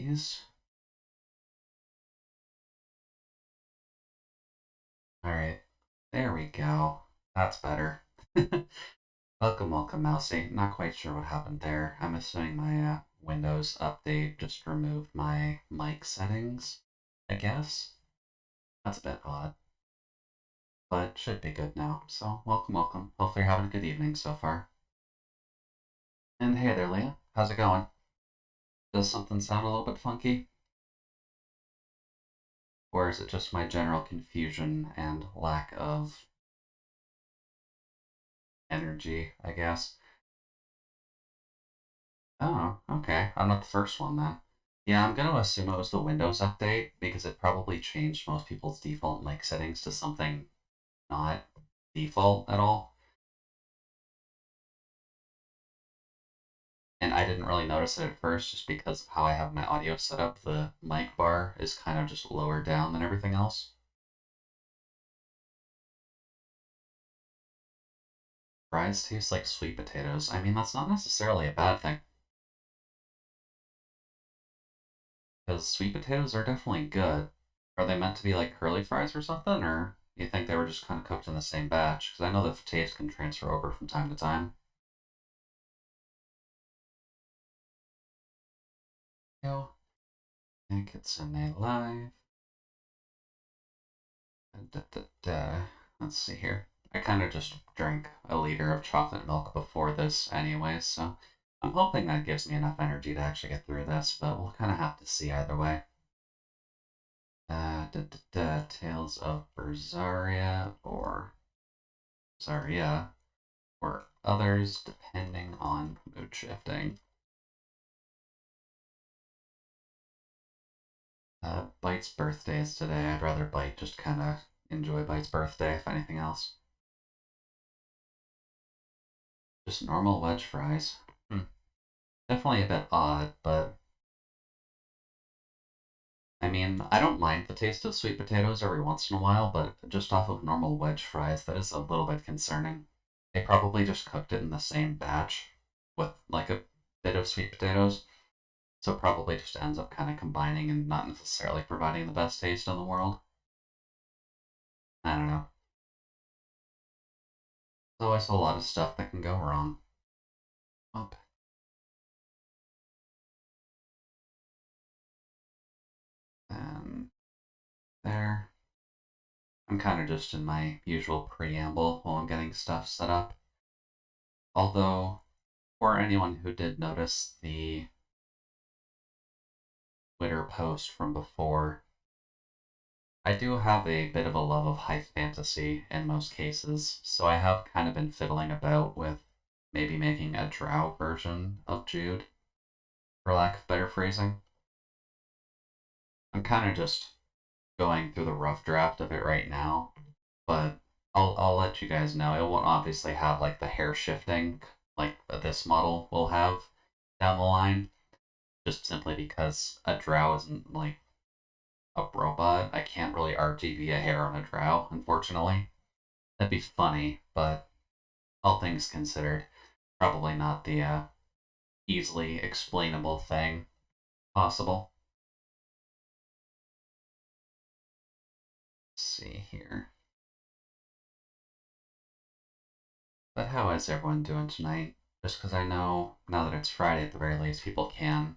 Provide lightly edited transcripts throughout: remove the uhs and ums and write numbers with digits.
please. Alright, there we go. That's better. Welcome, welcome, Mousy. Not quite sure what happened there. I'm assuming my Windows update just removed my mic settings, I guess. That's a bit odd. But should be good now. So, welcome, welcome. Hopefully you're having a good evening so far. And hey there, Leah. How's it going? Does something sound a little bit funky? Or is it just my general confusion and lack of energy, I guess? Oh, okay. I'm not the first one then. Yeah, I'm gonna assume it was the Windows update because it probably changed most people's default mic settings to something not default at all. And I didn't really notice it at first just because of how I have my audio set up. The mic bar is kind of just lower down than everything else. Fries taste like sweet potatoes. I mean, that's not necessarily a bad thing. Because sweet potatoes are definitely good. Are they meant to be like curly fries or something? Or do you think they were just kind of cooked in the same batch? Because I know the taste can transfer over from time to time. Yo, think it's in a live. Let's see here. I kind of just drank a liter of chocolate milk before this anyway, so I'm hoping that gives me enough energy to actually get through this, but we'll kind of have to see either way. Tales of Bersaria or Bersaria or others depending on mood shifting. Bite's birthday is today. I'd rather Bite just kind of enjoy Bite's birthday, if anything else. Just normal wedge fries. Definitely a bit odd, but I mean, I don't mind the taste of sweet potatoes every once in a while, but just off of normal wedge fries, that is a little bit concerning. They probably just cooked it in the same batch with like a bit of sweet potatoes, so it probably just ends up kind of combining and not necessarily providing the best taste in the world. I don't know. There's always a lot of stuff that can go wrong. Up. And there. I'm kind of just in my usual preamble while I'm getting stuff set up. Although, for anyone who did notice the Twitter post from before, I do have a bit of a love of high fantasy in most cases, so I have kind of been fiddling about with maybe making a drow version of Jude, for lack of better phrasing. I'm kind of just going through the rough draft of it right now, but I'll let you guys know. It won't obviously have like the hair shifting like this model will have down the line, just simply because a drow isn't like a robot. I can't really RGB a hair on a drow, unfortunately. That'd be funny, but all things considered, probably not the easily explainable thing possible. Let's see here. But how is everyone doing tonight? Just because I know now that it's Friday at the very least, people can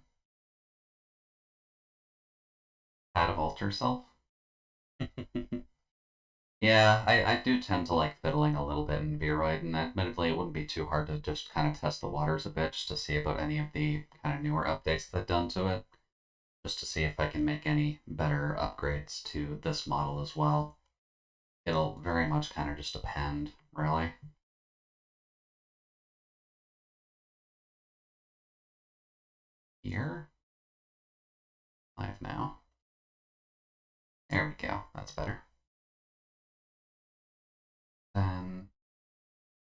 add a alter self. Yeah, I do tend to like fiddling a little bit in Viroid, and admittedly, it wouldn't be too hard to just kind of test the waters a bit just to see about any of the kind of newer updates they've done to it, just to see if I can make any better upgrades to this model as well. It'll very much kind of just depend, really. Here? Live now. There we go. That's better. Then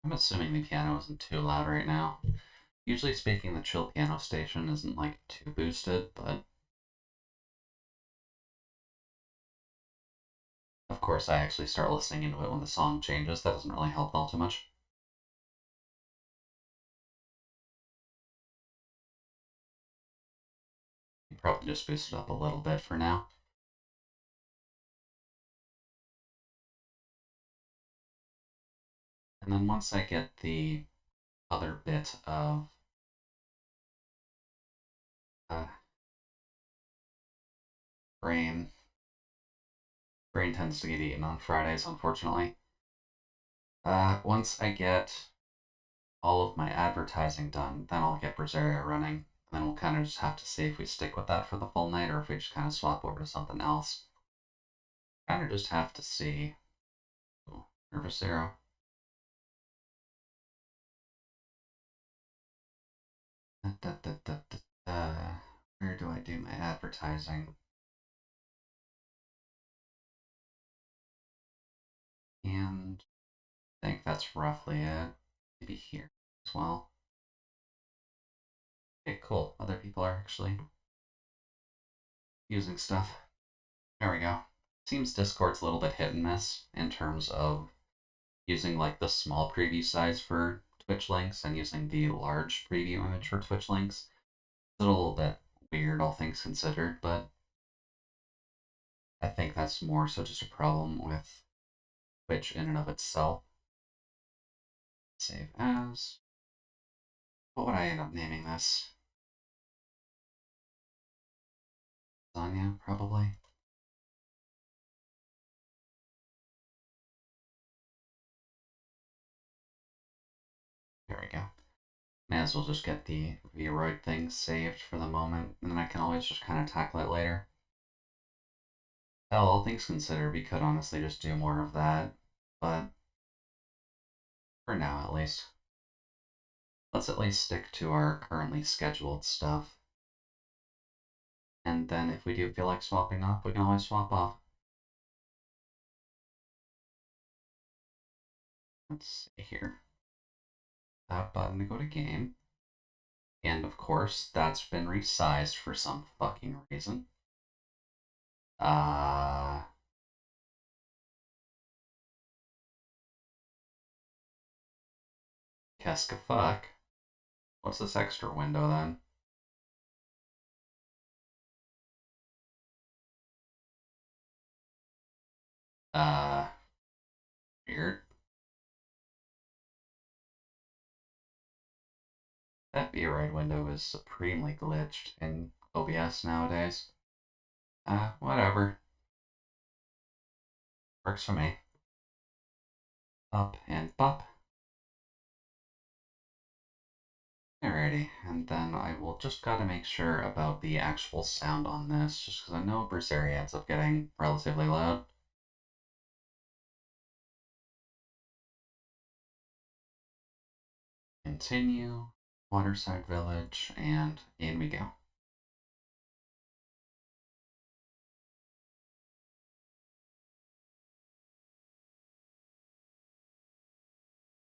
I'm assuming the piano isn't too loud right now. Usually speaking, the chill piano station isn't like too boosted, but of course I actually start listening into it when the song changes. That doesn't really help all too much. Probably just boost it up a little bit for now. And then once I get the other bit of brain tends to get eaten on Fridays, unfortunately. Once I get all of my advertising done, then I'll get Bersaria running. And then we'll kind of just have to see if we stick with that for the full night or if we just kind of swap over to something else. Kind of just have to see. Ooh, Nervous Zero. Where do I do my advertising? And I think that's roughly it. Maybe here as well. Okay, cool. Other people are actually using stuff. There we go. Seems Discord's a little bit hit and miss in terms of using like the small preview size for Twitch links and using the large preview image for Twitch links. It's a little bit weird, all things considered, but I think that's more so just a problem with Twitch in and of itself. Save as. What would I end up naming this? Lasagna, probably. There we go. May as well just get the Vroid thing saved for the moment, and then I can always just kind of tackle it later. Hell, all things considered, we could honestly just do more of that, but for now at least. Let's at least stick to our currently scheduled stuff. And then if we do feel like swapping off, we can always swap off. Let's see here. That button to go to game. And of course, that's been resized for some fucking reason. Keska fuck. What's this extra window then? Weird. That VRide window is supremely glitched in OBS nowadays. Whatever. Works for me. Up and bop. Alrighty, and then I will just gotta make sure about the actual sound on this, just because I know Bersaria ends up getting relatively loud. Continue, Waterside Village, and in we go.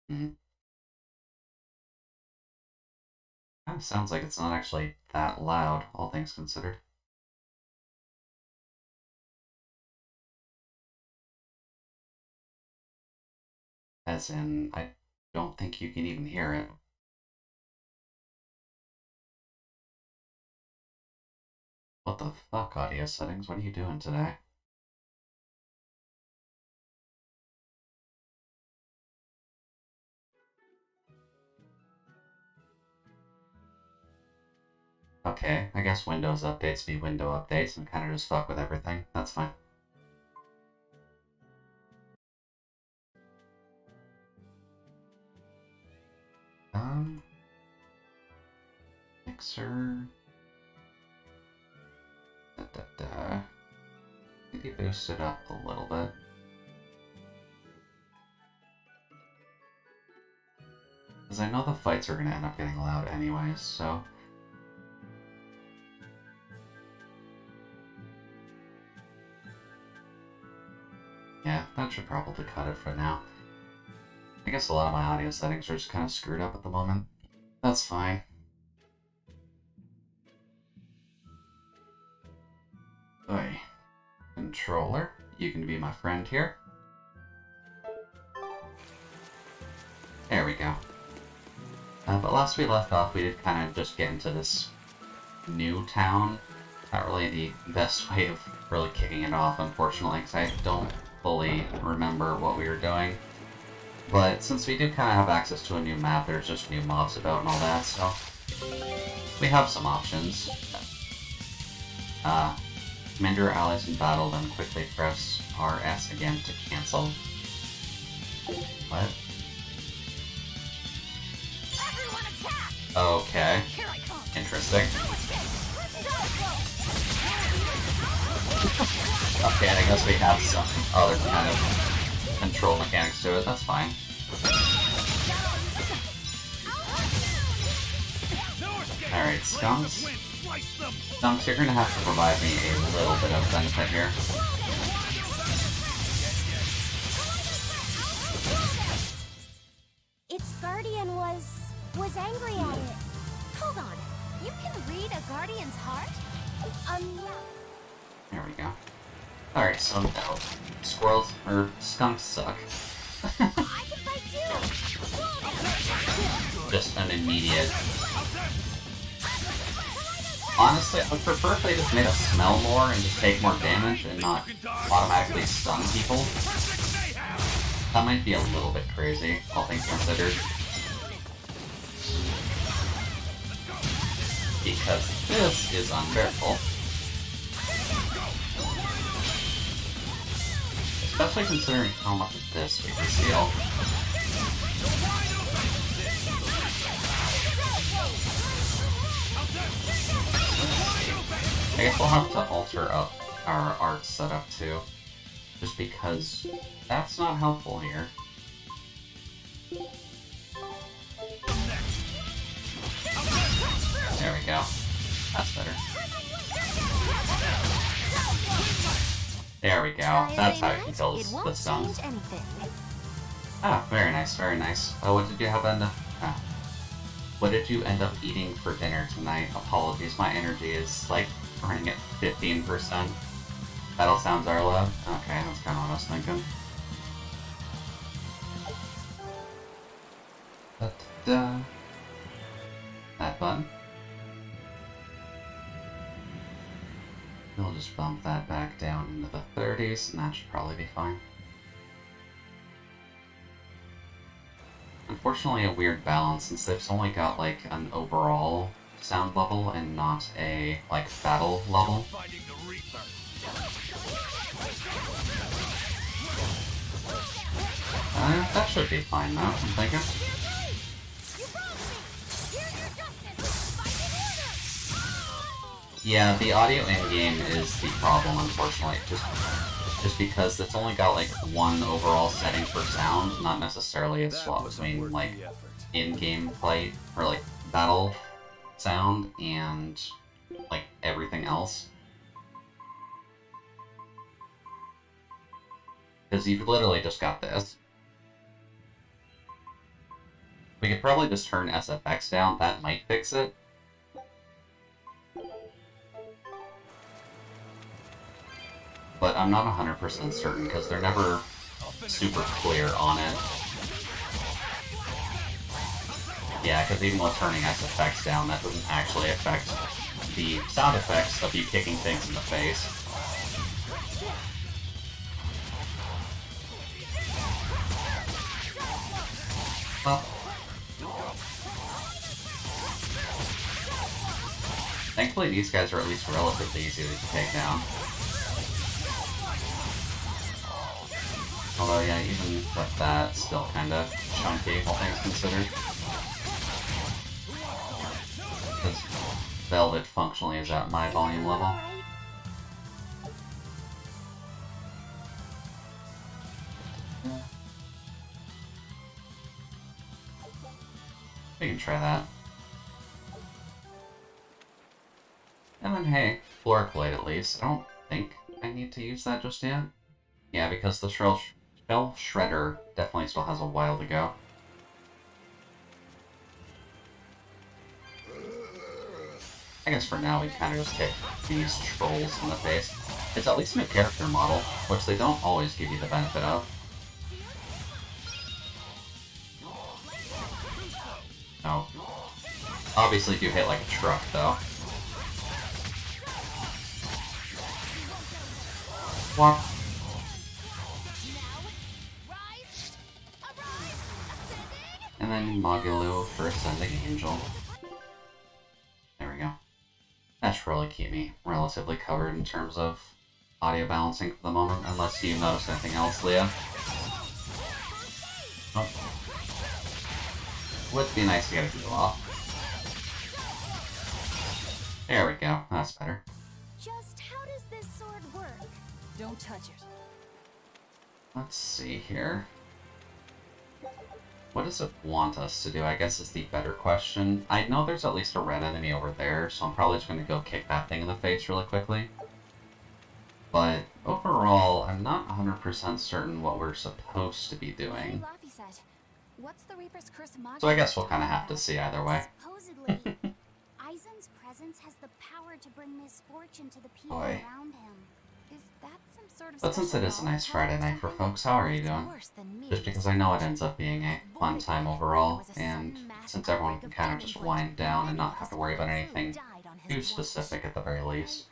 Kind of sounds like it's not actually that loud, all things considered. As in, I don't think you can even hear it. What the fuck, audio settings? What are you doing today? Okay, I guess Windows updates be window updates and kind of just fuck with everything. That's fine. Mixer. Maybe boost it up a little bit. Because I know the fights are going to end up getting loud anyways, so... yeah, that should probably cut it for now. I guess a lot of my audio settings are just kind of screwed up at the moment. That's fine. Oi. Controller, you can be my friend here. There we go. But last we left off, we did kind of just get into this new town Not really the best way of really kicking it off, unfortunately, because I don't fully remember what we were doing. But since we do kind of have access to a new map, there's just new mobs about and all that, so we have some options. Command your allies in battle, then quickly press RS again to cancel. What? Okay. Interesting. Okay, I guess we have some other kind of control mechanics to it, that's fine. Alright, Skunks. Skunks, you're gonna have to provide me a little bit of benefit here. Its guardian was angry at it. Hold on, you can read a guardian's heart? Yeah. There we go. Alright, so no. Squirrels, or skunks suck. I can fight too! Just an immediate... Honestly, I would prefer if they just made us smell more and just take more damage and not automatically stun people. That might be a little bit crazy, all things considered. Because this is unbearable. Especially considering how much of this we can steal. I guess we'll have to alter up our art setup too. Just because that's not helpful here. There we go. That's better. There we go. That's how you can kill the stuns. Ah, very nice, very nice. Oh, what did you have end up? Ah. What did you end up eating for dinner tonight? Apologies, my energy is like running at 15%. Battle sounds are loud? Okay, that's kind of what I was thinking. Da-da-da. That button. We'll just bump that back down into the 30s, and that should probably be fine. Unfortunately, a weird balance, since they've only got, like, an overall sound level and not a, like, battle level. That should be fine now, I'm thinking. Yeah, the audio in-game is the problem, unfortunately, just because it's only got, like, one overall setting for sound, not necessarily a swap between, like, in-game fight, or, like, battle sound and, like, everything else. Because you've literally just got this. We could probably just turn SFX down, that might fix it. But I'm not 100% certain, because they're never super clear on it. Yeah, because even with turning SFX down, that doesn't actually affect the sound effects of you kicking things in the face. Well, thankfully these guys are at least relatively easy to take down. Although, yeah, even with that, still kind of chunky, all things considered. Because Velvet functionally is at my volume level. We can try that. And then, hey, Floric Blade at least. I don't think I need to use that just yet. Yeah, because the Shell Shredder definitely still has a while to go. I guess for now we kind of just kick these trolls in the face. It's at least a new character model, which they don't always give you the benefit of. No. Obviously do hit like a truck, though. What? And then Magalu for Ascending Angel. There we go. That should really keep me relatively covered in terms of audio balancing for the moment, unless you notice anything else, Leah. Oh. Would be nice to get a heal off. There we go. That's better. Just how does this sword work? Don't touch it. Let's see here. What does it want us to do, I guess, is the better question. I know there's at least a red enemy over there, so I'm probably just going to go kick that thing in the face really quickly. But overall, I'm not 100% certain what we're supposed to be doing. What's the Reaper's Curse module? So I guess we'll kind of have to see either way. Supposedly, Aizen's presence has the power to bring misfortune to the people Boy. around him. Is that some sort of But since it is a nice Friday night for folks, how are you doing? Just because I know it ends up being a fun time overall, and since everyone can kind of just wind down and not have to worry about anything too specific at the very least,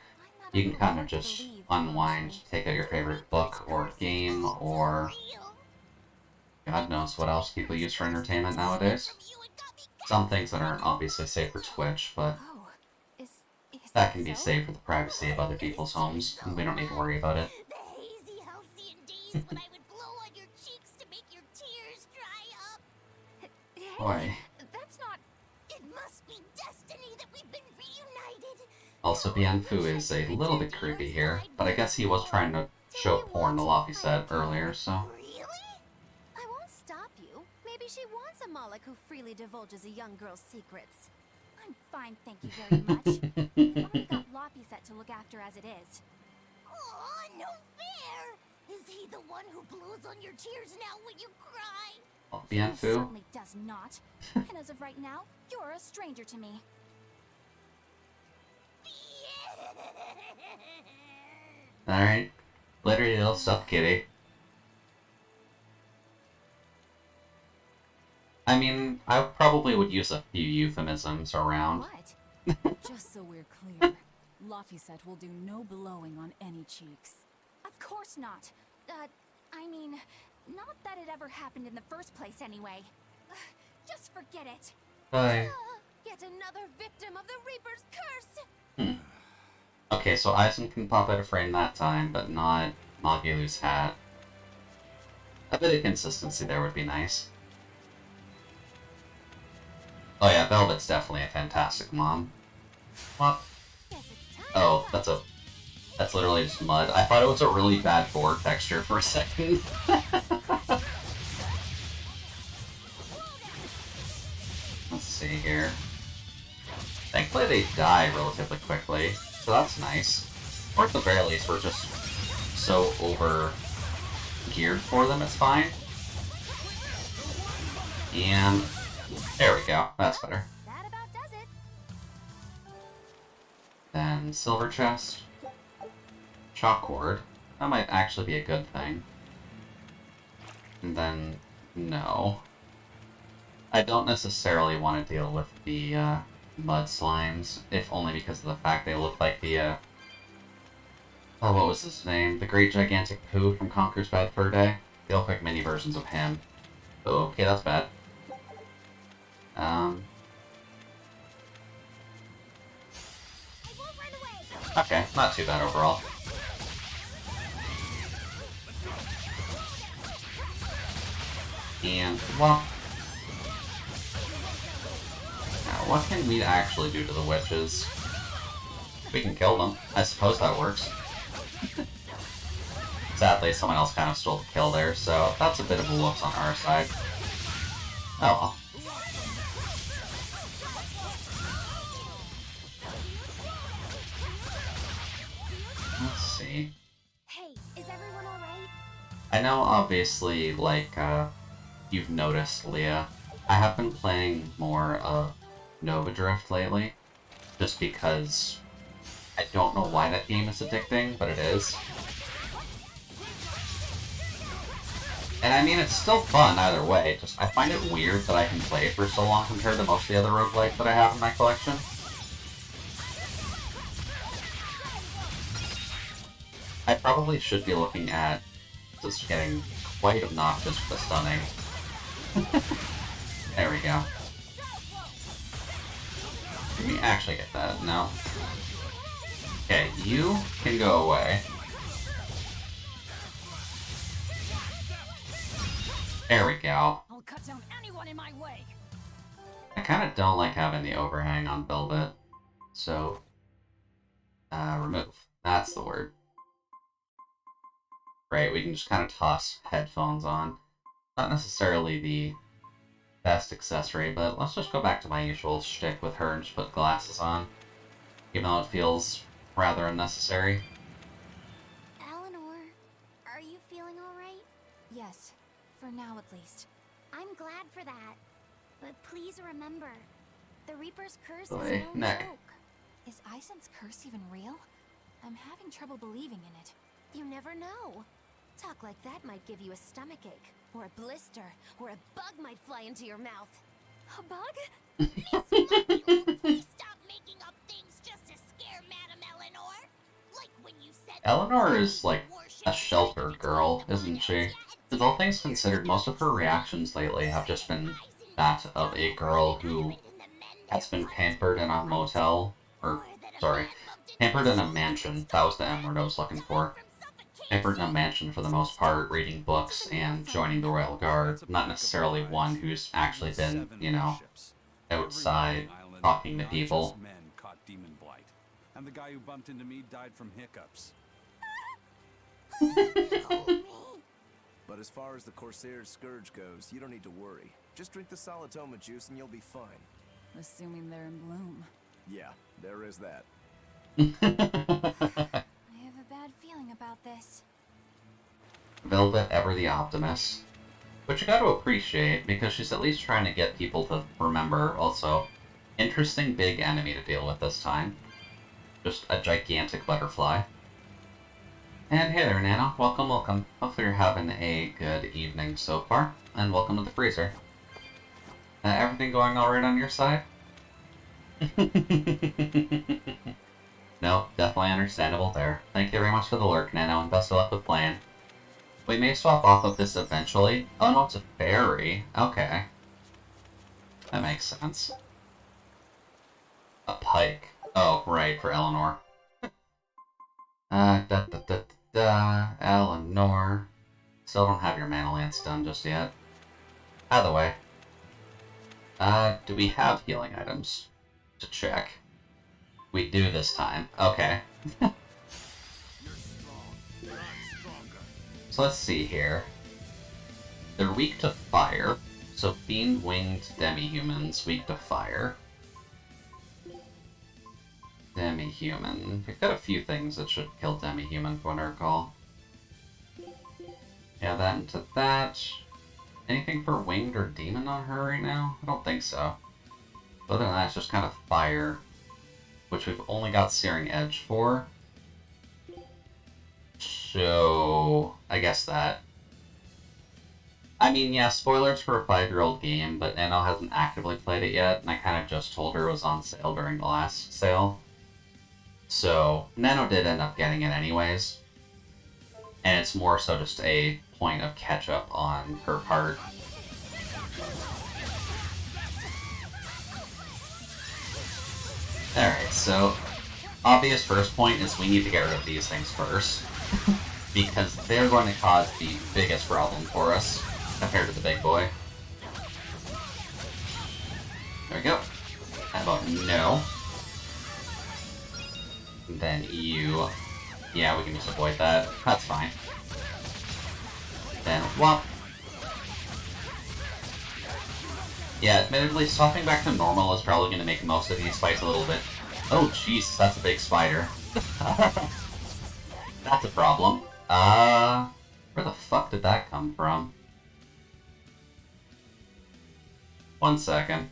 you can kind of just unwind, take out your favorite book or game, or God knows what else people use for entertainment nowadays. Some things that aren't obviously safe for Twitch, but that can be safe for the privacy of other people's homes, and we don't need to worry about it. The hazy, halcyon days when I would blow on your cheeks to make your tears dry up. Hey, Boy. that's not... It must be destiny that we've been reunited. Also, Bianfu is a little bit creepy here, but I guess he was trying to show porn to Luffy said earlier, so... Really? I won't stop you. Maybe she wants a Moloch who freely divulges a young girl's secrets. I'm fine, thank you very much. I've got Loppy set to look after as it is. Aw, no fair! Is he the one who blows on your tears now when you cry? Well, He Bianfu? certainly does not. And as of right now, you're a stranger to me. Alright. Literally little stuffed kitty. I mean, I probably would use a few euphemisms around. What? Just so we're clear, Laphicet will do no blowing on any cheeks. Of course not. I mean, not that it ever happened in the first place anyway. Just forget it. Bye. Yet another victim of the Reaper's curse! Okay, so Aizen can pop out of frame that time, but not Magilu's hat. A bit of consistency there would be nice. Oh yeah, Velvet's definitely a fantastic mom. What? Guess it's time. Oh, that's literally just mud. I thought it was a really bad board texture for a second. Let's see here. Thankfully they die relatively quickly, so that's nice. Or at the very least, we're just so over-geared for them, it's fine. And there we go, that's better. That about does it. Then silver chest. Chalkboard. That might actually be a good thing. And then, no. I don't necessarily want to deal with the mud slimes, if only because of the fact they look like the, oh, what was his name? The Great Gigantic Pooh from Conker's Bad Fur Day. They look like mini versions of him. Oh, okay, that's bad. I won't run away. Okay, not too bad overall. And, well... Now, what can we actually do to the witches? We can kill them. I suppose that works. Sadly, someone else kind of stole the kill there, so that's a bit of a whoops on our side. Oh well. Let's see. Hey, is everyone alright? I know, obviously, like, you've noticed, Leah, I have been playing more of Nova Drift lately, just because I don't know why that game is addicting, but it is. And I mean, it's still fun either way, just I find it weird that I can play it for so long compared to most of the other roguelikes that I have in my collection. I probably should be looking at just getting quite obnoxious with the stunning. There we go. Can we actually get that? No. Okay, you can go away. There we go. I'll cut down anyone in my way. I kind of don't like having the overhang on Velvet, so remove. That's the word. Right, we can just kind of toss headphones on. Not necessarily the best accessory, but let's just go back to my usual shtick with her and just put glasses on, even though it feels rather unnecessary. Eleanor, are you feeling alright? Yes, for now at least. I'm glad for that. But please remember, the Reaper's curse Boy, is no neck. joke. Is Isen's curse even real? I'm having trouble believing in it. You never know. Talk like that might give you a stomachache, or a blister, or a bug might fly into your mouth. A bug? Please stop making up things just to scare Madame Eleanor. Like when you said Eleanor is like a shelter girl, isn't she? Because all things considered, most of her reactions lately have just been that of a girl who has been pampered in a motel, or, sorry, pampered in a mansion. That was the M word I was looking for. Pampered in a mansion for the most part, reading books and joining the Royal Guard. Not necessarily one who's actually been, you know, outside talking to people. Men caught demon blight, and the guy who bumped into me died from hiccups. But as far as the Corsair's Scourge goes, you don't need to worry. Just drink the Solitoma juice and you'll be fine. Assuming they're in bloom. Yeah, there is that. I have a bad feeling about this. Velvet ever the optimist. Which you gotta appreciate, because she's at least trying to get people to remember also. Interesting big enemy to deal with this time. Just a gigantic butterfly. And hey there, Nano. Welcome, welcome. Hopefully you're having a good evening so far. And welcome to the freezer. Everything going alright on your side? No, definitely understandable there. Thank you very much for the lurk, Nano, and best of luck with playing. We may swap off of this eventually. Oh no, it's a fairy. Okay. That makes sense. A pike. Oh, right, for Eleanor. Eleanor. Still don't have your Mana Lance done just yet. Either way. Do we have healing items? To check. We do this time. Okay. So let's see here. They're weak to fire. So fiend-winged demi-humans weak to fire. Demi-human. We've got a few things that should kill demi-human, from what I recall. Yeah, that into that. Anything for winged or demon on her right now? I don't think so. Other than that, it's just kind of fire, which we've only got Searing Edge for. So, I guess that. I mean, yeah, spoilers for a 5-year-old game, but Nano hasn't actively played it yet, and I kind of just told her it was on sale during the last sale. So, Nano did end up getting it anyways. And it's more so just a point of catch-up on her part. Alright, so obvious first point is we need to get rid of these things first. Because they're going to cause the biggest problem for us compared to the big boy. There we go. How about no? And then you. Yeah, we can just avoid that. That's fine. Then whop. Yeah, admittedly, swapping back to normal is probably going to make most of these fights a little bit... Oh, jeez, that's a big spider. That's a problem. Where the fuck did that come from? 1 second.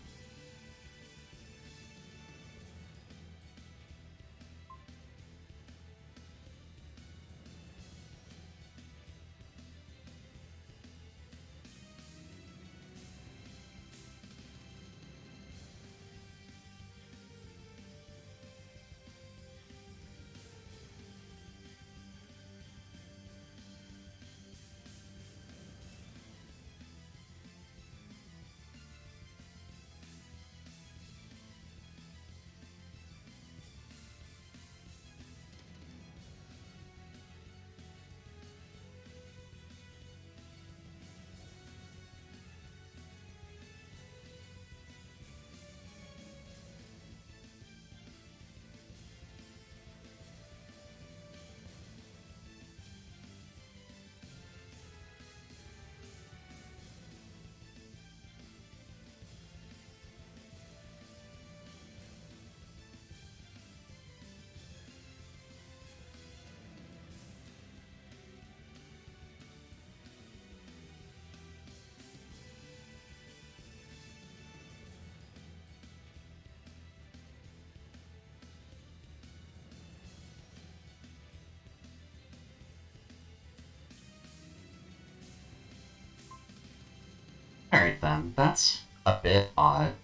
Alright then, that's a bit odd.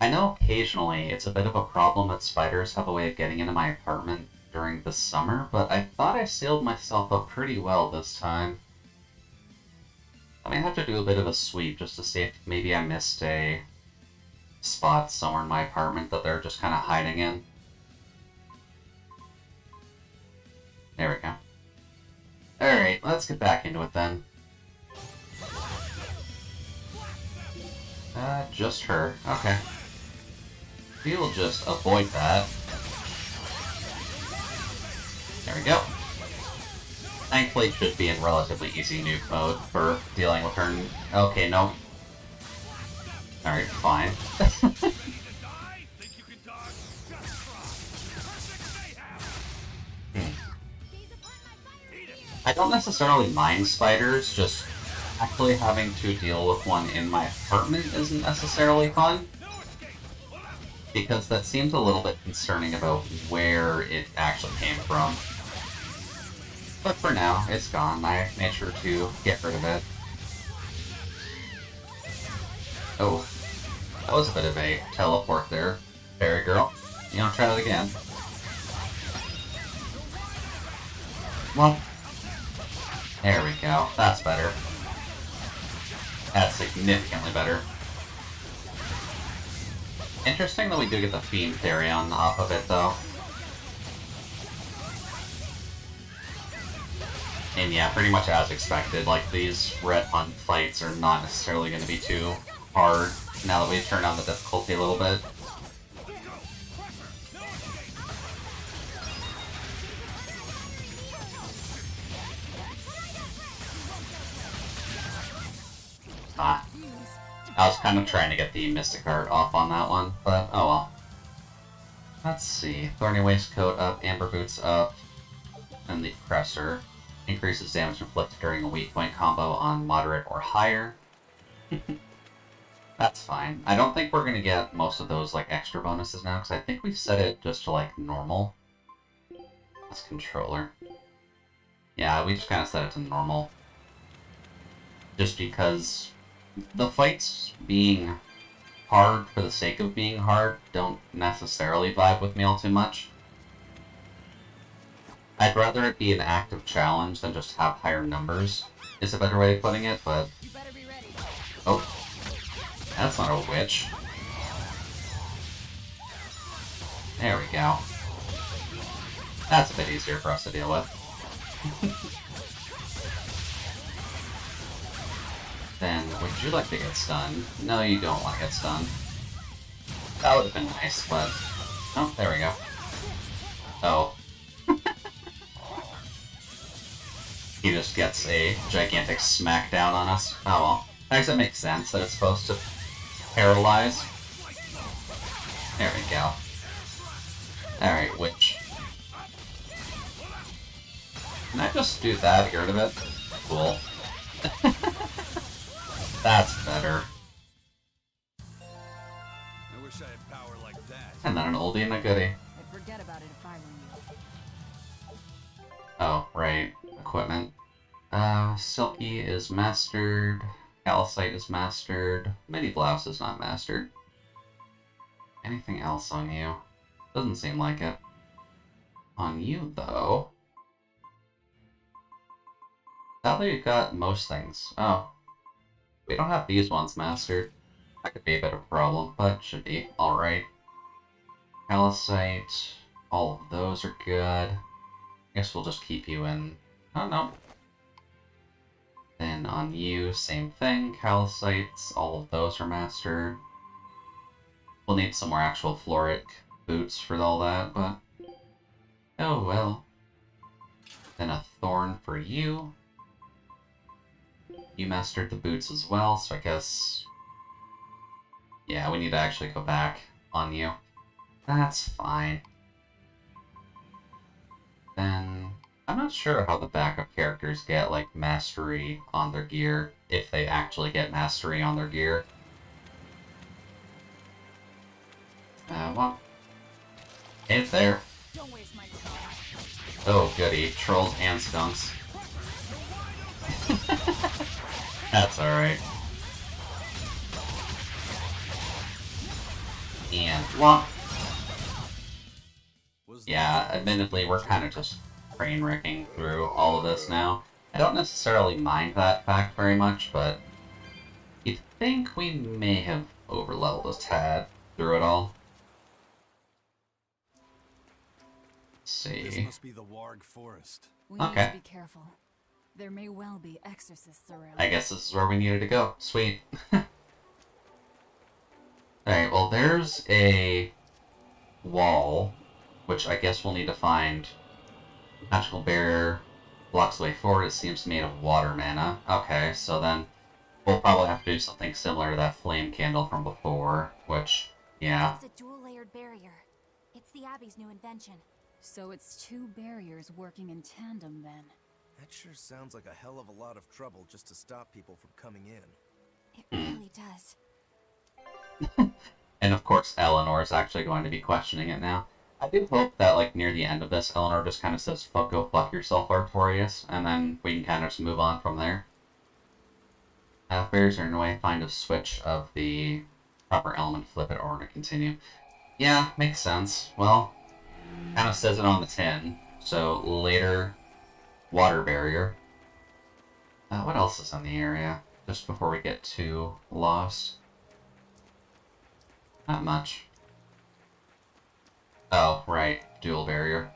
I know occasionally it's a bit of a problem that spiders have a way of getting into my apartment during the summer, but I thought I sealed myself up pretty well this time. I may have to do a bit of a sweep just to see if maybe I missed a spot somewhere in my apartment that they're just kind of hiding in. There we go. Alright, let's get back into it then. Just her. Okay. We will just avoid that. There we go. Thankfully, it should be in relatively easy nuke mode for dealing with her. Okay, no. Alright, fine. I don't necessarily mind spiders, just actually having to deal with one in my apartment isn't necessarily fun. Because that seems a little bit concerning about where it actually came from. But for now, it's gone. I made sure to get rid of it. Oh, that was a bit of a teleport there, fairy girl. You wanna try that again? Well, there we go. That's better. That's significantly better. Interesting that we do get the Fiend Theory on off of it, though. And yeah, pretty much as expected, like, these Red Hunt fights are not necessarily going to be too hard now that we've turned down the difficulty a little bit. Ah. I was kind of trying to get the Mystic Art off on that one, but oh well. Let's see. Thorny Waistcoat up, Amber Boots up, and the Presser increases damage inflicted during a weak point combo on moderate or higher. That's fine. I don't think we're going to get most of those like extra bonuses now, because I think we set it just to like normal. That's controller. Yeah, we just kind of set it to normal. Just because the fights being hard for the sake of being hard don't necessarily vibe with me all too much. I'd rather it be an active challenge than just have higher numbers, is a better way of putting it, but... Oh. That's not a witch. There we go. That's a bit easier for us to deal with. Then, would you like to get stunned? No, you don't want to get stunned. That would have been nice, but... Oh, there we go. Oh. He just gets a gigantic smackdown on us. Oh well. I guess it makes sense that it's supposed to paralyze. There we go. Alright, witch. Can I just do that, get rid of it? Cool. That's better. I wish I had power like that. And then an oldie and a goodie. I'd forget about it if I were you. Oh, right. Equipment. Silky is mastered. Calcite is mastered. Mini Blouse is not mastered. Anything else on you? Doesn't seem like it. On you, though... Sadly, we've got most things. Oh. We don't have these ones mastered. That could be a bit of a problem, but should be alright. Calcite. All of those are good. I guess we'll just keep you in... Oh, no. Then on you, same thing. Calcites, all of those are mastered. We'll need some more actual Floric boots for all that, but... Oh well. Then a Thorn for you. You mastered the boots as well, so I guess... Yeah, we need to actually go back on you. That's fine. Then... I'm not sure how the backup characters get, like, mastery on their gear, if they actually get mastery on their gear. Well... It's there. Don't waste my time. Oh, goody. Trolls and skunks. That's alright. And flop. Yeah, admittedly, we're kind of just train wrecking through all of this now. I don't necessarily mind that fact very much, but you'd think we may have overleveled a tad through it all. Let's see. This must be the Warg Forest. We need Okay. to be careful. There may well be exorcists around. I guess this is where we needed to go. Sweet. Alright, well there's a wall, which I guess we'll need to find. Magical barrier blocks the way forward. It seems made of water mana. Okay, so then we'll probably have to do something similar to that flame candle from before, which, yeah. This is a dual-layered barrier. It's the Abbey's new invention. So it's two barriers working in tandem then. That sure sounds like a hell of a lot of trouble just to stop people from coming in. It really does. And of course, Eleanor is actually going to be questioning it now. I do hope that, like, near the end of this, Eleanor just kind of says, go fuck yourself, Artorias, and then we can kind of just move on from there. Barriers are in a way, find a switch of the proper element, flip it, or to continue. Yeah, makes sense. Well, kind of says it on the tin, so later, water barrier. What else is in the area, just before we get too lost? Not much. Oh, right. Dual barrier.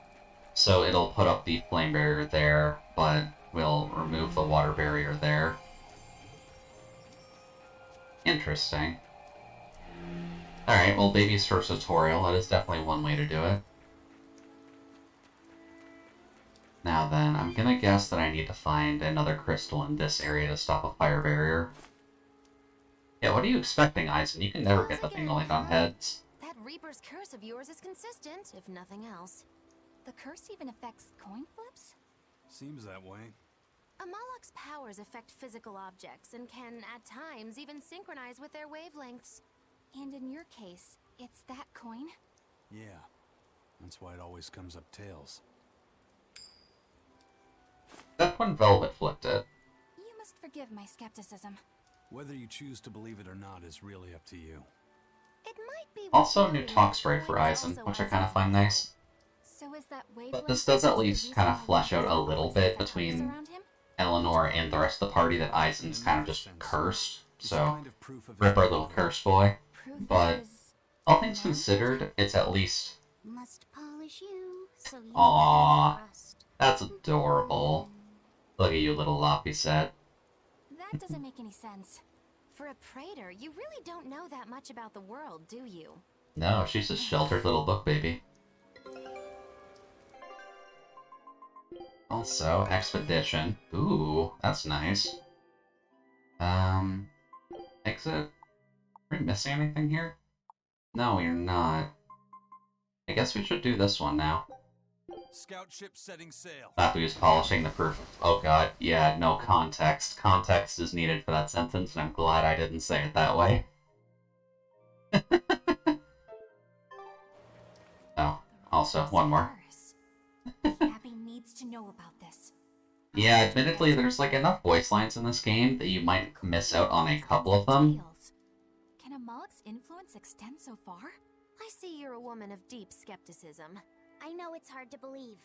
So it'll put up the flame barrier there, but we'll remove the water barrier there. Interesting. Alright, well, baby's first tutorial. That is definitely one way to do it. Now then, I'm gonna guess that I need to find another crystal in this area to stop a fire barrier. Yeah, what are you expecting, Eisen? You can never get the thing to land on heads. That Reaper's curse of yours is consistent, if nothing else. The curse even affects coin flips? Seems that way. Amalok's powers affect physical objects and can, at times, even synchronize with their wavelengths. And in your case, it's that coin? Yeah. That's why it always comes up tails. That one Velvet flipped it. You must forgive my skepticism. Whether you choose to believe it or not is really up to you. It might be Also, new worth talk noting sprite for coins Eisen, also which I has kind of find nice. So is that But this does at least kind of flesh out a little bit wavelength between around him? Eleanor and the rest of the party that Eisen's kind of just cursed. It's So, kind of proof of rip our it. little curse boy. Proof But, is all things considered, it's at least... must polish you so you Aww. trust. That's adorable. Look at you, little Loppy set. That doesn't make any sense. For a praetor, you really don't know that much about the world, do you? No, she's a sheltered little book baby. Also, expedition. Ooh, that's nice. Exit. Are we missing anything here? No, you're not. I guess we should do this one now. Scout ship setting sail. Lapu's polishing the proof. Oh god, yeah, no context. Context is needed for that sentence, and I'm glad I didn't say it that way. Oh, also, one more. The Abbey needs to know about this. Yeah, admittedly, there's like enough voice lines in this game that you might miss out on a couple of them. Tales. Can Amalek's influence extend so far? I see you're a woman of deep skepticism. I know it's hard to believe,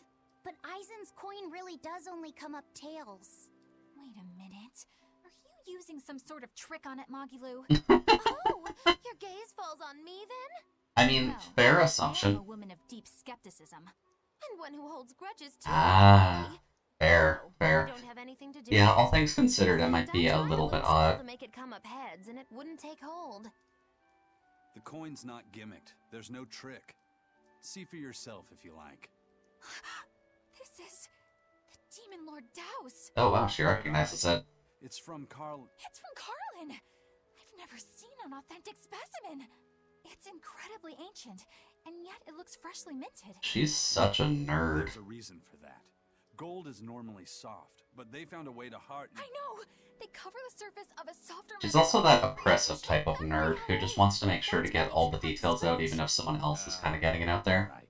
but Eisen's coin really does only come up tails. Wait a minute. Are you using some sort of trick on it, Magilu? Oh, your gaze falls on me then? I mean, Well, fair I am assumption. a woman of deep skepticism, and one who holds grudges too. Ah, apparently. fair, Oh, fair. you don't have anything to do Yeah, with all it. things considered, it might be a Sometimes little I bit would spell odd. to make it come up heads, and it wouldn't take hold. The coin's not gimmicked. There's no trick. See for yourself if you like. This is the Demon Lord Daus. Oh wow, she recognizes it. It's from Carl. It's from Carlin. I've never seen an authentic specimen. It's incredibly ancient, and yet it looks freshly minted. She's such a nerd. There's a reason for that. Gold is normally soft, but they found a way to harden. I know. They cover the surface of a softer. She's also that oppressive type of nerd who just wants to make sure to get all the details out even if someone else is kind of getting it out there. Right.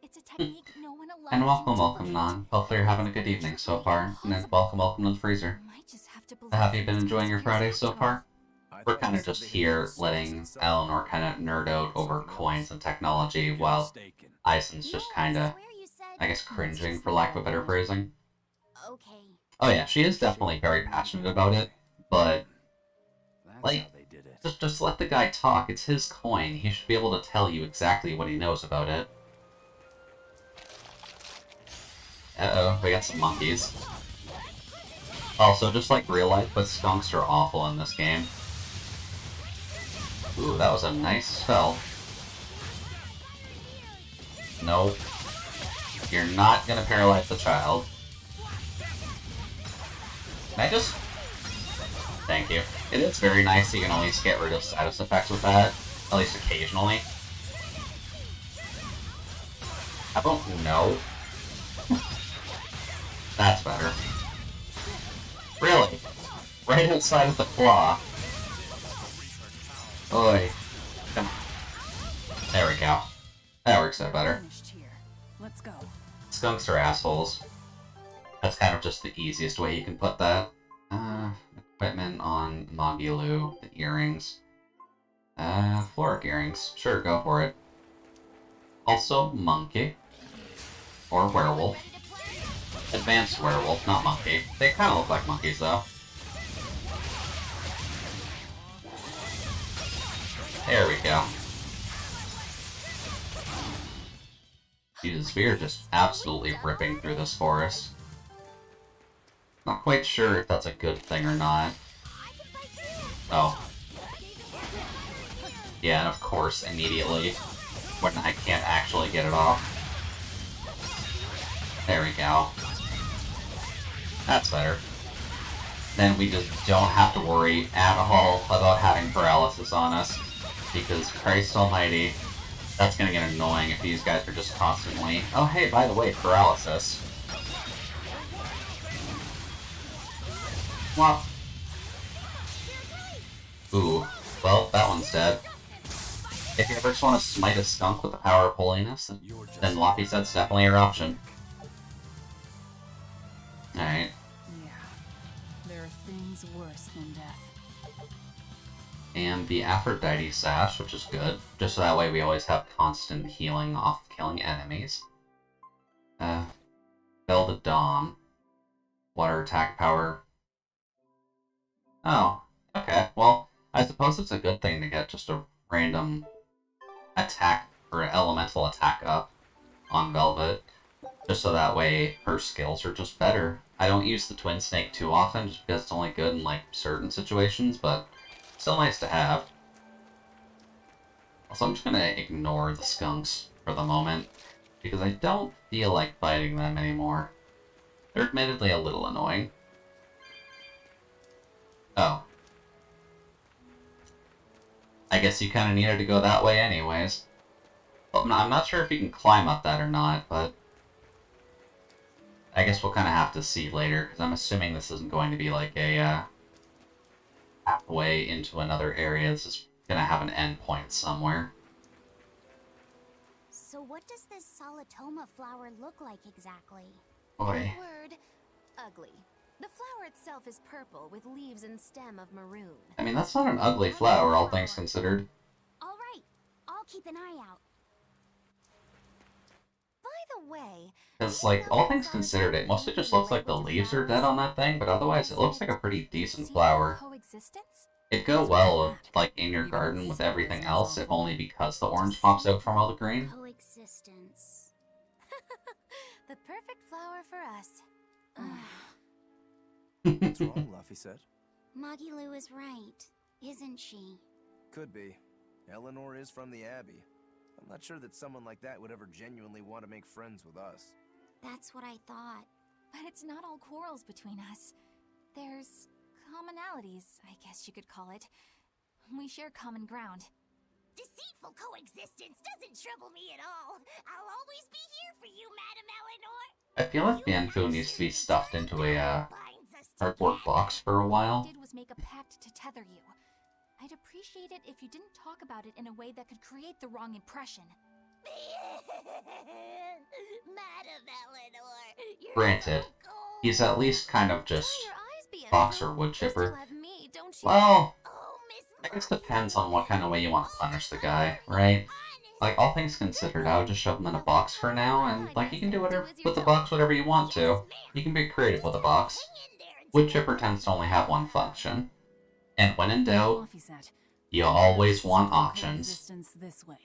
It's a technique no one allows. And you welcome, to welcome, duplicate. Non. Hopefully you're having a good evening so far. And then welcome, welcome to the freezer. Might just have to Have you believe been it's enjoying your conspiracy Friday so after all. far? we're kind of just here letting Eleanor kind of nerd out over coins and technology, while Ison's just kind of, I guess, cringing, for lack of a better phrasing. Okay. Oh yeah, she is definitely very passionate about it, but, like, just let the guy talk. It's his coin. He should be able to tell you exactly what he knows about it. Uh-oh, we got some monkeys. Also, just like real life, but skunks are awful in this game. Ooh, that was a nice spell. No. You're not gonna paralyze the child. Can I just... Thank you. It is very nice you can at least get rid of status effects with that. At least occasionally. How about no? That's better. Really? Right outside of the claw. Oi. Come on. There we go. That works out better. Let's go. Skunks are assholes. That's kind of just the easiest way you can put that. Equipment on Magilu, the earrings. Floric earrings. Sure, go for it. Also, monkey. Or werewolf. Advanced werewolf, not monkey. They kind of look like monkeys, though. There we go. Jesus, we are just absolutely ripping through this forest. Not quite sure if that's a good thing or not. Oh. Yeah, and of course, immediately, when I can't actually get it off. There we go. That's better. Then we just don't have to worry at all about having paralysis on us. Because, Christ almighty, that's gonna get annoying if these guys are just constantly... Oh hey, by the way, paralysis. Well... Ooh. Well, that one's dead. If you ever just want to smite a skunk with the power of holiness, then Lapiset's definitely your option. Alright. Yeah. There are things worse than death. And the Aphrodite Sash, which is good. Just so that way we always have constant healing off killing enemies. Bell to Dawn. Water attack power. Oh, okay. Well, I suppose it's a good thing to get just a random attack, or elemental attack up on Velvet. Just so that way her skills are just better. I don't use the Twin Snake too often, just because it's only good in, like, certain situations, but still nice to have. Also, I'm just gonna ignore the skunks for the moment, because I don't feel like fighting them anymore. They're admittedly a little annoying. Oh. I guess you kind of needed to go that way anyways. Well, I'm not sure if you can climb up that or not, but... I guess we'll kind of have to see later, because I'm assuming this isn't going to be like a, halfway into another area. This is gonna have an endpoint somewhere. So what does this Solitoma flower look like exactly? Boy. Word, ugly. The flower itself is purple with leaves and stem of maroon. I mean, that's not an ugly flower, all things considered. All right, I'll keep an eye out. By the way, Because, like, all things considered, it mostly just looks like the leaves are dead on that thing, but otherwise it looks like a pretty decent flower. Coexistence? It'd go well, like, in your garden with everything else, if only because the orange pops out from all the green. Coexistence. The perfect flower for us. What's wrong, Laphicet? Magilu is right, isn't she? Could be. Eleanor is from the Abbey. I'm not sure that someone like that would ever genuinely want to make friends with us. That's what I thought. But it's not all quarrels between us. There's commonalities, I guess you could call it. We share common ground. Deceitful coexistence doesn't trouble me at all. I'll always be here for you, Madam Eleanor. I feel like Bianfu needs to be stuffed into a, cardboard box for a while. All I did was make a pact to tether you. I'd appreciate it if you didn't talk about it in a way that could create the wrong impression. Madam Eleanor, you're Granted, so cold. he's at least kind of just Dry your eyes, Bianfu. box or wood You still chipper. have me, don't you? Well, Oh, Miss I guess it depends on what kind of way you want to punish the guy, right? Like, all things considered, I would just shove him in a box for now, and, like, you can do whatever with the box whatever you want to. You can be creative with a box. Wood chipper tends to only have one function. And when in doubt, you always want options. This way.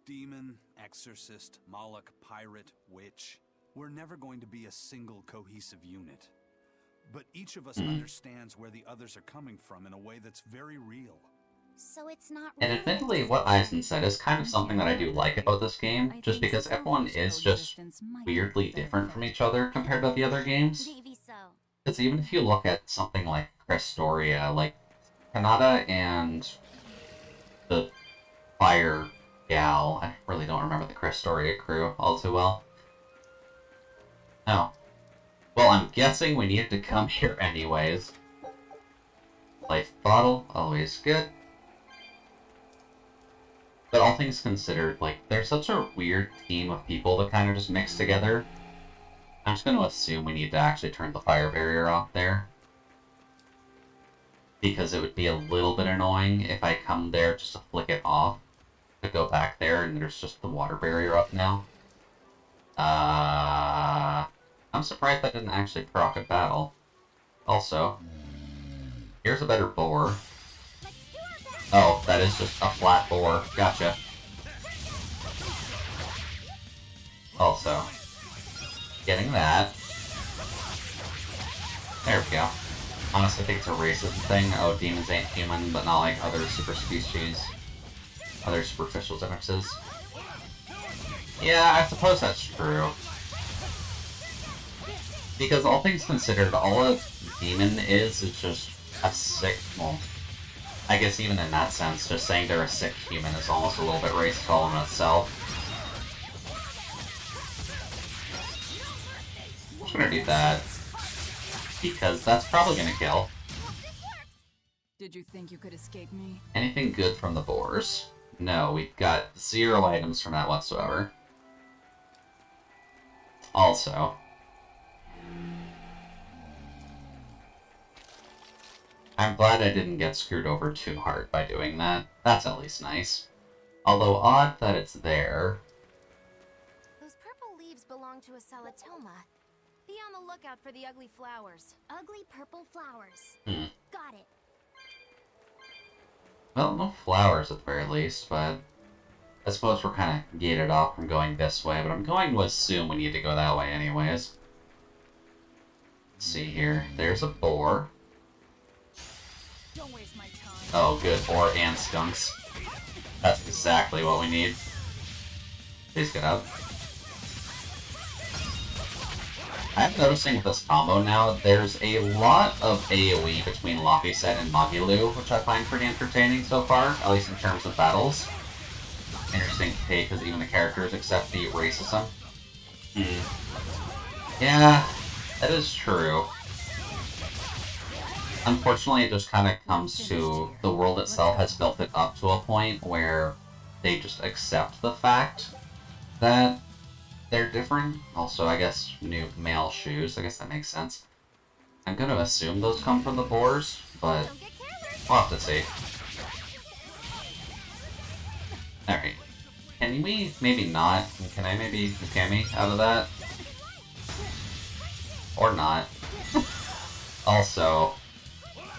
Demon, exorcist, Moloch, pirate, witch. We're never going to be a single cohesive unit. But each of us understands where the others are coming from in a way that's very real. So it's not And admittedly, what Eisen said is kind of something that I do like about this game, just because everyone is just weirdly different from each other compared to the other games. Maybe so. Because even if you look at something like Crestoria, like Kanata and the Fire Gal, I really don't remember the Crestoria crew all too well. Oh. Well, I'm guessing we needed to come here anyways. Life bottle, always good. But all things considered, like, there's such a weird team of people that kind of just mix together. I'm just going to assume we need to actually turn the fire barrier off there. Because it would be a little bit annoying if I come there just to flick it off. To go back there and there's just the water barrier up now. I'm surprised that didn't actually proc a battle. Also, here's a better boar. Oh, that is just a flat boar. Gotcha. Also, getting that. There we go. Honestly, I think it's a racism thing. Oh, demons ain't human, but not like other super species. Other superficial differences. Yeah, I suppose that's true. Because all things considered, all a demon is just a sick, well, I guess even in that sense, just saying they're a sick human is almost a little bit racist all in itself. I'm just gonna do that. Because that's probably gonna kill. Did you think you could escape me? Anything good from the boars? No, we've got 0 items from that whatsoever. Also, I'm glad I didn't get screwed over too hard by doing that. That's at least nice. Although odd that it's there. Those purple leaves belong to a salatoma. Be on the lookout for the ugly flowers. Ugly purple flowers. Got it. Well, no flowers at the very least, but I suppose we're kind of gated off from going this way, but I'm going to assume we need to go that way anyways. Let's see here. There's a boar. Don't waste my time. Oh, good. Boar and skunks. That's exactly what we need. Please get up. I'm noticing with this combo now, there's a lot of AoE between Laphicet and Magilu, which I find pretty entertaining so far, at least in terms of battles. Interesting take, because even the characters accept the racism. Yeah, that is true. Unfortunately, it just kind of comes to the world itself has built it up to a point where they just accept the fact that they're different. Also, I guess new male shoes. I guess that makes sense. I'm gonna assume those come from the boars, but we'll have to see. Alright. Can we maybe not? Can I maybe Ukemi out of that? Or not? Also,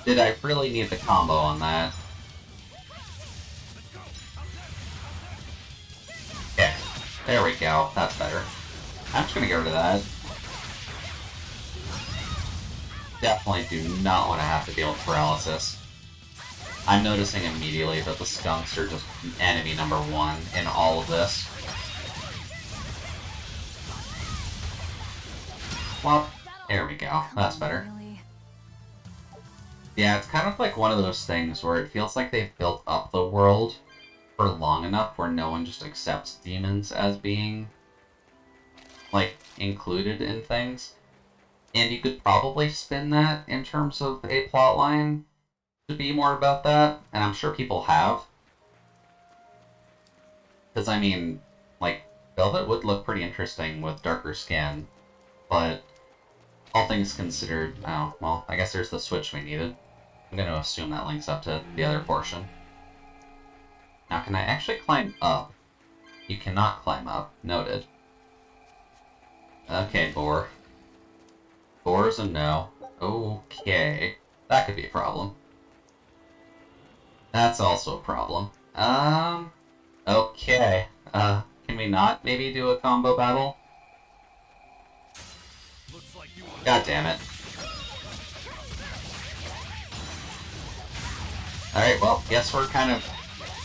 did I really need the combo on that? Okay, there we go. That's better. I'm just gonna get rid of that. Definitely do not want to have to deal with paralysis. I'm noticing immediately that the skunks are just enemy number 1 in all of this. Well, there we go. That's better. Yeah, it's kind of like one of those things where it feels like they've built up the world for long enough where no one just accepts demons as being, like, included in things. And you could probably spin that in terms of a plotline to be more about that, and I'm sure people have. Because, I mean, like, Velvet would look pretty interesting with darker skin, but all things considered, oh, well, I guess there's the switch we needed. I'm going to assume that links up to the other portion. Now, can I actually climb up? You cannot climb up. Noted. Okay, boar. Boar's a no. Okay. That could be a problem. That's also a problem. Okay. Can we not maybe do a combo battle? God damn it. Alright, well, guess we're kind of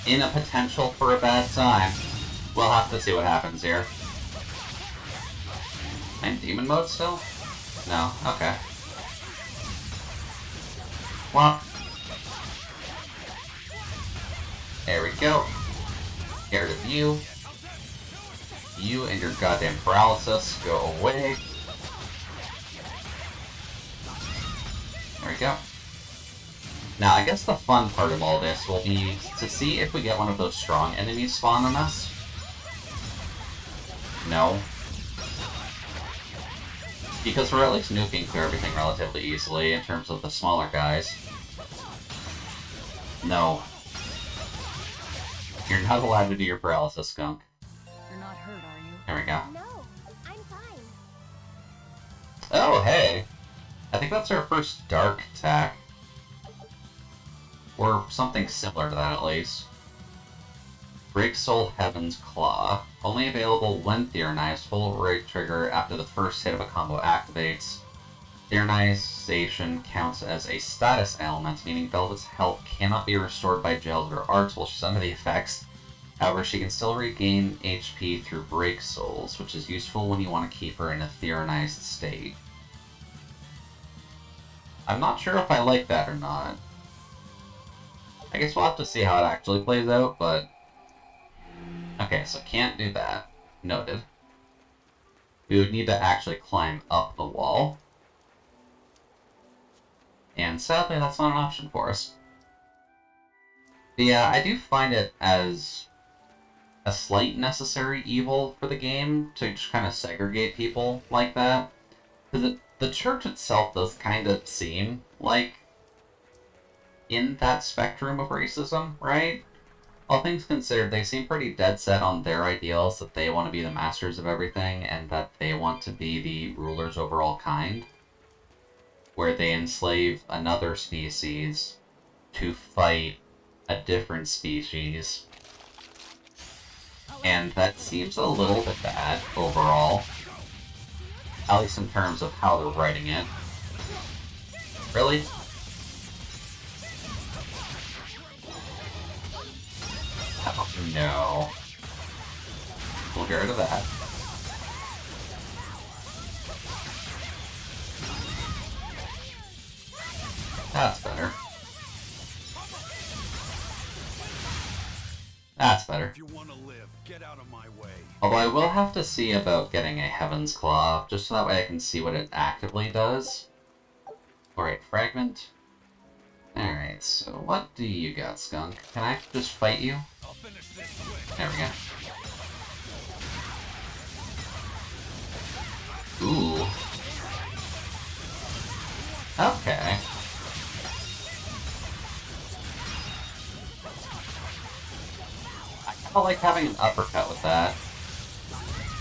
in a potential for a bad time. We'll have to see what happens here. Am I in demon mode still? No, okay. Well, there we go. Get rid of you. You and your goddamn paralysis, go away. There we go. Now, I guess the fun part of all this will be to see if we get one of those strong enemies spawn on us. No. Because we're at least nuking through everything relatively easily in terms of the smaller guys. No. You're not allowed to do your paralysis, skunk. You're not hurt, are you? There we go. No, I'm fine. Oh, hey! I think that's our first dark attack. Or something similar to that, at least. Break Soul Heaven's Claw. Only available when Tyrannized. Full rate trigger after the first hit of a combo activates. Tyrannization counts as a status element, meaning Velvet's health cannot be restored by gels or arts while she's under the effects. However, she can still regain HP through Break Souls, which is useful when you want to keep her in a Tyrannized state. I'm not sure if I like that or not. I guess we'll have to see how it actually plays out, but... Okay, so can't do that. Noted. We would need to actually climb up the wall. And sadly, that's not an option for us. But yeah, I do find it as a slight necessary evil for the game to just kind of segregate people like that. Because the church itself does kind of seem like in that spectrum of racism, right? All things considered, they seem pretty dead set on their ideals, that they want to be the masters of everything, and that they want to be the rulers over all kind, where they enslave another species to fight a different species. And that seems a little bit bad overall, at least in terms of how they're writing it. Really? Oh, no. We'll get rid of that. That's better. That's better. If you want to live, get out of my way. Although I will have to see about getting a Heaven's Claw, just so that way I can see what it actively does. Alright, Fragment. Alright, so what do you got, Skunk? Can I just fight you? I'll finish this quick. There we go. Ooh. Okay. I kinda like having an uppercut with that.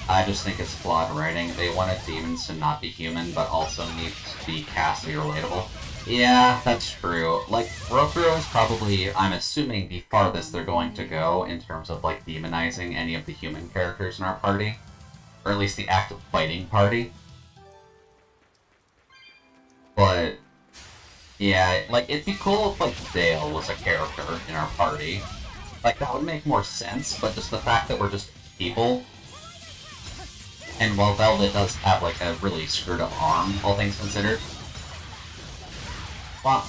I just think it's flawed writing. They wanted demons to not be human, but also need to be castly relatable. Yeah, that's true. Like, Rokuro is probably, I'm assuming, the farthest they're going to go in terms of, like, demonizing any of the human characters in our party. Or at least the active fighting party. But, yeah, like, it'd be cool if, like, Dale was a character in our party. Like, that would make more sense, but just the fact that we're just people. And while Velvet does have, like, a really screwed up arm, all things considered. Well,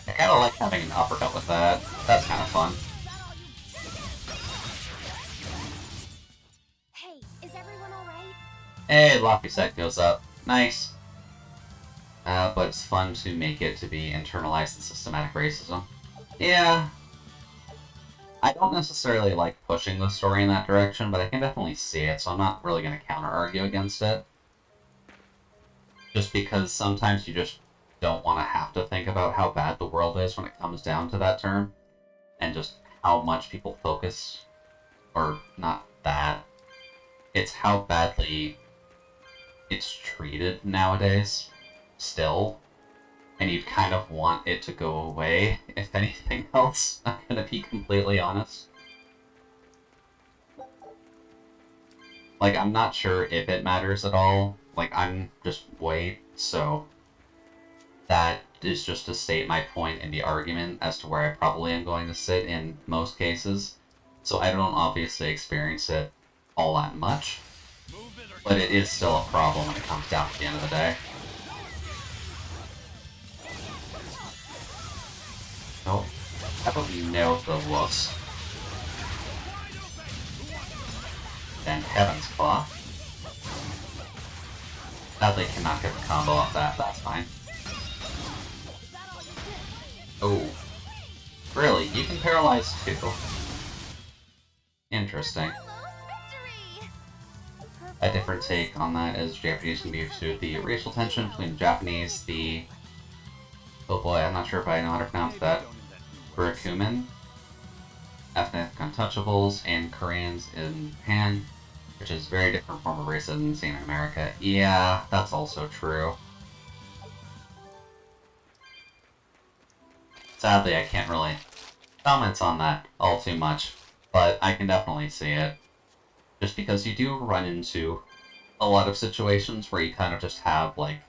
I kinda like having an uppercut with that. That's kinda fun. Hey, is everyone alright? Hey, Lofty Set goes up. Nice. But it's fun to make it to be internalized in systematic racism. Yeah. I don't necessarily like pushing the story in that direction, but I can definitely see it, so I'm not really going to counter-argue against it. Just because sometimes you just don't want to have to think about how bad the world is when it comes down to that term, and just how much people focus, or not that, it's how badly it's treated nowadays, still, and you'd kind of want it to go away, if anything else, I'm gonna be completely honest. Like, I'm not sure if it matters at all, like, I'm just white, so that is just to state my point in the argument as to where I probably am going to sit in most cases. So I don't obviously experience it all that much, but it is still a problem when it comes down to the end of the day. Nope. How about we nail the looks? And Heaven's Claw. Sadly cannot get the combo off that, that's fine. Oh. Really? You can paralyze too? Interesting. A different take on that is Japanese can be used to the racial tension between Japanese, the... Oh boy, I'm not sure if I know how to pronounce that. Burakumin, ethnic untouchables, and Koreans in Japan, which is a very different form of racism seen in America. Yeah, that's also true. Sadly, I can't really comment on that all too much, but I can definitely see it. Just because you do run into a lot of situations where you kind of just have, like,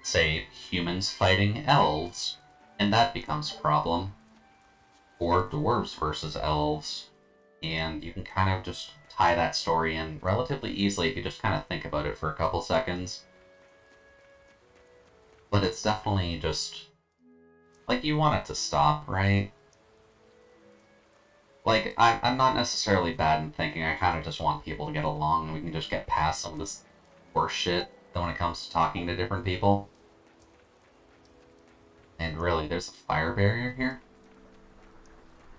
say, humans fighting elves, and that becomes a problem. Or dwarves versus elves, and you can kind of just tie that story in relatively easily if you just kind of think about it for a couple seconds. But it's definitely just... like, you want it to stop, right? Like, I'm not necessarily bad in thinking, I kind of just want people to get along and we can just get past some of this horse shit when it comes to talking to different people. And really, there's a fire barrier here?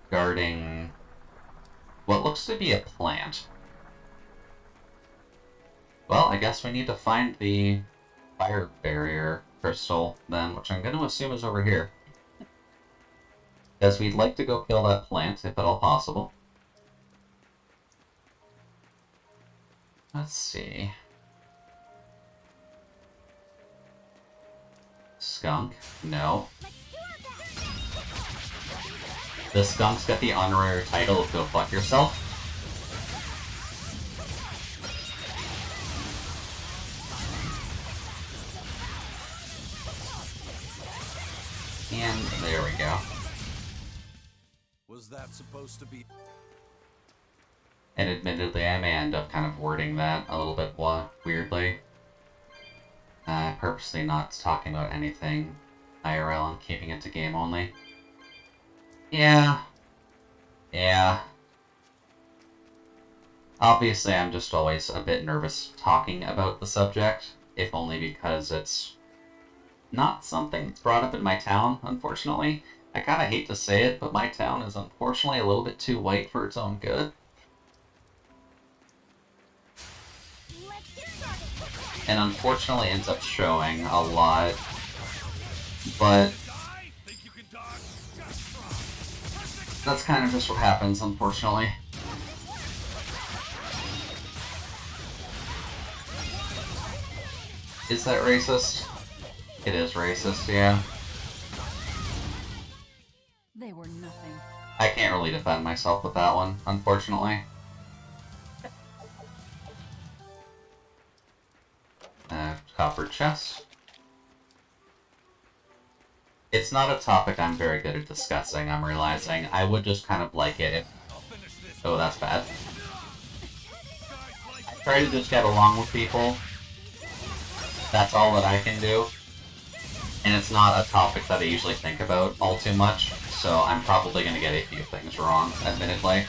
Guarding what looks to be a plant. Well, I guess we need to find the fire barrier crystal then, which I'm going to assume is over here. Because we'd like to go kill that plant, if at all possible. Let's see. Skunk? No. The skunk's got the honorary title of Go Fuck Yourself. And there we go. Was that supposed to be? And admittedly, I may end up kind of wording that a little bit weirdly. Purposely not talking about anything IRL and keeping it to game only. Yeah. Obviously, I'm just always a bit nervous talking about the subject, if only because it's not something that's brought up in my town, unfortunately. I kind of hate to say it, but my town is unfortunately a little bit too white for its own good. And unfortunately ends up showing a lot, but that's kind of just what happens, unfortunately. Is that racist? It is racist, yeah. They were nothing. I can't really defend myself with that one, unfortunately. Copper chest. It's not a topic I'm very good at discussing, I'm realizing. I would just kind of like it if... Oh, that's bad. I try to just get along with people. That's all that I can do. And it's not a topic that I usually think about all too much, so I'm probably going to get a few things wrong, admittedly.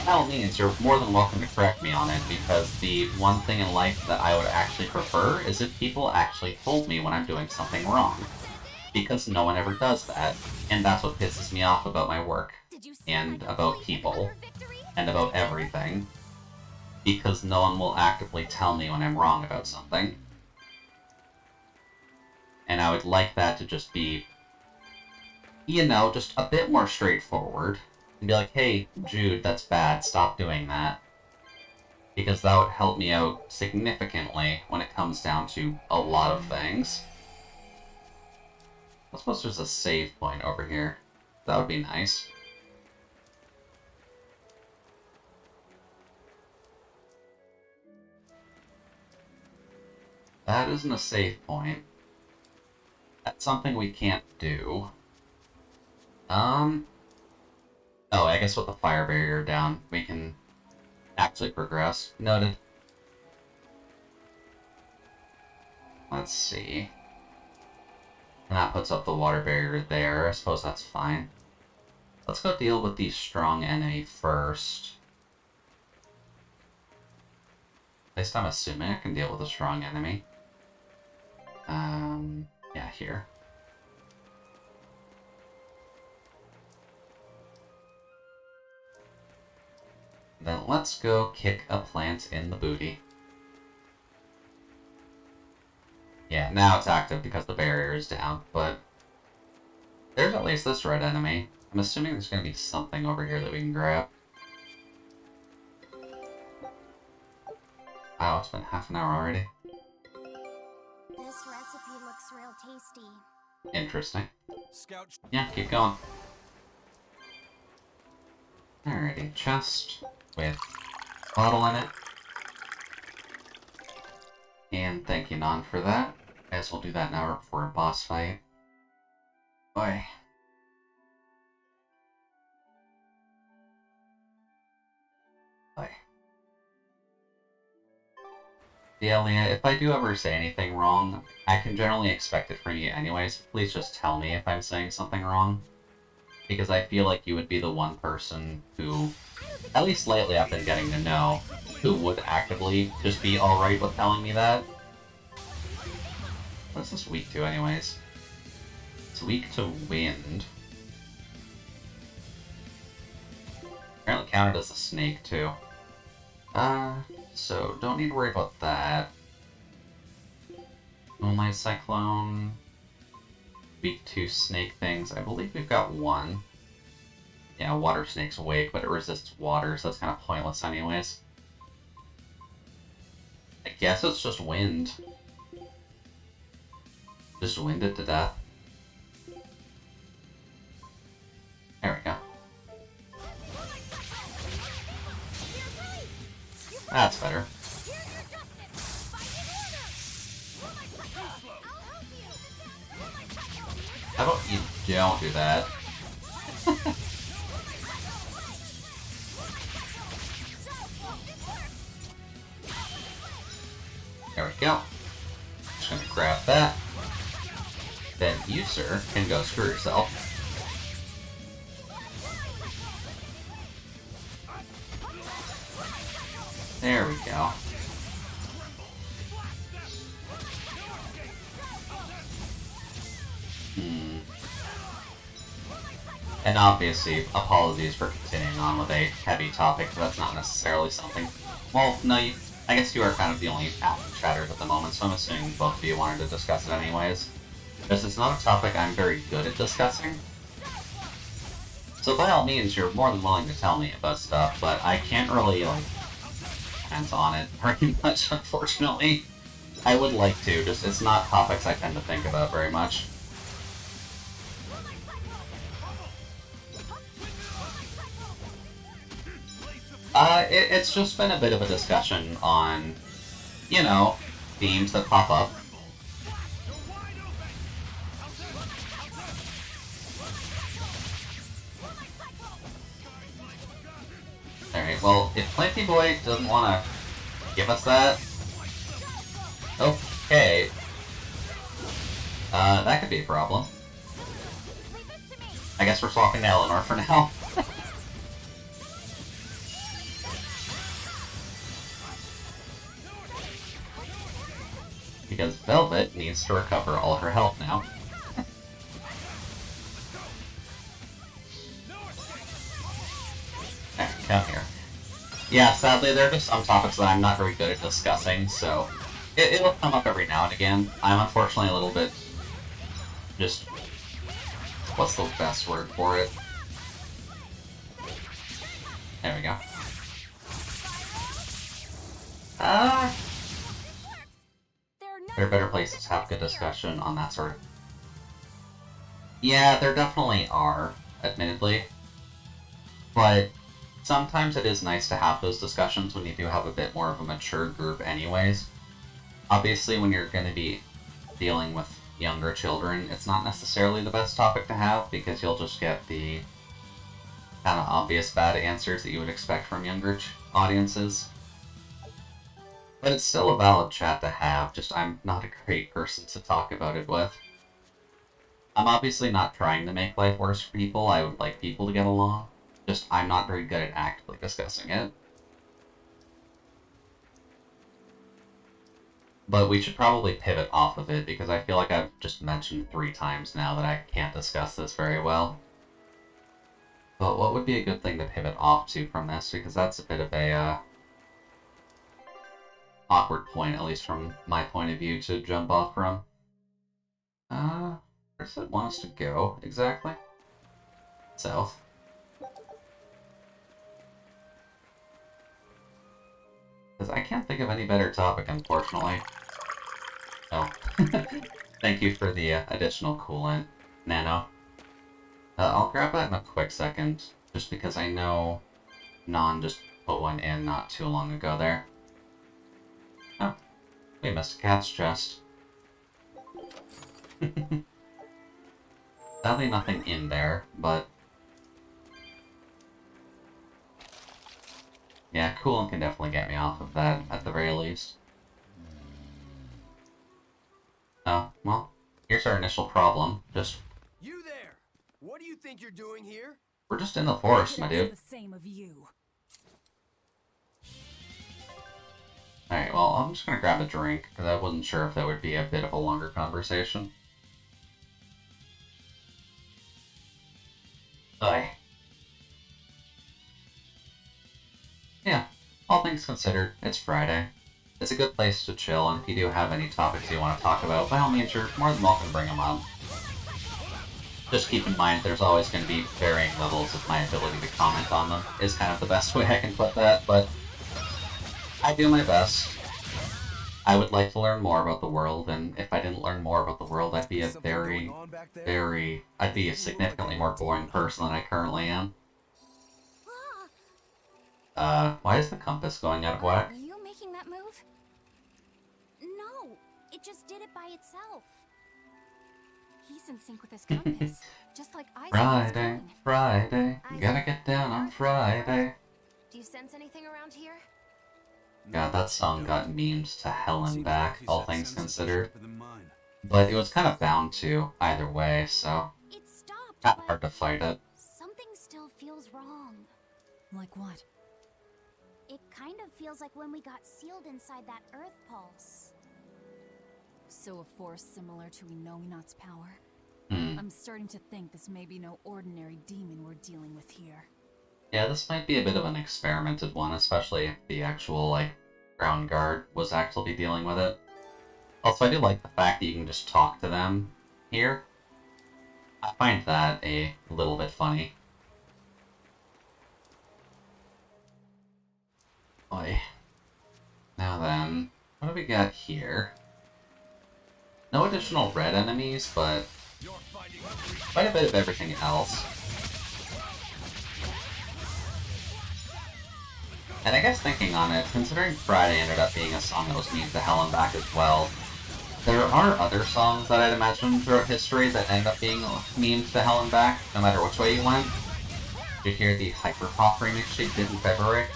By all means, you're more than welcome to correct me on it, because the one thing in life that I would actually prefer is if people actually told me when I'm doing something wrong. Because no one ever does that, and that's what pisses me off about my work, and about people, and about everything. because no one will actively tell me when I'm wrong about something. And I would like that to just be, you know, just a bit more straightforward. And be like, hey, Jude, that's bad, stop doing that. Because that would help me out significantly when it comes down to a lot of things. I suppose there's a save point over here. That would be nice. That isn't a save point. That's something we can't do. Oh, I guess with the fire barrier down, we can actually progress. Noted. Let's see. And that puts up the water barrier there. I suppose that's fine. Let's go deal with the strong enemy first. At least I'm assuming I can deal with a strong enemy. Yeah, here. Then let's go kick a plant in the booty. Yeah, now it's active because the barrier is down, but there's at least this red enemy. I'm assuming there's going to be something over here that we can grab. Wow, it's been half an hour already. This recipe looks real tasty. Interesting. Scout. Yeah, keep going. Alrighty, chest with bottle in it. And thank you, Non, for that. I guess we'll do that now for a boss fight. Boy. Boy. Yeah, Leah, if I do ever say anything wrong, I can generally expect it from you anyways. Please just tell me if I'm saying something wrong. Because I feel like you would be the one person who, at least lately I've been getting to know, who would actively just be alright with telling me that. What is this weak to anyways? It's weak to wind. Apparently counted as a snake too. So don't need to worry about that. Moonlight Cyclone. Weak to snake things. I believe we've got one. Yeah, water snake's awake, but it resists water, so that's kind of pointless anyways. I guess it's just wind. Just wind it to death. There we go. That's better. How about you don't do that? There we go. Just gonna grab that. Then you, sir, can go screw yourself. There we go. And obviously, apologies for continuing on with a heavy topic, but that's not necessarily something... Well, no, I guess you are kind of the only active chatters at the moment, so I'm assuming both of you wanted to discuss it anyways. This is not a topic I'm very good at discussing. So by all means, you're more than willing to tell me about stuff, but I can't really, like, comment on it very much, unfortunately. I would like to, just it's not topics I tend to think about very much. It's just been a bit of a discussion on, you know, themes that pop up. Alright, well, if Planty Boy doesn't want to give us that, okay. That could be a problem. I guess we're swapping to Eleanor for now. Because Velvet needs to recover all her health now. Alright, come here. Yeah, sadly, they're just some topics that I'm not very good at discussing, so it'll come up every now and again. I'm unfortunately a little bit just... what's the best word for it? There we go. There are better places to have good discussion on that sort of... Yeah, there definitely are, admittedly. But sometimes it is nice to have those discussions when you do have a bit more of a mature group anyways. Obviously, when you're going to be dealing with younger children, it's not necessarily the best topic to have, because you'll just get the kind of obvious bad answers that you would expect from younger audiences. But it's still a valid chat to have, just I'm not a great person to talk about it with. I'm obviously not trying to make life worse for people, I would like people to get along. Just, I'm not very good at actively discussing it. But we should probably pivot off of it, because I feel like I've just mentioned 3 times now that I can't discuss this very well. But what would be a good thing to pivot off to from this? Because that's a bit of a, awkward point, at least from my point of view, to jump off from. Where does it want us to go, exactly? South. Because I can't think of any better topic, unfortunately. Oh. Thank you for the additional coolant, Nano. I'll grab that in a quick second, just because I know Non just put one in not too long ago there. Oh, we missed a cat's chest. Sadly nothing in there, but... yeah, coolant can definitely get me off of that, at the very least. Oh, well, here's our initial problem. Just... You there! What do you think you're doing here? we're just in the forest, my dude. The same of you. Alright, well, I'm just gonna grab a drink, because I wasn't sure if that would be a bit of a longer conversation. Aye. Yeah, all things considered, it's Friday. It's a good place to chill, and if you do have any topics you want to talk about, by all means, you're more than welcome to bring them up. Just keep in mind there's always going to be varying levels of my ability to comment on them, is kind of the best way I can put that, but I do my best. I would like to learn more about the world, and if I didn't learn more about the world, I'd be a I'd be a significantly more boring person than I currently am. Why is the compass going out of whack? Are you making that move? No, it just did it by itself. He's in sync with his compass, just like I Friday, Friday, gotta get down on Friday. Do you sense anything around here? God, that song got memed to hell and back, all things considered. Sharper than mine. But it was kind of bound to, either way, so... It stopped, not but hard to fight it. something still feels wrong. Like what? It kind of feels like when we got sealed inside that Earth pulse. So a force similar to Inominat's power? Hmm. I'm starting to think this may be no ordinary demon we're dealing with here. Yeah, this might be a bit of an experimented one, especially if the actual, like, ground guard was actually dealing with it. Also, I do like the fact that you can just talk to them here. I find that a little bit funny. Boy. Now then, what do we got here? No additional red enemies, but quite a bit of everything else. And I guess thinking on it, considering Friday ended up being a song that was memed to hell and back as well, there are other songs that I'd imagine throughout history that end up being memed to hell and back, no matter which way you went. Did you hear the Hyperpop remix she did in February?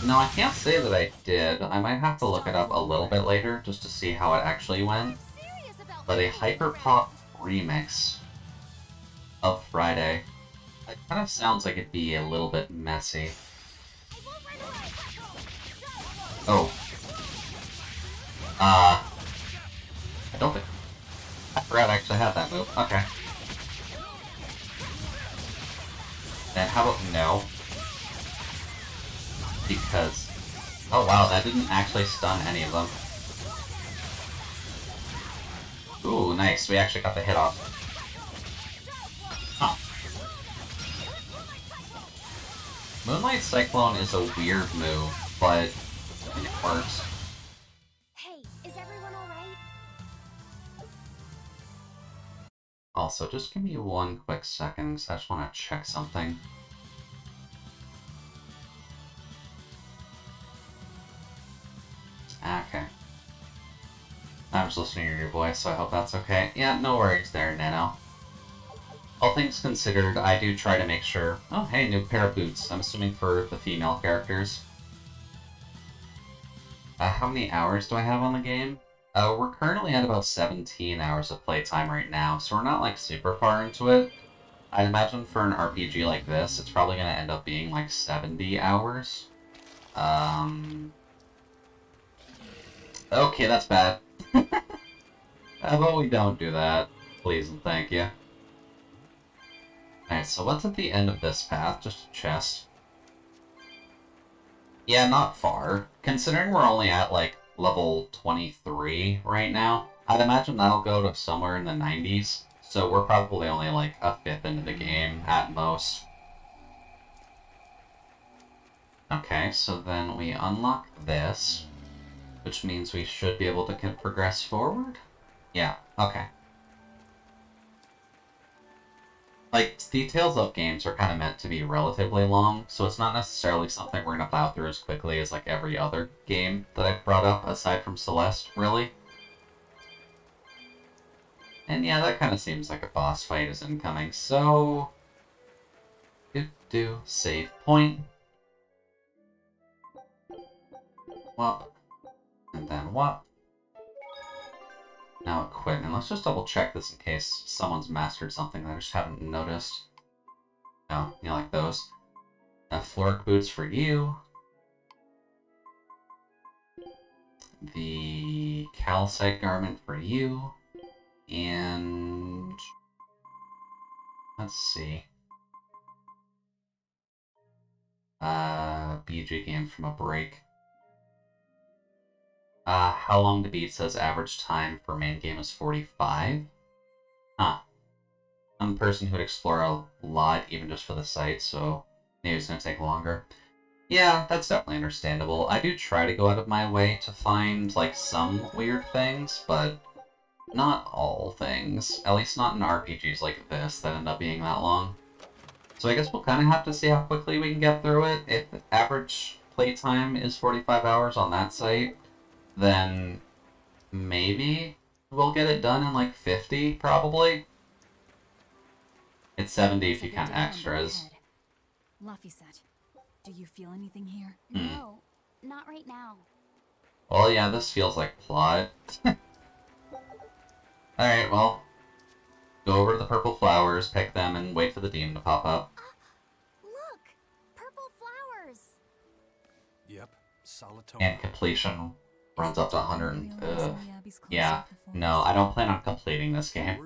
No, I can't say that I did. I might have to look it up a little bit later, just to see how it actually went. But a Hyperpop remix of Friday, it kind of sounds like it'd be a little bit messy. Oh. I don't think... I forgot I actually had that move. Okay. Then how about no? because... Oh wow, that didn't actually stun any of them. Ooh, nice. We actually got the hit off. Huh. Moonlight Cyclone is a weird move, but it works. Hey, is everyone alright? Also, just give me one quick second, because I just want to check something. Okay. I'm just listening to your voice, so I hope that's okay. Yeah, no worries there, Nano. All things considered, I do try to make sure... Oh, hey, new pair of boots. I'm assuming for the female characters. How many hours do I have on the game? We're currently at about 17 hours of playtime right now, so we're not, like, super far into it. I'd imagine for an RPG like this, it's probably going to end up being, like, 70 hours. Okay, that's bad. How about we don't do that? Please and thank you. Alright, so what's at the end of this path? Just a chest. Yeah, not far. Considering we're only at, like, level 23 right now, I'd imagine that'll go to somewhere in the 90s. So we're probably only, like, a fifth into the game, at most. Okay, so then we unlock this, which means we should be able to progress forward? Yeah, okay. Like, the Tales of games are kind of meant to be relatively long, so it's not necessarily something we're going to plow through as quickly as, like, every other game that I've brought up, aside from Celeste, really. And yeah, that kind of seems like a boss fight is incoming, so... Save point. Whop. And then whop. Now equipment. Let's just double check this in case someone's mastered something that I just haven't noticed. No, you like those. Floric boots for you. The calcite garment for you. And... let's see. BG game from a break. How long to beat says average time for main game is 45. Huh. I'm a person who would explore a lot, even just for the site, so maybe it's gonna take longer. Yeah, that's definitely understandable. I do try to go out of my way to find, like, some weird things, but not all things. At least not in RPGs like this that end up being that long. So I guess we'll kind of have to see how quickly we can get through it. If average playtime is 45 hours on that site, then maybe we'll get it done in like 50, probably. It's 70 if you count extras. Laphicet, do you feel anything here? No, not right now. Well, yeah, this feels like plot. Alright, well, go over to the purple flowers, pick them, and wait for the demon to pop up. Look! Purple flowers! Yep, solitone. And completion runs up to 100. Yeah, no, I don't plan on completing this game.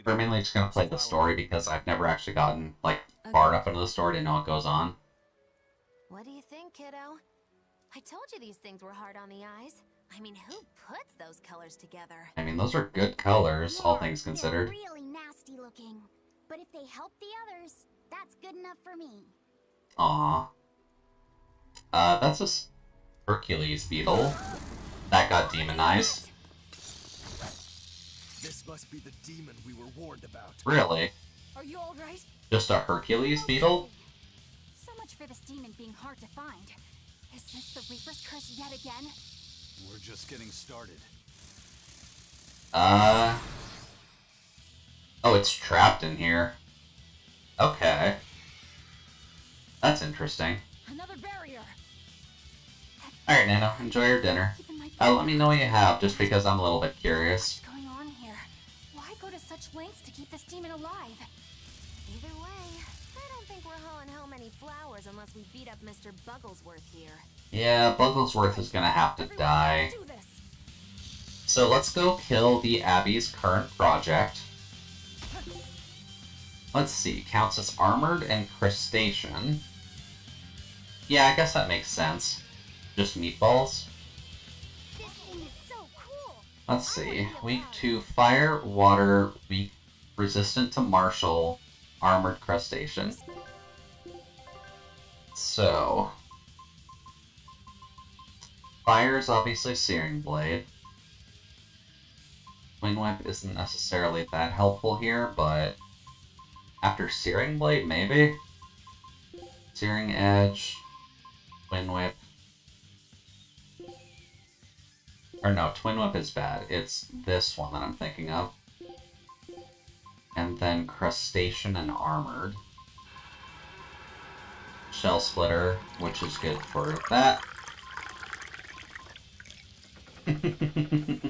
We're mainly just gonna play the story because I've never actually gotten, like, far enough into the story to know what goes on. What do you think, kiddo? I told you these things were hard on the eyes. I mean, who puts those colors together? I mean, those are good colors, all things considered. They're really nasty looking. But if they help the others, that's good enough for me. Aww. That's a Hercules beetle. That got demonized. This must be the demon we were warned about. Really? Are you all right? Just a Hercules beetle? So much for this demon being hard to find. Is this the Reaper's curse yet again? We're just getting started. Oh, it's trapped in here. Okay. That's interesting. Another barrier. Alright, Nano, enjoy your dinner. Let me know what you have, just because I'm a little bit curious. What's going on here? Why go to such lengths to keep this demon alive? Either way, I don't think we're hauling home any flowers unless we beat up Mr. Bugglesworth here. Yeah, Bugglesworth is gonna have to die. So let's go kill the Abbey's current project. Let's see, counts as armored and crustacean. Yeah, I guess that makes sense. Just meatballs. This thing is so cool. Let's see. Weak to fire, water, weak, resistant to martial, armored crustacean. So, fire is obviously Searing Blade. Wing Whip isn't necessarily that helpful here, but after Searing Blade, maybe? Searing Edge, Twin Whip. Or no, Twin Whip is bad. It's this one that I'm thinking of. And then Crustacean and Armored. Shell Splitter, which is good for that. Thank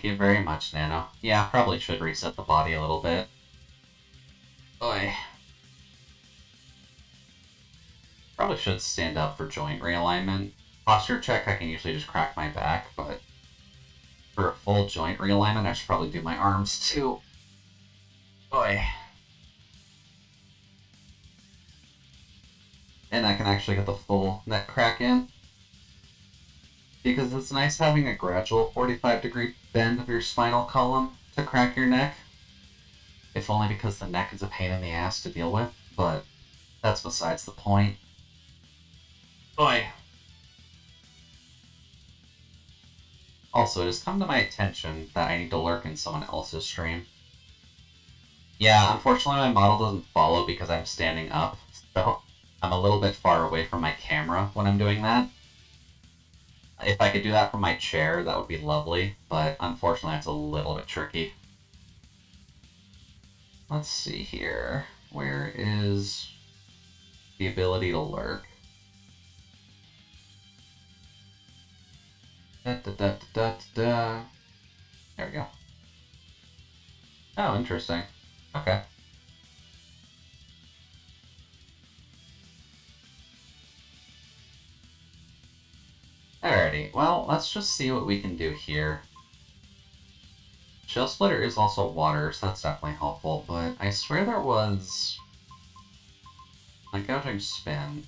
you very much, Nano. Yeah, probably should reset the body a little bit. Boy. Probably should stand up for joint realignment. Posture check, I can usually just crack my back, but for a full joint realignment, I should probably do my arms too. Boy. And I can actually get the full neck crack in. Because it's nice having a gradual 45-degree bend of your spinal column to crack your neck. If only because the neck is a pain in the ass to deal with, but that's besides the point. Boy. Also, it has come to my attention that I need to lurk in someone else's stream. Yeah, unfortunately my model doesn't follow because I'm standing up, so I'm a little bit far away from my camera when I'm doing that. If I could do that from my chair, that would be lovely, but unfortunately it's a little bit tricky. Let's see here. Where is the ability to lurk? There we go. Oh, interesting. Okay. Alrighty, well, let's just see what we can do here. Shell Splitter is also water, so that's definitely helpful, but I swear there was a gouging spin.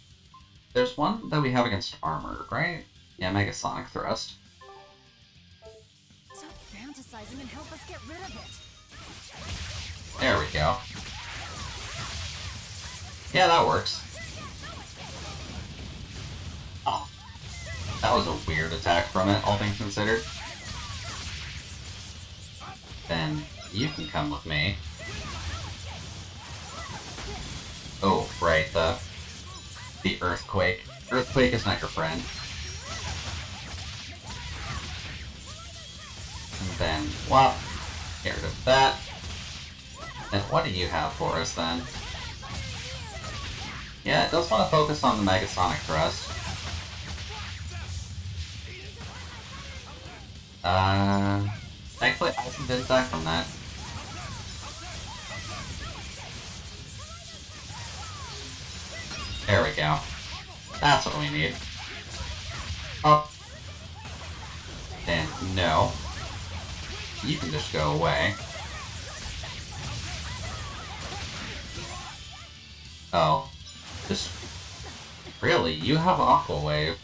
There's one that we have against armor, right? Yeah, Mega Sonic Thrust. Stop fantasizing and help us get rid of it. There we go. Yeah, that works. Oh. That was a weird attack from it, all things considered. Then you can come with me. Oh, right, the Earthquake. Earthquake is not your friend. And then, whop. Get rid of that. And what do you have for us, then? Yeah, it does want to focus on the Mega Sonic Thrust. Thankfully, Ison didn't die from that. There we go. That's what we need. Oh. And no. You can just go away. Oh. Just... Really? You have Aqua Wave.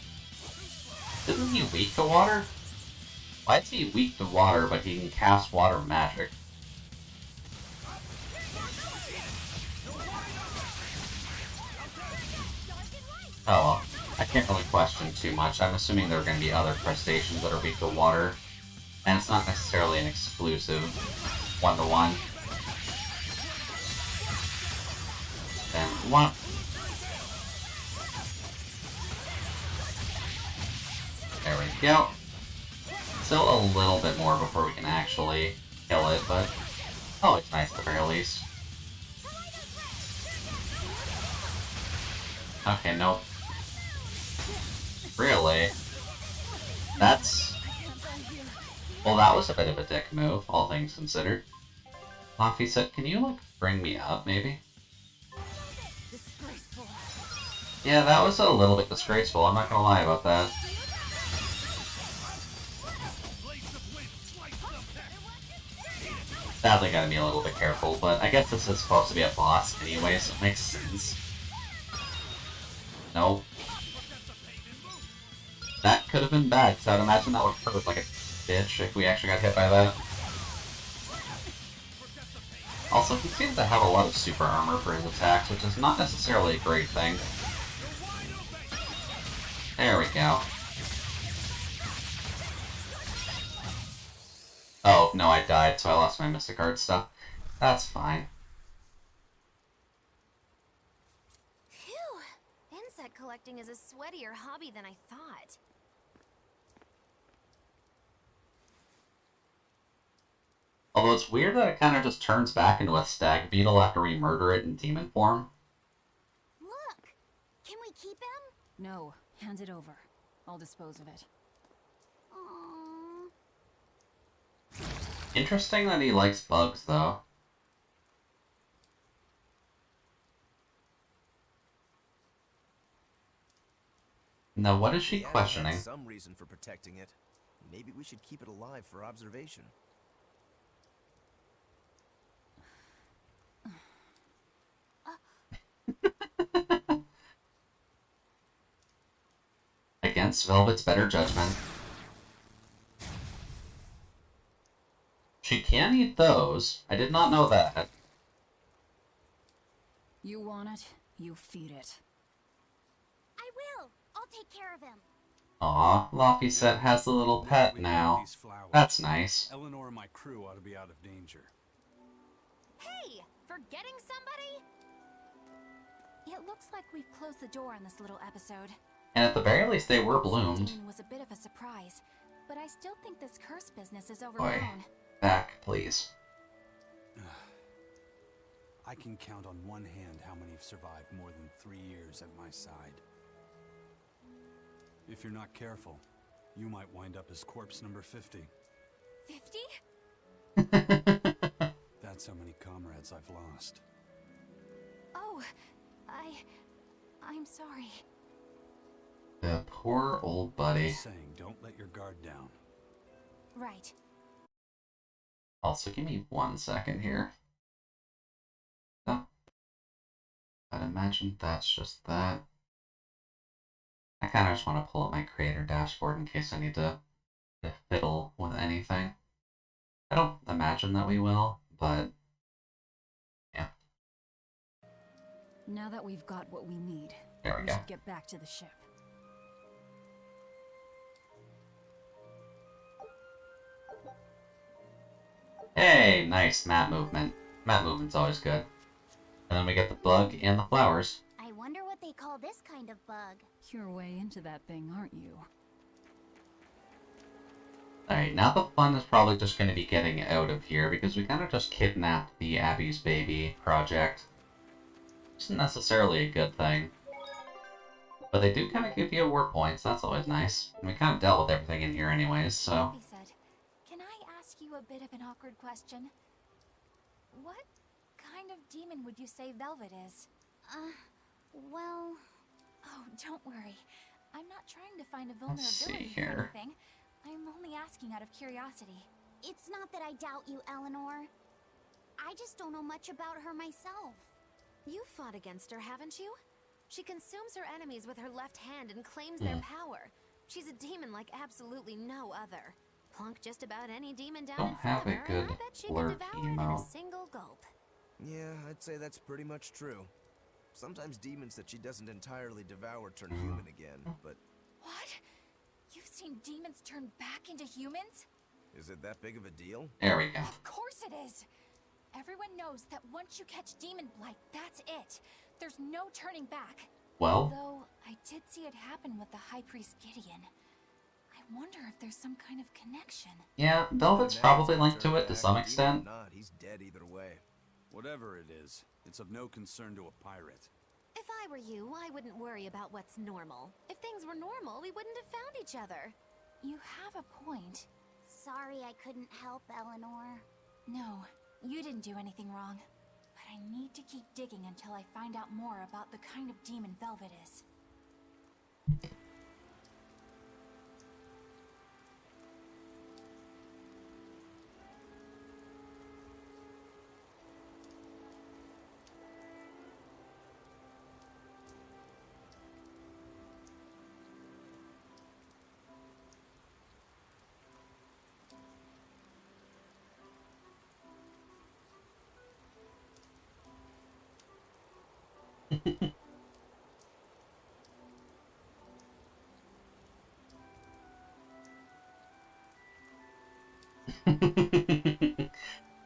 Isn't he weak to water? Why is he weak to water, but he can cast water magic? Oh well, I can't really question too much. I'm assuming there are going to be other crustaceans that are weak to water, and it's not necessarily an exclusive one-to-one. Then one. There we go. Still a little bit more before we can actually kill it, but oh, it's nice at the very least. Okay, nope. Really? That's... Well, that was a bit of a dick move, all things considered. Laffy said, can you, like, bring me up, maybe? Yeah, that was a little bit disgraceful, I'm not gonna lie about that. Sadly gotta be a little bit careful, but I guess this is supposed to be a boss anyway, so it makes sense. Nope. That could have been bad, because I'd imagine that would hurt like a bitch if we actually got hit by that. Also, he seems to have a lot of super armor for his attacks, which is not necessarily a great thing. There we go. Oh, no, I died, so I lost my Mystic Art stuff. That's fine. Phew! Insect collecting is a sweatier hobby than I thought. Although it's weird that it kind of just turns back into a stag beetle after we murder it in demon form. Look! Can we keep him? No, hand it over. I'll dispose of it. Aww. Interesting that he likes bugs, though. Now, what is she The abbey questioning? had some reason for protecting it. Maybe we should keep it alive for observation. Against Velvet's better judgment. She can eat those. I did not know that. You want it, you feed it. I will! I'll take care of him. Aw, Laphicet has a little pet We have now. these flowers. That's nice. Eleanor and my crew ought to be out of danger. Hey! Forgetting somebody? It looks like we've closed the door on this little episode. And at the very least, they were bloomed. Demon was a bit of a surprise, but I still think this curse business is Boy, overblown. back, please. I can count on one hand how many have survived more than 3 years at my side. If you're not careful, you might wind up as corpse number 50. 50? That's how many comrades I've lost. Oh, I'm sorry. The poor old buddy. Just saying, don't let your guard down. Right. Also, give me 1 second here. Oh. I'd imagine that's just that. I kind of just want to pull up my creator dashboard in case I need to fiddle with anything. I don't imagine that we will, but yeah. Now that we've got what we need, There we go. should get back to the ship. Hey, nice map movement. Map movement's always good. And then we get the bug and the flowers. I wonder what they call this kind of bug. You're way into that thing, aren't you? Alright, now the fun is probably just going to be getting out of here, because we kind of just kidnapped the Abby's Baby project. Isn't necessarily a good thing. But they do kind of give you award points, that's always nice. And we kind of dealt with everything in here anyways, so... He said, "Can I ask you a bit of an awkward question? What kind of demon would you say Velvet is?" Well... Oh, don't worry. I'm not trying to find a Let's see vulnerability here. or anything. I'm only asking out of curiosity. It's not that I doubt you, Eleanor. I just don't know much about her myself. You've fought against her, haven't you? She consumes her enemies with her left hand and claims their power. She's a demon like absolutely no other. Plunk just about any demon down Don't in front have of a her, good and I bet she blurb could devour it in a emo. single gulp. Yeah, I'd say that's pretty much true. Sometimes demons that she doesn't entirely devour turn human again, but What? You've seen demons turn back into humans? is it that big of a deal? There we go. Of course it is! Everyone knows that once you catch demon blight, that's it. There's no turning back. Well, Though, I did see it happen with the High Priest Gideon. I wonder if there's some kind of connection. yeah, Velvet's Now probably he's linked to turned it to back, some demon or extent. Not, he's dead either way. Whatever it is, it's of no concern to a pirate. If I were you, I wouldn't worry about what's normal. If things were normal, we wouldn't have found each other. You have a point. Sorry I couldn't help, Eleanor. No, you didn't do anything wrong. But I need to keep digging until I find out more about the kind of demon Velvet is.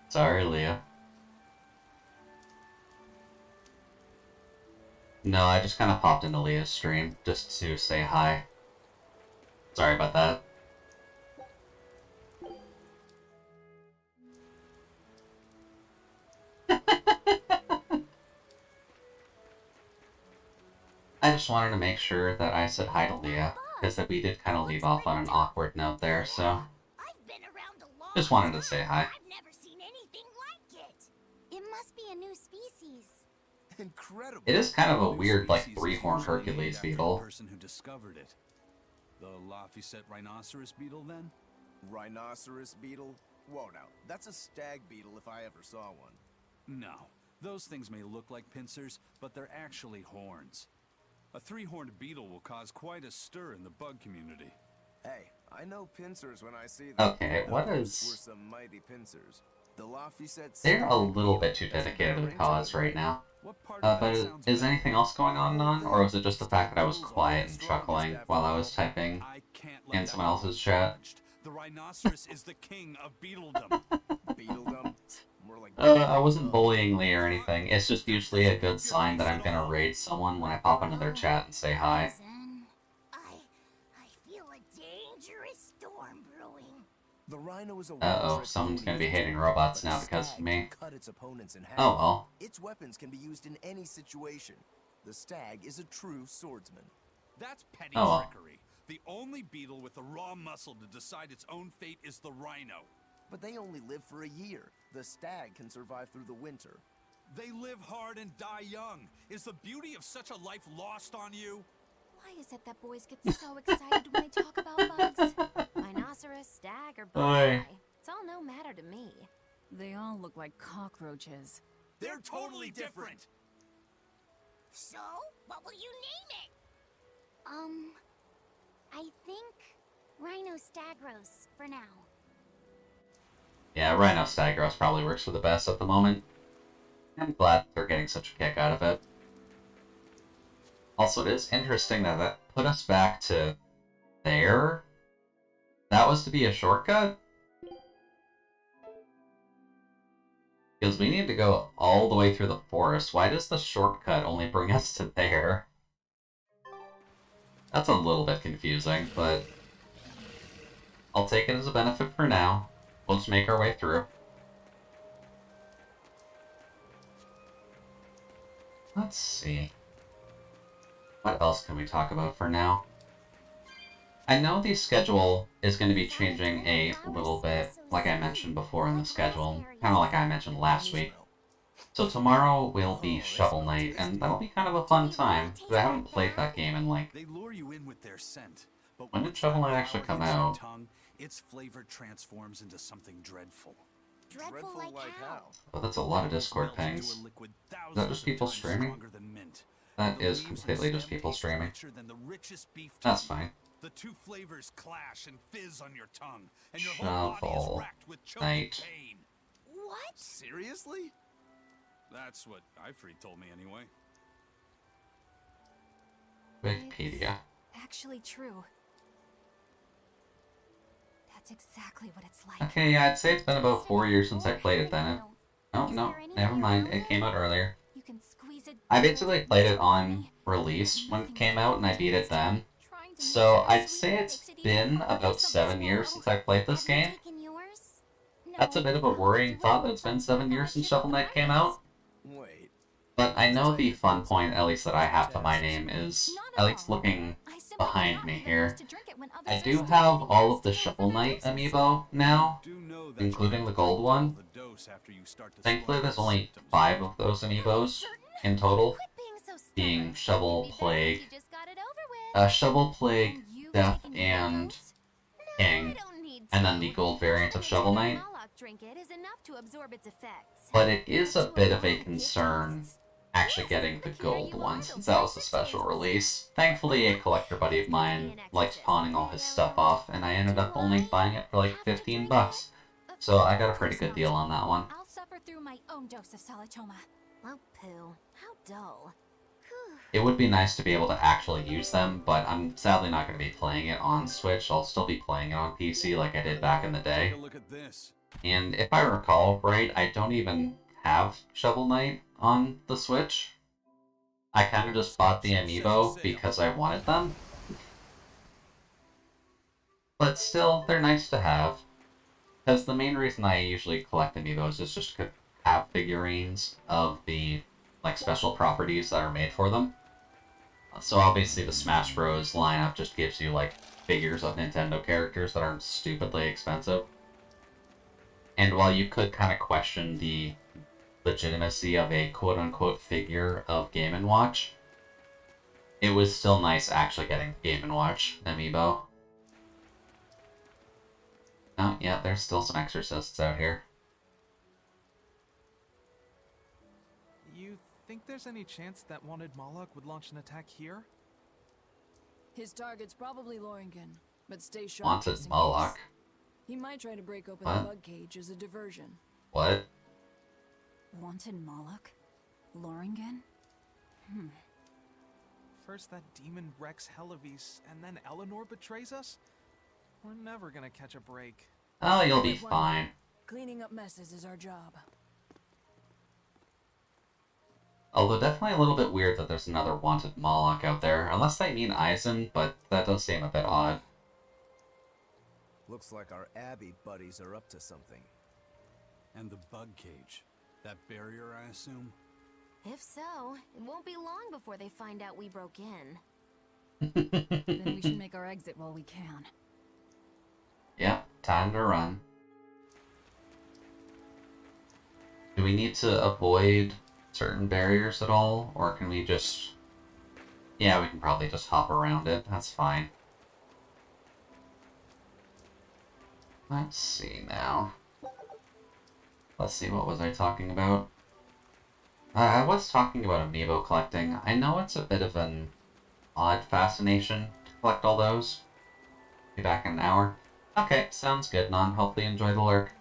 Sorry, Leah. No, I just kind of popped into Leah's stream just to say hi. Sorry about that. I just wanted to make sure that I said hi to Leah, because that we did kind of leave off on an awkward note there, so just wanted to say hi. I've never seen anything like it. It must be a new species. Incredible. It is kind of a New weird, like, species is three-horned usually Hercules named after the beetle. person who discovered it. The Laphicet rhinoceros beetle, then? Rhinoceros beetle? Whoa, now, that's a stag beetle if I ever saw one. No. Those things may look like pincers, but they're actually horns. A three-horned beetle will cause quite a stir in the bug community. Hey, I know pincers when I see them. Okay, what Those is... were some mighty pincers. The Laphicet They're a stag little beetle bit too has a dedicated to the bearing cause it. right now. What part of that But sounds is bad? anything else going on, Nun? Or was it just the fact that I was quiet and chuckling while I was typing I can't let in that someone go else's chat? unacknowledged. The rhinoceros is the king of beetledom. Beetledom? More like I wasn't bullying Lee or anything. It's just usually a good sign that I'm gonna raid someone when I pop into their chat and say hi. Zen, I feel a dangerous storm brewing. The rhino is a Uh-oh, someone's gonna be hating robots now because of me. Cut its opponents in half. Oh well. Its weapons can be used in any situation. The stag is a true swordsman. That's petty Oh, well. trickery. The only beetle with the raw muscle to decide its own fate is the rhino. But they only live for a year. The stag can survive through the winter. They live hard and die young. Is the beauty of such a life lost on you? Why is it that boys get so excited when they talk about bugs? Rhinoceros, stag, or Oi. butterfly? It's all no matter to me. They all look like cockroaches. They're totally different. So, what will you name it? I think Rhino-Stagros for now. Yeah, Rhino Stagros probably works for the best at the moment. I'm glad they're getting such a kick out of it. Also, it is interesting that that put us back to there. That was to be a shortcut? Because we need to go all the way through the forest. Why does the shortcut only bring us to there? That's a little bit confusing, but I'll take it as a benefit for now. We'll just make our way through. Let's see. What else can we talk about for now? I know the schedule is going to be changing a little bit, like I mentioned before in the schedule, kind of like I mentioned last week. So tomorrow will be Shovel Knight, and that'll be kind of a fun time, because I haven't played that game in like... They lure you in with their scent. But When did once Shovel that Knight actually flower come hits your out? tongue, its flavor transforms into something dreadful. Dreadful like how? Oh, that's a lot of Discord Melt into pings. a liquid Is that thousands just of people times streaming? stronger than mint. That The is leaves and completely just stem people taste streaming. richer than the richest beef That's tongue. fine. The two flavors clash and fizz on your tongue, and your whole body Shovel is racked with choking Knight. pain. What? Seriously? That's what Ifrit told me anyway. Wikipedia. Actually true. That's exactly what it's like. Okay, yeah, I'd say it's been about 4 years since I played it then. Oh, no, never mind. It came out earlier. You can squeeze it. I basically played it on release when it came out, and I beat it then. So I'd say it's been about 7 years since I played this game. That's a bit of a worrying thought that it's been 7 years since Shovel Knight came out. Wait. But I know the fun point, at least that I have to my name, is at least looking behind me here. I do have all of the Shovel Knight amiibo now, Do know that including you the have to gold take one. the dose after you start to Thankfully, swallow there's the only symptoms. 5 of those amiibos in total, being Shovel, Plague, Shovel, Plague, Death, and King, and then the gold variant of Shovel Knight. But it is a bit of a concern actually getting the gold one, since that was the special release. Thankfully, a collector buddy of mine likes pawning all his stuff off, and I ended up only buying it for like 15 bucks. So I got a pretty good deal on that one. I'll suffer through my own dose of Salatoma. Oh, poo. How dull. Who It would be nice to be able to actually use them, but I'm sadly not going to be playing it on Switch. I'll still be playing it on PC like I did back in the day. Take a look at this. And if I recall right, I don't even have Shovel Knight on the Switch. I kind of just bought the amiibo because I wanted them. But still, they're nice to have. Because the main reason I usually collect amiibos is just to have figurines of the like special properties that are made for them. So obviously the Smash Bros. Lineup just gives you like figures of Nintendo characters that aren't stupidly expensive. And while you could kind of question the legitimacy of a quote-unquote figure of Game & Watch, it was still nice actually getting Game & Watch amiibo. Oh, yeah, there's still some exorcists out here. You think there's any chance that wanted Moloch would launch an attack here? His target's probably Loringen, but stay sharp. Wanted just in Moloch. case. He might try to break open What? the bug cage as a diversion. What? Wanted Moloch? Loringen? First that demon Rex Helavis, and then Eleanor betrays us? We're never gonna catch a break. Oh, you'll be Wait, why fine. not? Cleaning up messes is our job. Although definitely a little bit weird that there's another wanted Moloch out there, unless they mean Eisen, but that does seem a bit odd. Looks like our Abbey buddies are up to something. And the bug cage. That barrier, I assume? If so, it won't be long before they find out we broke in. Then we should make our exit while we can. Yeah, time to run. Do we need to avoid certain barriers at all? Or can we just... Yeah, we can probably just hop around it. That's fine. Let's see now. Let's see, what was I talking about? I was talking about amiibo collecting. I know it's a bit of an odd fascination to collect all those. Be back in an hour. Okay, sounds good, Non. Hopefully you enjoy the lurk.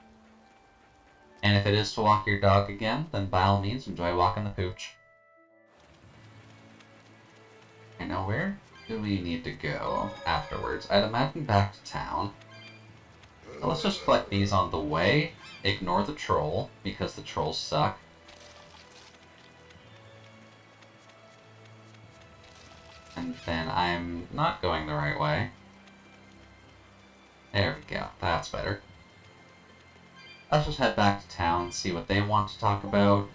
And if it is to walk your dog again, then by all means enjoy walking the pooch. I know, where do we need to go afterwards? I'd imagine back to town. So let's just collect these on the way. Ignore the troll, because the trolls suck. And then I'm not going the right way. There we go, that's better. Let's just head back to town, see what they want to talk about.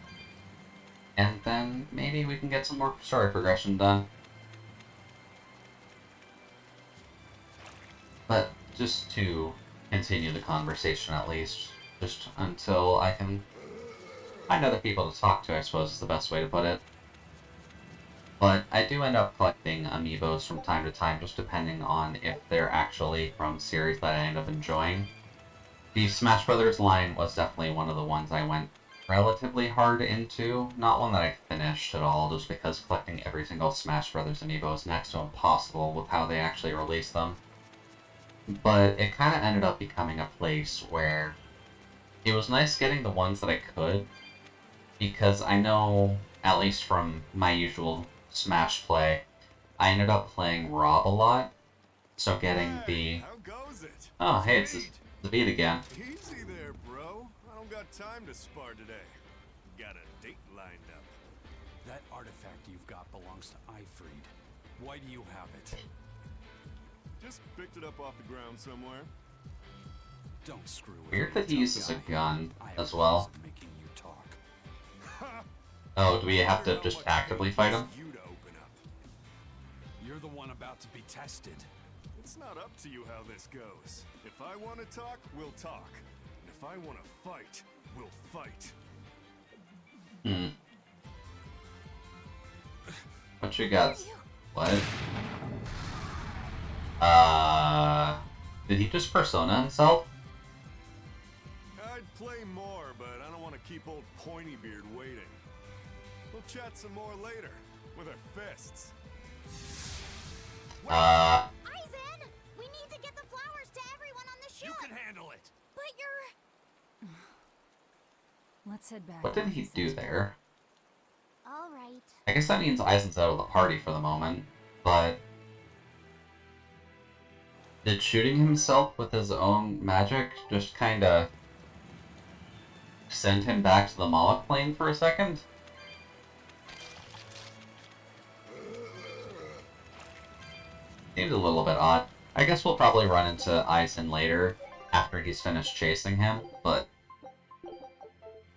And then maybe we can get some more story progression done. But just to continue the conversation at least, just until I can find other people to talk to, I suppose is the best way to put it. But I do end up collecting amiibos from time to time, just depending on if they're actually from series that I end up enjoying. The Smash Brothers line was definitely one of the ones I went relatively hard into. Not one that I finished at all, just because collecting every single Smash Brothers amiibo is next to impossible with how they actually release them. But it kind of ended up becoming a place where it was nice getting the ones that I could, because I know, at least from my usual Smash play, I ended up playing Rob a lot, so getting the... How goes it? Oh, hey, it's the beat again. Easy there, bro. I don't got time to spar today. Got a date lined up. That artifact you've got belongs to Ifried. Why do you have it? Just picked it up off the ground somewhere. Don't screw with Weird me, that he tough uses a guy. gun I have as well. ways of making you talk. Oh, do we have to just actively fight him? You to open up. You're the one about to be tested. It's not up to you how this goes. If I want to talk, we'll talk. And if I want to fight, we'll fight. Hmm. What you got? What? Did he just persona himself? I'd play more, but I don't want to keep old Pointybeard waiting. We'll chat some more later, with our fists. Eisen! We need to get the flowers to everyone on the ship! You can handle it. But you're... Let's head back. What did he do there? Alright. right. I guess that means Eisen's out of the party for the moment, but did shooting himself with his own magic just kinda send him back to the Moloch plane for a second? Seems a little bit odd. I guess we'll probably run into Eisen later, after he's finished chasing him, but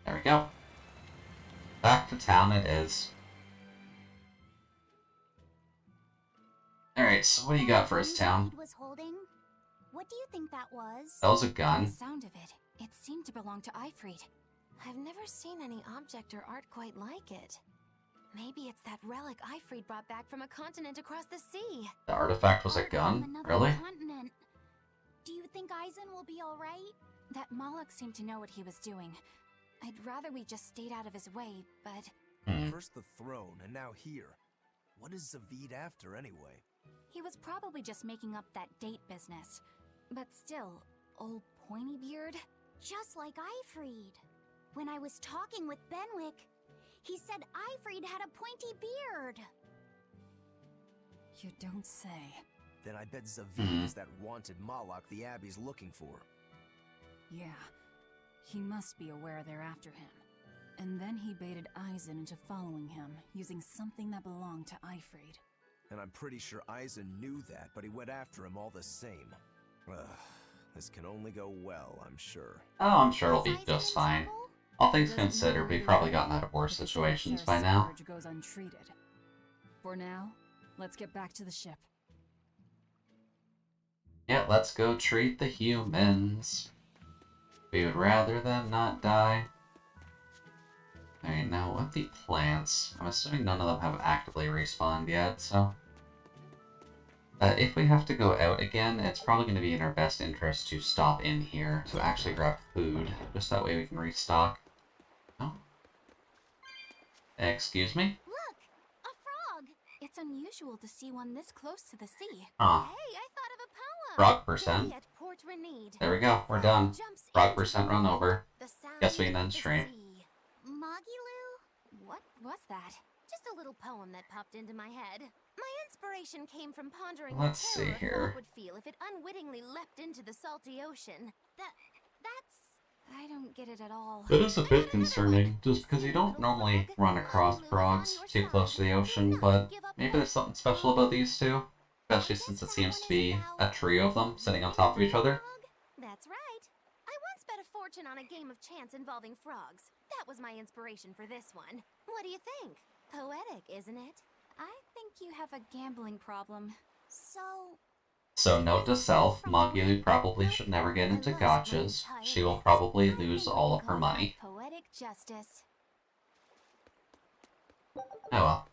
there we go. Back to town it is. Alright, so what do you got for us, town? Was holding? What do you think that was? That was a The gun. sound of it, it seemed to belong to Eifried. I've never seen any object or art quite like it. Maybe it's that relic Eifried brought back from a continent across the sea. The artifact was a From gun? another Really? continent. Do you think Eisen will be alright? That Moloch seemed to know what he was doing. I'd rather we just stayed out of his way, but First the throne, and now here. What is Zavid after, anyway? he was probably just making up that date business. But still, old pointy beard? Just like Eifried. When I was talking with Benwick, he said Eifried had a pointy beard. You don't say. Then I bet Zavid is that wanted Moloch the Abbey's looking for. Yeah, he must be aware they're after him. And then he baited Eisen into following him, using something that belonged to Eifried. And I'm pretty sure Eisen knew that, but he went after him all the same. Ugh, this can only go well, I'm sure. Oh, I'm sure it'll Was be Eisen just in fine. trouble? All things Doesn't considered, matter we've either probably way, gotten out of worse if the situations Sorcerer's by now. Scourge goes untreated. For now, let's get back to the ship. Yeah, let's go treat the humans. We would rather them not die. Alright, now what the plants? I'm assuming none of them have actively respawned yet, so... if we have to go out again, it's probably going to be in our best interest to stop in here to actually grab food. Just that way we can restock. Oh? Excuse me? Look! A frog! It's unusual to see one this close to the sea. Huh. Hey, I thought of a poem! Frog percent. Day at Port Renede. There we go, we're done. Jumps Frog into percent the run sea. over. The sound Guess we can of end the stream. sea. Mogulu? What was that? Just a little poem that popped into my head. My inspiration came from pondering Let's the terror see a here. frog would feel if it unwittingly leapt into the salty ocean. That's... I don't get it at all. It is a bit concerning, just because you don't normally run across frogs too close to the ocean, but maybe there's something special about these two. Especially since it seems to be a trio of them sitting on top of each other. That's right. I once bet a fortune on a game of chance involving frogs. That was my inspiration for this one. What do you think? Poetic, isn't it? I think you have a gambling problem. So note to self, Mogulu probably should never get into gotchas. She will probably lose all of her money. Poetic justice. Oh well.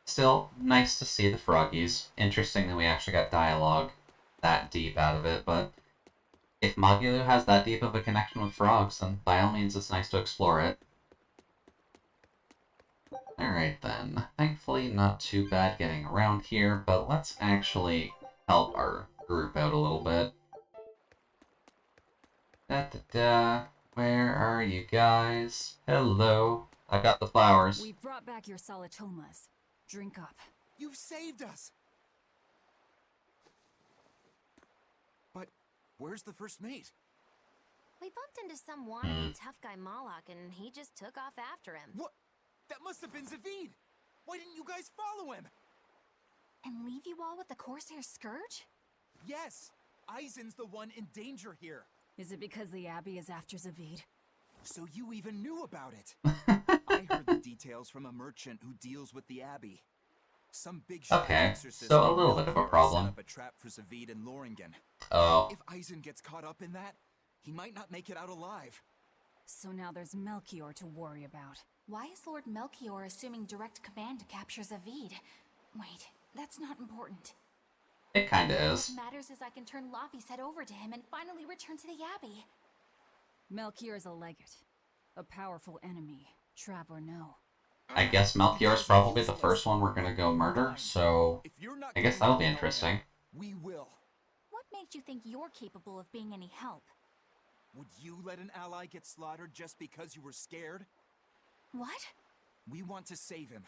Still, nice to see the froggies. Interesting that we actually got dialogue that deep out of it, but if Mogulu has that deep of a connection with frogs, then by all means it's nice to explore it. Alright then. Thankfully not too bad getting around here, but let's actually help our group out a little bit. Da-da-da. Where are you guys? Hello. I got the flowers. We've brought back your solitomas. Drink up. You've saved us! But where's the first mate? We bumped into some wannabe tough guy Moloch, and he just took off after him. What? That must have been Zavid! Why didn't you guys follow him? And leave you all with the Corsair Scourge? Yes! Eisen's the one in danger here. Is it because the Abbey is after Zavid? So you even knew about it? I heard the details from a merchant who deals with the Abbey. Some big shot Okay, exorcist so a named little bit of a Melchior problem. set up a trap for Zavid and Loringen. Oh. If Eisen gets caught up in that, he might not make it out alive. So now there's Melchior to worry about. Why is Lord Melchior assuming direct command to capture Zavid? Wait, that's not important. It kinda is. What matters is I can turn Laphicet over to him and finally return to the Abbey. Melchior is a legate. A powerful enemy, trap or no. I guess Melchior's probably the first one we're gonna go murder, so If you're not I guess going that'll to be help interesting. him, we will. What made you think you're capable of being any help? Would you let an ally get slaughtered just because you were scared? What? We want to save him.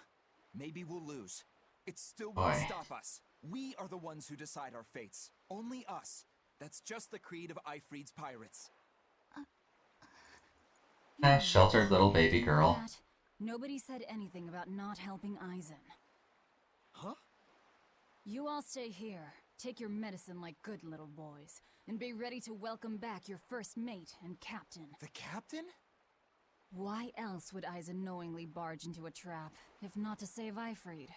Maybe we'll lose. It still won't stop us. We are the ones who decide our fates. Only us. That's just the creed of Ifrid's pirates. Nice sheltered little baby girl. Nobody said anything about not helping Aizen. Huh? You all stay here. Take your medicine like good little boys. And be ready to welcome back your first mate and captain. The captain? Why else would Aizen knowingly barge into a trap, if not to save Ifrid?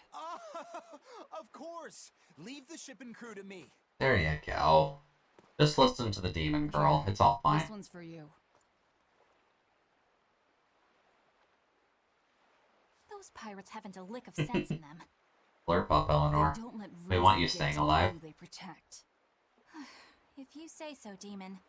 Of course! Leave the ship and crew to me. There you go. Just listen to the demon girl. It's all fine. This one's for you. Those pirates haven't a lick of sense in them. Slurp up, Eleanor. Don't let We want you Risa staying get to alive. who they protect. If you say so, Demon.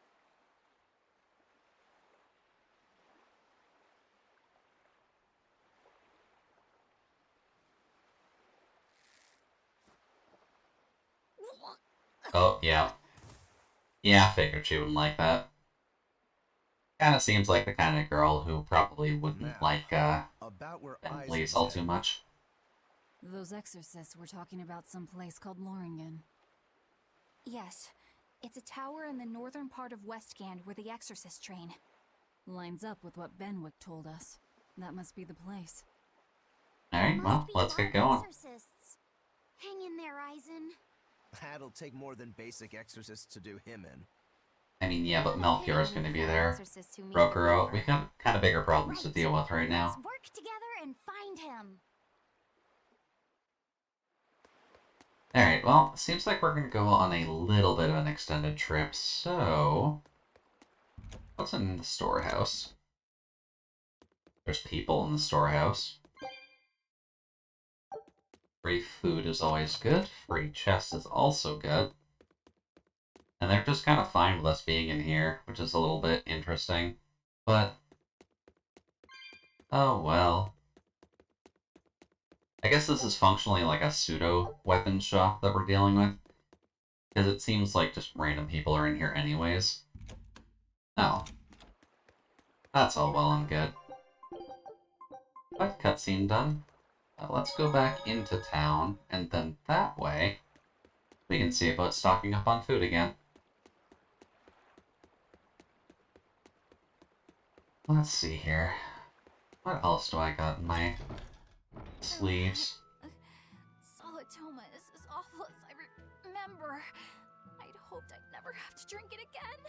Oh, yeah. Yeah, I figured she wouldn't like that. Kinda seems like the kind of girl who probably wouldn't like, about where Bentley's all too much. Those exorcists were talking about some place called Loringen. Yes. It's a tower in the northern part of Westgand where the exorcists train. Lines up with what Benwick told us. That must be the place. Alright, well, let's get going. Exorcists. Hang in there, Aizen. That'll take more than basic exorcists to do him in. I mean, yeah, but Melchior's gonna be there. Rokuro, we got kind of bigger problems to deal with right now. Let's work together and find him. Alright, well, seems like we're gonna go on a little bit of an extended trip, so... What's in the storehouse? There's people in the storehouse. Free food is always good. Free chest is also good. And they're just kind of fine with us being in here, which is a little bit interesting. But... oh well. I guess this is functionally like a pseudo-weapon shop that we're dealing with. Because it seems like just random people are in here anyways. Oh. That's all well and good. But cutscene done. Let's go back into town, and then that way, we can see about stocking up on food again. Let's see here. What else do I got in my sleeves? Solitoma is as awful as I remember. I'd hoped I'd never have to drink it again.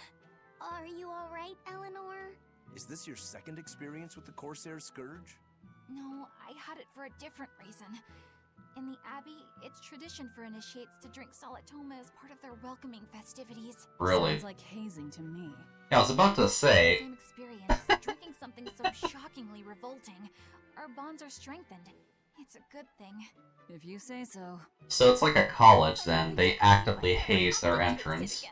Are you alright, Eleanor? Is this your second experience with the Corsair Scourge? No, I had it for a different reason. In the Abbey, it's tradition for initiates to drink Solitoma as part of their welcoming festivities. Really? Sounds like hazing to me. Yeah, I was about to say... Same experience, drinking something so shockingly revolting. Our bonds are strengthened. It's a good thing. If you say so. So it's like a college then, they actively haze their entrance.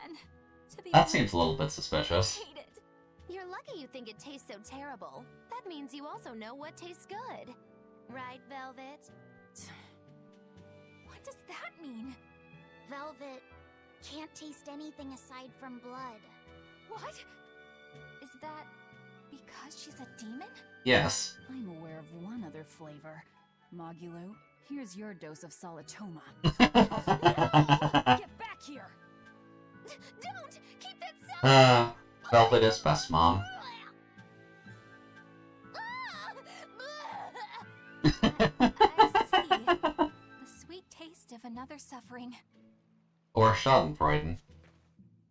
That seems a little bit suspicious. You're lucky you think it tastes so terrible. That means you also know what tastes good. Right, Velvet? What does that mean? Velvet can't taste anything aside from blood. What? Is that because she's a demon? Yes. I'm aware of one other flavor. Mogulu, here's your dose of Solitoma. Get back here! Don't! Keep that Velvet is best, Mom. I see. The sweet taste of another suffering. Or Schadenfreude.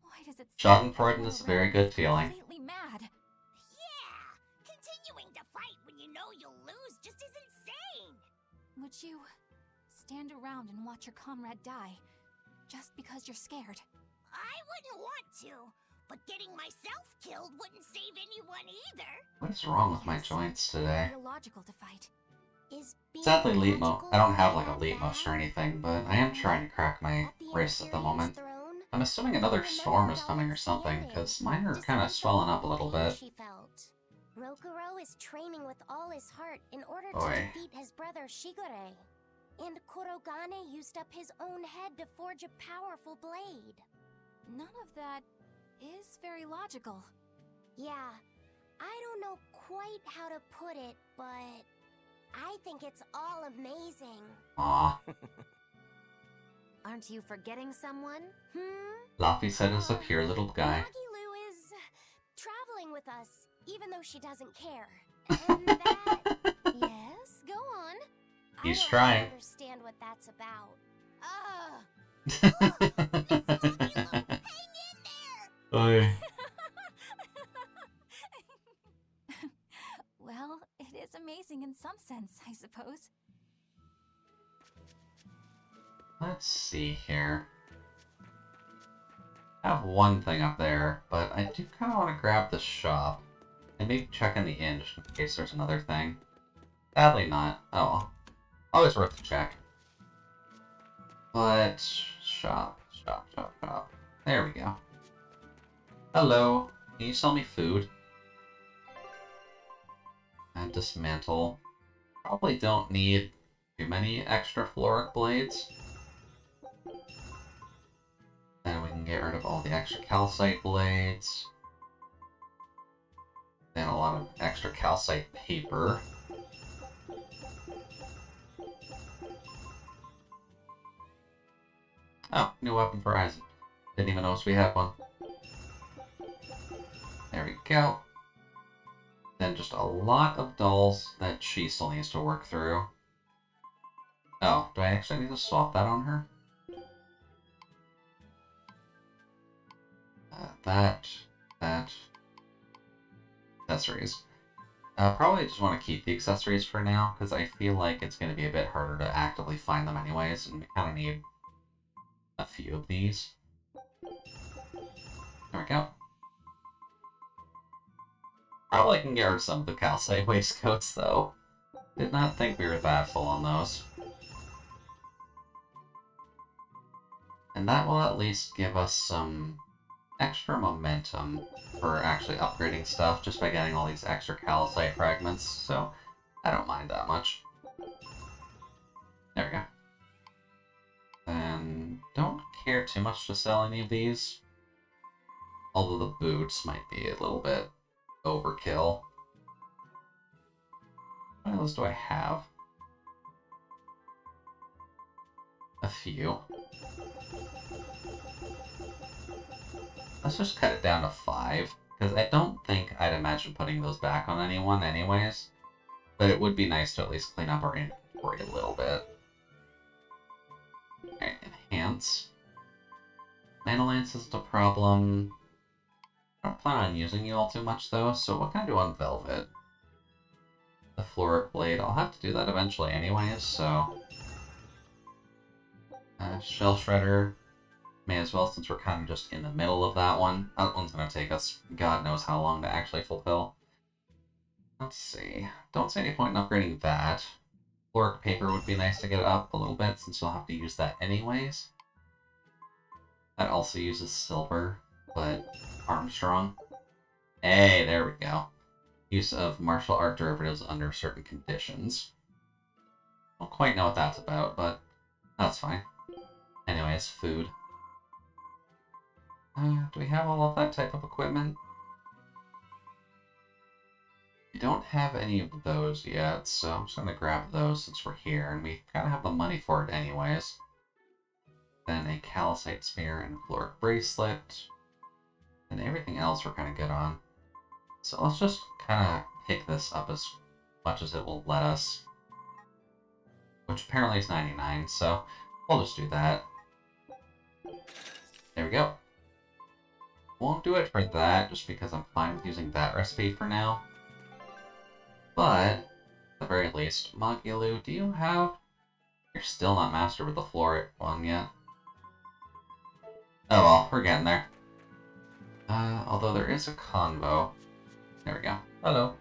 Why does it Schadenfreude is a very good feeling. completely mad? Yeah! Continuing to fight when you know you'll lose just is insane! Would you stand around and watch your comrade die just because you're scared? I wouldn't want to, but getting myself killed wouldn't save anyone either. What is wrong with my joints today? Illogical to fight. Is being Sadly, Leetmo. logical I don't have like a bad? Leetmost or anything, but I am trying to crack my wrists at the moment. I'm assuming another storm is coming or something, because mine are kind of swelling up a little bit. She felt. Rokuro is training with all his heart in order to Boy. defeat his brother Shigure. And Kurogane used up his own head to forge a powerful blade. None of that is very logical. Yeah, I don't know quite how to put it, but I think it's all amazing. Aw. Aren't you forgetting someone? Laffy said is a pure little guy. Maggie is traveling with us, even though she doesn't care. And that... Yes, go on. He's I trying. don't understand what that's about. Ugh. Hang in there! Oy. Well, it is amazing in some sense, I suppose. Let's see here. I have one thing up there, but I do kind of want to grab the shop. And maybe check in the inn just in case there's another thing. Sadly not. Oh well. Always worth a check. But... shop. There we go. Hello. Can you sell me food? And dismantle. Probably don't need too many extra floric blades. Then we can get rid of all the extra calcite blades. Then a lot of extra calcite paper. Oh, new weapon for Isaac. Didn't even notice we had one. There we go. Then just a lot of dolls that she still needs to work through. Oh, do I actually need to swap that on her? That. Accessories. Probably just want to keep the accessories for now, because I feel like it's going to be a bit harder to actively find them anyways, and we kind of need a few of these. There we go. Probably can get rid of some of the calcite waistcoats, though. Did not think we were that full on those. And that will at least give us some extra momentum for actually upgrading stuff just by getting all these extra calcite fragments, so I don't mind that much. There we go. And don't care too much to sell any of these. Although the boots might be a little bit overkill. What else do I have? A few. Let's just cut it down to 5, because I don't think I'd imagine putting those back on anyone anyways. But it would be nice to at least clean up our inventory a little bit. Alright, enhance. Mana Lance isn't a problem. I don't plan on using you all too much though, so what can I do on Velvet? The Floric Blade, I'll have to do that eventually anyways, so... Shell Shredder. May as well, since we're kind of just in the middle of that one. That one's going to take us God knows how long to actually fulfill. Let's see. Don't see any point in upgrading that. Floric Paper would be nice to get up a little bit, since you'll have to use that anyways. That also uses silver, but Armstrong. Hey, there we go. Use of martial art derivatives under certain conditions. Don't quite know what that's about, but that's fine. Anyways, food. Do we have all of that type of equipment? We don't have any of those yet, so I'm just going to grab those since we're here, and we kind of have the money for it anyways. Then a calcite spear and floric bracelet. And everything else we're kind of good on. So let's just kind of pick this up as much as it will let us. Which apparently is 99, so we'll just do that. There we go. Won't do it for that, just because I'm fine with using that recipe for now. But, at the very least, Magilu, do you have... You're still not mastered with the Floric one yet. Oh well, we're getting there. Although there is a convo. There we go. Hello.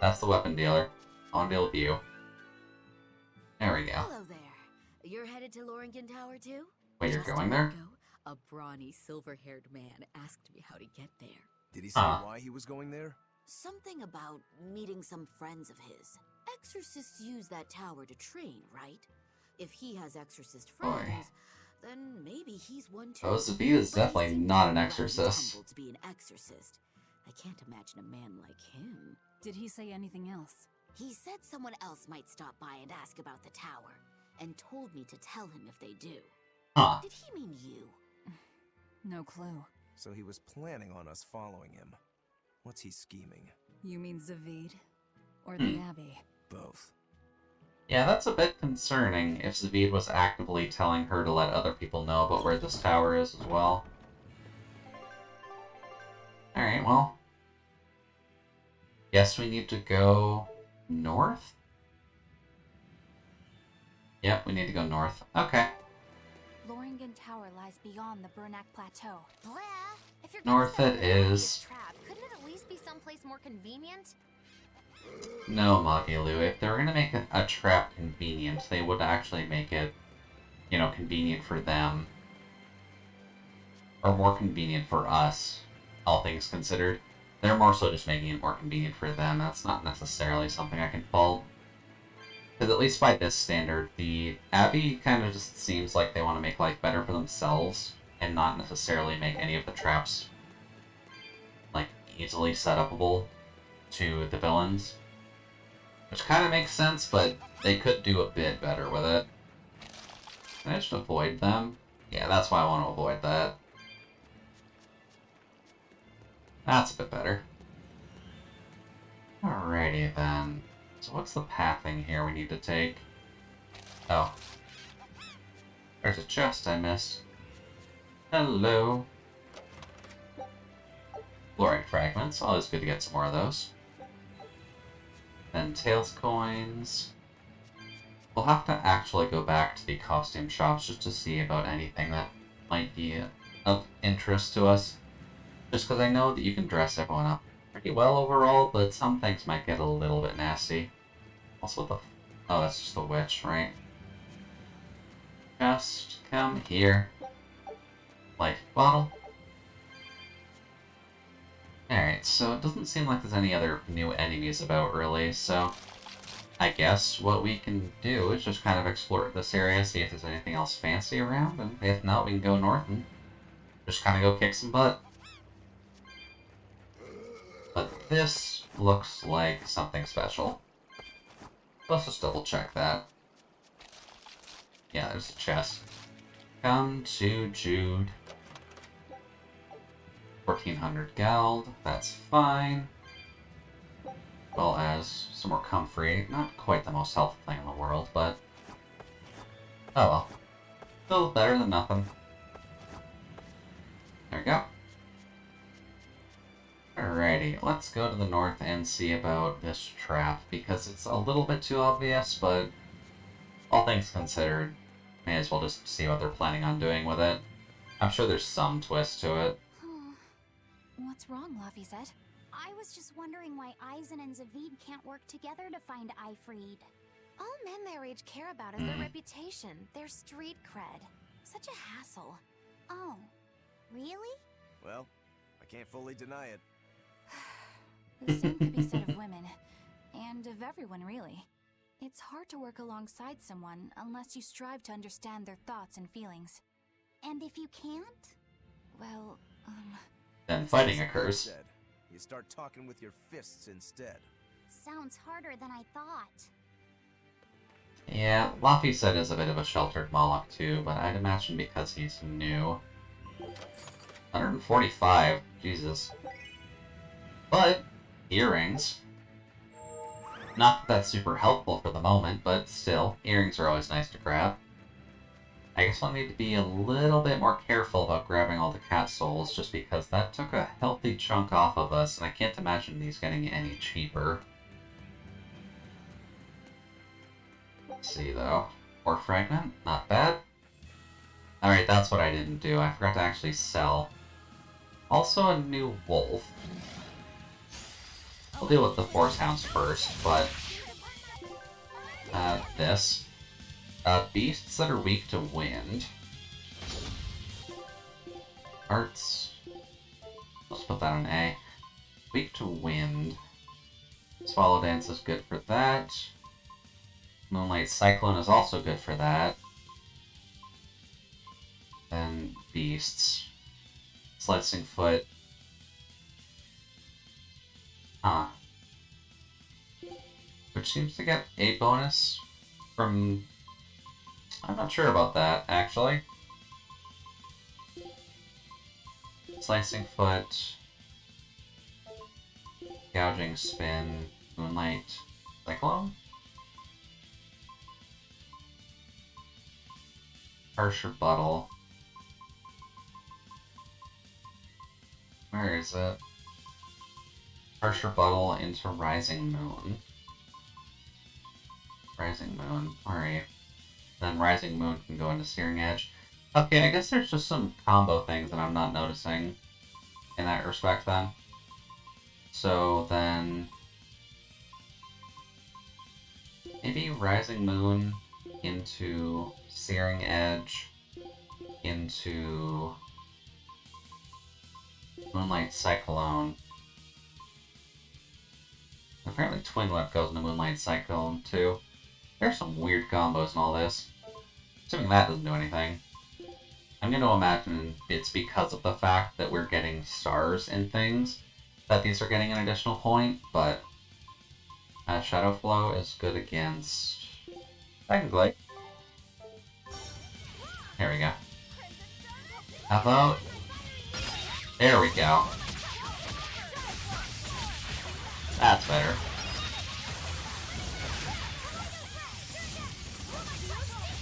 That's the weapon dealer. On deal with you. There we go. Hello there. You're headed to Lorington Tower too? Wait, you're Just a going week there? ago, a brawny, silver-haired man asked me how to get there. Did he say why he was going there? Something about meeting some friends of his. Exorcists use that tower to train, right? If he has exorcist friends, then maybe he's one too. Oh, Sophia is definitely not an exorcist. To be an exorcist. I can't imagine a man like him. Did he say anything else? He said someone else might stop by and ask about the tower, and told me to tell him if they do. Huh. Did he mean you? No clue. So he was planning on us following him. What's he scheming? You mean Zavid? Or the Abbey? Both. Yeah, that's a bit concerning if Zavid was actively telling her to let other people know about where this tower is as well. Alright, well. Guess we need to go north? Yep, we need to go north. Okay. Loringen Tower lies beyond the Bernac Plateau. Blah! If you're North gonna it set up an is. obvious trap, couldn't it at least be someplace more convenient? No, Magilu. If they were going to make a trap convenient, they would actually make it, you know, convenient for them. Or more convenient for us, all things considered. They're more so just making it more convenient for them. That's not necessarily something I can fault. Because at least by this standard, the Abbey kind of just seems like they want to make life better for themselves, and not necessarily make any of the traps, like, easily set-upable to the villains. Which kind of makes sense, but they could do a bit better with it. Can I just avoid them? Yeah, that's why I want to avoid that. That's a bit better. Alrighty then. So what's the pathing here we need to take? Oh. There's a chest I missed. Hello. Fluorite fragments. Always good to get some more of those. Then Tails coins. We'll have to actually go back to the costume shops just to see about anything that might be of interest to us. Just because I know that you can dress everyone up pretty well overall, but some things might get a little bit nasty. Also, what the... Oh, that's just the witch, right? Just come here. Life bottle. Alright, so it doesn't seem like there's any other new enemies about, really, so... I guess what we can do is just kind of explore this area, see if there's anything else fancy around, and if not, we can go north and just kind of go kick some butt. But this looks like something special. Let's just double check that. Yeah, there's a chest. Come to Jude. 1400 Gald, that's fine. Well as some more comfrey. Not quite the most helpful thing in the world, but... oh well. Still better than nothing. There we go. Alrighty, let's go to the north and see about this trap, because it's a little bit too obvious, but all things considered, may as well just see what they're planning on doing with it. I'm sure there's some twist to it. What's wrong, Laphicet? I was just wondering why Eisen and Zavid can't work together to find Eifried. All men their age care about is their reputation, their street cred. Such a hassle. Oh, really? Well, I can't fully deny it. The same could be said of women, and of everyone, really. It's hard to work alongside someone unless you strive to understand their thoughts and feelings. And if you can't? Well, Then fighting occurs. You start talking with your fists instead. Sounds harder than I thought. Yeah, Laphicet is a bit of a sheltered Moloch too, but I'd imagine because he's new. 145, Jesus. But, earrings. Not that that's super helpful for the moment, but still, earrings are always nice to grab. I guess we'll need to be a little bit more careful about grabbing all the cat souls, just because that took a healthy chunk off of us, and I can't imagine these getting any cheaper. Let's see, though. Ore fragment? Not bad. Alright, that's what I didn't do. I forgot to actually sell. Also a new wolf. We'll deal with the Force Hounds first, but... this. Beasts that are weak to wind. Arts. Let's put that on A. Weak to wind. Swallow Dance is good for that. Moonlight Cyclone is also good for that. Then beasts. Slicing Foot. We're which seems to get a bonus from... I'm not sure about that, actually. Slicing Foot, Gouging Spin, Moonlight, Cyclone? Harsher Buttle. Where is it? Harsher Buttle into Rising Moon. Rising Moon, alright. Then Rising Moon can go into Searing Edge. Okay, I guess there's just some combo things that I'm not noticing in that respect then. So then... maybe Rising Moon into Searing Edge into Moonlight Cyclone. Apparently Twin Whip goes into Moonlight Cyclone too. There's some weird combos in all this. Assuming that doesn't do anything. I'm going to imagine it's because of the fact that we're getting stars and things that these are getting an additional point, but Shadow Flow is good against Dragonglade. There we go. How about... there we go. That's better.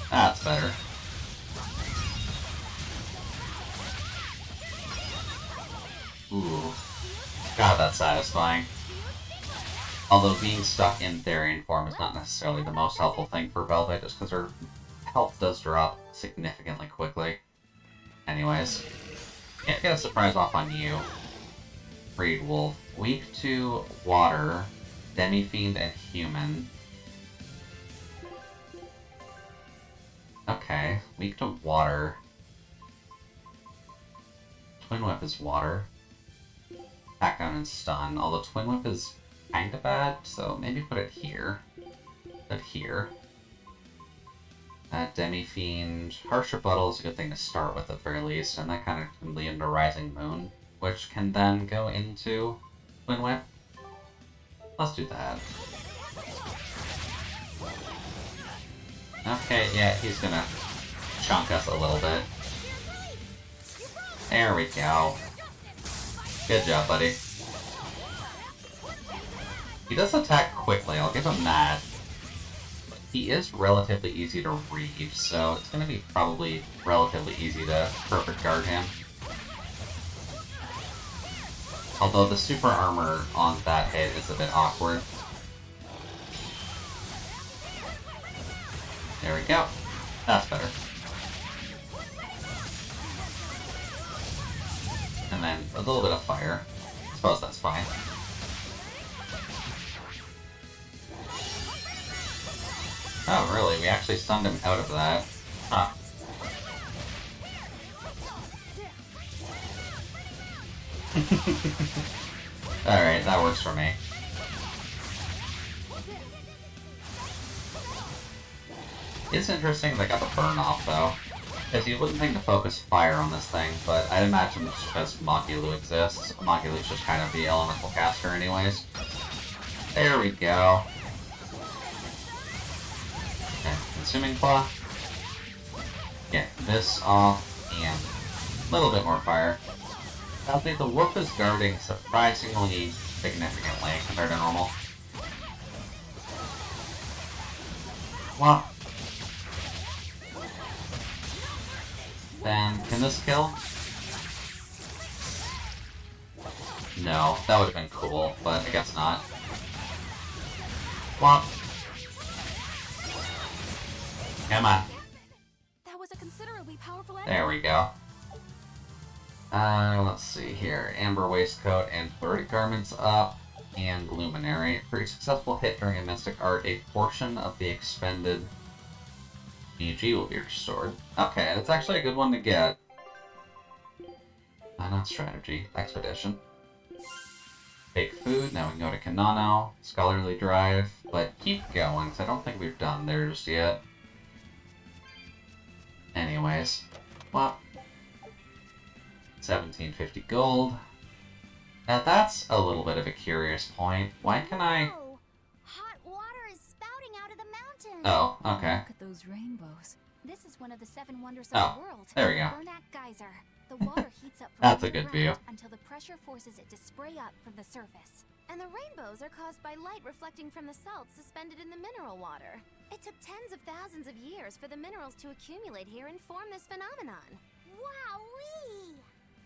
That's better. Ooh. God, that's satisfying. Although being stuck in Therian form is not necessarily the most helpful thing for Velvet, just because her health does drop significantly quickly. Anyways. Can't get a surprise off on you. Freed Wolf. Weak to Water, Demi-Fiend, and Human. Okay, weak to Water. Twin Whip is Water. Back down and Stun, although Twin Whip is kinda bad, so maybe put it here. Put it here. Demi-Fiend. Harsher Buttle is a good thing to start with at the very least, and that kind of can lead into Rising Moon, which can then go into Twin Whip. Let's do that. Okay, yeah, he's gonna chunk us a little bit. There we go. Good job, buddy. He does attack quickly, I'll give him that. He is relatively easy to read, so it's going to be probably relatively easy to perfect guard him. Although the super armor on that hit is a bit awkward. There we go. That's better. And then a little bit of fire. I suppose that's fine. Oh, really? We actually stunned him out of that. Huh. Alright, that works for me. It's interesting they got the burn off, though. Because you wouldn't think to focus fire on this thing, but I'd imagine it's because Magulu exists. Magulu's just kind of the elemental caster anyways. There we go. Okay, Consuming Claw. Get this off, and a little bit more fire. I think the wolf is guarding surprisingly significantly compared to normal. What? Then, can this kill? No, that would have been cool, but I guess not. What? Come on. That was a considerably powerful There we go. Let's see here. Amber Waistcoat and Flurry Garments up, and Luminary. For a successful hit during a Mystic Art, a portion of the expended EG will be restored. Okay, that's actually a good one to get. Not strategy. Expedition. Fake Food, now we can go to Kanano. Scholarly Drive, but keep going, because I don't think we've done there just yet. Anyways, well, 1750 gold. Now that's a little bit of a curious point. Why can I... Oh, hot water is Oh, okay. Look at those rainbows. This is one of the 7 wonders of Oh, the world. there we go. Bernac Geyser. The water heats up from That's a underground good view. until the pressure forces it to spray up from the surface. And the rainbows are caused by light reflecting from the salts suspended in the mineral water. It took tens of thousands of years for the minerals to accumulate here and form this phenomenon. Wowee!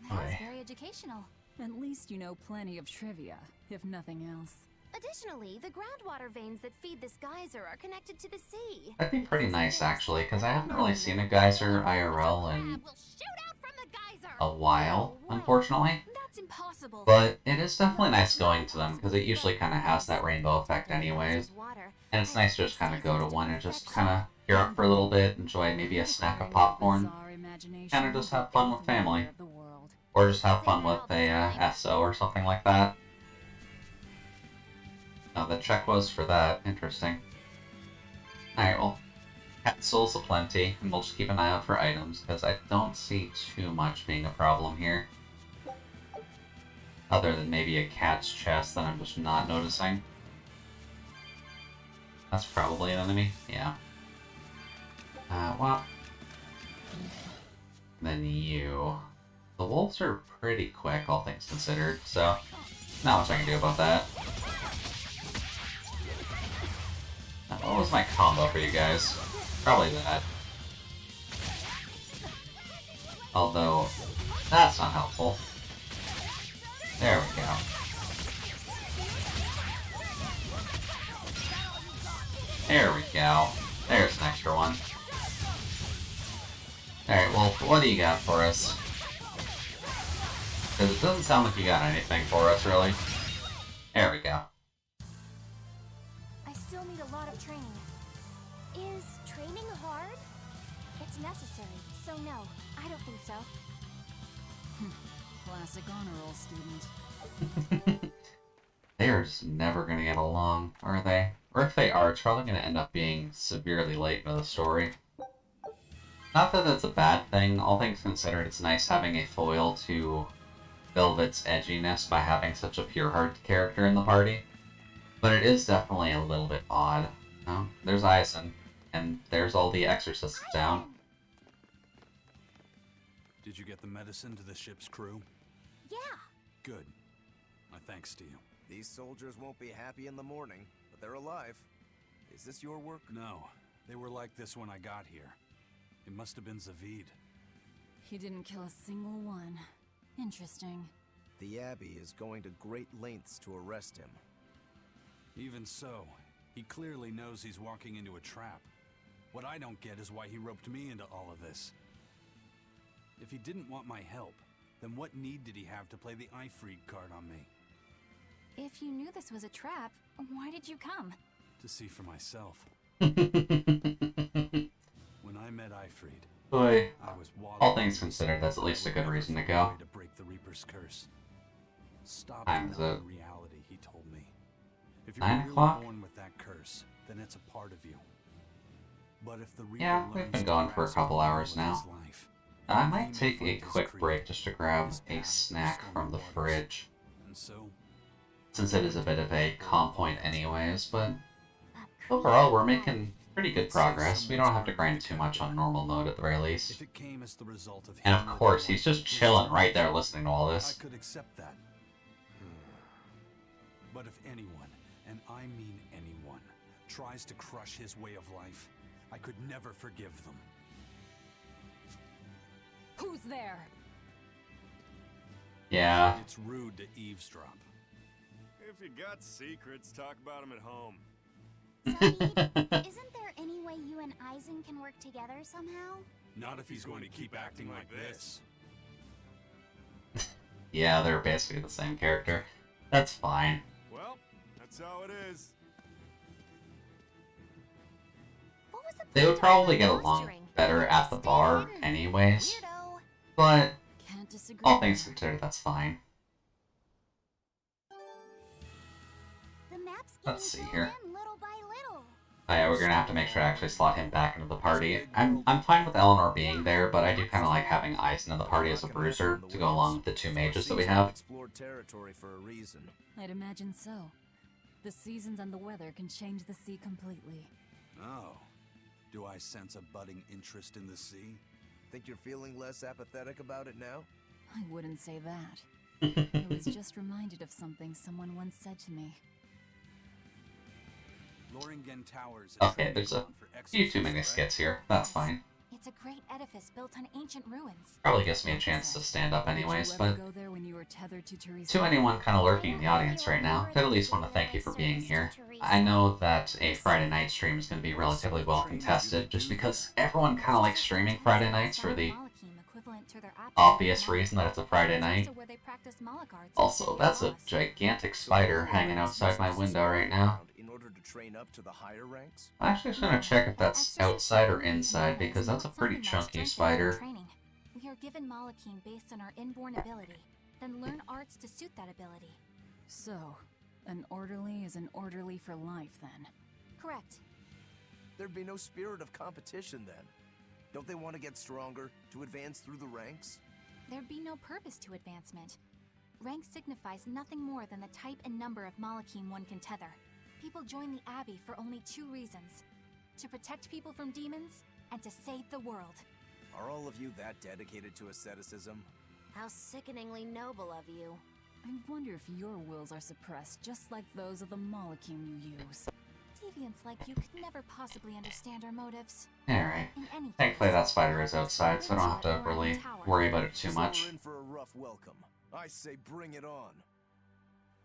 That was Aye. very educational. At least you know plenty of trivia, if nothing else. Additionally, the groundwater veins that feed this geyser are connected to the sea. That'd be pretty nice, actually, because I haven't really seen a geyser IRL in Will shoot out from the geyser. a while, unfortunately. That's impossible. But it is definitely nice going to them, because it usually kind of has that rainbow effect anyways. And it's nice to just kind of go to one and just kind of hear up for a little bit, enjoy maybe a snack of popcorn, kind of just have fun with family. Or just have fun with a SO or something like that. Oh, the check was for that. Interesting. Alright, well, cat souls aplenty, and we'll just keep an eye out for items, because I don't see too much being a problem here. Other than maybe a cat's chest that I'm just not noticing. That's probably an enemy. Yeah. Well. Then you. The wolves are pretty quick, all things considered, so not much I can do about that. Now, what was my combo for you guys? Probably that. Although, that's not helpful. There we go. There we go. There's an extra one. Alright, well, what do you got for us? Because it doesn't sound like you got anything for us, really. There we go. I still need a lot of training. Is training hard? It's necessary, so no, I don't think so. Classic honor roll student. They're just never gonna get along, are they? Or if they are, it's probably gonna end up being severely late into the story. Not that that's a bad thing, all things considered, it's nice having a foil to Velvet's edginess by having such a pure-hearted character in the party. But it is definitely a little bit odd. Oh, there's Eisen, and there's all the exorcists down. Did you get the medicine to the ship's crew? Yeah. Good. My thanks to you. These soldiers won't be happy in the morning, but they're alive. Is this your work? No. They were like this when I got here. It must have been Zavid. He didn't kill a single one. Interesting. The Abbey is going to great lengths to arrest him. Even so, he clearly knows he's walking into a trap. What I don't get is why he roped me into all of this. If he didn't want my help, then what need did he have to play the Ifreed card on me? If you knew this was a trap, why did you come? To see for myself. When I met Ifreed, Boy, I was all things considered, that's at least a good reason to go. To break the Reaper's curse. Stop Time's up. reality, he told me. If you're 9 really o'clock? born with that curse, then it's a part of you. But if the Reaper Yeah, we've learns been to going for a grasp couple all hours of now. his life, I then might he may take a find his quick creed, break just to grab his a path snack stormy from the waters. fridge. And so, Since it is a bit of a calm point anyways, but overall we're making pretty good progress. We don't have to grind too much on normal mode at the very least. if it came as the result of And him of course, living he's just life his chilling life, right there listening to all I this. could accept that. But if anyone, and I mean anyone, tries to crush his way of life, I could never forgive them. Who's there? Yeah, It's rude to eavesdrop. If you got secrets, talk about them at home. Zaid, isn't there any way you and Eisen can work together somehow? Not if he's going to keep acting like this. yeah, they're basically the same character. That's fine. Well, that's how it is. What was the They would point of probably that get along posturing? better at the Stay bar hidden, anyways, weirdo. but Can't disagree. all things considered, that's fine. The map's Let's getting see filled here. in little by little. Oh yeah, we're gonna have to make sure to actually slot him back into the party. I'm fine with Eleanor being there, but I do kind of like having Eisen in the party as a bruiser to go along with the two mages that we have. Explored territory for a reason. I'd imagine so. The seasons and the weather can change the sea completely. Oh, Do I sense a budding interest in the sea? Think you're feeling less apathetic about it now? I wouldn't say that. I was just reminded of something someone once said to me. Loringen Towers is Okay, there's a ground for few too exorcists, many right? skits here. That's fine. It's a great edifice built on ancient ruins. Probably gives me a chance to stand up anyways, Did you ever but go there when you were tethered to Teresa? to anyone kind of lurking in the audience right now, I'd at least want to thank you for being here. I know that a Friday night stream is going to be relatively well contested, just because everyone kind of likes streaming Friday nights for the obvious reason that it's a Friday night. Also, that's a gigantic spider hanging outside my window right now. In order to train up to the higher ranks? I'm actually just going to check if that's outside or inside, because that's a pretty chunky spider. We are given Malachine based on our inborn ability, then learn arts to suit that ability. So, an orderly is an orderly for life, then? Correct. There'd be no spirit of competition then. Don't they want to get stronger, to advance through the ranks? There'd be no purpose to advancement. Rank signifies nothing more than the type and number of Malachine one can tether. People join the Abbey for only 2 reasons. To protect people from demons, and to save the world. Are all of you that dedicated to asceticism? How sickeningly noble of you. I wonder if your wills are suppressed just like those of the Malachim you use. Deviants like you could never possibly understand our motives. Alright. In any Thankfully case, that spider is outside, so I don't have to really worry about it too much. We're in for a rough welcome. I say bring it on.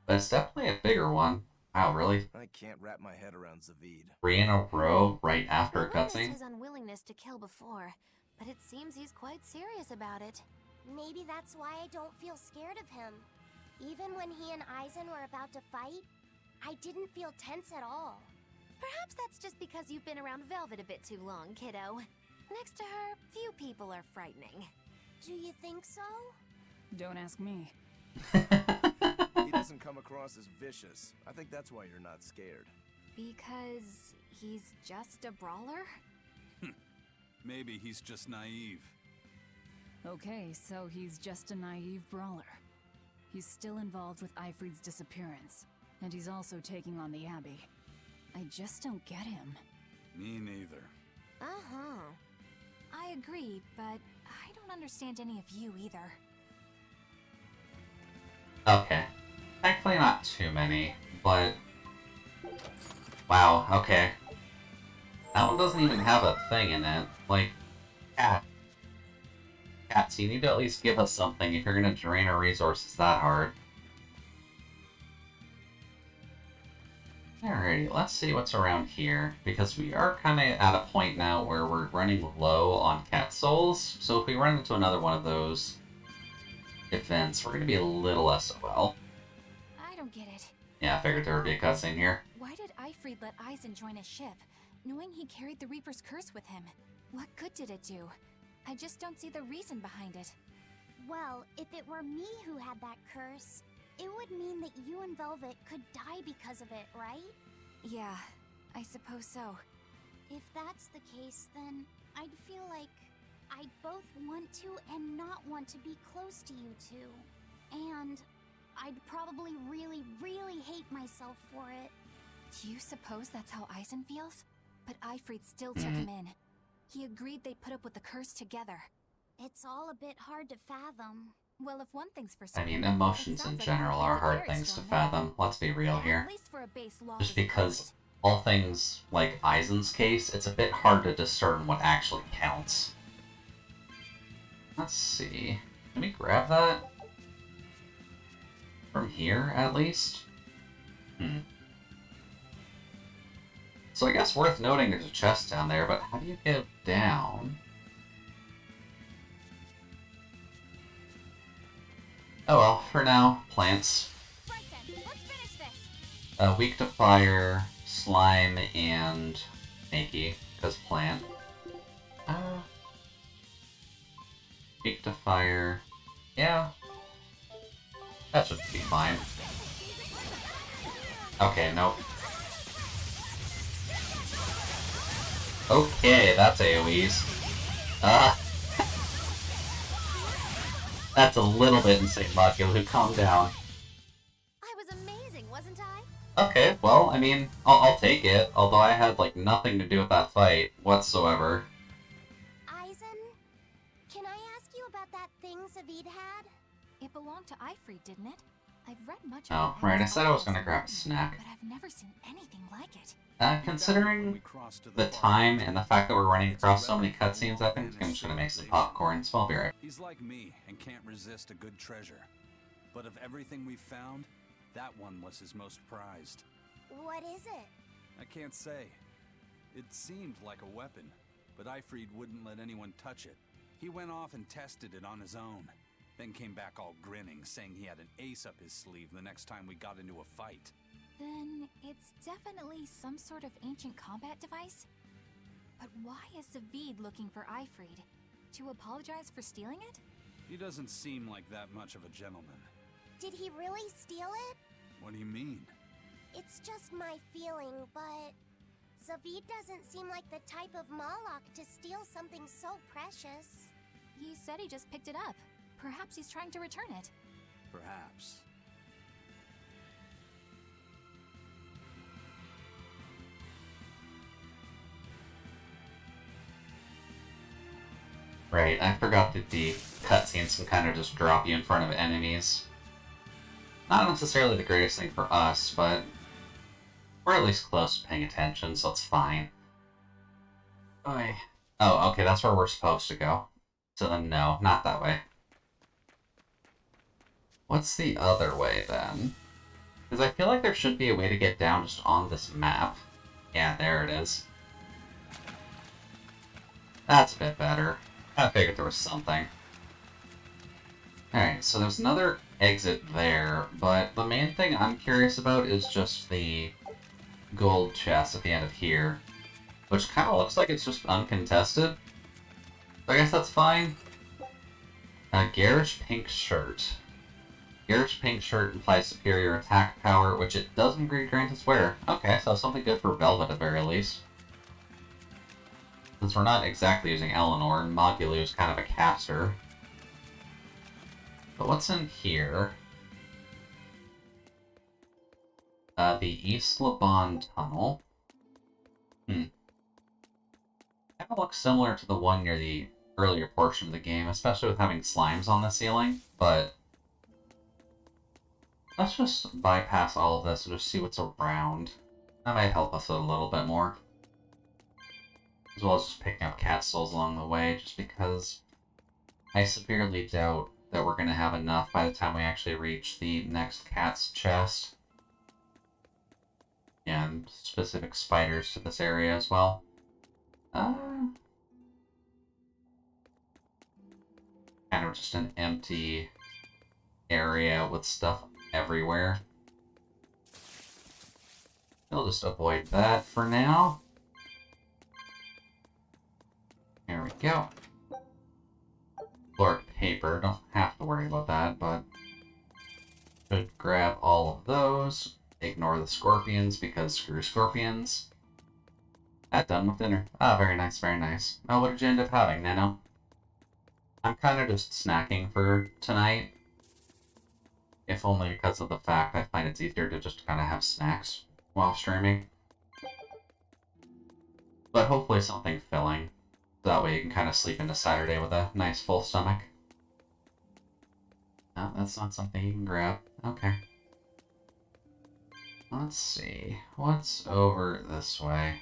But it's definitely a bigger one. Wow, really? I can't wrap my head around Zavid. 3 in a row right after a I witnessed cutscene? his unwillingness to kill before, but it seems he's quite serious about it. Maybe that's why I don't feel scared of him. Even when he and Eisen were about to fight, I didn't feel tense at all. Perhaps that's just because you've been around Velvet a bit too long, kiddo. Next to her, few people are frightening. Do you think so? Don't ask me. He doesn't come across as vicious. I think that's why you're not scared. Because he's just a brawler? Maybe he's just naive. Okay, so he's just a naive brawler. He's still involved with Eifried's disappearance, and he's also taking on the Abbey. I just don't get him. Me neither. Uh-huh. I agree, but I don't understand any of you either. Okay. Thankfully not too many, but... Wow, okay. That one doesn't even have a thing in it. Like, Cat. Cats, you need to at least give us something if you're gonna drain our resources that hard. Alrighty, let's see what's around here, because we are kind of at a point now where we're running low on cat souls, so if we run into another one of those events, we're going to be a little SOL. I don't get it. Yeah, I figured there would be a cutscene here. Why did Eifried let Eisen join his ship, knowing he carried the Reaper's curse with him? What good did it do? I just don't see the reason behind it. Well, if it were me who had that curse, it would mean that you and Velvet could die because of it, right? Yeah, I suppose so. If that's the case, then I'd feel like I'd both want to and not want to be close to you two. And I'd probably really, really hate myself for it. Do you suppose that's how Eisen feels? But Eifried still took him in. He agreed they'd put up with the curse together. It's all a bit hard to fathom. Well, if one thing's for I certain, mean, emotions in general are hard things to fathom. Let's be real here. At least for a base law Just is because perfect. all things, like Eisen's case, it's a bit hard to discern what actually counts. Let's see. Can we grab that? From here, at least? So I guess worth noting there's a chest down there, but how do you get down? Oh well, for now, plants. Right then, let's finish this. Weak to fire, slime, and Makey, because plant. Weak to fire. Yeah. That should be fine. Okay, nope. Okay, that's AoEs. That's a little bit insane, Macula. Calm down. I was amazing, wasn't I? Okay, well, I mean, I'll take it, although I had, like, nothing to do with that fight whatsoever. Eisen, can I ask you about that thing Zavid had? It belonged to Ifrit, didn't it? I've read much Oh, about right, I Emma's said I was novels gonna grab a and snack. but I've never seen anything like it. Considering the time and the fact that we're running across so many cutscenes, I think I'm just gonna make some popcorn, so I'll be right. He's like me and can't resist a good treasure. But of everything we've found, that one was his most prized. What is it? I can't say. It seemed like a weapon, but Ifrit wouldn't let anyone touch it. He went off and tested it on his own, then came back all grinning, saying he had an ace up his sleeve the next time we got into a fight. Then it's definitely some sort of ancient combat device? But why is Zavid looking for Ifrit? To apologize for stealing it? He doesn't seem like that much of a gentleman. Did he really steal it? What do you mean? It's just my feeling, but Zavid doesn't seem like the type of Moloch to steal something so precious. He said he just picked it up. Perhaps he's trying to return it. Perhaps. Right, I forgot that the cutscenes can kind of just drop you in front of enemies. Not necessarily the greatest thing for us, but we're at least close to paying attention, so it's fine. Okay. Oh, okay, that's where we're supposed to go. So then no, not that way. What's the other way, then? Because I feel like there should be a way to get down just on this map. Yeah, there it is. That's a bit better. I figured there was something. Alright, so there's another exit there, but the main thing I'm curious about is just the gold chest at the end of here, which kind of looks like it's just uncontested. So I guess that's fine. Garish pink shirt. Garish pink shirt implies superior attack power, which it doesn't grant its wearer. Okay, so something good for Velvet at the very least. Since we're not exactly using Eleanor, Modulu is kind of a caster. But what's in here? The East Laban Tunnel. Kind of looks similar to the one near the earlier portion of the game, especially with having slimes on the ceiling, but let's just bypass all of this and just see what's around. That might help us a little bit more. As well as just picking up cat souls along the way, just because I severely doubt that we're going to have enough by the time we actually reach the next cat's chest. And specific spiders to this area as well. Kind of just an empty area with stuff everywhere. We'll just avoid that for now. There we go. Floric paper, don't have to worry about that, but should grab all of those. Ignore the scorpions because screw scorpions. That done with dinner. Ah, very nice, very nice. Oh, what did you end up having, Nano? I'm kind of just snacking for tonight. If only because of the fact I find it's easier to just kind of have snacks while streaming. But hopefully something filling. That way you can kind of sleep into Saturday with a nice full stomach. No, that's not something you can grab. Okay. Let's see. What's over this way?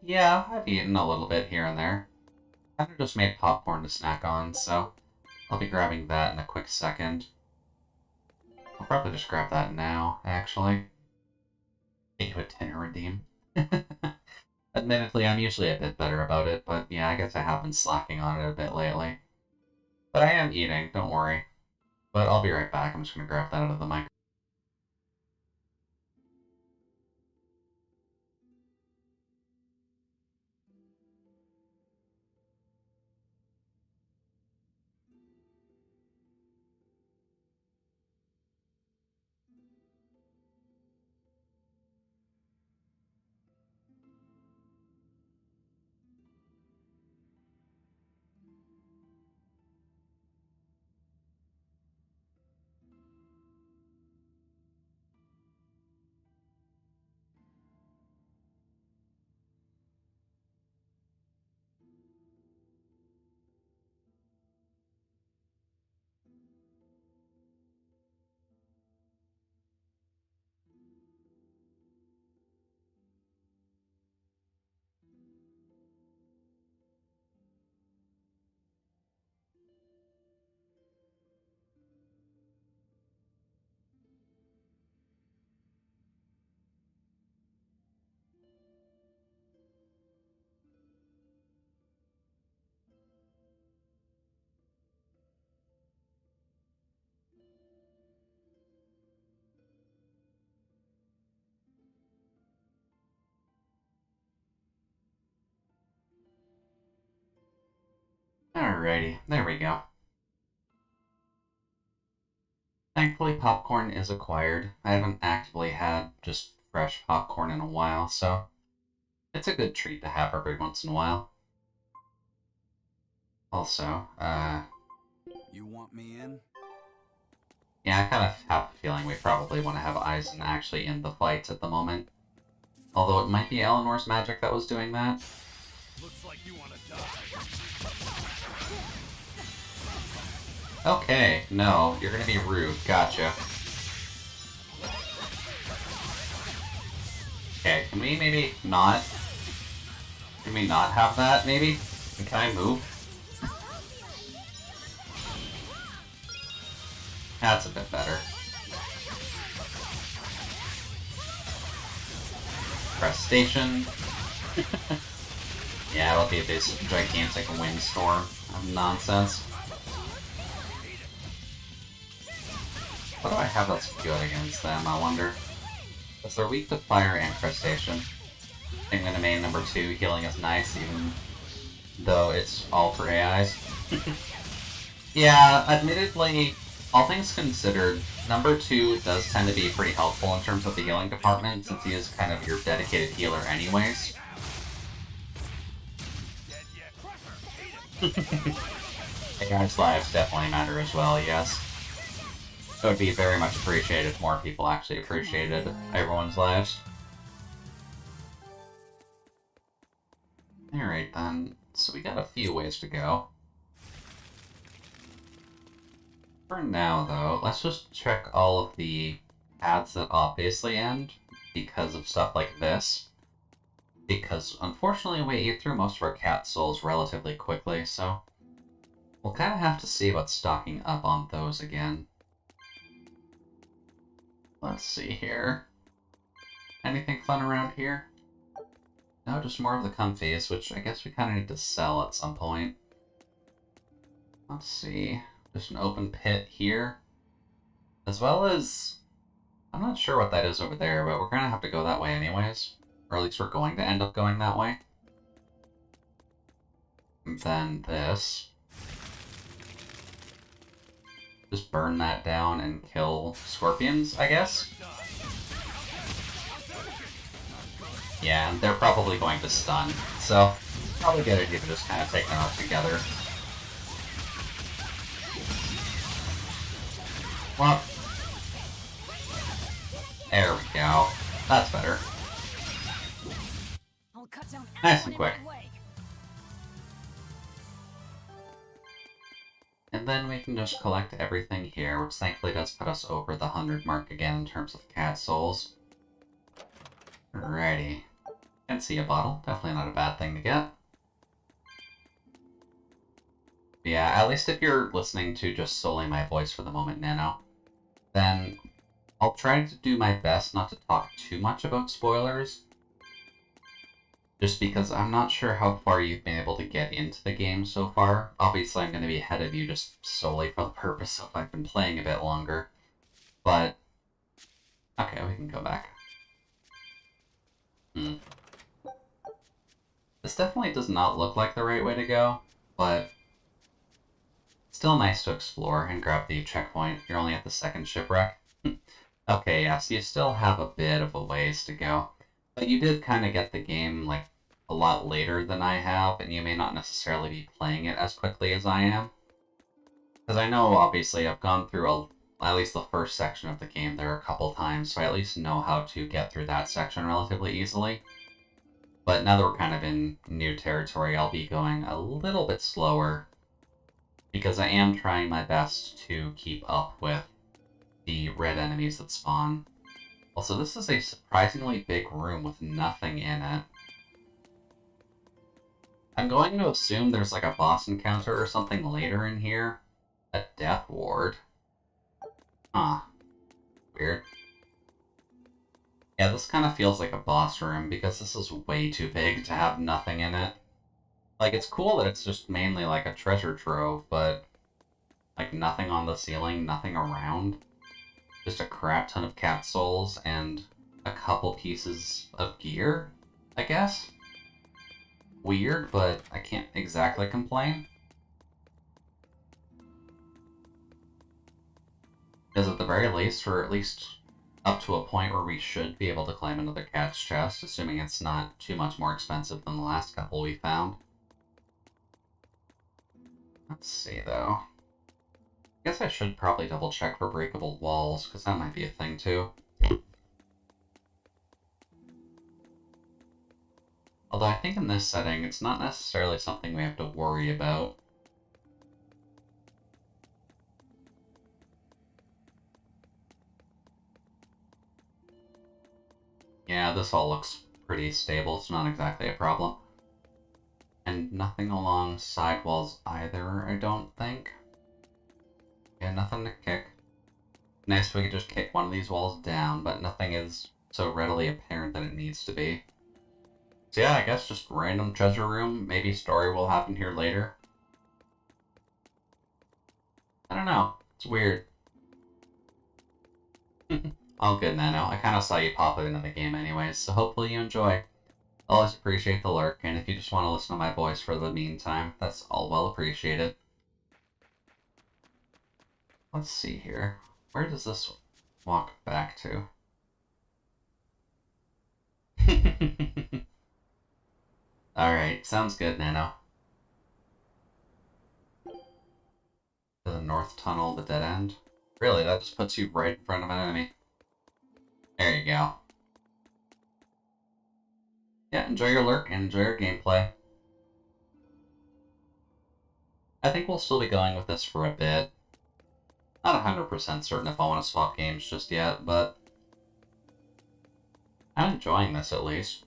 Yeah, I've eaten a little bit here and there. Kind of just made popcorn to snack on, so I'll be grabbing that in a quick second. I'll probably just grab that now, actually. Get you a dinner redeem. Admittedly, I'm usually a bit better about it, but yeah, I guess I have been slacking on it a bit lately. But I am eating, don't worry. But I'll be right back, I'm just gonna grab that out of the microwave. Alrighty, there we go. Thankfully, popcorn is acquired. I haven't actively had just fresh popcorn in a while, so it's a good treat to have every once in a while. Also, You want me in? yeah, I kind of have a feeling we probably want to have Eisen actually in the fights at the moment. Although it might be Eleanor's magic that was doing that. Looks like you want to die. Okay, no, you're gonna be rude. Gotcha. Okay, can we maybe not? Can we not have that, maybe? And can I move? That's a bit better. Press station. Yeah, it'll be this gigantic windstorm of nonsense. What do I have that's good against them, I wonder? Because they're weak to fire and crustacean. I think I'm main number 2, healing is nice, even though it's all for AIs. Yeah, admittedly, all things considered, number 2 does tend to be pretty helpful in terms of the healing department, since he is kind of your dedicated healer anyways. AI's lives definitely matter as well, yes. It would be very much appreciated if more people actually appreciated everyone's lives. Alright then, so we got a few ways to go. For now though, let's just check all of the paths that obviously end because of stuff like this. Because unfortunately we ate through most of our cat souls relatively quickly, so we'll kind of have to see what's stocking up on those again. Let's see here. Anything fun around here? No, just more of the comfies, which I guess we kind of need to sell at some point. Let's see. Just an open pit here. As well as... I'm not sure what that is over there, but we're going to have to go that way anyways. Or at least we're going to end up going that way. And then this. Just burn that down and kill scorpions, I guess? Yeah, and they're probably going to stun, so probably a good idea to just kind of take them out together. Well, there we go. That's better. Nice and quick. And then we can just collect everything here, which thankfully does put us over the 100 mark again in terms of cat souls. Alrighty. Can see a bottle. Definitely not a bad thing to get. But yeah, at least if you're listening to just solely my voice for the moment, Nano, then I'll try to do my best not to talk too much about spoilers. Just because I'm not sure how far you've been able to get into the game so far. Obviously, I'm going to be ahead of you just solely for the purpose of I've been playing a bit longer. But, okay, we can go back. This definitely does not look like the right way to go, but still nice to explore and grab the checkpoint. You're only at the second shipwreck. Okay, yeah, so you still have a bit of a ways to go. But you did kind of get the game, like, a lot later than I have, and you may not necessarily be playing it as quickly as I am. Because I know, obviously, I've gone through at least the first section of the game there a couple times, so I at least know how to get through that section relatively easily. But now that we're kind of in new territory, I'll be going a little bit slower, because I am trying my best to keep up with the red enemies that spawn. Also, this is a surprisingly big room with nothing in it. I'm going to assume there's like a boss encounter or something later in here. A death ward. Huh. Weird. Yeah, this kind of feels like a boss room because this is way too big to have nothing in it. Like, it's cool that it's just mainly like a treasure trove, but like nothing on the ceiling, nothing around. Just a crap ton of cat souls and a couple pieces of gear, I guess? Weird, but I can't exactly complain. the very least, we're at least up to a point where we should be able to claim another cat's chest, assuming it's not too much more expensive than the last couple we found. Let's see, though. I guess I should probably double check for breakable walls, because that might be a thing, too. Although I think in this setting, it's not necessarily something we have to worry about. Yeah, this all looks pretty stable. It's not exactly a problem. And nothing along side walls either, I don't think. Yeah, nothing to kick. Nice if we could just kick one of these walls down, but nothing is so readily apparent that it needs to be. So yeah, I guess just random treasure room. Maybe story will happen here later. I don't know. It's weird. All good, Nano. I kind of saw you pop it into the game anyways, so hopefully you enjoy. Always appreciate the lurk, and if you just want to listen to my voice for the meantime, that's all well appreciated. Let's see here. Where does this walk back to? Alright, sounds good, Nano. To the north tunnel, the dead end. Really, that just puts you right in front of an enemy. There you go. Yeah, enjoy your lurk and enjoy your gameplay. I think we'll still be going with this for a bit. Not 100% certain if I want to swap games just yet, but I'm enjoying this at least.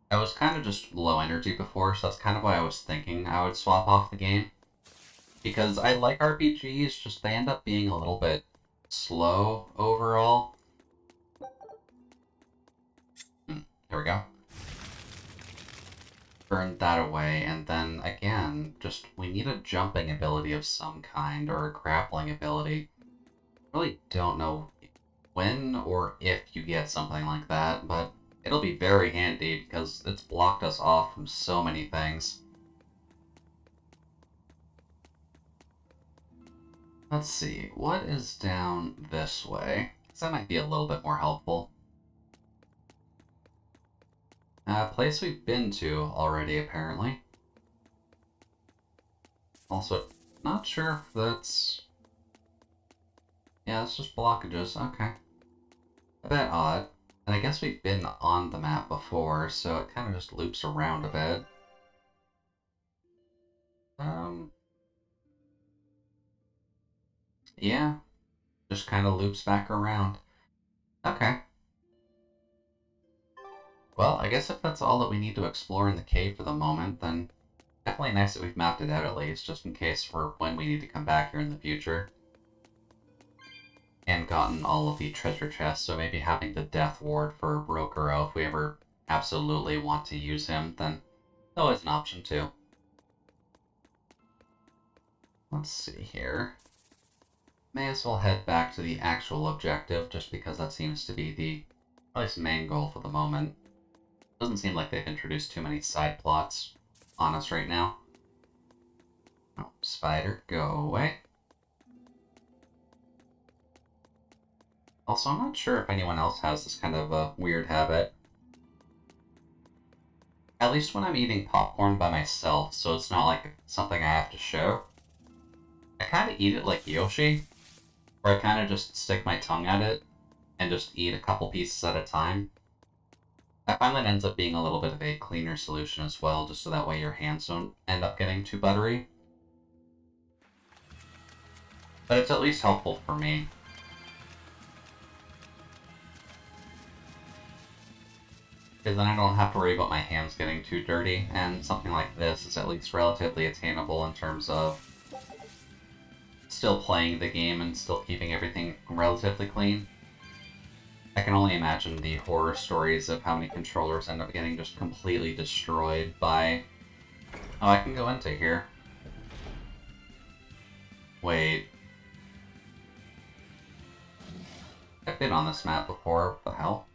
I was kind of just low energy before, so that's kind of why I was thinking I would swap off the game. Because I like RPGs, just they end up being a little bit slow overall. There we go. Burn that away, and then again, just we need a jumping ability of some kind, or a grappling ability. Really don't know when or if you get something like that, but it'll be very handy because it's blocked us off from so many things. Let's see, what is down this way? Because that might be a little bit more helpful. A place we've been to already, apparently. Also, not sure if that's... Yeah, it's just blockages, okay. A bit odd. And I guess we've been on the map before, so it kind of just loops around a bit. Yeah. Just kind of loops back around. Okay. Well, I guess if that's all that we need to explore in the cave for the moment, then definitely nice that we've mapped it out at least, just in case for when we need to come back here in the future. And gotten all of the treasure chests, so maybe having the death ward for Rokuro if we ever absolutely want to use him, then always an option too. Let's see here. May as well head back to the actual objective, just because that seems to be the, at least main goal for the moment. Doesn't seem like they've introduced too many side plots on us right now. Oh, spider, go away. Also, I'm not sure if anyone else has this kind of a weird habit. At least when I'm eating popcorn by myself, so it's not like something I have to show. I kind of eat it like Yoshi, where I kind of just stick my tongue at it and just eat a couple pieces at a time. I find that ends up being a little bit of a cleaner solution as well, just so that way your hands don't end up getting too buttery. But it's at least helpful for me. Because then I don't have to worry about my hands getting too dirty, and something like this is at least relatively attainable in terms of still playing the game and still keeping everything relatively clean. I can only imagine the horror stories of how many controllers end up getting just completely destroyed by... Oh, I can go into here. Wait. I've been on this map before, what the hell?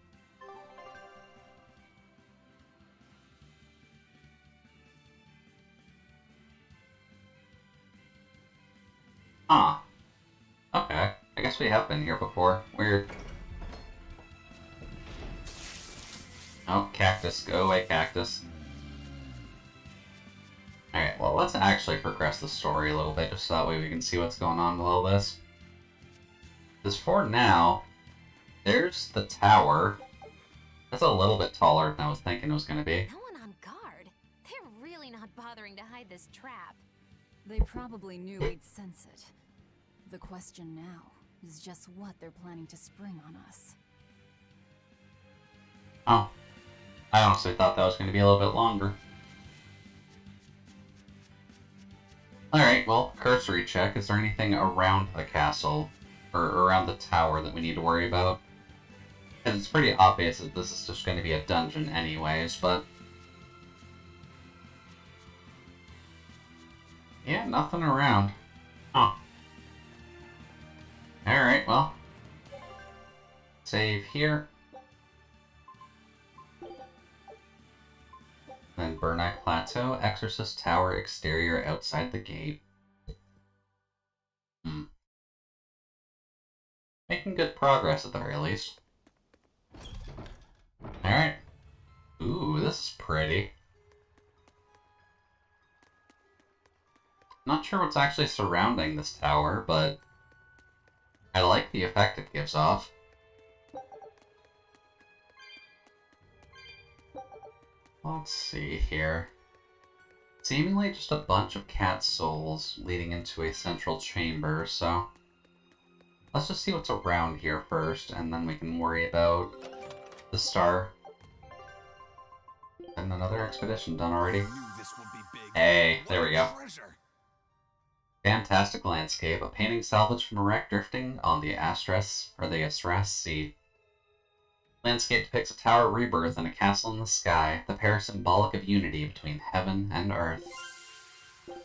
Huh. guess we have been here before. Weird. Oh, cactus. Go away, cactus. Alright, well, let's actually progress the story a little bit, just so that way we can see what's going on with all this. Because for now, there's the tower. That's a little bit taller than I was thinking it was going to be. No one on guard. They're really not bothering to hide this trap. They probably knew we'd sense it. The question now is just what they're planning to spring on us. Oh. I honestly thought that was going to be a little bit longer. Alright, well, cursory check. Is there anything around the castle, or around the tower, that we need to worry about? Because it's pretty obvious that this is just going to be a dungeon anyways, but... yeah, nothing around. Huh. Alright, well. Save here. Then Burnack Plateau, Exorcist Tower, exterior outside the gate. Making good progress at the very least. Alright. Ooh, this is pretty. Not sure what's actually surrounding this tower, but I like the effect it gives off. Let's see here. Seemingly just a bunch of cat souls leading into a central chamber, so let's just see what's around here first, and then we can worry about the star. And another expedition done already. Hey, there we go. Fantastic landscape, a painting salvaged from a wreck drifting on the Astras Sea. Landscape depicts a tower rebirth and a castle in the sky, the pair symbolic of unity between heaven and earth.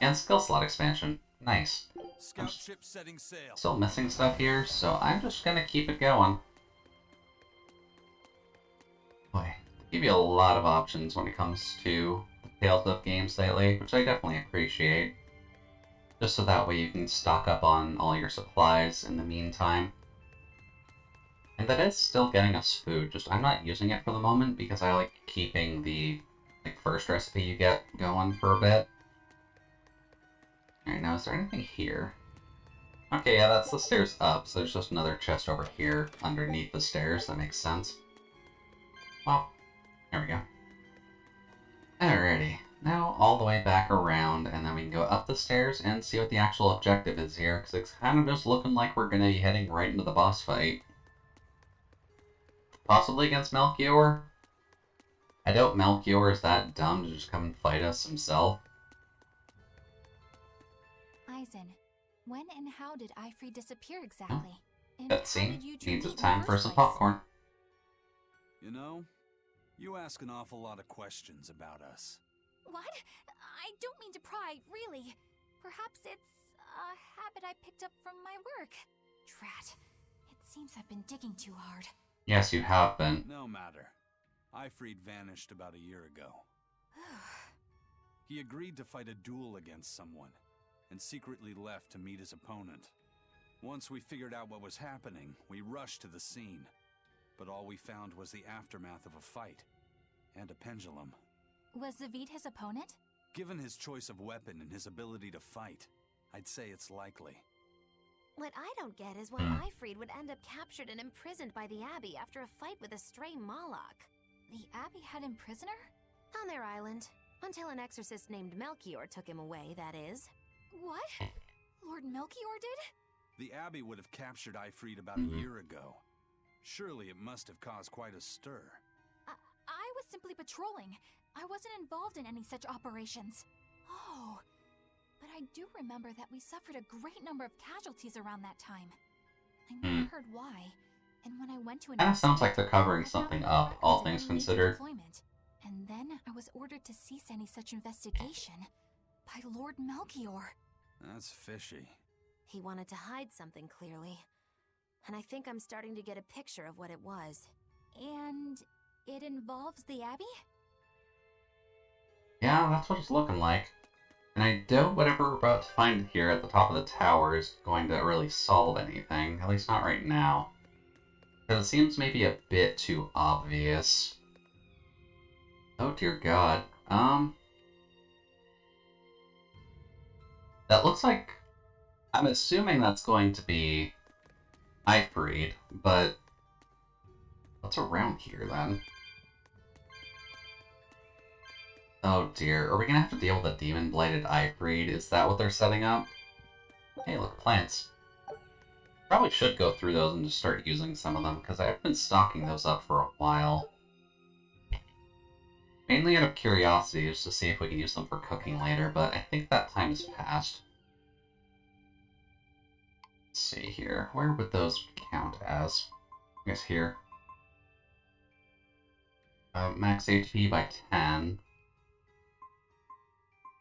And skill slot expansion. Nice. Scout ship setting sail. Still missing stuff here, so I'm just gonna keep it going. Boy, they give you a lot of options when it comes to the Tabletop games lately, which I definitely appreciate. Just so that way you can stock up on all your supplies in the meantime. And that is still getting us food, just I'm not using it for the moment because I like keeping the first recipe you get going for a bit. Alright, now is there anything here? Okay, yeah, that's the stairs up, so there's just another chest over here underneath the stairs, that makes sense. Well, there we go. Alrighty, now all the way back around, and then we can go up the stairs and see what the actual objective is here, because it's kind of just looking like we're going to be heading right into the boss fight. Possibly against Melchior? I doubt Melchior is that dumb to just come and fight us himself. Eisen, when and how did Ifri disappear exactly? And That scene how did you means two it's meet in time the for first some place? popcorn. You know, you ask an awful lot of questions about us. What? I don't mean to pry, really. Perhaps it's a habit I picked up from my work. Drat. It seems I've been digging too hard. Yes, you have been. No matter. Ifrid vanished about a year ago. He agreed to fight a duel against someone, and secretly left to meet his opponent. Once we figured out what was happening, we rushed to the scene. But all we found was the aftermath of a fight, and a pendulum. Was Zavid his opponent? Given his choice of weapon and his ability to fight, I'd say it's likely. What I don't get is why Ifrid would end up captured and imprisoned by the Abbey after a fight with a stray Moloch. The Abbey had him prisoner? On their island. Until an exorcist named Melchior took him away, that is. What? Lord Melchior did? The Abbey would have captured Ifrid about a year ago. Surely it must have caused quite a stir. I was simply patrolling. I wasn't involved in any such operations. Oh, but I do remember that we suffered a great number of casualties around that time. I never heard why, and when I went to Kinda sounds like they're covering I found something no up, all records of things any major considered. deployment. And then I was ordered to cease any such investigation by Lord Melchior. That's fishy. He wanted to hide something, clearly. And I think I'm starting to get a picture of what it was. And it involves the Abbey? Yeah, that's what it's looking like. And I doubt whatever we're about to find here at the top of the tower is going to really solve anything. At least not right now. Because it seems maybe a bit too obvious. Oh dear god. That looks like... I'm assuming that's going to be Ifreed, but... what's around here then? Oh dear, are we gonna have to deal with a demon-blighted Ifreed? Is that what they're setting up? Hey, look, plants. Probably should go through those and just start using some of them, because I've been stocking those up for a while. Mainly out of curiosity, just to see if we can use them for cooking later, but I think that time has passed. Let's see here. Where would those count as? I guess here. Max HP by 10.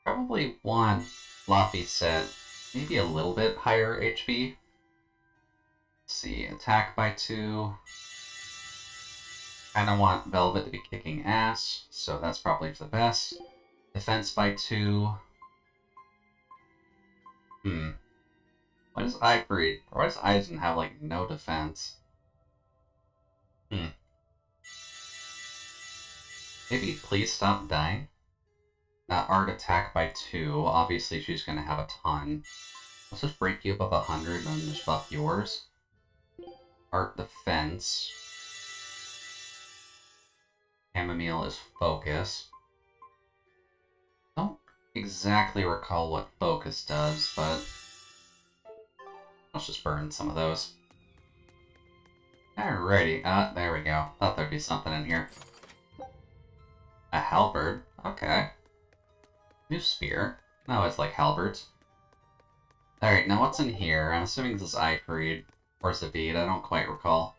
Probably want Luffy set maybe a little bit higher HP. Let's see, attack by 2. Kinda want Velvet to be kicking ass, so that's probably for the best. Defense by 2. Why does Ifreed, or why does Aizen have, like, no defense? Maybe please stop dying? Art attack by 2. Obviously she's gonna have a ton. Let's just break you above 100 and then just buff yours. Art defense. Chamomile is focus. Don't exactly recall what focus does, but let's just burn some of those. Alrighty, there we go. Thought there'd be something in here. A halberd? Okay. New spear. No, it's like halberds. Alright, now what's in here? I'm assuming this is Ifreed. Or Zavid, I don't quite recall.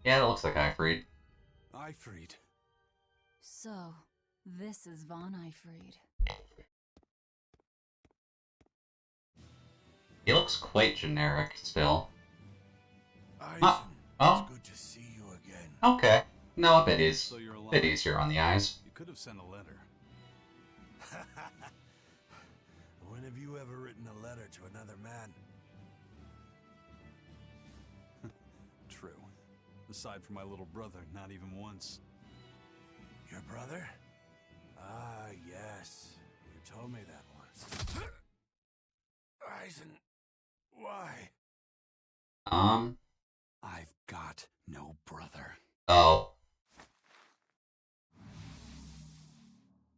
Yeah, it looks like Ifreed. Ifreed. So, this is Von Ifreed. He looks quite generic still. Aizen, Oh. It's good to see you again. Okay. No, a bit is. So you're alive. Bit easier on the eyes. You could have sent a letter. When have you ever written a letter to another man? True. Aside from my little brother, not even once. Your brother? Ah, yes. You told me that once. Aizen, why? I've got no brother. Oh.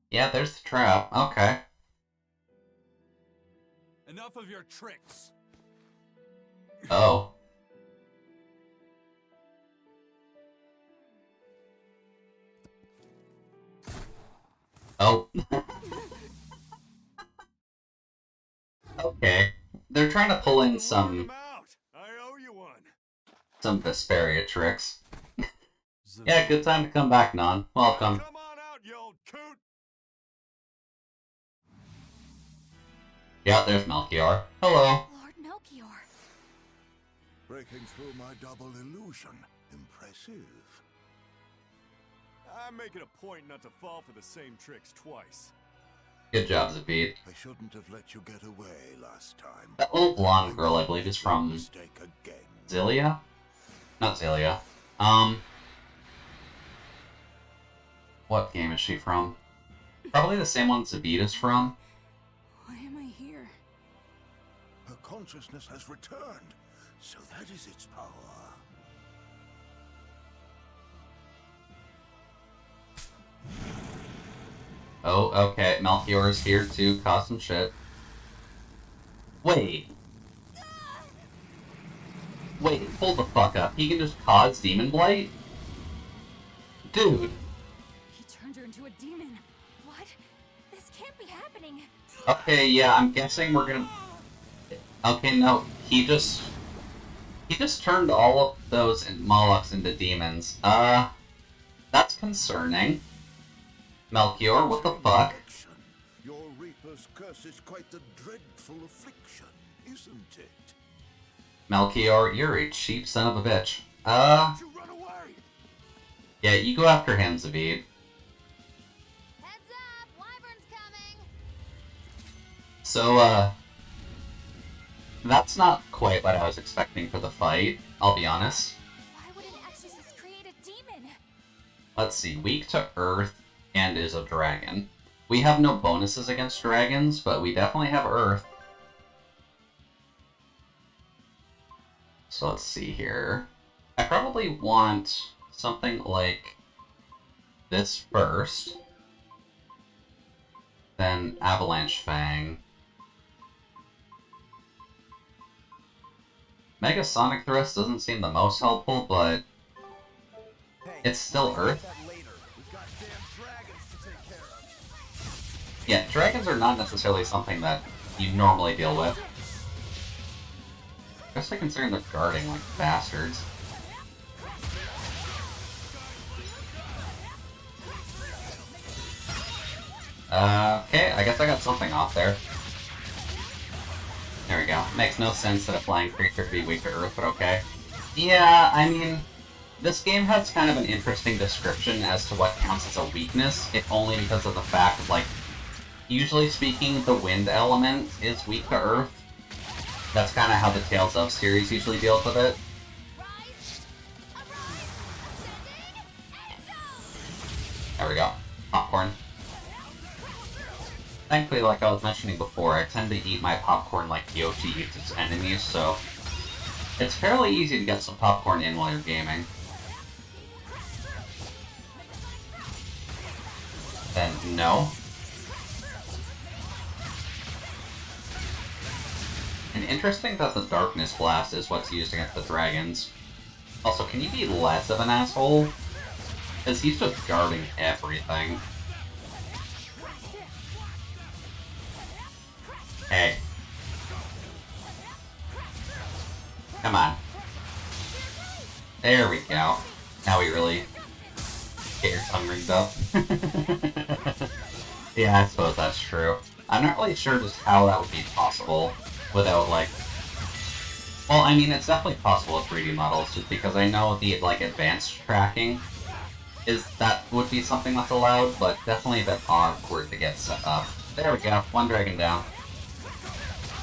Yeah, there's the trap. Okay. Enough of your tricks. Oh. Oh. Okay. They're trying to pull in some Vesperia tricks. Yeah, good time to come back, Non. Welcome. Come on out, you old coot. Yeah, there's Melchior. Hello. Lord Melchior. Breaking through my double illusion. Impressive. I'm making a point not to fall for the same tricks twice. Good job, Zavid. I shouldn't have let you get away last time. That little blonde girl, I believe, is from Mistake again. Zilia? Not Zilia. What game is she from? Probably the same one Zavid is from. Why am I here? Her consciousness has returned, so that is its power. Oh, okay. Melchior's here to cause some shit. Wait. Wait, hold the fuck up. He can just cause Demon Blight? Dude. He turned her into a demon. What? This can't be happening. Okay, yeah, I'm guessing we're gonna... Okay, no, he just turned all of those Molochs into demons. That's concerning. Melchior, what the fuck? Your Reaper's curse is quite a dreadful affliction, isn't it? Melchior, you're a cheap son of a bitch. Yeah, you go after him, Zavid. Heads up, Wyvern's coming. So, that's not quite what I was expecting for the fight, I'll be honest. Why would an exorcist create a demon? Let's see, weak to earth and is a dragon. We have no bonuses against dragons, but we definitely have earth. So let's see here. I probably want something like this first. Then Avalanche Fang. Mega Sonic Thrust doesn't seem the most helpful, but it's still Earth. Yeah, dragons are not necessarily something that you normally deal with. Especially considering they're guarding like bastards. Okay, I guess I got something off there. There we go. Makes no sense that a flying creature could be weak to Earth, but okay. Yeah, I mean, this game has kind of an interesting description as to what counts as a weakness, if only because of the fact of, like, usually speaking, the wind element is weak to Earth. That's kind of how the Tales of series usually deals with it. There we go. Popcorn. Thankfully, like I was mentioning before, I tend to eat my popcorn like Yoshi eats its enemies, so it's fairly easy to get some popcorn in while you're gaming. Then, no. And interesting that the Darkness Blast is what's used against the dragons. Also, can you be less of an asshole? Because he's just guarding everything. Hey. Come on. There we go. Now we really get your tongue ringed up. Yeah, I suppose that's true. I'm not really sure just how that would be possible without, like... Well, I mean, it's definitely possible with 3D models, just because I know the, like, advanced tracking that would be something that's allowed, but definitely a bit awkward to get set up. There we go, one dragon down.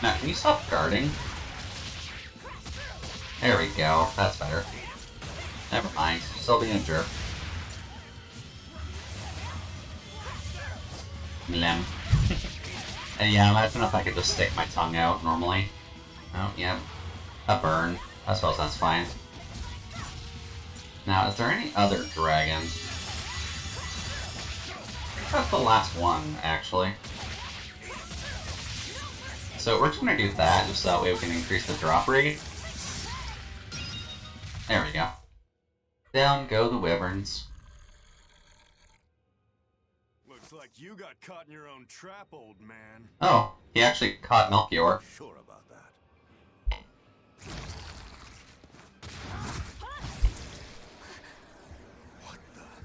Now, can you stop guarding? There we go, that's better. Never mind, still being a jerk. Lem. And yeah, imagine if I could just stick my tongue out normally. Oh, yeah. A burn. I suppose that's fine. Now, is there any other dragon? I think that's the last one, actually. So we're just gonna do that, just so that way we can increase the drop rate. There we go. Down go the wyverns. Looks like you got caught in your own trap, old man. Oh, he actually caught Melchior. Sure about that.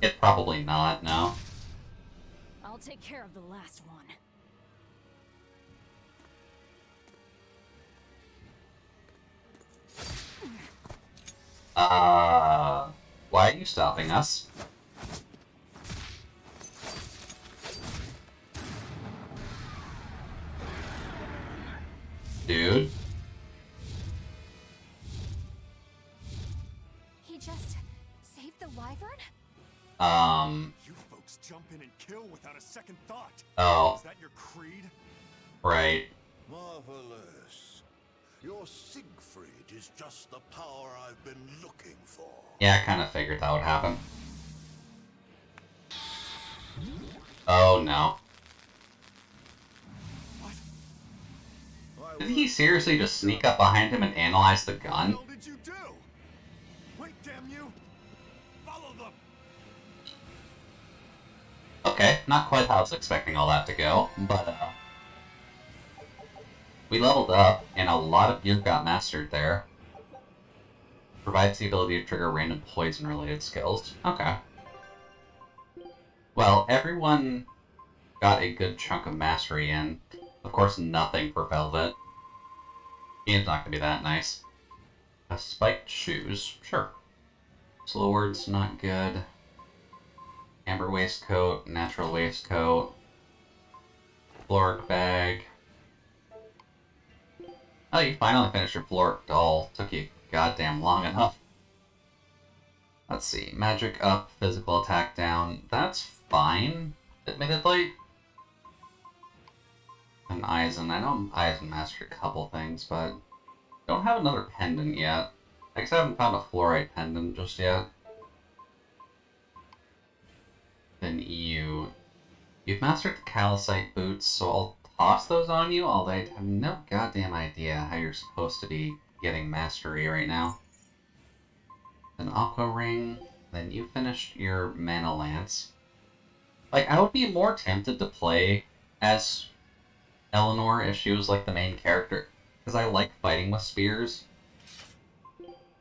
It's probably not, no. I'll take care of the last one. Why are you stopping us? Dude? He just saved the wyvern? You folks jump in and kill without a second thought. Oh. Is that your creed? Right. Marvelous. Your Siegfried is just the power I've been looking for. Yeah, I kind of figured that would happen. Oh no. Did he seriously just sneak up behind him and analyze the gun? What did you do? Wait, damn you! Follow them. Okay, not quite how I was expecting all that to go, but we leveled up, and a lot of gear got mastered there. Provides the ability to trigger random poison-related skills. Okay. Well, everyone got a good chunk of mastery in. Of course, nothing for Velvet. Game's not gonna be that nice. Spiked shoes. Sure. Slow words, not good. Amber waistcoat, natural waistcoat. Floric bag. Oh, you finally finished your floor doll. Took you goddamn long enough. Let's see. Magic up, physical attack down. That's fine, admittedly. And Eisen. I know Eisen mastered a couple things, but don't have another pendant yet. I guess I haven't found a fluorite pendant just yet. Then you've mastered the calcite boots, so I'll toss those on you, although I have no goddamn idea how you're supposed to be getting mastery right now. Then aqua ring, then you finished your mana lance. Like, I would be more tempted to play as Eleanor if she was like the main character, because I like fighting with spears.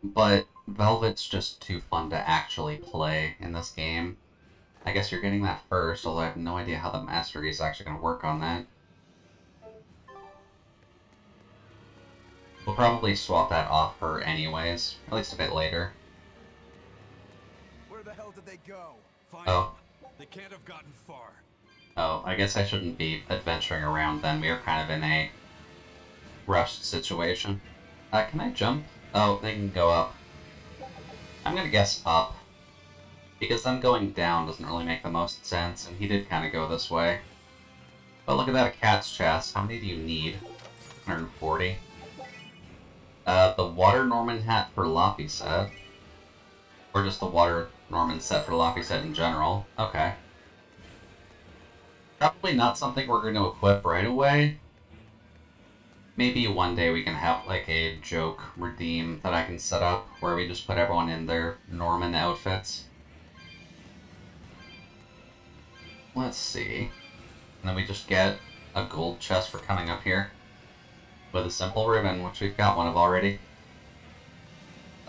But Velvet's just too fun to actually play in this game. I guess you're getting that first, although I have no idea how the mastery is actually going to work on that. We'll probably swap that off her anyways, at least a bit later. Where the hell did they go? Oh. They can't have gotten far. Oh, I guess I shouldn't be adventuring around then. We are kind of in a rushed situation. Can I jump? Oh, they can go up. I'm gonna guess up. Because them going down doesn't really make the most sense, and he did kind of go this way. But look at that, a cat's chest. How many do you need? 140. The Water Norman hat for Loppy set. Or just the Water Norman set for Loppy set in general. Okay. Probably not something we're going to equip right away. Maybe one day we can have like a joke redeem that I can set up where we just put everyone in their Norman outfits. Let's see. And then we just get a gold chest for coming up here. With a simple ribbon, which we've got one of already.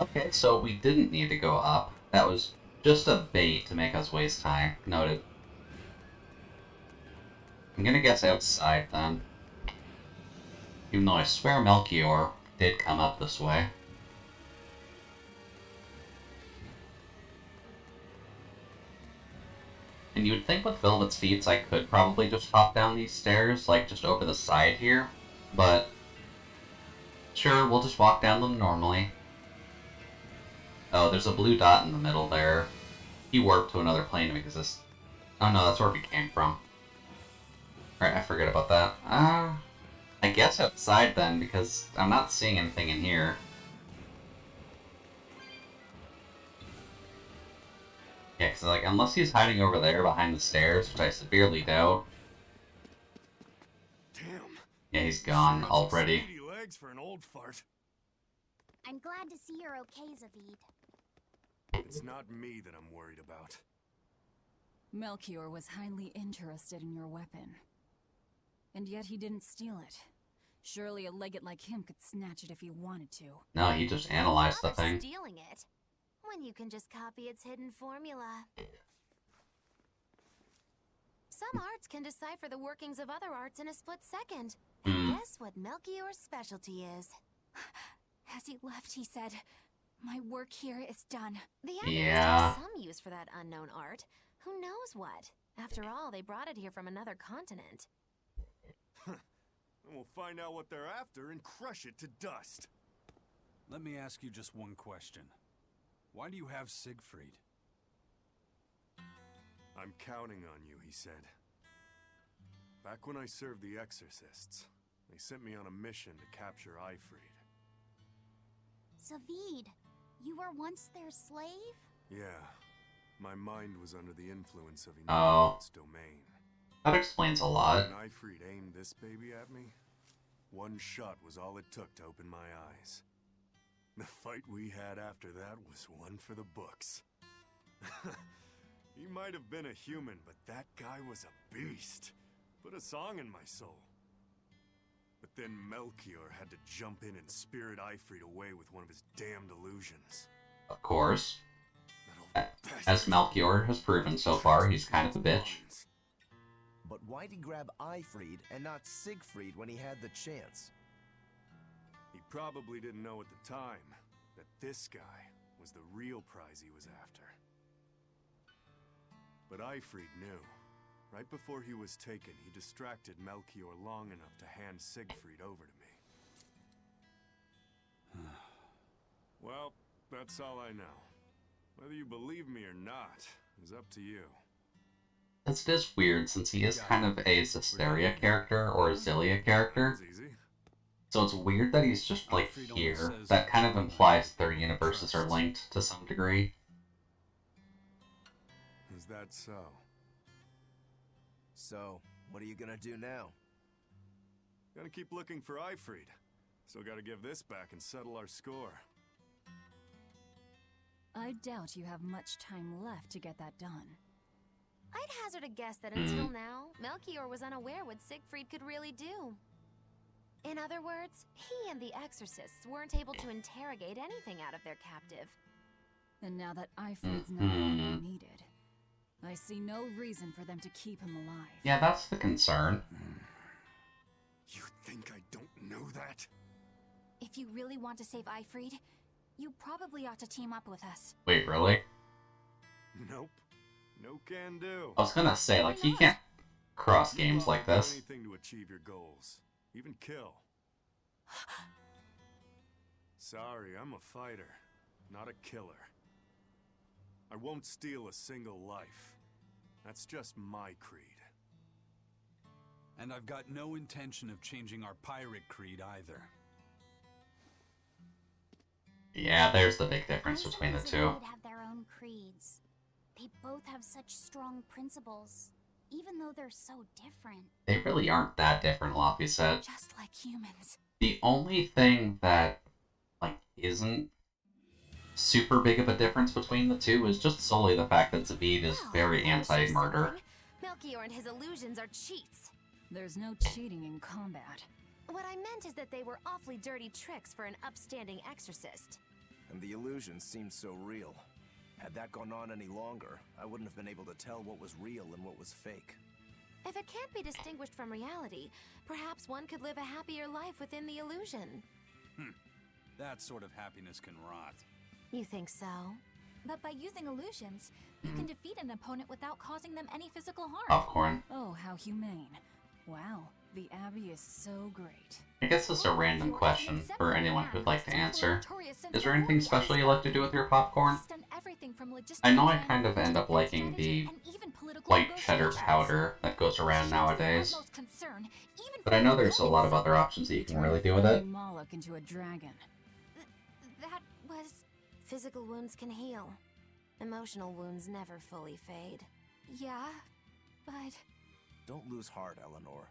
Okay, so we didn't need to go up. That was just a bait to make us waste time. Noted. I'm gonna guess outside then. Even though I swear Melchior did come up this way. And you would think with Velvet's feats I could probably just hop down these stairs, like just over the side here, but sure, we'll just walk down them normally. Oh, there's a blue dot in the middle there. He warped to another plane to exist. Oh no, that's where we came from. Alright, I forget about that. I guess outside then, because I'm not seeing anything in here. Yeah, because like, unless he's hiding over there behind the stairs, which I severely doubt. Damn. Yeah, he's gone already. Legs for an old fart. I'm glad to see you're okay, Zavid. It's not me that I'm worried about. Melchior was highly interested in your weapon. And yet he didn't steal it. Surely a legate like him could snatch it if he wanted to. No, he just analyzed the thing. Stealing it, when you can just copy its hidden formula. Some arts can decipher the workings of other arts in a split second. And guess what Melchior's specialty is? As he left, he said, "My work here is done." The Abbey must have some use for that unknown art. Who knows what? After all, they brought it here from another continent. We'll find out what they're after and crush it to dust. Let me ask you just one question. Why do you have Siegfried? I'm counting on you, he said. Back when I served the Exorcists, they sent me on a mission to capture Eifried. Zavid, you were once their slave? Yeah. My mind was under the influence of its domain. That explains a lot. When Eifried aimed this baby at me, one shot was all it took to open my eyes. The fight we had after that was one for the books. He might have been a human, but that guy was a beast. Put a song in my soul. But then Melchior had to jump in and spirit Eifried away with one of his damned illusions. Of course. As Melchior has proven so far, he's kind of a bitch. But why'd he grab Eifried and not Siegfried when he had the chance? He probably didn't know at the time that this guy was the real prize he was after. But Eifried knew. Right before he was taken, he distracted Melchior long enough to hand Siegfried over to me. That's all I know. Whether you believe me or not is up to you. It is weird since he is kind of a Bersaria character or a Zillia character. So it's weird that he's just like here. That kind of implies their universes are linked to some degree. Is that so? So, what are you gonna do now? Gotta keep looking for Ifrid. Still gotta give this back and settle our score. I doubt you have much time left to get that done. I'd hazard a guess that until now, Melchior was unaware what Siegfried could really do. In other words, he and the exorcists weren't able to interrogate anything out of their captive. And now that Ifrid's no longer needed, I see no reason for them to keep him alive. Yeah, that's the concern. You think I don't know that? If you really want to save Ifrid, you probably ought to team up with us. Wait, really? Nope. No can do. I was gonna say, like, he can't cross games like this. Anything to achieve your goals. Even kill. Sorry, I'm a fighter, not a killer. I won't steal a single life. That's just my creed. And I've got no intention of changing our pirate creed either. Yeah, there's the big difference between the two. Would have their own creeds. They both have such strong principles, even though they're so different. They really aren't that different, Loppy said. Just like humans. The only thing that, like, isn't super big of a difference between the two is just solely the fact that Zabid is very anti-murder. Melchior and his illusions are cheats. There's no cheating in combat. What I meant is that they were awfully dirty tricks for an upstanding exorcist. And the illusion seemed so real. Had that gone on any longer, I wouldn't have been able to tell what was real and what was fake. If it can't be distinguished from reality, perhaps one could live a happier life within the illusion. That sort of happiness can rot. You think so? But by using illusions, you can defeat an opponent without causing them any physical harm. Popcorn. Oh, how humane. Wow, the Abbey is so great. I guess this is a random question for anyone who'd like to answer. Is there anything special you like to do with your popcorn? I know I kind of end up liking the white cheddar powder that goes around nowadays. But I know there's a lot of other options that you can really do with it. Moloch into a dragon. That was... Physical wounds can heal. Emotional wounds never fully fade. Yeah, but... Don't lose heart, Eleanor.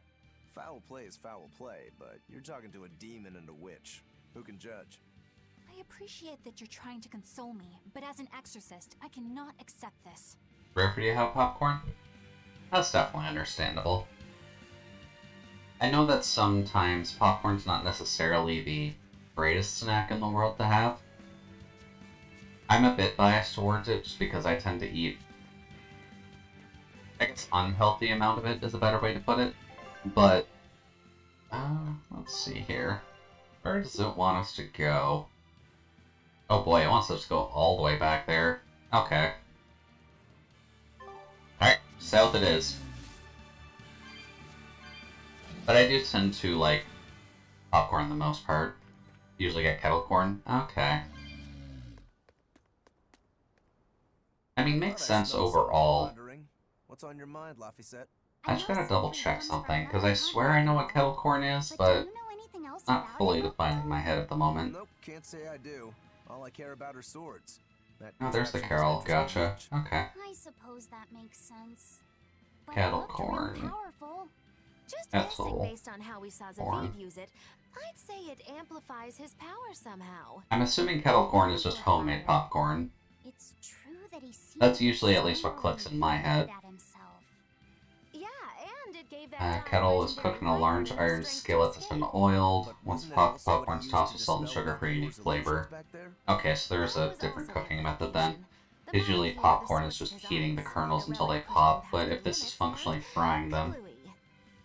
Foul play is foul play, but you're talking to a demon and a witch. Who can judge? I appreciate that you're trying to console me, but as an exorcist, I cannot accept this. Rare for you to have popcorn? That's definitely understandable. I know that sometimes popcorn's not necessarily the greatest snack in the world to have. I'm a bit biased towards it just because I tend to eat, I guess, unhealthy amount of it is a better way to put it. But, let's see here. Where does it want us to go? Oh boy, it wants us to go all the way back there. Okay. Alright, south it is. But I do tend to like popcorn the most part. Usually get kettle corn. Okay. I mean, makes sense overall. What's on your mind, Laphicet? I just gotta double check something, because I swear I know what kettle corn is, but not fully defined in my head at the moment. Nope, can't say I do. All I care about are swords. Oh, there's the Carol. Gotcha. Okay. I suppose that makes sense. But Kettle corn. powerful. Just Kettle guessing based on how we saw corn. Zavid use it, I'd say it amplifies his power somehow. I'm assuming kettle corn is just homemade popcorn. It's true that he seems That's usually at least what clicks in my head. at himself. Yeah, and it gave that Kettle is cooked in a large iron skillet that's been oiled. Once popcorn's tossed with salt and sugar for unique flavor. Okay, so there's a different cooking method then. Usually popcorn is just heating the kernels until they pop, but if this is functionally frying them,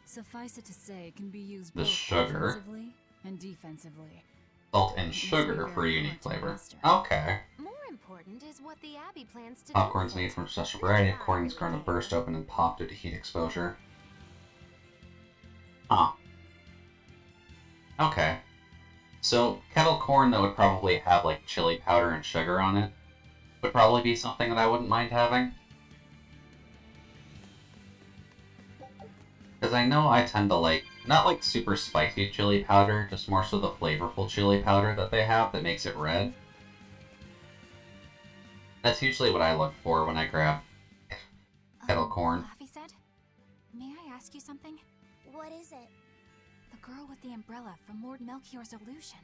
Suffice it to say, it can be used the both sugar, offensively and defensively. salt and sugar for a unique flavor. Okay. More important is what the Abbey plans to Popcorn's do. made from a special variety of corn that's grown to burst open and pop due to heat exposure. Huh. Okay. So, kettle corn that would probably have, like, chili powder and sugar on it would probably be something that I wouldn't mind having. Because I know I tend to like, not like super spicy chili powder, just more so the flavorful chili powder that they have that makes it red. That's usually what I look for when I grab kettle corn. Laffy said, may I ask you something? What is it? The girl with the umbrella from Lord Melchior's illusion.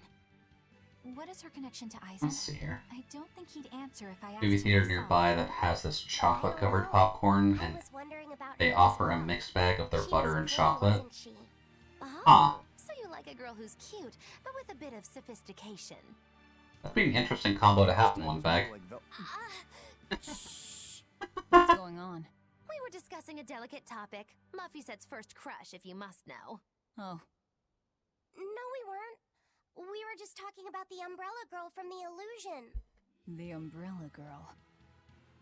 What is her connection to Eisen? Let's see here. I don't think he'd answer if I asked Movie him theater myself. nearby that has this chocolate-covered popcorn, and they offer a mixed bag of their butter and chocolate. Huh. So you like a girl who's cute, but with a bit of sophistication. That'd be an interesting combo to have in one bag. What's going on? We were discussing a delicate topic. Laffysette's first crush, if you must know. Oh. No, we weren't. We were just talking about the umbrella girl from the illusion. The umbrella girl.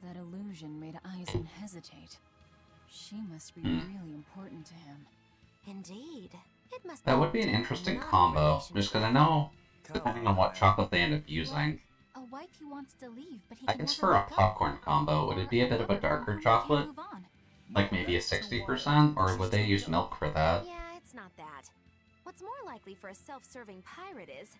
That illusion made Eisen hesitate. She must be really important to him. Indeed. It must That would be an interesting combo, just because I know, depending on what chocolate they end up using, A wife who wants to leave, but he I can guess never for a let go. popcorn combo, would it be a bit of a darker chocolate? Like maybe a 60%? Or would they use milk for that? Yeah, it's not that. What's more likely for a self-serving pirate is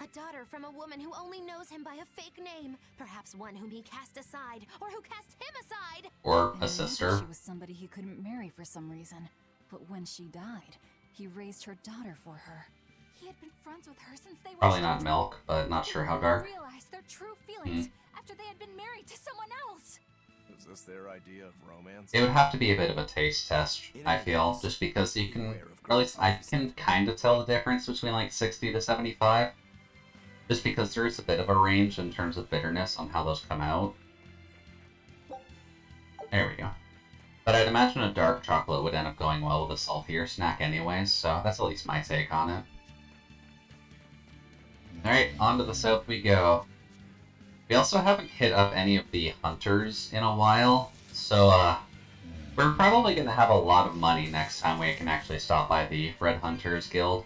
a daughter from a woman who only knows him by a fake name, perhaps one whom he cast aside, or who cast him aside. Or And a maybe sister. She was somebody he couldn't marry for some reason. But when she died, he raised her daughter for her. He had been friends with her since they were Probably not children. milk, but not sure how They dark. realized their true feelings after they had been married to someone else. Is this their idea of romance? It would have to be a bit of a taste test, I feel, just because you can, or at least I can kind of tell the difference between like 60 to 75. Just because there is a bit of a range in terms of bitterness on how those come out. There we go. But I'd imagine a dark chocolate would end up going well with a saltier snack anyways, so that's at least my take on it. Alright, on to the south we go. We also haven't hit up any of the hunters in a while, so we're probably going to have a lot of money next time we can actually stop by the Red Hunters Guild.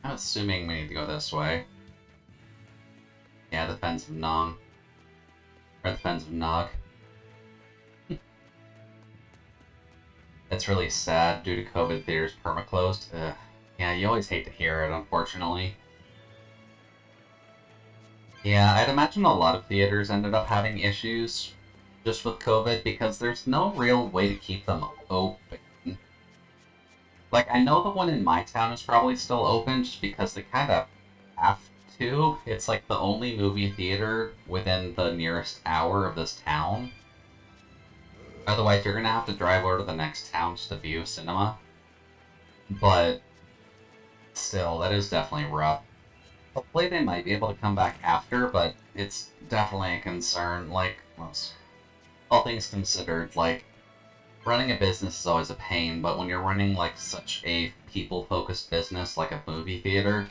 I'm assuming we need to go this way. Yeah, the Fens of Nong. Or the Fens of Nog. It's really sad due to COVID, theaters perma-closed. Ugh. Yeah, you always hate to hear it, unfortunately. Yeah, I'd imagine a lot of theaters ended up having issues just with COVID because there's no real way to keep them open. Like, I know the one in my town is probably still open just because they kind of have to. It's like the only movie theater within the nearest hour of this town. Otherwise, you're going to have to drive over to the next towns to view cinema. But still, that is definitely rough. Hopefully they might be able to come back after, but it's definitely a concern. Like, all things considered, like, running a business is always a pain, but when you're running, like, such a people-focused business like a movie theater,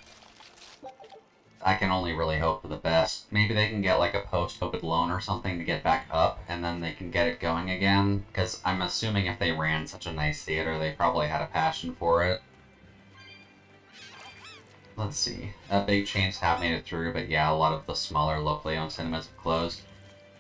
I can only really hope for the best. Maybe they can get, like, a post-COVID loan or something to get back up, and then they can get it going again, because I'm assuming if they ran such a nice theater, they probably had a passion for it. Let's see. Big chains have made it through, but yeah, a lot of the smaller locally owned cinemas have closed.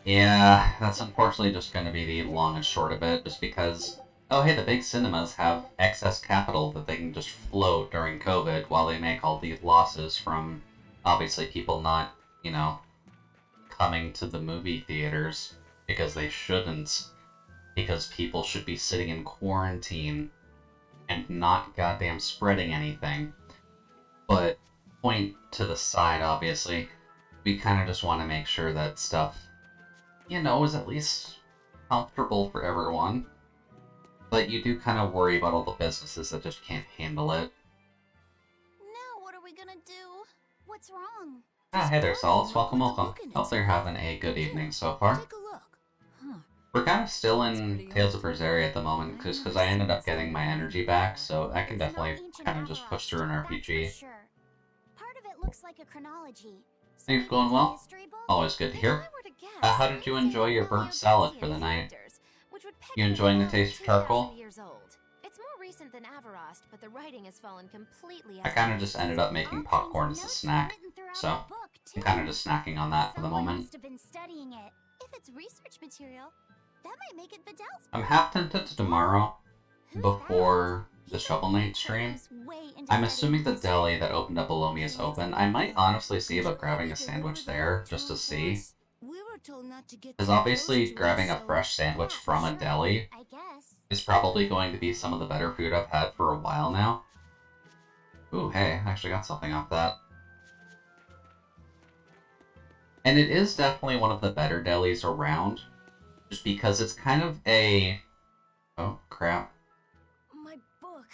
Yeah, that's unfortunately just going to be the long and short of it, just because, oh hey, the big cinemas have excess capital that they can just float during COVID while they make all these losses from, obviously, people not, you know, coming to the movie theaters because they shouldn't, because people should be sitting in quarantine and not goddamn spreading anything. But, point to the side, obviously, we kind of just want to make sure that stuff, you know, is at least comfortable for everyone. But you do kind of worry about all the businesses that just can't handle it. Now what are we gonna do? What's wrong? Ah, hey there, Solace. Welcome, welcome. Hope they're having a good evening so far. Take a look. We're kind of still in Tales of Bersaria at the moment, just because I ended up getting my energy back, so I can definitely kind of just push through an RPG. Sure. Part of it looks like a chronology. Things going well? Always good to hear. How did you enjoy your burnt salad for the night? You enjoying the taste of charcoal? recent than Avarost, but the writing has fallen completely I out. kind of just ended up making popcorn as a snack, so I'm kind of just snacking on that for the moment. Must have been studying it. If it's research material, that might make it Vidal's I'm book. half tempted to tomorrow, Who's before the Shovel Knight stream. I'm assuming the deli that opened up below me is open. I might honestly see about grabbing a sandwich there, just to see. Because obviously grabbing a fresh sandwich from a deli is probably going to be some of the better food I've had for a while now. Ooh, hey, I actually got something off that. And it is definitely one of the better delis around, just because it's kind of a... Oh, crap. My book!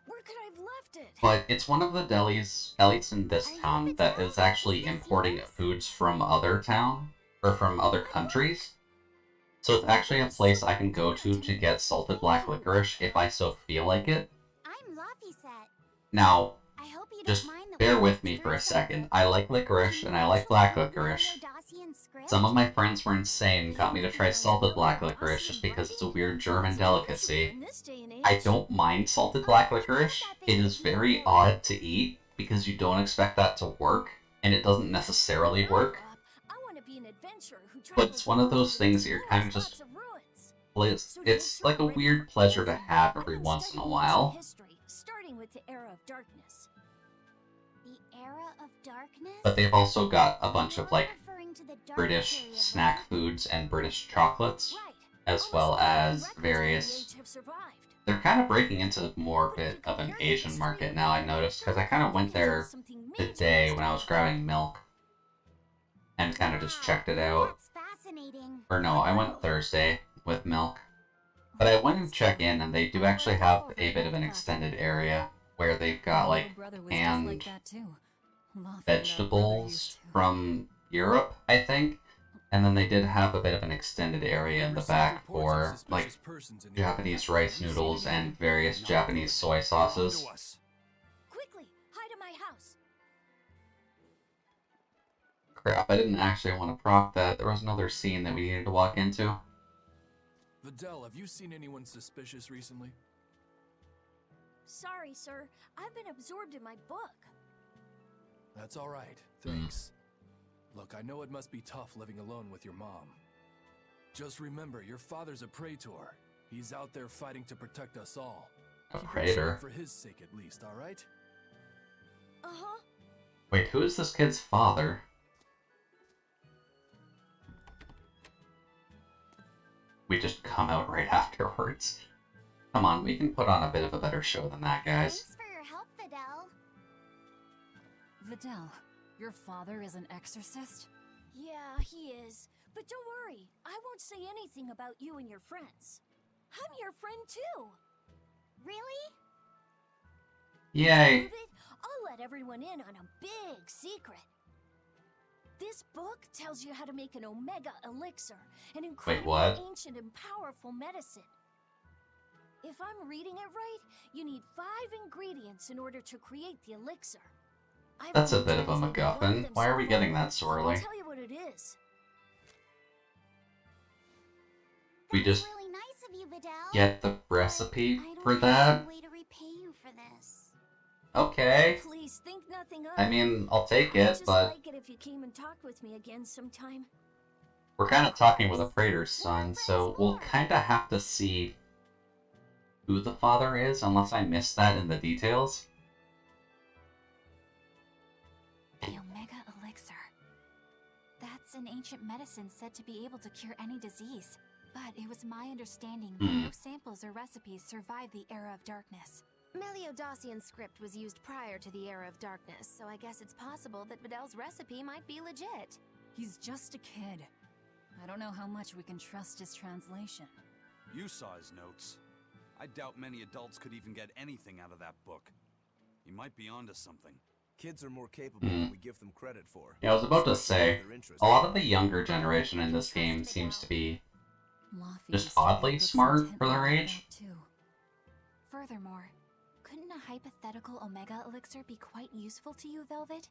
Where could I have left it? But it's one of the delis, at least in this town, that is actually importing foods from other town, or from other countries. So it's actually a place I can go to get salted black licorice if I so feel like it. I'm Laphicet. Now, I hope you just don't mind that bear we with me for a second. I like licorice, and I like black licorice. Some of my friends were insane and got me to try salted black licorice just because it's a weird German delicacy. I don't mind salted black licorice. It is very odd to eat because you don't expect that to work, and it doesn't necessarily work. But it's one of those things that you're kind of just... It's like a weird pleasure to have every once in a while. Starting with the era of darkness. The era of darkness? But they've also got a bunch of, like, Referring to the dark British period, snack foods and British chocolates, as well as various... They're kind of breaking into more bit of an Asian market now, I noticed, because I kind of went there today when I was grabbing milk, and kind of just checked it out. That's fascinating. Or no, I went Thursday with milk. But I went and checked in, and they do actually have a bit of an extended area where they've got, like, canned vegetables from Europe, I think. And then they did have a bit of an extended area in the back for, like, Japanese rice noodles and various Japanese soy sauces. Quickly, hide in my house. Crap, I didn't actually want to proc that. There was another scene that we needed to walk into. Vidal, have you seen anyone suspicious recently? Sorry, sir. I've been absorbed in my book. That's all right. Thanks. Look, I know it must be tough living alone with your mom. Just remember, your father's a praetor. He's out there fighting to protect us all. A praetor? For his sake, at least, all right? Uh-huh. Wait, who is this kid's father? We just come out right afterwards. Come on, we can put on a bit of a better show than that, guys. Thanks for your help, Vidal. Vidal, your father is an exorcist? Yeah, he is. But don't worry, I won't say anything about you and your friends. I'm your friend too. Really? Yay. I'll let everyone in on a big secret. This book tells you how to make an Omega Elixir, an incredible ancient and powerful medicine. If I'm reading it right, you need 5 ingredients in order to create the elixir. That's a bit of a MacGuffin. Why are we getting that so early? I'll tell you what it is. We just really nice of you, Vidal. get the recipe for that? Way to repay you for this. Okay. Please think nothing of I mean, I'll take it, just but like it if you came and talked with me again sometime. we're kind of talking with a praetor's son, so we'll kind of have to see who the father is, unless I missed that in the details. The Omega Elixir. That's an ancient medicine said to be able to cure any disease. But it was my understanding that no samples or recipes survived the Era of Darkness. Meliodacian script was used prior to the Era of Darkness, so I guess it's possible that Vidal's recipe might be legit. He's just a kid. I don't know how much we can trust his translation. You saw his notes. I doubt many adults could even get anything out of that book. He might be onto something. Kids are more capable than we give them credit for. Yeah, I was about to say, a lot of the younger generation in this game seems to be just oddly smart for their age. Furthermore, couldn't a hypothetical Omega Elixir be quite useful to you, Velvet?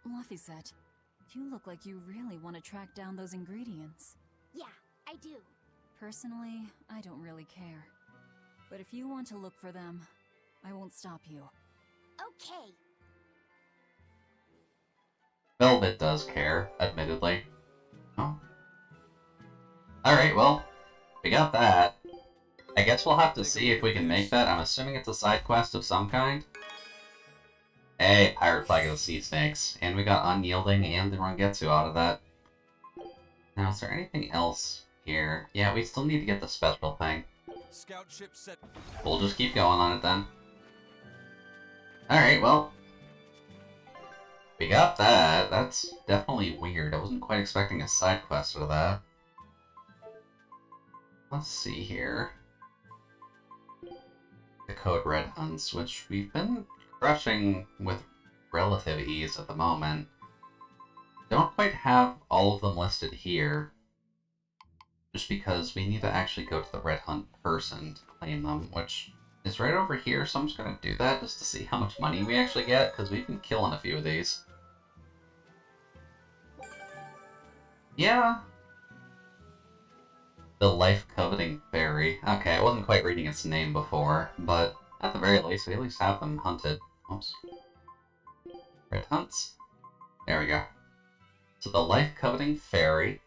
Laphicet, you look like you really want to track down those ingredients. Yeah, I do. Personally, I don't really care. But if you want to look for them, I won't stop you. Okay. Velvet does care, admittedly. Oh. Alright, well, we got that. I guess we'll have to see if we can make that. I'm assuming it's a side quest of some kind. Hey, Pirate Flag of the Sea Snakes. And we got Unyielding and the Rangetsu out of that. Now, is there anything else here? Yeah, we still need to get the special thing. Scout ship set. We'll just keep going on it then. Alright, well. We got that. That's definitely weird. I wasn't quite expecting a side quest for that. Let's see here. The Code Red Hunts, which we've been crushing with relative ease at the moment. Don't quite have all of them listed here. Just because we need to actually go to the Red Hunt person to claim them, which is right over here, so I'm just going to do that just to see how much money we actually get, because we've been killing a few of these. Yeah. The Life-Coveting Fairy. Okay, I wasn't quite reading its name before, but at the very least, we at least have them hunted. Oops. Red Hunts. There we go. So the Life-Coveting Fairy,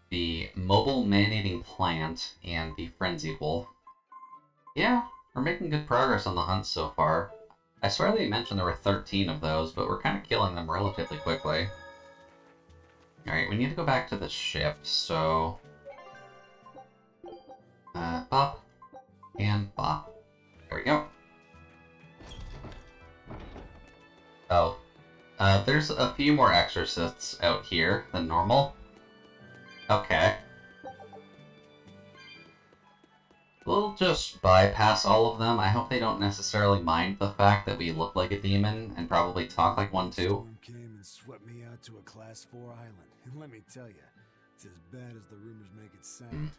the Mobile Man-Eating Plant, and the Frenzied Wolf. Yeah, we're making good progress on the hunts so far. I swear they mentioned there were 13 of those, but we're kind of killing them relatively quickly. Alright, we need to go back to the ship, so... Bop. And bop. There we go. Oh. There's a few more exorcists out here than normal. Okay. We'll just bypass all of them. I hope they don't necessarily mind the fact that we look like a demon and probably talk like one too. Storm came and swept me out to a Class 4 island. And let me tell you, it's as bad as the rumors make it sound.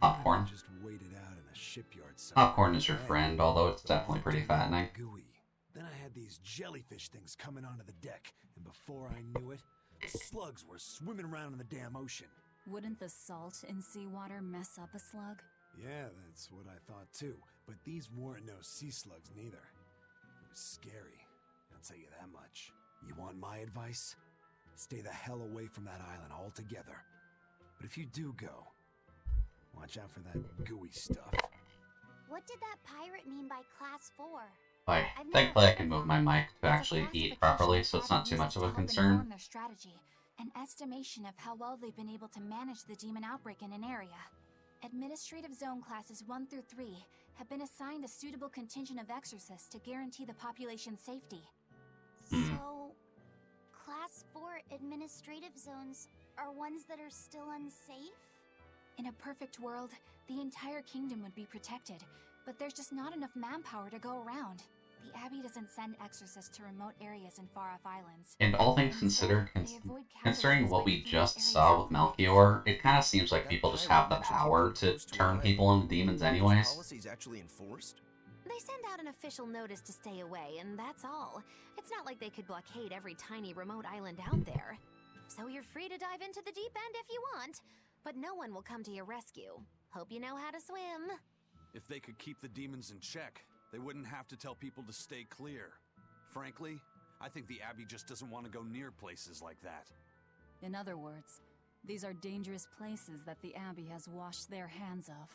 Popcorn. Just waited out in a shipyard somewhere. Popcorn is your friend, although it's definitely pretty fattening. Gooey. Then I had these jellyfish things coming onto the deck, and before I knew it, slugs were swimming around in the damn ocean. Wouldn't the salt in seawater mess up a slug? Yeah, that's what I thought too. But these weren't no sea slugs neither. It was scary, I'll tell you that much. You want my advice? Stay the hell away from that island altogether. But if you do go, watch out for that gooey stuff. What did that pirate mean by Class 4? Why, thankfully I can move my mic to actually eat properly, so it's not too much of a concern. Their strategy, an estimation of how well they've been able to manage the demon outbreak in an area. Administrative Zone Classes 1 through 3 have been assigned a suitable contingent of exorcists to guarantee the population's safety. So, Class 4 administrative zones are ones that are still unsafe? In a perfect world, the entire kingdom would be protected, but there's just not enough manpower to go around. The Abbey doesn't send exorcists to remote areas and far-off islands. And all things considered, considering what we just saw with Melchior, it kind of seems like people just have the power to turn people into demons anyways. Policies actually enforced? They send out an official notice to stay away, and that's all. It's not like they could blockade every tiny remote island out there. So you're free to dive into the deep end if you want, but no one will come to your rescue. Hope you know how to swim. If they could keep the demons in check, they wouldn't have to tell people to stay clear. Frankly, I think the Abbey just doesn't want to go near places like that. In other words, these are dangerous places that the Abbey has washed their hands of.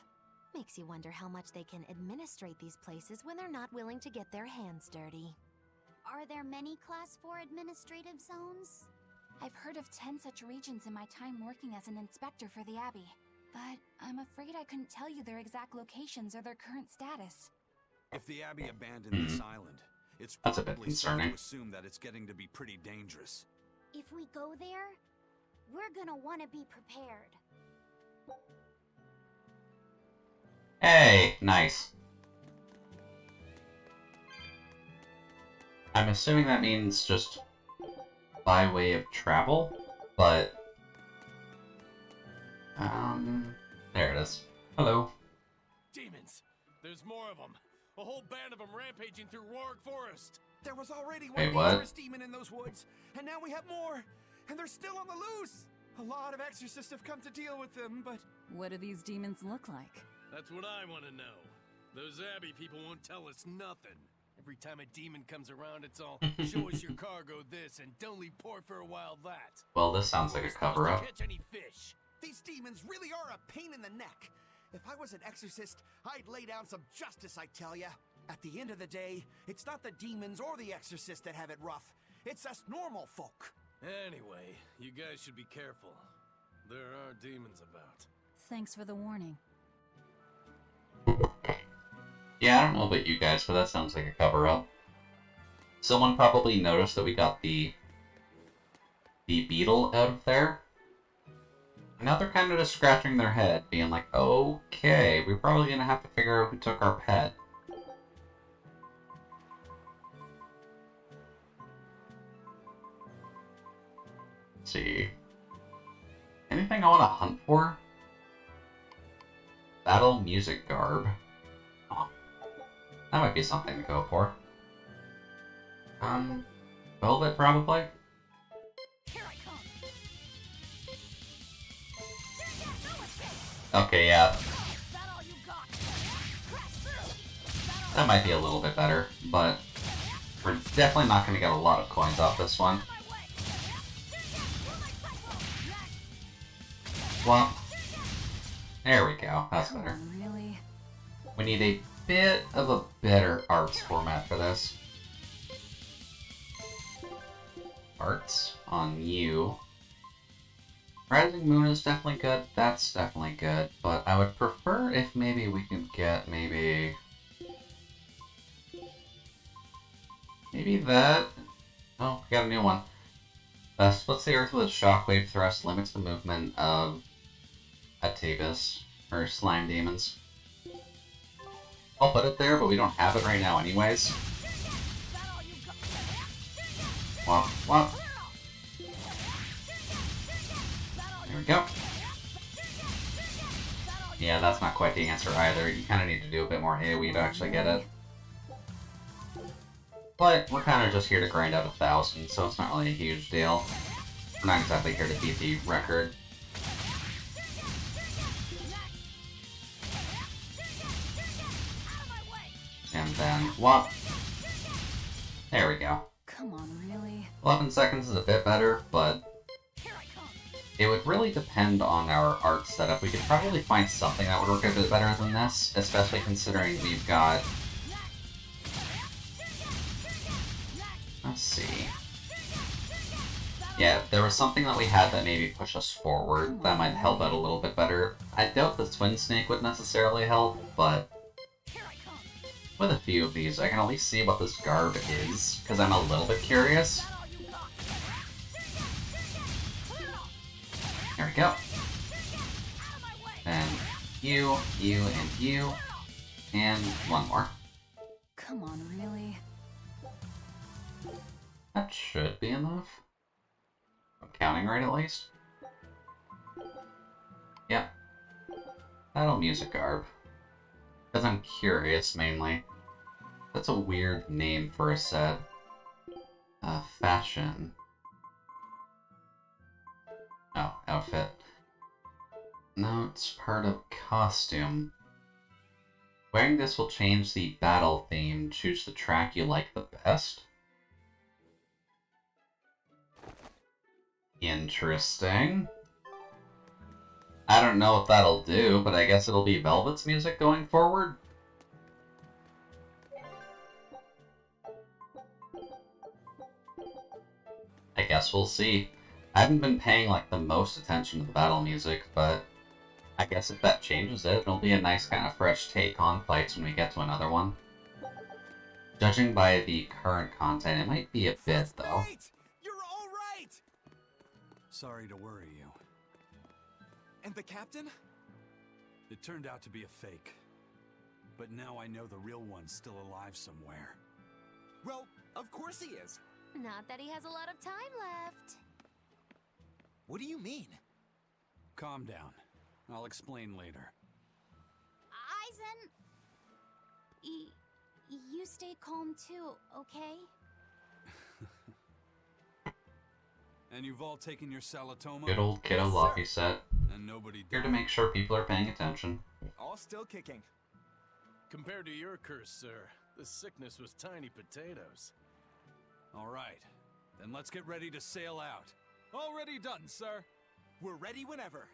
Makes you wonder how much they can administrate these places when they're not willing to get their hands dirty. Are there many Class 4 administrative zones? I've heard of 10 such regions in my time working as an inspector for the Abbey, but I'm afraid I couldn't tell you their exact locations or their current status. If the Abbey abandoned this island, it's probably safe to assume that it's getting to be pretty dangerous. If we go there, we're gonna want to be prepared. Hey, nice. I'm assuming that means just by way of travel, but... there it is. Hello. Demons! There's more of them! A whole band of them rampaging through Roaring Forest! There was already one Wait, what? dangerous demon in those woods, and now we have more! And they're still on the loose! A lot of exorcists have come to deal with them, but... What do these demons look like? That's what I want to know. Those Abbey people won't tell us nothing. Every time a demon comes around, it's all, show us your cargo this, and don't leave port for a while that. Well, this sounds like a cover-up. Catch any fish. These demons really are a pain in the neck. If I was an exorcist, I'd lay down some justice, I tell ya. At the end of the day, it's not the demons or the exorcist that have it rough. It's us normal folk. Anyway, you guys should be careful. There are demons about. Thanks for the warning. Yeah, I don't know about you guys, but that sounds like a cover-up. Someone probably noticed that we got the beetle out of there. And now they're kind of just scratching their head, being like, okay, we're probably gonna have to figure out who took our pet. Let's see. Anything I want to hunt for? Battle music garb. Oh, that might be something to go for. Velvet probably. Okay, yeah. That might be a little bit better, but we're definitely not going to get a lot of coins off this one. Well, there we go. That's better. Really? We need a bit of a better arts format for this. Arts on you. Rising Moon is definitely good. That's definitely good. But I would prefer if maybe we could get maybe that. Oh, we got a new one. Splits the earth with a shockwave thrust, limits the movement of Atavus, or slime demons. I'll put it there, but we don't have it right now anyways. Womp, womp. There we go. Yeah, that's not quite the answer either. You kind of need to do a bit more AoE to actually get it. But we're kind of just here to grind out 1,000, so it's not really a huge deal. We're not exactly here to beat the record. And then, whop. There we go. Come on, really? 11 seconds is a bit better, but it would really depend on our art setup. We could probably find something that would work a bit better than this, especially considering we've got... Let's see. Yeah, if there was something that we had that maybe push us forward, that might help out a little bit better. I doubt the Twin Snake would necessarily help, but with a few of these, I can at least see what this garb is, because I'm a little bit curious. There we go. And you, and one more. Come on, really? That should be enough. I'm counting right at least. Yep. Battle music garb. Because I'm curious, mainly. That's a weird name for a set. Fashion. Oh, outfit. No, it's part of costume. Wearing this will change the battle theme. Choose the track you like the best. Interesting. I don't know what that'll do, but I guess it'll be Velvet's music going forward. I guess we'll see. I haven't been paying like the most attention to the battle music, but I guess if that changes it, it'll be a nice kind of fresh take on fights when we get to another one. Judging by the current content, it might be a bit though. Sorry to worry you. And the captain? It turned out to be a fake. But now I know the real one's still alive somewhere. Well, of course he is. Not that he has a lot of time left. What do you mean? Calm down. I'll explain later. Aizen... you stay calm too, okay? And you've all taken your Salatoma? Good old kiddo Lucky set. And nobody Here to make sure people are paying attention. All still kicking. Compared to your curse, sir, this sickness was tiny potatoes. All right, then let's get ready to sail out. Already done, sir. We're ready whenever.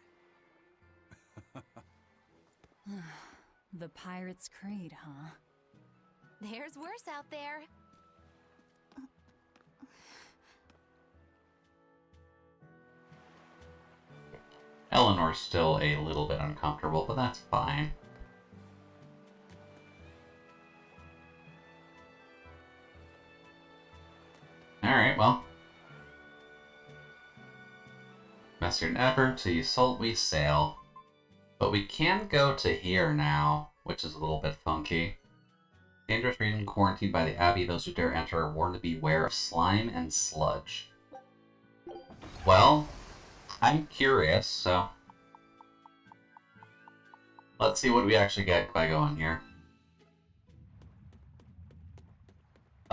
The Pirate's Creed, huh? There's worse out there. Eleanor's still a little bit uncomfortable, but that's fine. Alright, well. Western ever, to Yseult we sail. But we can go to here now, which is a little bit funky. Dangerous region quarantined by the Abbey. Those who dare enter are warned to beware of slime and sludge. Well, I'm curious, so... let's see what we actually get by going here.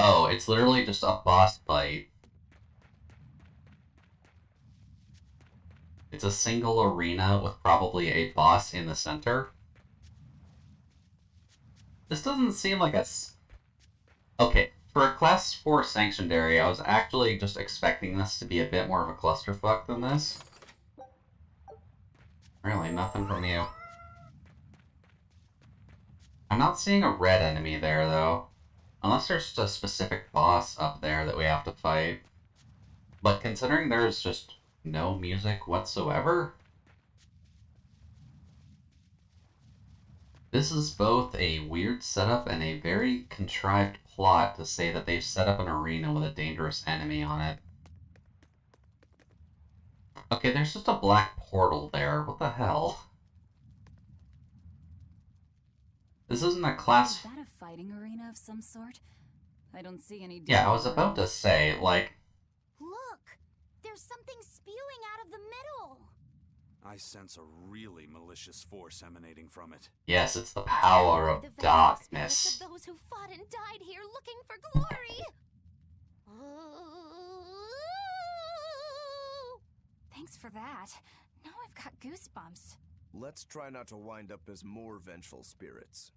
Oh, it's literally just a boss fight. It's a single arena with probably a boss in the center. This doesn't seem like a... okay, for a Class 4 sanctioned area, I was actually just expecting this to be a bit more of a clusterfuck than this. Really, nothing from you. I'm not seeing a red enemy there, though. Unless there's just a specific boss up there that we have to fight. But considering there's just no music whatsoever, this is both a weird setup and a very contrived plot to say that they've set up an arena with a dangerous enemy on it. Okay, there's just a black portal there. What the hell? This isn't a class... Is that a fighting arena of some sort? I don't see any... yeah, I was about to say, like... Look! There's something spewing out of the middle! I sense a really malicious force emanating from it. yes, it's the power of darkness. Of those who fought and died here looking for glory. Thanks for that. Now I've got goosebumps. Let's try not to wind up as more vengeful spirits.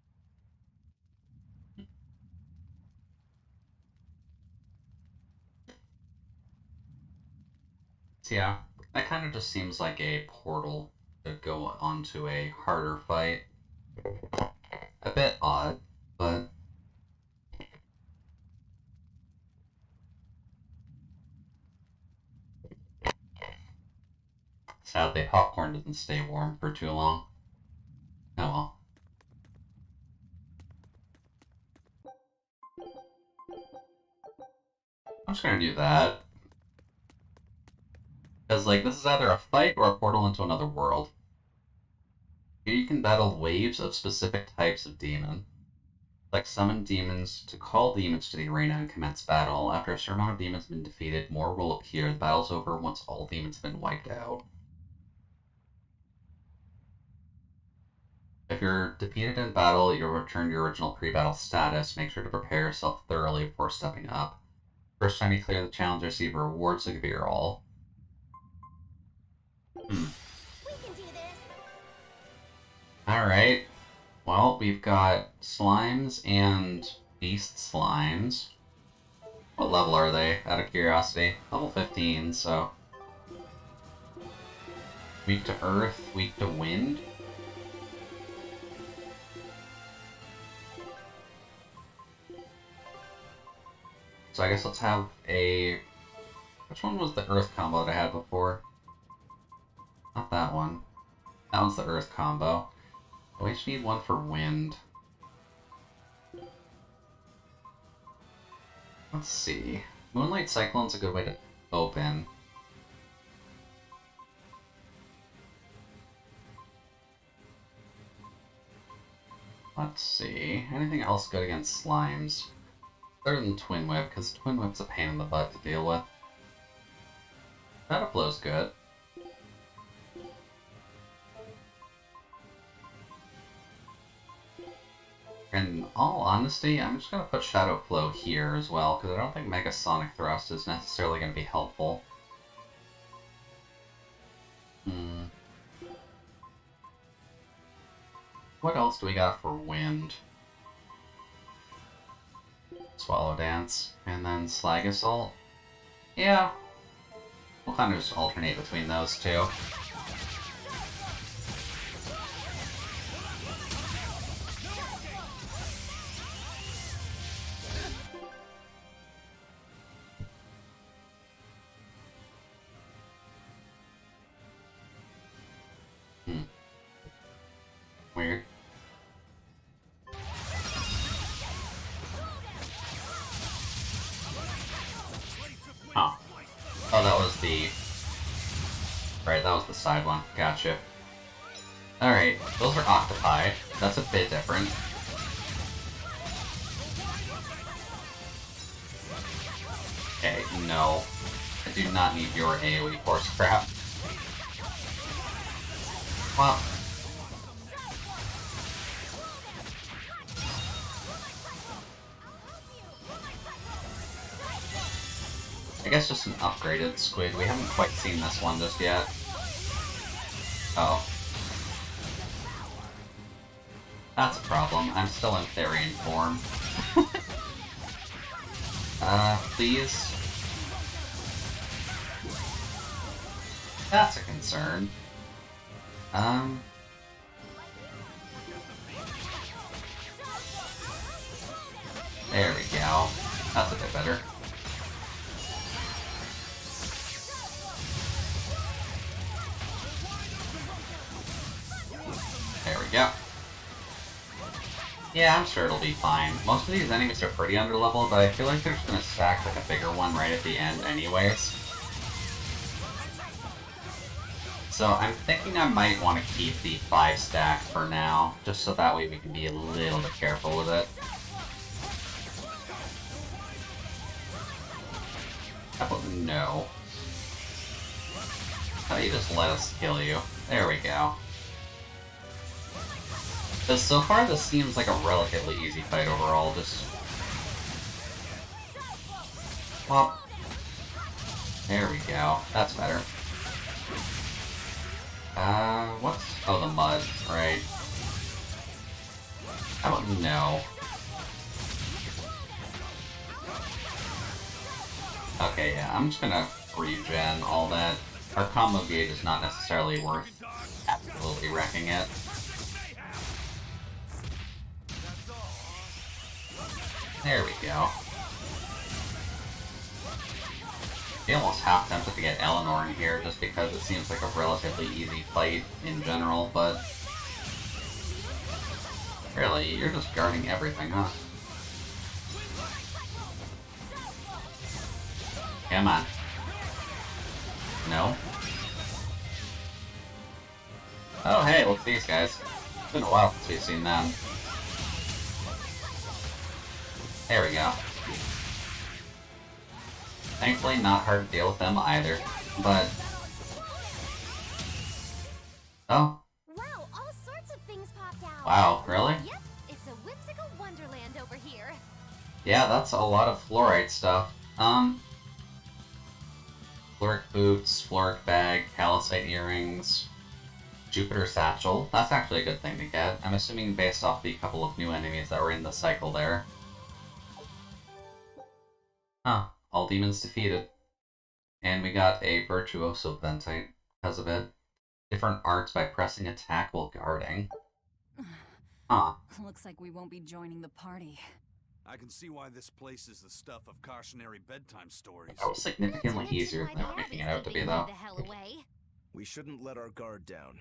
So yeah, that kind of just seems like a portal to go onto a harder fight. A bit odd, but... sadly, popcorn doesn't stay warm for too long. Oh well. I'm just gonna do that. Because, like, this is either a fight or a portal into another world. Here you can battle waves of specific types of demon. Like, summon demons to call demons to the arena and commence battle. After a certain amount of demons have been defeated, more will appear. The battle's over once all demons have been wiped out. If you're defeated in battle, you'll return to your original pre-battle status. Make sure to prepare yourself thoroughly before stepping up. First time you clear the challenge, receive rewards to give it your all. We can do this. Alright. Well, we've got slimes and beast slimes. What level are they, out of curiosity? Level 15, so... weak to earth, weak to wind? So I guess let's have a... which one was the earth combo that I had before? Not that one. That one's the earth combo. We just need one for wind. Let's see. Moonlight Cyclone's a good way to open. Let's see. Anything else good against slimes? Better than Twin Whip, because Twin Whip's a pain in the butt to deal with. Shadow Flow's good. In all honesty, I'm just going to put Shadow Flow here as well, because I don't think Mega Sonic Thrust is necessarily going to be helpful. What else do we got for wind? Swallow Dance, and then Slag Assault. Yeah, we'll kind of just alternate between those two. Weird. Huh. Oh, that was the... Right, that was the side one. Gotcha. Alright, those are octopi. That's a bit different. Okay, no. I do not need your AoE horse crap. Well... I guess just an upgraded squid. We haven't quite seen this one just yet. Oh. That's a problem. I'm still in Therian form. Please? That's a concern. There we go. That's a bit better. There we go. Yeah, I'm sure it'll be fine. Most of these enemies are pretty underleveled, but I feel like they're just gonna stack like a bigger one right at the end anyways. So I'm thinking I might want to keep the 5 stack for now, just so that way we can be a little bit careful with it. How about no? How about you just let us kill you? There we go. Because so far this seems like a relatively easy fight overall, just... Well... There we go. That's better. What's... Oh, the mud, right. How about no? Okay, yeah, I'm just gonna regen all that. Our combo gauge is not necessarily worth absolutely wrecking it. There we go. I almost half tempted to get Eleanor in here just because it seems like a relatively easy fight in general, but... Really, you're just guarding everything, huh? Come on. No? Oh hey, look at these guys. It's been a while since we've seen them. There we go. Thankfully, not hard to deal with them either, but... Oh. Wow, all sorts of things popped out. Wow, really? Yep, it's a whimsical wonderland over here. Yeah, that's a lot of fluorite stuff. Fluoric boots, fluoric bag, calcite earrings, Jupiter satchel. That's actually a good thing to get. I'm assuming based off the couple of new enemies that were in the cycle there. Huh. All demons defeated. And we got a Virtuoso Ventite because of it. Different arts by pressing attack while guarding. Huh. Looks like we won't be joining the party. I can see why this place is the stuff of cautionary bedtime stories. That was significantly easier than making it out to be, though. We shouldn't let our guard down.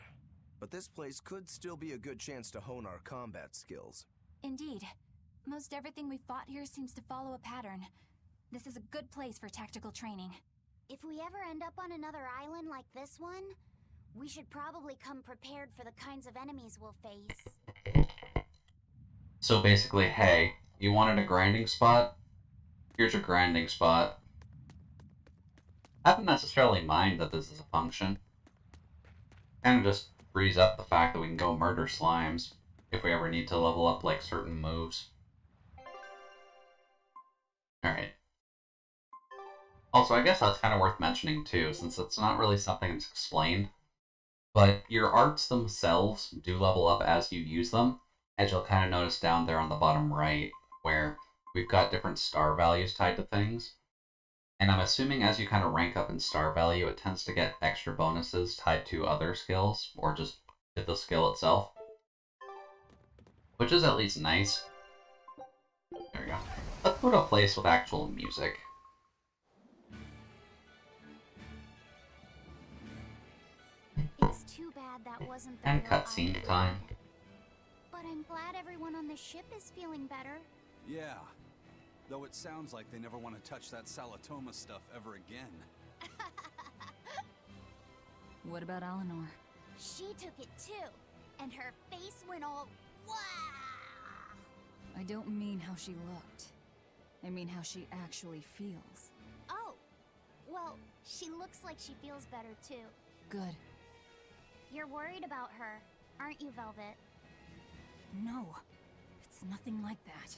But this place could still be a good chance to hone our combat skills. Indeed. Most everything we fought here seems to follow a pattern. This is a good place for tactical training. If we ever end up on another island like this one, we should probably come prepared for the kinds of enemies we'll face. So basically, hey, you wanted a grinding spot? Here's your grinding spot. I don't necessarily mind that this is a function. Kind of just frees up the fact that we can go murder slimes if we ever need to level up like certain moves. Alright. Also, I guess that's kind of worth mentioning too, since it's not really something that's explained. But your arts themselves do level up as you use them, as you'll kind of notice down there on the bottom right, where we've got different star values tied to things. And I'm assuming as you kind of rank up in star value, it tends to get extra bonuses tied to other skills, or just to the skill itself. Which is at least nice. There we go. Let's go to a place with actual music. It's too bad that wasn't the And real cutscene idea. time. But I'm glad everyone on the ship is feeling better. Yeah. Though it sounds like they never want to touch that Salatoma stuff ever again. What about Eleanor? She took it too, and her face went all wow. I don't mean how she looked. I mean how she actually feels. Oh, well, she looks like she feels better too. Good. You're worried about her, aren't you, Velvet? No, it's nothing like that.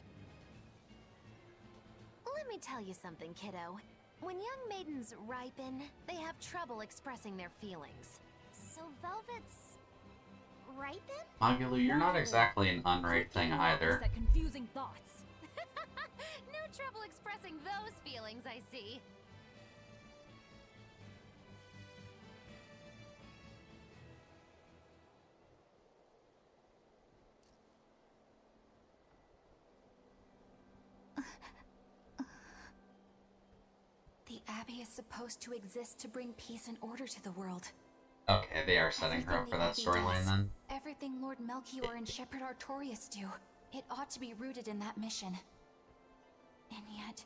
Let me tell you something, kiddo. When young maidens ripen, they have trouble expressing their feelings. So Velvet's right then? Magulu, you're not exactly an unright thing either. That confusing thoughts. No trouble expressing those feelings, I see. The Abbey is supposed to exist to bring peace and order to the world. Okay, they are setting her up for that storyline then. Everything Lord Melchior and Shepherd Artorias do, it ought to be rooted in that mission. And yet,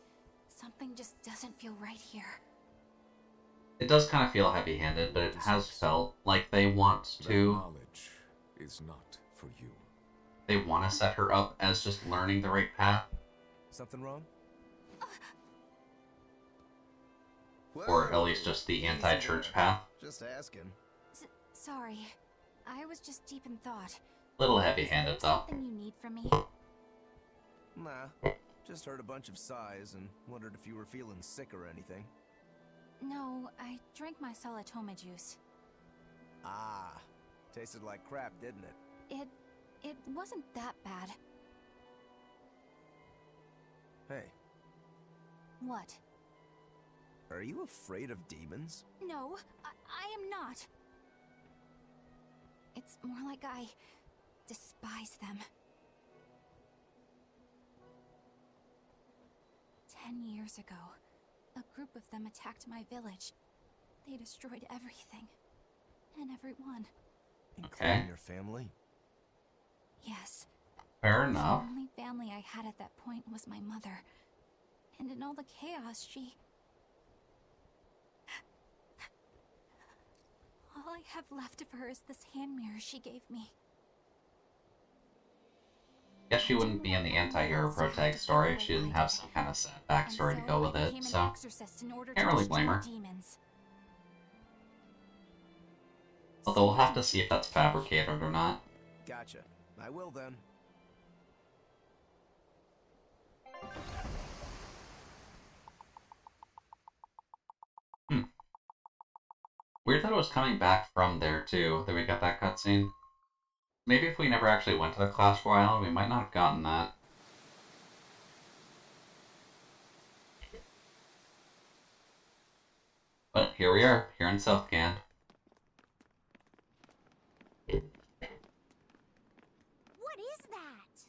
something just doesn't feel right here. It does kind of feel heavy-handed, but it has felt like they want to... knowledge is not for you. They want to set her up as just learning the right path. Something wrong? Or at least just the anti-church path. Just asking. Sorry, I was just deep in thought. Little heavy-handed, though. Something you need from me? Nah, just heard a bunch of sighs and wondered if you were feeling sick or anything. No, I drank my Salatoma juice. Ah, tasted like crap, didn't it? It wasn't that bad. Hey, What? are you afraid of demons? No, I am not. It's more like I despise them. 10 years ago, a group of them attacked my village. They destroyed everything. And everyone. Including your family? Yes. Fair enough. The only family I had at that point was my mother. And in all the chaos, she... All I have left of her is this hand mirror she gave me. Guess she wouldn't be in the anti-hero protag story if she didn't have some kind of sad backstory to go with it, so... Can't really blame her. Although we'll have to see if that's fabricated or not. Gotcha. I will then. Weird that it was coming back from there, too, that we got that cutscene. Maybe if we never actually went to the Clash Royale, we might not have gotten that. But here we are, here in South Can. What is that?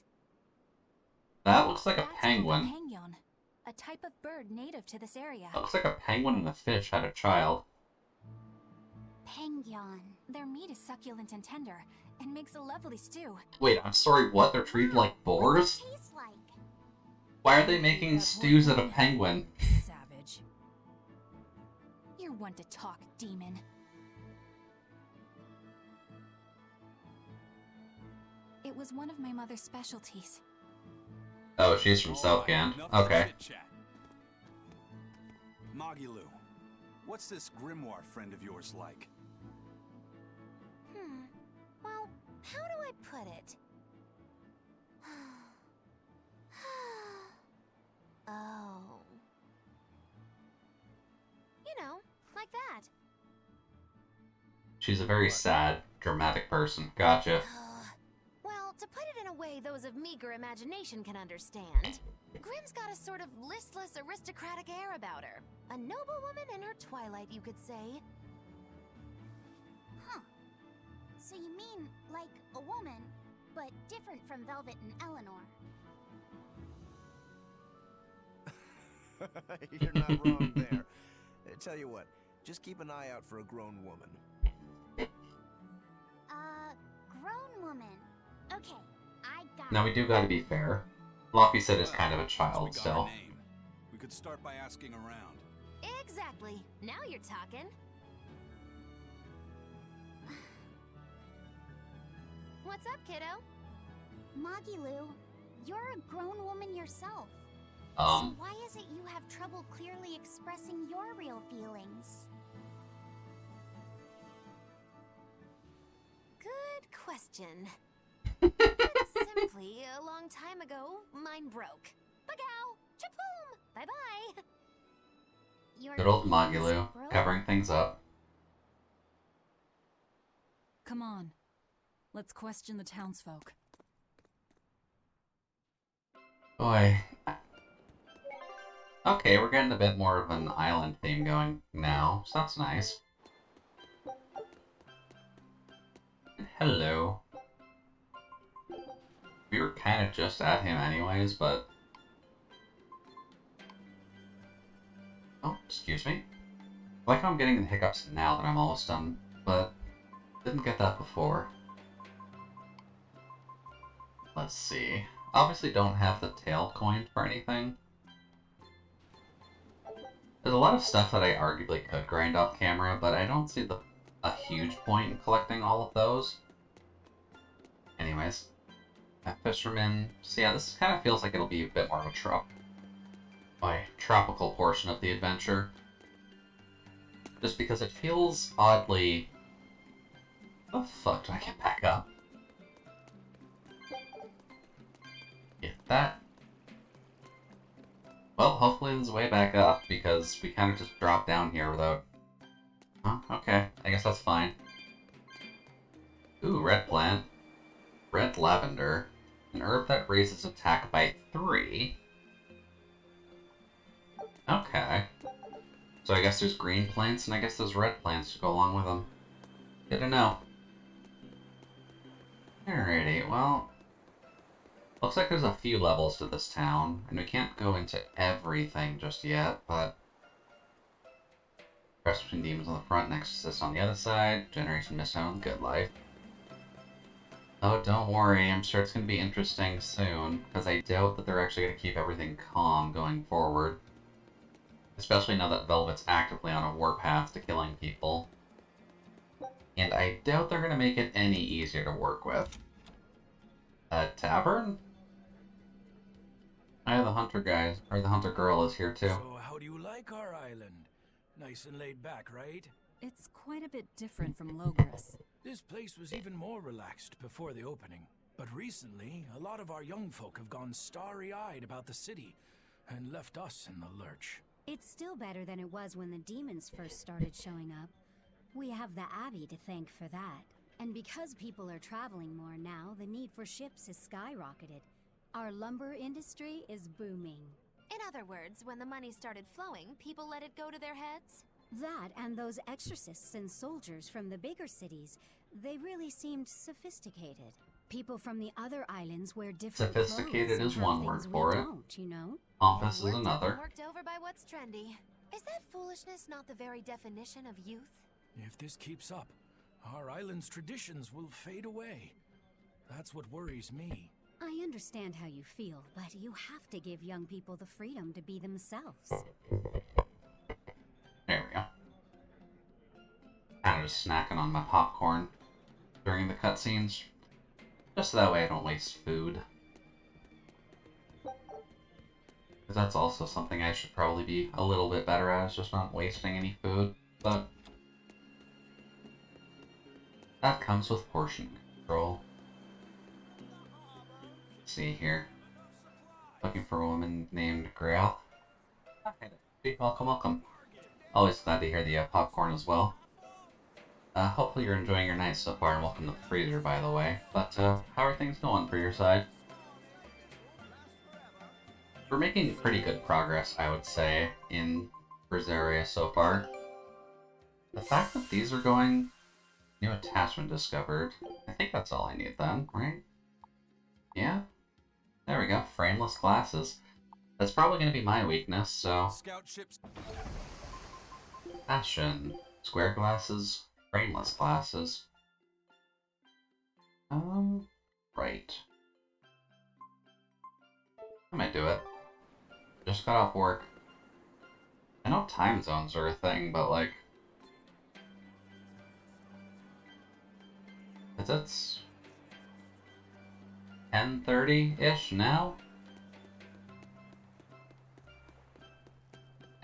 That looks like a That's called penguin. penguin, a type of bird native to this area. Looks like a penguin and a fish had a child. Penguin. Their meat is succulent and tender, and makes a lovely stew. Wait, I'm sorry, what? They're treated like boars? Tastes like. Why are they making stews out of penguin? Savage. You're one to talk, demon. It was one of my mother's specialties. Oh, she's from South Can. Okay. Magulu, what's this grimoire friend of yours like? Well, how do I put it? Oh. You know, like that. She's a very sad, dramatic person. Gotcha. Well, to put it in a way way those of meager imagination can understand. Grimm's got a sort of listless, aristocratic air about her. A noble woman in her twilight, you could say. Huh. So you mean, like, a woman, but different from Velvet and Eleanor. You're not wrong there. Tell you what, just keep an eye out for a grown woman. Grown woman. Okay, I got Now we do gotta be fair. Luffy said is kind of a child still. We could start by asking around. Exactly. Now you're talking. What's up, kiddo? Magilu, you're a grown woman yourself. So why is it you have trouble clearly expressing your real feelings? Good question. Simply, a long time ago, mine broke. Bagow! Chapoom! Bye-bye! Good old Magilu, covering things up. Come on. Let's question the townsfolk. Boy. Okay, we're getting a bit more of an island theme going now, so that's nice. Hello. We were kind of just at him anyways, but... Oh, excuse me. I like how I'm getting the hiccups now that I'm almost done, but didn't get that before. Let's see. Obviously don't have the tail coined for anything. There's a lot of stuff that I arguably could grind off camera, but I don't see a huge point in collecting all of those. Anyways. Fisherman. So yeah, this kind of feels like it'll be a bit more of a tropical portion of the adventure. Just because it feels oddly... How the fuck do I get back up? Get that. Well, hopefully there's a way back up, because we kind of just dropped down here without... Oh, okay. I guess that's fine. Ooh, red plant. Red lavender. An herb that raises attack by 3. Okay. So I guess there's green plants, and I guess there's red plants to go along with them. Good to know. Alrighty, well... Looks like there's a few levels to this town, and we can't go into everything just yet, but... Press between demons on the front, Exorcist on the other side, Generation Mist on Good Life. Oh, don't worry, I'm sure it's going to be interesting soon, because I doubt that they're actually going to keep everything calm going forward. Especially now that Velvet's actively on a warpath to killing people. And I doubt they're going to make it any easier to work with. A tavern? The hunter guy, or the hunter girl is here too. So how do you like our island? Nice and laid back, right? It's quite a bit different from Logris. This place was even more relaxed before the opening. But recently, a lot of our young folk have gone starry-eyed about the city and left us in the lurch. It's still better than it was when the demons first started showing up. We have the Abbey to thank for that. And because people are traveling more now, the need for ships has skyrocketed. Our lumber industry is booming. In other words, when the money started flowing, people let it go to their heads? That and those exorcists and soldiers from the bigger cities, they really seemed sophisticated. People from the other islands wear different Sophisticated clothes is one word for it. Don't, you know? Pompous is another. Worked over by what's trendy. Is that foolishness not the very definition of youth? If this keeps up, our island's traditions will fade away. That's what worries me. I understand how you feel, but you have to give young people the freedom to be themselves. There we go. Kind of just snacking on my popcorn during the cutscenes. Just so that way I don't waste food. Because that's also something I should probably be a little bit better at, is just not wasting any food. But that comes with portion control. Let's see here. Looking for a woman named Grail. Okay, welcome, welcome. Always glad to hear the popcorn as well. Hopefully you're enjoying your night so far, and welcome to the freezer, by the way. But, how are things going for your side? We're making pretty good progress, I would say, in Bersaria so far. The fact that these are going... New attachment discovered. I think that's all I need then, right? Yeah? There we go. Frameless glasses. That's probably going to be my weakness, so... Scout ships. Fashion. Square glasses. Frameless glasses. Right. I might do it. Just got off work. I know time zones are a thing, but like... It's 10:30-ish now?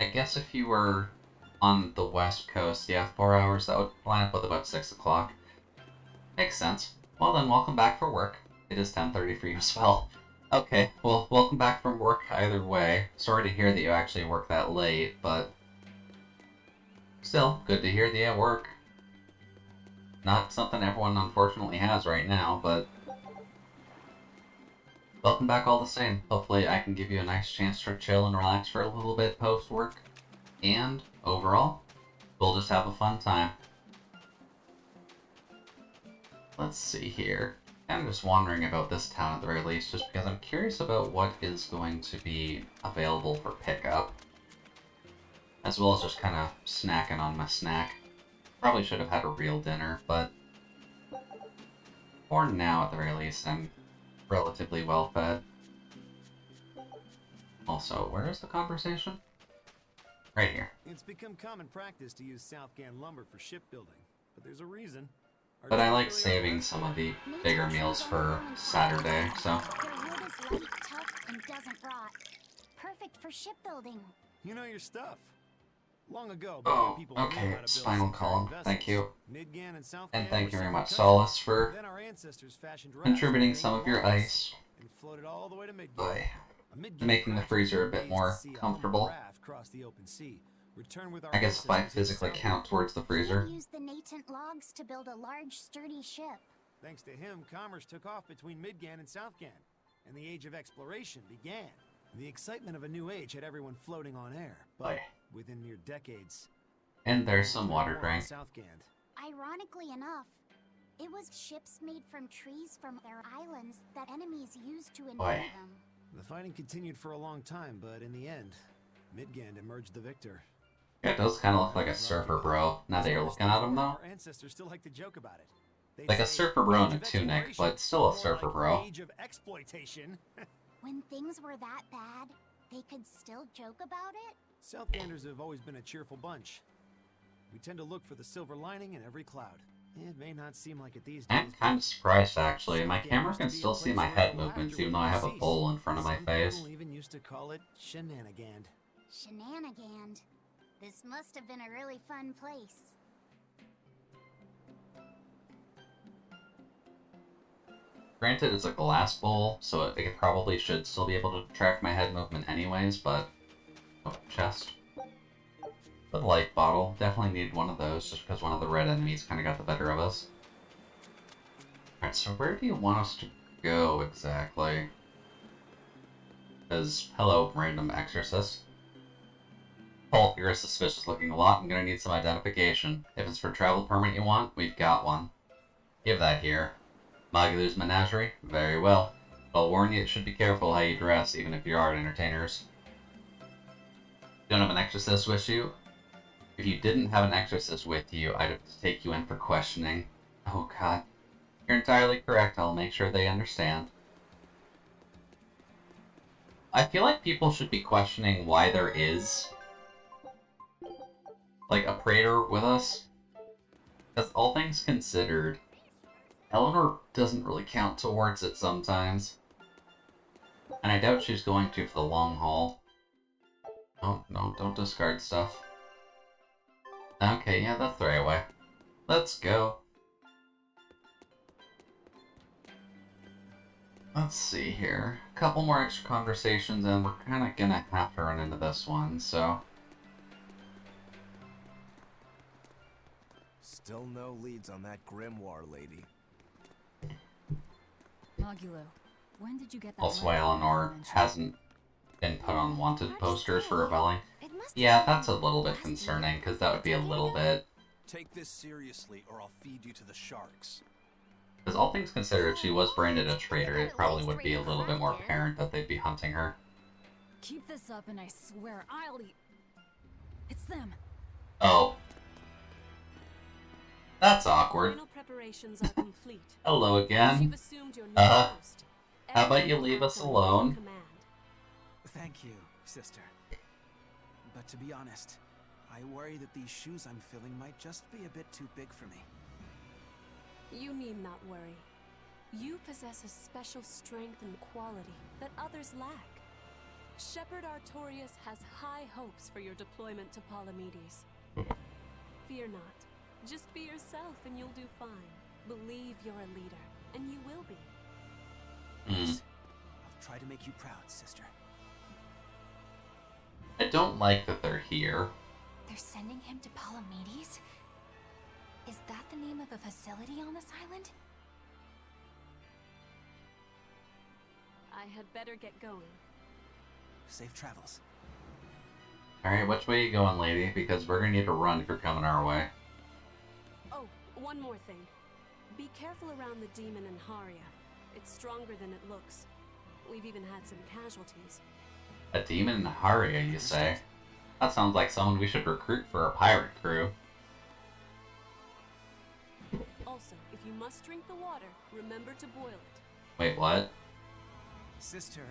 I guess if you were on the west coast, yeah, 4 hours, that would line up with about 6 o'clock. Makes sense. Well then, welcome back for work. It is 10:30 for you as well. Okay, well, welcome back from work either way. Sorry to hear that you actually work that late, but... Still, good to hear that you at work. Not something everyone unfortunately has right now, but... Welcome back all the same. Hopefully I can give you a nice chance to chill and relax for a little bit post-work. And, overall, we'll just have a fun time. Let's see here. I'm just wondering about this town at the very least, just because I'm curious about what is going to be available for pickup. As well as just kind of snacking on my snack. Probably should have had a real dinner, but for now, at the very least, I'm relatively well fed. Also, where is the conversation? Right here. It's become common practice to use Southgan lumber for shipbuilding, but there's a reason. But I like saving some of the bigger meals for Saturday, so... Their wood is light, tough, and doesn't rot. Perfect for shipbuilding. You know your stuff. Long ago, Oh, people knew okay, how to build spinal column. vessels. Thank you. Midgan and Southgan And thank were you very separate much, countries. Solace, for Then our ancestors fashioned rafts contributing and some of your walls ice. and floated all the way to Midgan. Boy. A Midgan Making the craft freezer a was bit raised more to see a comfortable. raft cross the open sea, return with our I guess if I ancestors physically south. count towards the freezer. He used the natant logs to build a large, sturdy ship. Thanks to him, commerce took off between Midgan and Southgan, and the age of exploration began. The excitement of a new age had everyone floating on air, but within mere decades... And there's some water drink. Southgand. Ironically enough, it was ships made from trees from their islands that enemies used to invade them. The fighting continued for a long time, but in the end, Midgand emerged the victor. Yeah, it does kind of look like a surfer bro, now that you're looking at him, though. Our ancestors still like to joke about it. They'd Like a say, surfer bro in "Age a of tunic, exploration," but still a more surfer like bro. Age of exploitation. When things were that bad, they could still joke about it? Southganders have always been a cheerful bunch. We tend to look for the silver lining in every cloud. It may not seem like it these days. I'm kind of surprised, actually. My camera can still see my head movements, even though I have a bowl in front of my face. People even used to call it shenanigans. Shenanigans. This must have been a really fun place. Granted, it's a glass bowl, so it probably should still be able to track my head movement anyways, but... Oh, chest. The light bottle. Definitely needed one of those, just because one of the red enemies kind of got the better of us. Alright, so where do you want us to go, exactly? Because, hello, random exorcist. Paul, you're a suspicious looking lot. I'm gonna need some identification. If it's for travel permit you want, we've got one. Give that here. Magulu's menagerie? Very well. But I'll warn you, it should be careful how you dress, even if you are entertainers. Don't have an exorcist with you? If you didn't have an exorcist with you, I'd have to take you in for questioning. Oh god. You're entirely correct, I'll make sure they understand. I feel like people should be questioning why there is, like, a praetor with us. Because all things considered, Eleanor doesn't really count towards it sometimes. And I doubt she's going to for the long haul. Oh, no, don't discard stuff. Okay, yeah, that's the right way. Let's go. Let's see here. A couple more extra conversations and we're kind of gonna have to run into this one, so... Still no leads on that grimoire lady. Magulo, when did you get that? Also, why Eleanor hasn't been put on wanted posters for rebelling. Yeah, that's a little bit concerning, because that would be a little bit... Take this seriously, or I'll feed you to the sharks. Because all things considered, if she was branded a traitor, it probably would be a little bit more apparent that they'd be hunting her. Keep this up and I swear I'll eat. It's them. Oh. That's awkward. Final preparations are complete. Hello again. You've assumed your new host. How about you leave us alone? Thank you, sister. But to be honest, I worry that these shoes I'm filling might just be a bit too big for me. You need not worry. You possess a special strength and quality that others lack. Shepherd Artorias has high hopes for your deployment to Palamedes. Fear not. Just be yourself and you'll do fine. Believe you're a leader, and you will be. I'll try to make you proud, sister. I don't like that they're here. They're sending him to Palamedes? Is that the name of a facility on this island? I had better get going. Safe travels. Alright, which way you going, lady? Because we're gonna need to run if you're coming our way. Oh, one more thing. Be careful around the demon in Haria. It's stronger than it looks. We've even had some casualties. A demon in Haria, you say? That sounds like someone we should recruit for our pirate crew. Also, if you must drink the water, remember to boil it. Wait, what? Sister.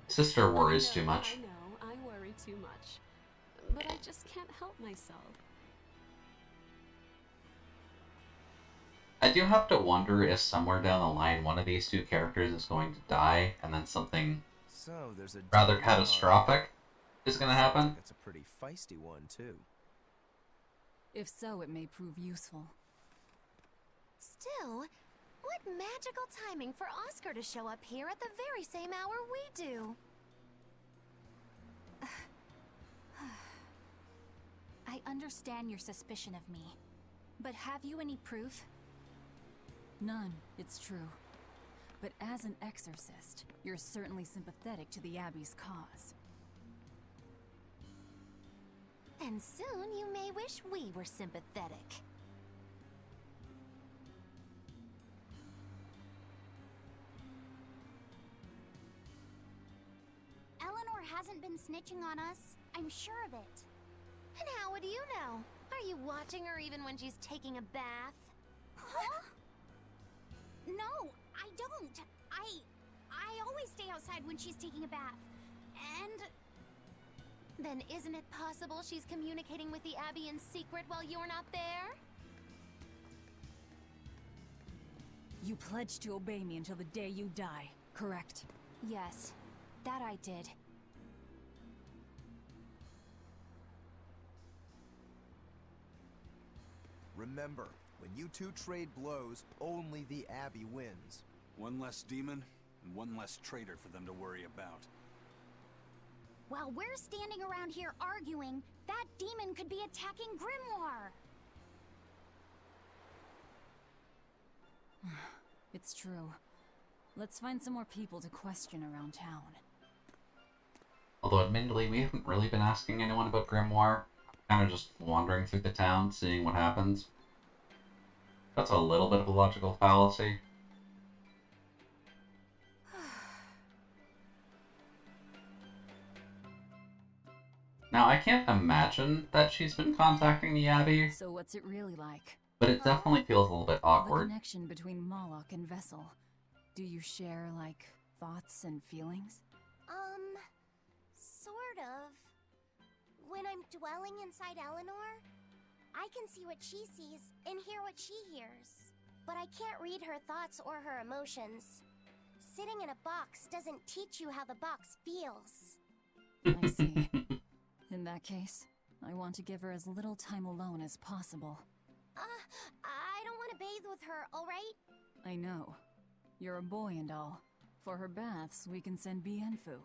Sister worries too much. I know, I worry too much. But I just can't help myself. I do have to wonder if somewhere down the line one of these two characters is going to die, and then something rather catastrophic is going to happen. That's a pretty feisty one, too. If so, it may prove useful. Still, what magical timing for Oscar to show up here at the very same hour we do. I understand your suspicion of me, but have you any proof? None, it's true. But as an exorcist, you're certainly sympathetic to the Abbey's cause. And soon you may wish we were sympathetic. Eleanor hasn't been snitching on us. I'm sure of it. And how would you know? Are you watching her even when she's taking a bath? Huh? No, I don't. I always stay outside when she's taking a bath. And... Then isn't it possible she's communicating with the Abbey in secret while you're not there? You pledged to obey me until the day you die, correct? Yes, that I did. Remember, when you two trade blows, only the Abbey wins. One less demon, and one less traitor for them to worry about. While we're standing around here arguing, that demon could be attacking Grimoire. It's true. Let's find some more people to question around town. Although admittedly, we haven't really been asking anyone about Grimoire. Kind of just wandering through the town, seeing what happens. That's a little bit of a logical fallacy. Now, I can't imagine that she's been contacting the Abbey, So what's it really like? but it definitely feels a little bit The awkward. connection between Moloch and Vessel. Do you share, like, thoughts and feelings? Sort of. When I'm dwelling inside Eleanor, I can see what she sees and hear what she hears. But I can't read her thoughts or her emotions. Sitting in a box doesn't teach you how the box feels. I see. In that case, I want to give her as little time alone as possible. I don't want to bathe with her, alright? I know. You're a boy and all. For her baths, we can send Bienfu.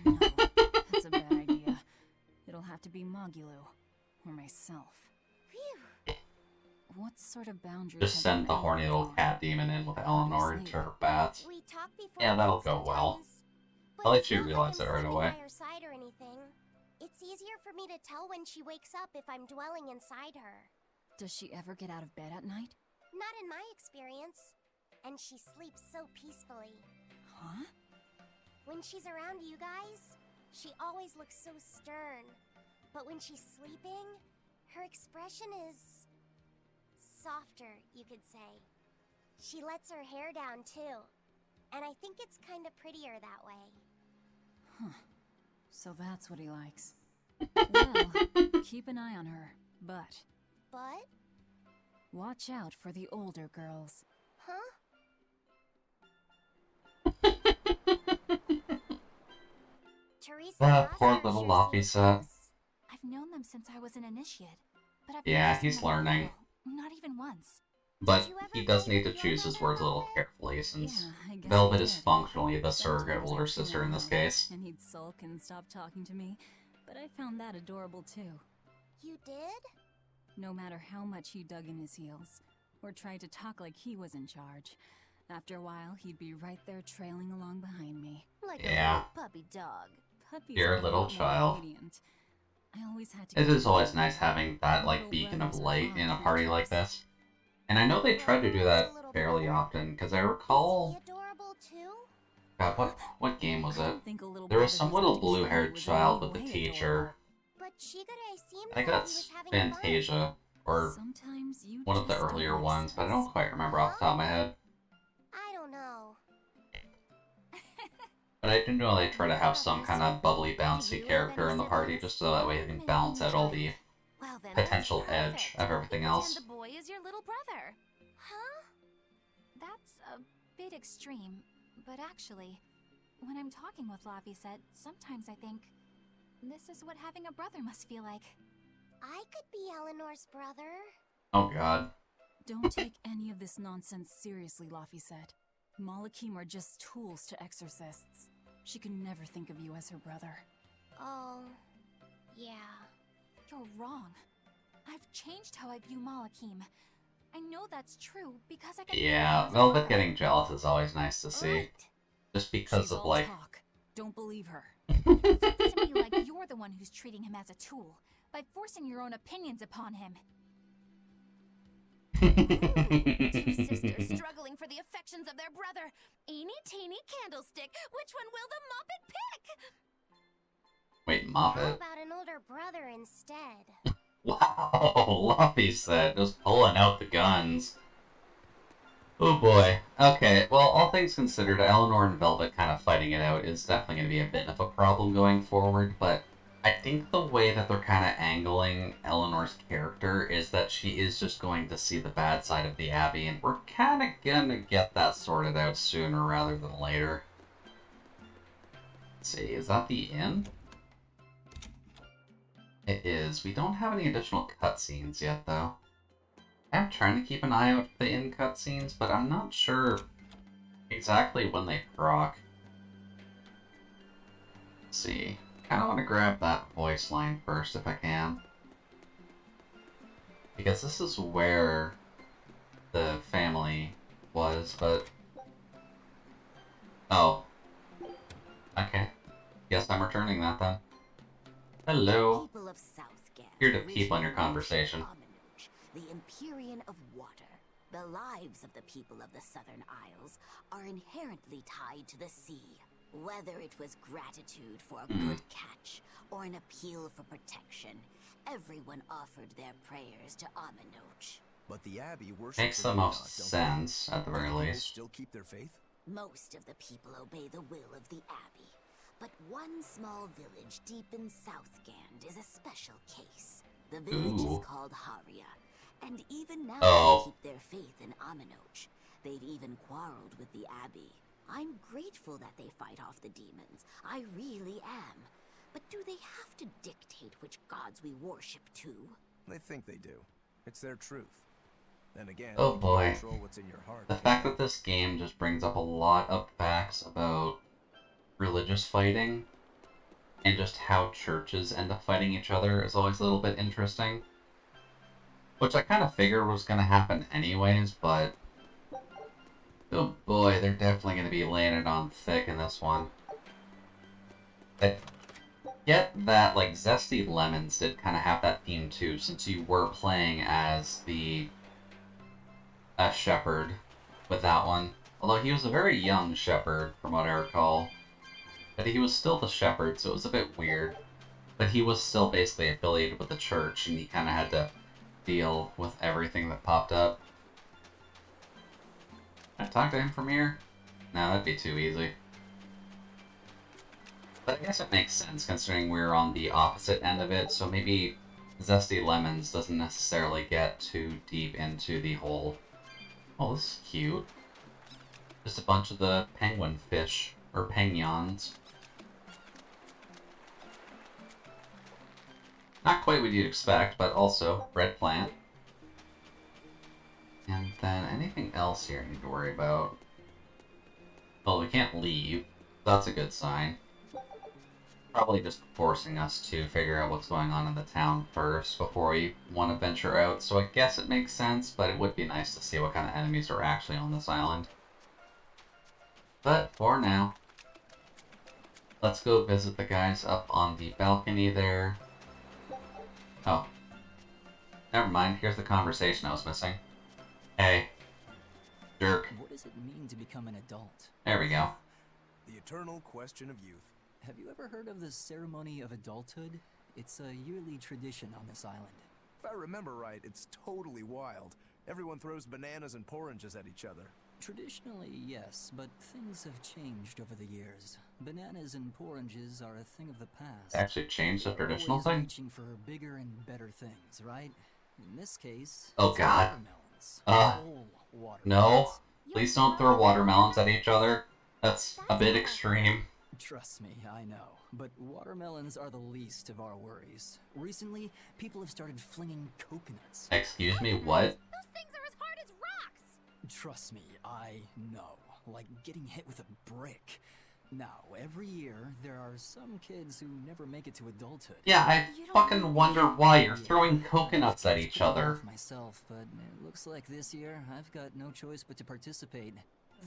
No, that's a bad idea. It'll have to be Magulu, or myself. Phew. What sort of boundaries Just send the horny little cat demon in with Eleanor into her bats. We talked before Yeah, that'll bed go well. sometimes, I'll but let it's you not like realize I'm it right sleeping away. by her side or anything. It's easier for me to tell when she wakes up if I'm dwelling inside her. Does she ever get out of bed at night? Not in my experience. And she sleeps so peacefully. Huh? When she's around you guys, she always looks so stern. But when she's sleeping, her expression is softer, you could say. She lets her hair down too. And I think it's kind of prettier that way. Huh. So that's what he likes. Well, keep an eye on her, but But? watch out for the older girls. Huh? Teresa, Poor little Loppy set. I've known them since I was an initiate, but I've Yeah, never he's seen them at learning. all. Not even once. But he does need to choose his words a little carefully, since Yeah, I guess Velvet he is did. functionally the surrogate Sometimes older I'd feel sister in this about it, case. And he'd sulk and stop talking to me, but I found that adorable too. You did? No matter how much he dug in his heels, or tried to talk like he was in charge, after a while he'd be right there trailing along behind me. Like Yeah. a little puppy dog. Puppies Dear are a little lot more child. obedient. I always had to It keep is always them nice having that, like, Little beacon of brothers are light in a odd party like creatures. this. And I know they try to do that fairly often, because I recall... Adorable too? God, what game was it? think a little There was brother some who's little acting shy blue-haired was child any with the way teacher. But Shigure seemed I think like he that's was having fun. Fantasia, or Sometimes you one of the just don't earlier make ones, but I sense. don't quite remember off the top of my head. I don't know. But I do know they try to have some kind of bubbly, bouncy character in the party, just so that way they can balance out all the Well, then potential that's edge perfect. of everything You else. pretend the boy is your little brother. Huh? That's a bit extreme, but actually, when I'm talking with Laviset, sometimes I think this is what having a brother must feel like. I could be Eleanor's brother. Oh god. Don't take any of this nonsense seriously, Laffy said. Malakim are just tools to exorcists. She can never think of you as her brother. Oh, yeah. You're wrong. I've changed how I view Malakim. I know that's true because I can Yeah, Velvet getting jealous is always nice to see. Just because She's of, all like... talk. Don't believe her. It seems to me like you're the one who's treating him as a tool by forcing your own opinions upon him. Two sisters struggling for the affections of their brother. Eeny teeny candlestick. Which one will the Muppet pick? Wait, How Moppet? about an older brother instead? Wow, Luffy said, just pulling out the guns. Oh boy. Okay, well, all things considered, Eleanor and Velvet kind of fighting it out is definitely going to be a bit of a problem going forward, but I think the way that they're kind of angling Eleanor's character is that she is just going to see the bad side of the Abbey, and we're kind of going to get that sorted out sooner rather than later. Let's see, is that the inn? It is. We don't have any additional cutscenes yet, though. I'm trying to keep an eye out for the inn cutscenes, but I'm not sure exactly when they proc. Let's see. Kind of want to grab that voice line first if I can. Because this is where the family was, but... Oh. Okay. Guess I'm returning that then. Hello. People of Southgate. Here to peep on your conversation. The Empyrean of Water. The lives of the people of the Southern Isles are inherently tied to the sea. Whether it was gratitude for a good catch or an appeal for protection, everyone offered their prayers to Aminoch. But the Abbey worships Makes the most sense, at the very least. Still keep their faith? Most of the people obey the will of the Abbey, but one small village deep in Southgand is a special case. The village is called Haria, and even now they keep their faith in Aminoch. They've even quarreled with the Abbey. I'm grateful that they fight off the demons. I really am. But do they have to dictate which gods we worship too? They think they do. It's their truth. Then again, Oh you boy. can't control what's in your heart. The fact that this game just brings up a lot of facts about religious fighting and just how churches end up fighting each other is always a little bit interesting. Which I kind of figured was going to happen anyways, but... oh boy, they're definitely going to be laying it on thick in this one. I get that, like, Zesty Lemons did kind of have that theme too, since you were playing as the... a shepherd with that one. Although he was a very young shepherd, from what I recall. But he was still the shepherd, so it was a bit weird. But he was still basically affiliated with the church, and he kind of had to deal with everything that popped up. Can I talk to him from here? No, that'd be too easy. But I guess it makes sense, considering we're on the opposite end of it, so maybe Zesty Lemons doesn't necessarily get too deep into the whole... oh, this is cute. Just a bunch of the penguin fish, or penguins. Not quite what you'd expect, but also red plant. And then anything else here I need to worry about? Well, we can't leave. That's a good sign. Probably just forcing us to figure out what's going on in the town first before we want to venture out, so I guess it makes sense, but it would be nice to see what kind of enemies are actually on this island. But for now, let's go visit the guys up on the balcony there. Oh. Never mind, here's the conversation I was missing. Hey. Jerk. What does it mean to become an adult? There we go. The eternal question of youth. Have you ever heard of the ceremony of adulthood? It's a yearly tradition on this island. If I remember right, it's totally wild. Everyone throws bananas and oranges at each other. Traditionally, yes, but things have changed over the years. Bananas and oranges are a thing of the past. They actually changed the traditional Always thing? reaching for bigger and better things, right? In this case, oh it's god. watermelons. No. Please don't throw watermelons at each other. That's a bit extreme. Trust me, I know. But watermelons are the least of our worries. Recently, people have started flinging coconuts. Excuse me, what? Those things are as hard as rocks! Trust me, I know. Like getting hit with a brick. Now, every year, there are some kids who never make it to adulthood. Yeah, I fucking wonder why you're throwing coconuts at each other. Myself, but it looks like this year I've got no choice but to participate.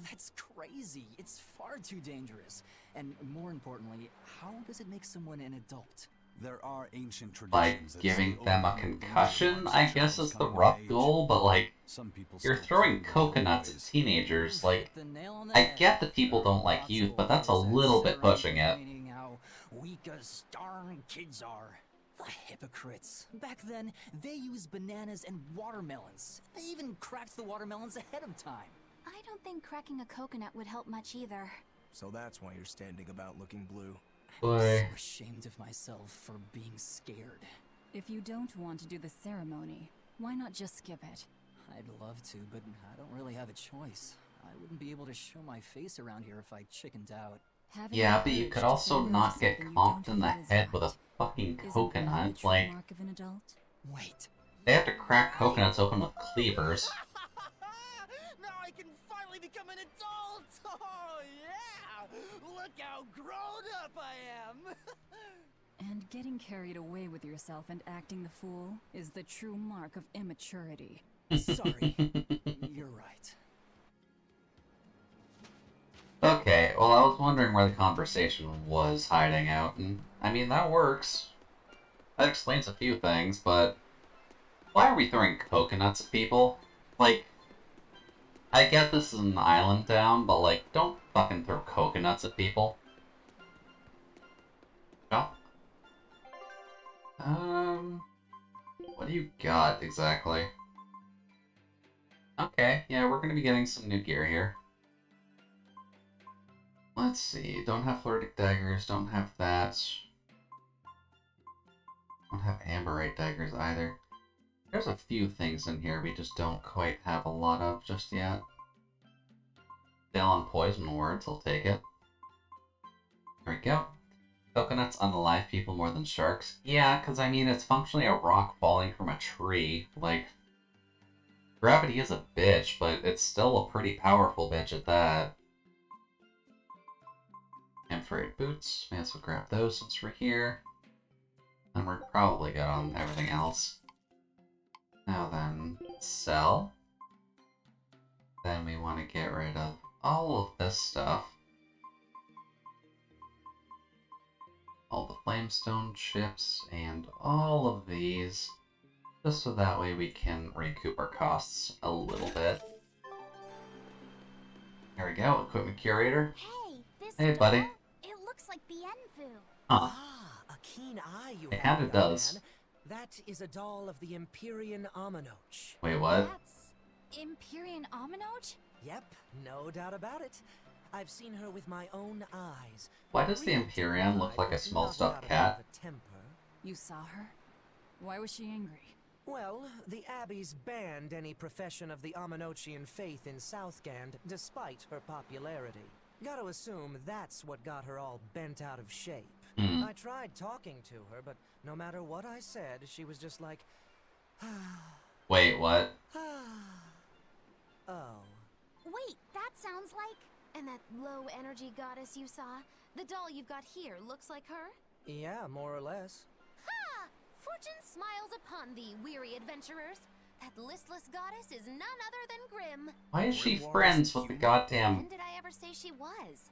That's crazy. It's far too dangerous. And more importantly, how does it make someone an adult? There are ancient traditions Like, giving them a concussion, I guess is the rough goal, but like, you're throwing coconuts at teenagers, like, I get that people don't like youth, but that's a little bit pushing it. How weak as darn kids are. The hypocrites. Back then, they used bananas and watermelons. They even cracked the watermelons ahead of time. I don't think cracking a coconut would help much either. So that's why you're standing about looking blue. I'm so ashamed of myself for being scared. If you don't want to do the ceremony, why not just skip it? I'd love to, but I don't really have a choice. I wouldn't be able to show my face around here if I chickened out. Yeah, but you could also not get conked in the head with a fucking coconut, like... Wait. They have to crack coconuts open with cleavers. Now I can finally become an adult! Oh, yeah! Look how grown up I am! And getting carried away with yourself and acting the fool is the true mark of immaturity. Sorry. You're right. Okay, well I was wondering where the conversation was hiding out, and I mean, that works. That explains a few things, but... why are we throwing coconuts at people? Like... I get this is an island town, but like, don't fucking throw coconuts at people. Oh. What do you got, exactly? Okay, yeah, we're gonna be getting some new gear here. Let's see, don't have fluoridic daggers, don't have that. Don't have amberite daggers either. There's a few things in here we just don't quite have a lot of just yet. Still on poison words, I'll take it. There we go. Coconuts unalive people more than sharks. Yeah, because I mean, it's functionally a rock falling from a tree. Like, gravity is a bitch, but it's still a pretty powerful bitch at that. Amphorated boots. May as well grab those since we're here. And we're probably good on everything else. Now then, sell. Then we want to get rid of all of this stuff. All the flamestone chips and all of these. Just so that way we can recoup our costs a little bit. There we go, equipment curator. Hey, buddy. It looks like Bienfu. Huh. Ah, a keen eye you It have, kinda young does. man. That is a doll of the Empyrean Aminoch. Wait, what? That's Empyrean Aminoch? Yep, no doubt about it. I've seen her with my own eyes. Why does the Empyrean look like a small stuffed cat? You saw her? Why was she angry? Well, the Abbey's banned any profession of the Aminochian faith in Southgand, despite her popularity. Gotta assume that's what got her all bent out of shape. I tried talking to her, but no matter what I said, she was just like, Wait, what? oh. Wait, that sounds like... And that low energy goddess you saw? The doll you've got here looks like her? Yeah, more or less. Ha! Fortune smiles upon thee, weary adventurers. That listless goddess is none other than Grim. Why is she friends with the goddamn... When did I ever say she was?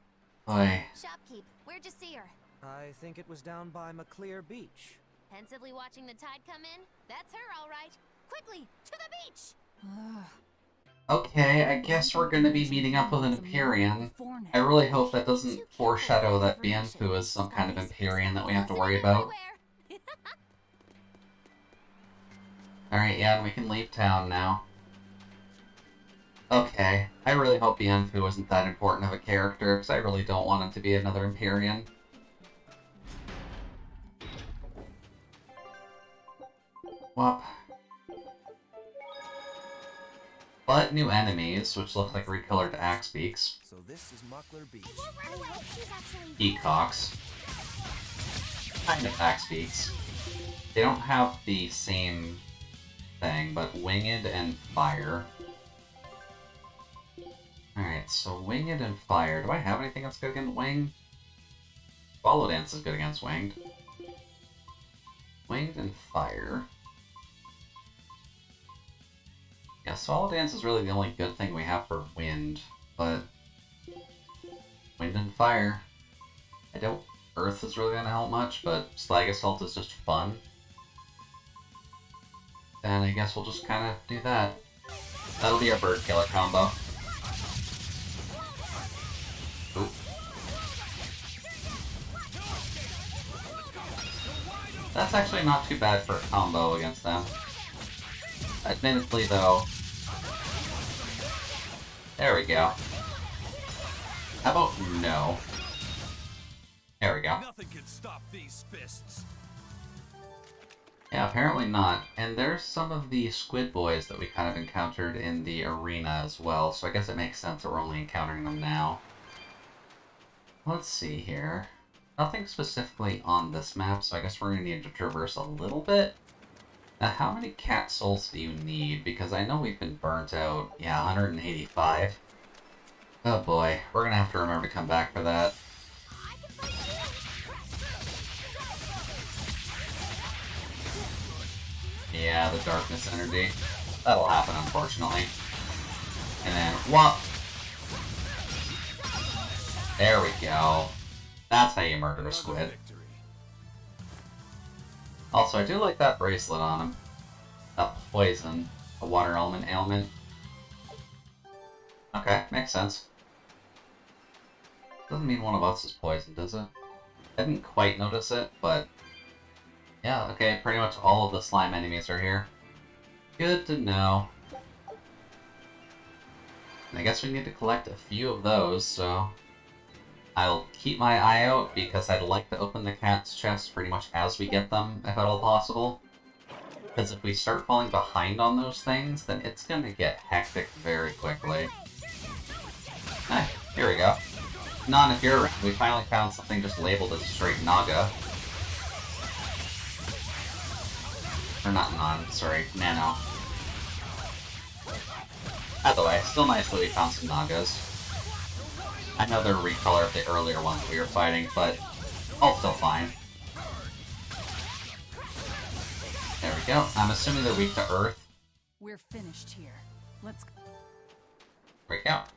Oy. Shopkeep, where'd you see her? I think it was down by McClear Beach. Pensively watching the tide come in? That's her, all right. Quickly, to the beach! Okay, I guess we're gonna be meeting up with an Empyrean. I really hope that doesn't foreshadow that Bienfu is some kind of Empyrean that we have to worry about. Alright, yeah, we can leave town now. Okay, I really hope Bienfu isn't that important of a character, because I really don't want him to be another Empyrean. Wop. But new enemies, which look like recolored axe beaks. So this is Muckler Beach. Peacocks. Kind of axe beaks. They don't have the same thing, but winged and fire. Alright, so winged and fire. Do I have anything that's good against winged? Follow dance is good against winged. Winged and fire. Yeah, Swallow Dance is really the only good thing we have for wind, but wind and fire. I don't... Earth is really gonna help much, but Slag Assault is just fun. And I guess we'll just kind of do that. That'll be our bird killer combo. Oop. That's actually not too bad for a combo against them. Admittedly, though... There we go. How about no? There we go. Nothing can stop these fists. Yeah, apparently not. And there's some of the squid boys that we kind of encountered in the arena as well, so I guess it makes sense that we're only encountering them now. Let's see here. Nothing specifically on this map, so I guess we're going to need to traverse a little bit. Now, how many cat souls do you need? Because I know we've been burnt out. Yeah, 185. Oh boy, we're going to have to remember to come back for that. Yeah, the darkness energy. That'll happen, unfortunately. And then, whop! There we go. That's how you murder a squid. Also, I do like that bracelet on him. That poison. A water element ailment. Okay, makes sense. Doesn't mean one of us is poisoned, does it? I didn't quite notice it, but... Yeah, okay, pretty much all of the slime enemies are here. Good to know. I guess we need to collect a few of those, so... I'll keep my eye out, because I'd like to open the cat's chest pretty much as we get them, if at all possible. Because if we start falling behind on those things, then it's going to get hectic very quickly. Here we go. Non, if you're around, we finally found something just labeled as a straight Naga. Or not Non, sorry, Nano. Either way, still nice that we found some Nagas. I know they're a recolor of the earlier ones we were fighting, but all still fine. There we go. I'm assuming they're weak to Earth, We're finished here. Let's go. Break out.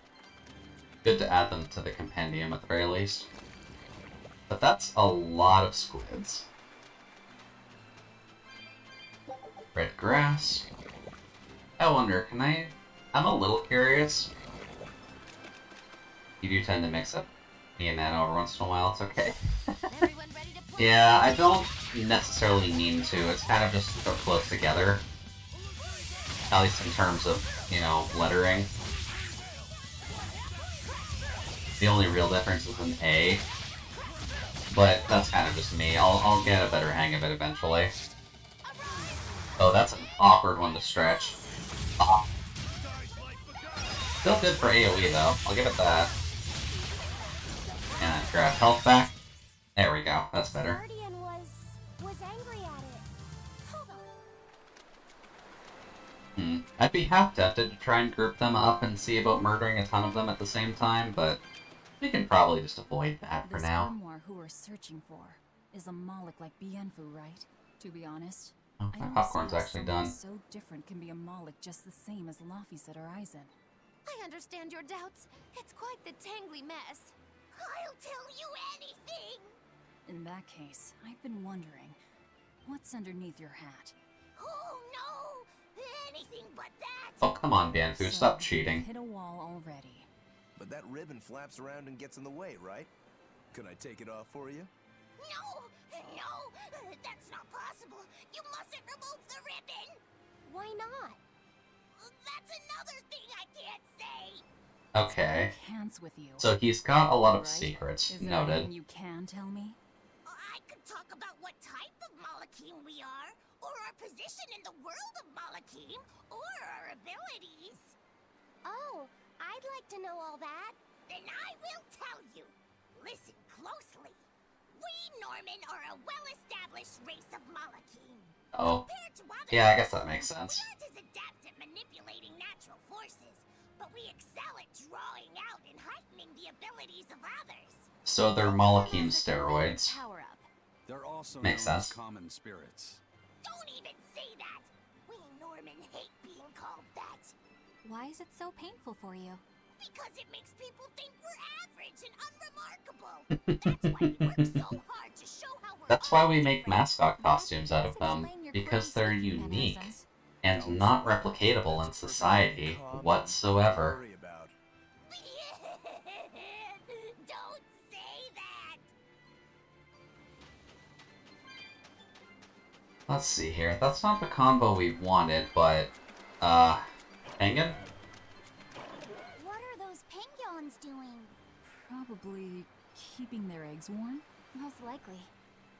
Good to add them to the compendium at the very least. But that's a lot of squids. Red grass. I wonder, I'm a little curious. You do tend to mix up me and that every once in a while, it's okay. Yeah, I don't necessarily mean to, it's kind of just so close together. At least in terms of, you know, lettering. The only real difference is an A. But that's kind of just me. I'll get a better hang of it eventually. Oh, that's an awkward one to stretch. Ah. Still good for AoE though, I'll give it that. And grab health back. There we go, that's better. Was angry at it. Hold on. I'd be half tempted to try and group them up and see about murdering a ton of them at the same time, but we can probably just avoid that for now. This grimoire who we're searching for is a Moloch like Bienfu, right? To be honest, Oh, I my don't popcorn's see how actually someone done. so different can be a Moloch just the same as Laphicet or Aizen. I understand your doubts. It's quite the tangly mess. I'll tell you anything! In that case, I've been wondering, what's underneath your hat? Oh no! Anything but that! Oh, come on, Bienfu, stop cheating. Hit a wall already. But that ribbon flaps around and gets in the way, right? Could I take it off for you? No! No! That's not possible! You mustn't remove the ribbon! Why not? That's another thing I can't say! Okay. Hands with you. So he's got a lot of Right? secrets, Is there noted. anything you can tell me? I could talk about what type of Malachim we are, or our position in the world of Malachim, or our abilities. Oh, I'd like to know all that. Then I will tell you. Listen closely. We Norman are a well-established race of Malachim. Oh. Compared to others, Yeah, I guess that makes sense. we aren't as adept at manipulating natural forces, but we excel at drawing out and heightening the abilities of others. So they're Malachim steroids. They're also Makes known as sense. common spirits. Don't even say that! We Norman hate being called that. Why is it so painful for you? Because it makes people think we're average and unremarkable. That's why we work so hard to show how we're That's why we make mascot costumes out of them, because they're unique and not replicatable in society whatsoever. Don't say that! Let's see here. That's not the combo we wanted, but, Penguin? What are those penguins doing? Probably keeping their eggs warm? Most likely.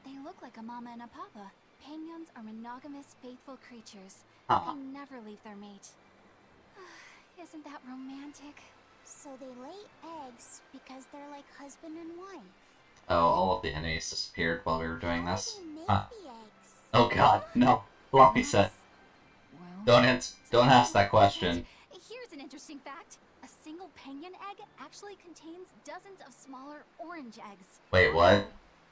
They look like a mama and a papa. Penguins are monogamous, faithful creatures. Huh. They never leave their mate. Isn't that romantic? So they lay eggs because they're like husband and wife. Oh, all of the enemies disappeared while we were doing this. Make Huh. the eggs. Oh god, no. Floppy set. Don't ask that question. Here's an interesting fact. A single penguin egg actually contains dozens of smaller orange eggs. Wait, what?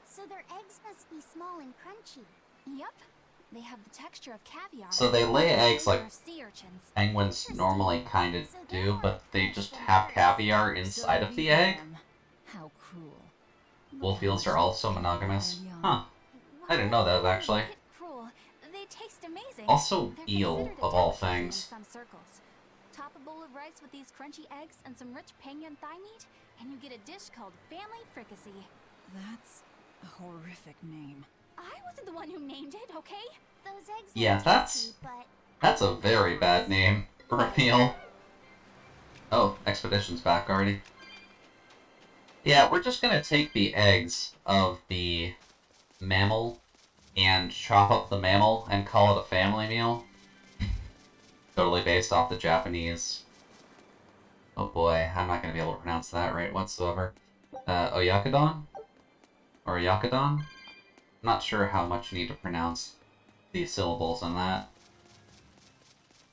So their eggs must be small and crunchy. Yep. They have the texture of caviar. So they lay eggs like Or sea urchins. penguins normally kind of do, but they just have caviar inside of the egg? How cruel. Wolf eels are also monogamous? Huh. I didn't know that, actually. Cruel. They taste amazing. Also They're eel, considered a of all delicacy in things. some circles. Top a bowl of rice with these crunchy eggs and some rich penguin thigh meat, and you get a dish called family fricassee. That's a horrific name. I wasn't the one who named it, okay? Those eggs Yeah, are that's... tasty, but That's a very bad name for a meal. Oh, Expedition's back already. Yeah, we're just gonna take the eggs of the mammal and chop up the mammal and call it a family meal. Totally based off the Japanese. Oh boy, I'm not gonna be able to pronounce that right whatsoever. Oyakodon? Or Yakadon? Not sure how much you need to pronounce the syllables in that.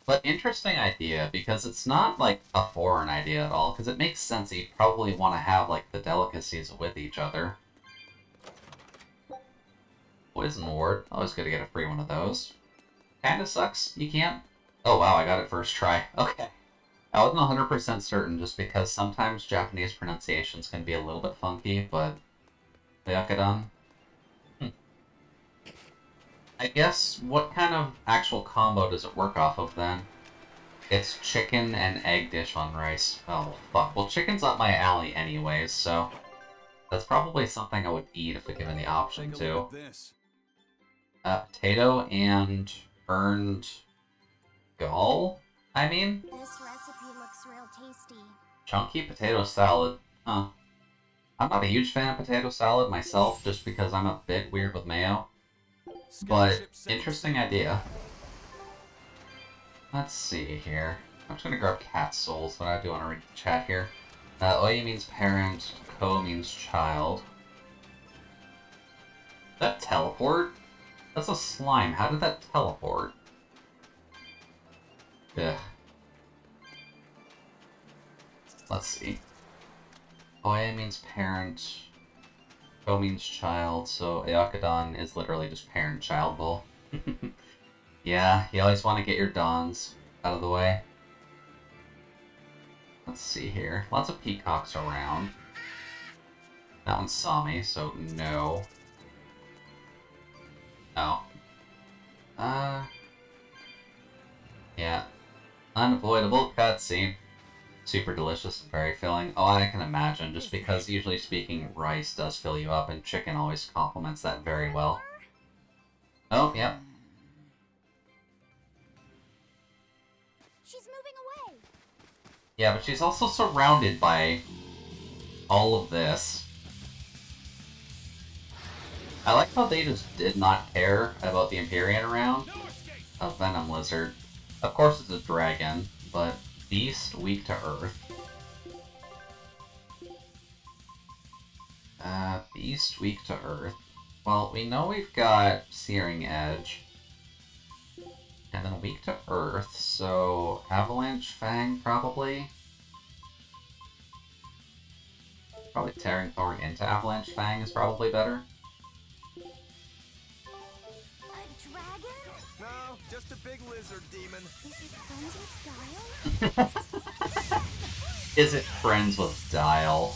But interesting idea, because it's not like a foreign idea at all, because it makes sense that you'd probably want to have like the delicacies with each other. Poison Ward, always good to get a free one of those. Kinda sucks, you can't Oh wow, I got it first try. Okay. I wasn't 100% certain just because sometimes Japanese pronunciations can be a little bit funky, but... Yakudan? I guess, what kind of actual combo does it work off of then? It's chicken and egg dish on rice. Oh, fuck. Well, chicken's up my alley anyways, so... That's probably something I would eat if given the option to. Potato and burned gall? I mean? This recipe looks real tasty. Chunky potato salad. Huh. I'm not a huge fan of potato salad myself, just because I'm a bit weird with mayo. But, interesting idea. Let's see here. I'm just gonna grab cat souls, but I do want to read the chat here. Oye means parent, ko means child. That teleport? That's a slime. How did that teleport? Ugh. Let's see. Oye means parent, ko means child, so Ayakadan is literally just parent-child bull. Yeah, you always want to get your dons out of the way. Let's see here. Lots of peacocks around. That one saw me, so no. Oh. Yeah. Unavoidable cutscene. Super delicious and very filling. Oh, I can imagine, just because usually speaking, rice does fill you up, and chicken always complements that very well. Oh, yeah. She's moving away. Yeah, but she's also surrounded by all of this. I like how they just did not care about the Empyrean around. A venom lizard. Of course it's a dragon, but beast weak to earth. Beast weak to earth. Well, we know we've got Searing Edge. And then weak to earth, so Avalanche Fang probably. Probably Tearing Thorn into Avalanche Fang is probably better. A dragon? No, just a big lizard demon. Is it friends with Dial? Is it friends with Dial?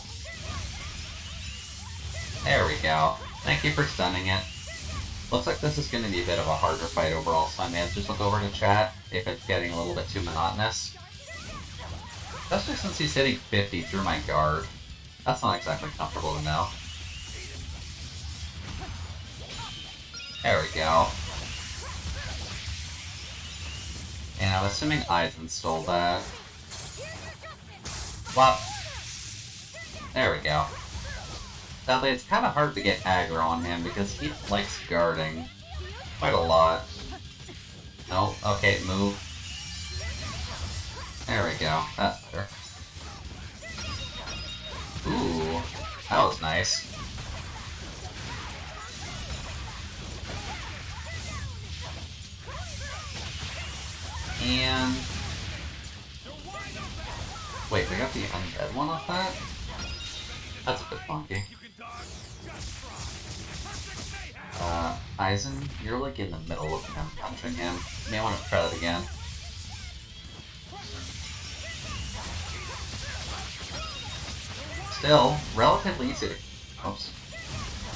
There we go. Thank you for stunning it. Looks like this is going to be a bit of a harder fight overall, so I may have to just look over to chat if it's getting a little bit too monotonous. Especially since he's hitting 50 through my guard. That's not exactly comfortable to know. There we go. And I'm assuming Eisen stole that. Well, there we go. Sadly, it's kind of hard to get aggro on him because he likes guarding quite a lot. No, okay, move. There we go. That's better. Ooh, that was nice. And... wait, we got the undead one off that? That's a bit funky. Eisen, you're like in the middle of him punching him. You may want to try that again. Still, relatively easy to... oops.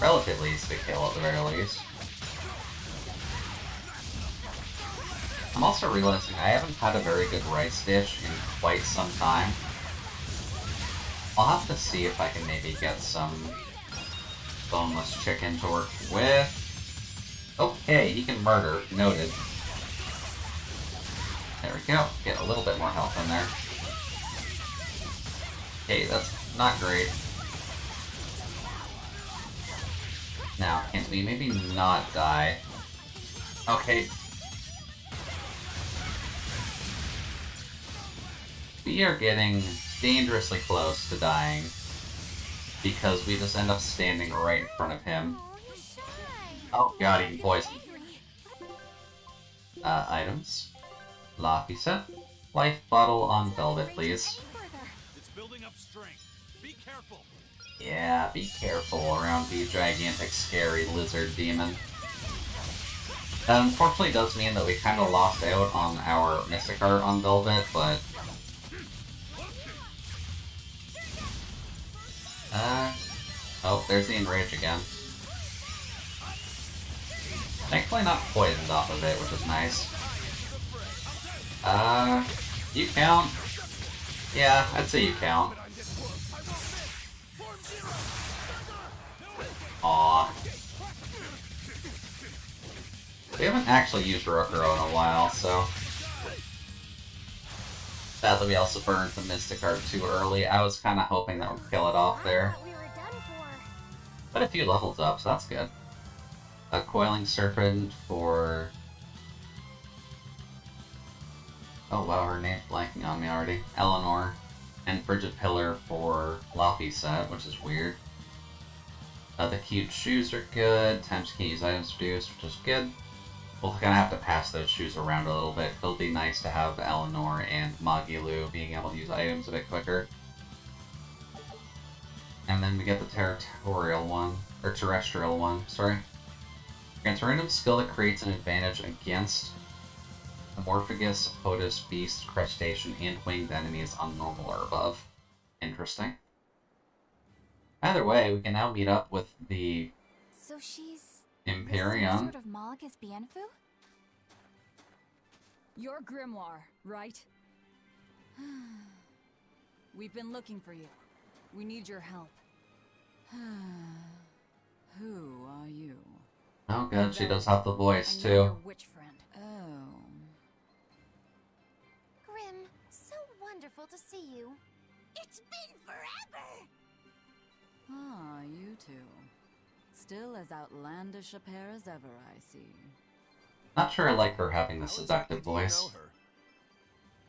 Relatively easy to kill at the very least. I'm also realizing I haven't had a very good rice dish in quite some time. I'll have to see if I can maybe get some boneless chicken to work with. Okay, he can murder. Noted. There we go. Get a little bit more health in there. Okay, that's not great. Now, can we maybe not die? Okay. We are getting dangerously close to dying because we just end up standing right in front of him. Oh god, eating poison. Items. Laffy set. Life bottle on velvet, please. It's building up strength. Be careful. Yeah, be careful around the gigantic, scary lizard demon. That unfortunately does mean that we kind of lost out on our Mystic Art on Velvet, but... Oh, there's the Enrage again. Thankfully not poisoned off of it, which is nice. You count? Yeah, I'd say you count. Aww. We haven't actually used Rokuro in a while, so... Sadly, we also burned the Mystic Art too early. I was kind of hoping that would kill it off there. But a few levels up, so that's good. A Coiling Serpent for... Oh wow, her name's blanking on me already. Eleanor. And Frigid Pillar for Loppy set, which is weird. The cute shoes are good. Times can use items reduced, which is good. We'll kind of have to pass those shoes around a little bit. It'll be nice to have Eleanor and Magilu being able to use items a bit quicker. And then we get the territorial one, or terrestrial one, sorry. Grants a random skill that creates an advantage against Amorphagus, Potus, Beast, Crustacean, and Winged enemies on normal or above. Interesting. Either way, we can now meet up with the So she's Imperium. some sort of Mollucus Bienfu? You're Grimoire, right? We've been looking for you. We need your help. Who are you? Oh good, she does have the voice I know too. your witch friend. Oh. Grim, so wonderful to see you. It's been forever! Ah, you two. Still as outlandish a pair as ever, I see. Not sure I like her having the seductive voice.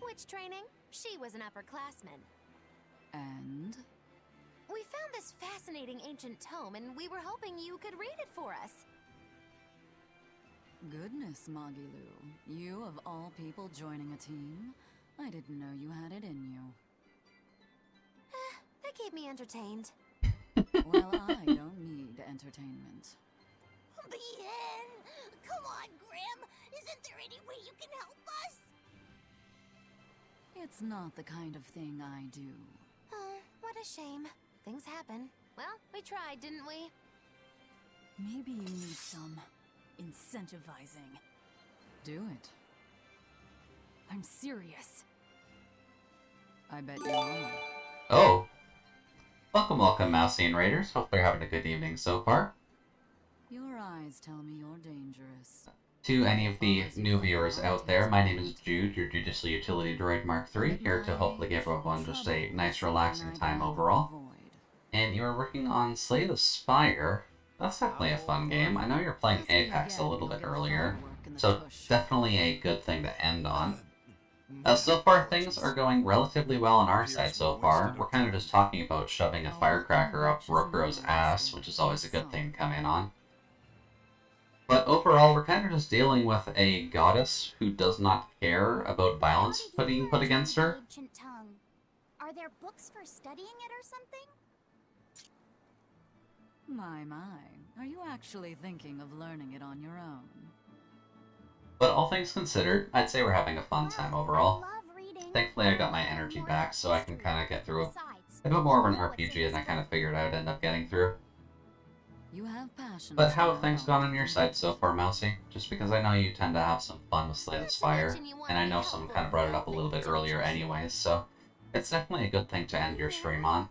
Witch training? She was an upperclassman. And? We found this fascinating ancient tome, and we were hoping you could read it for us. Goodness, Magilu. You of all people joining a team? I didn't know you had it in you. That keep me entertained. Well, I don't need entertainment. Bien! Come on, Grim! Isn't there any way you can help us? It's not the kind of thing I do. Oh, what a shame. Things happen. Well, we tried, didn't we? Maybe you need some incentivizing. Do it. I'm serious. I bet you are. Oh. Welcome, Mousy and Raiders. Hope they're having a good evening so far. Your eyes tell me you're dangerous. To any of the new viewers out there, my name is Jude, your Judicial Utility Droid Mark III, here to hopefully give everyone just a nice relaxing time overall. And you are working on Slay the Spire. That's definitely a fun game. I know you're playing Apex a little bit earlier, so definitely a good thing to end on. So far, things are going relatively well on our side so far. We're kind of just talking about shoving a firecracker up Rokuro's ass, which is always a good thing to come in on. But overall, we're kind of just dealing with a goddess who does not care about violence being put against her. Ancient tongue. Are there books for studying it or something? My. Are you actually thinking of learning it on your own? But all things considered, I'd say we're having a fun time overall. Thankfully I got my energy back, so I can kind of get through a bit more of an RPG than I kind of figured I'd end up getting through. You have passion. But how have things gone on your side so far, Mousy? Just because I know you tend to have some fun with Slay the Spire, and I know someone kind of brought it up a little bit earlier anyways, so it's definitely a good thing to end your stream on.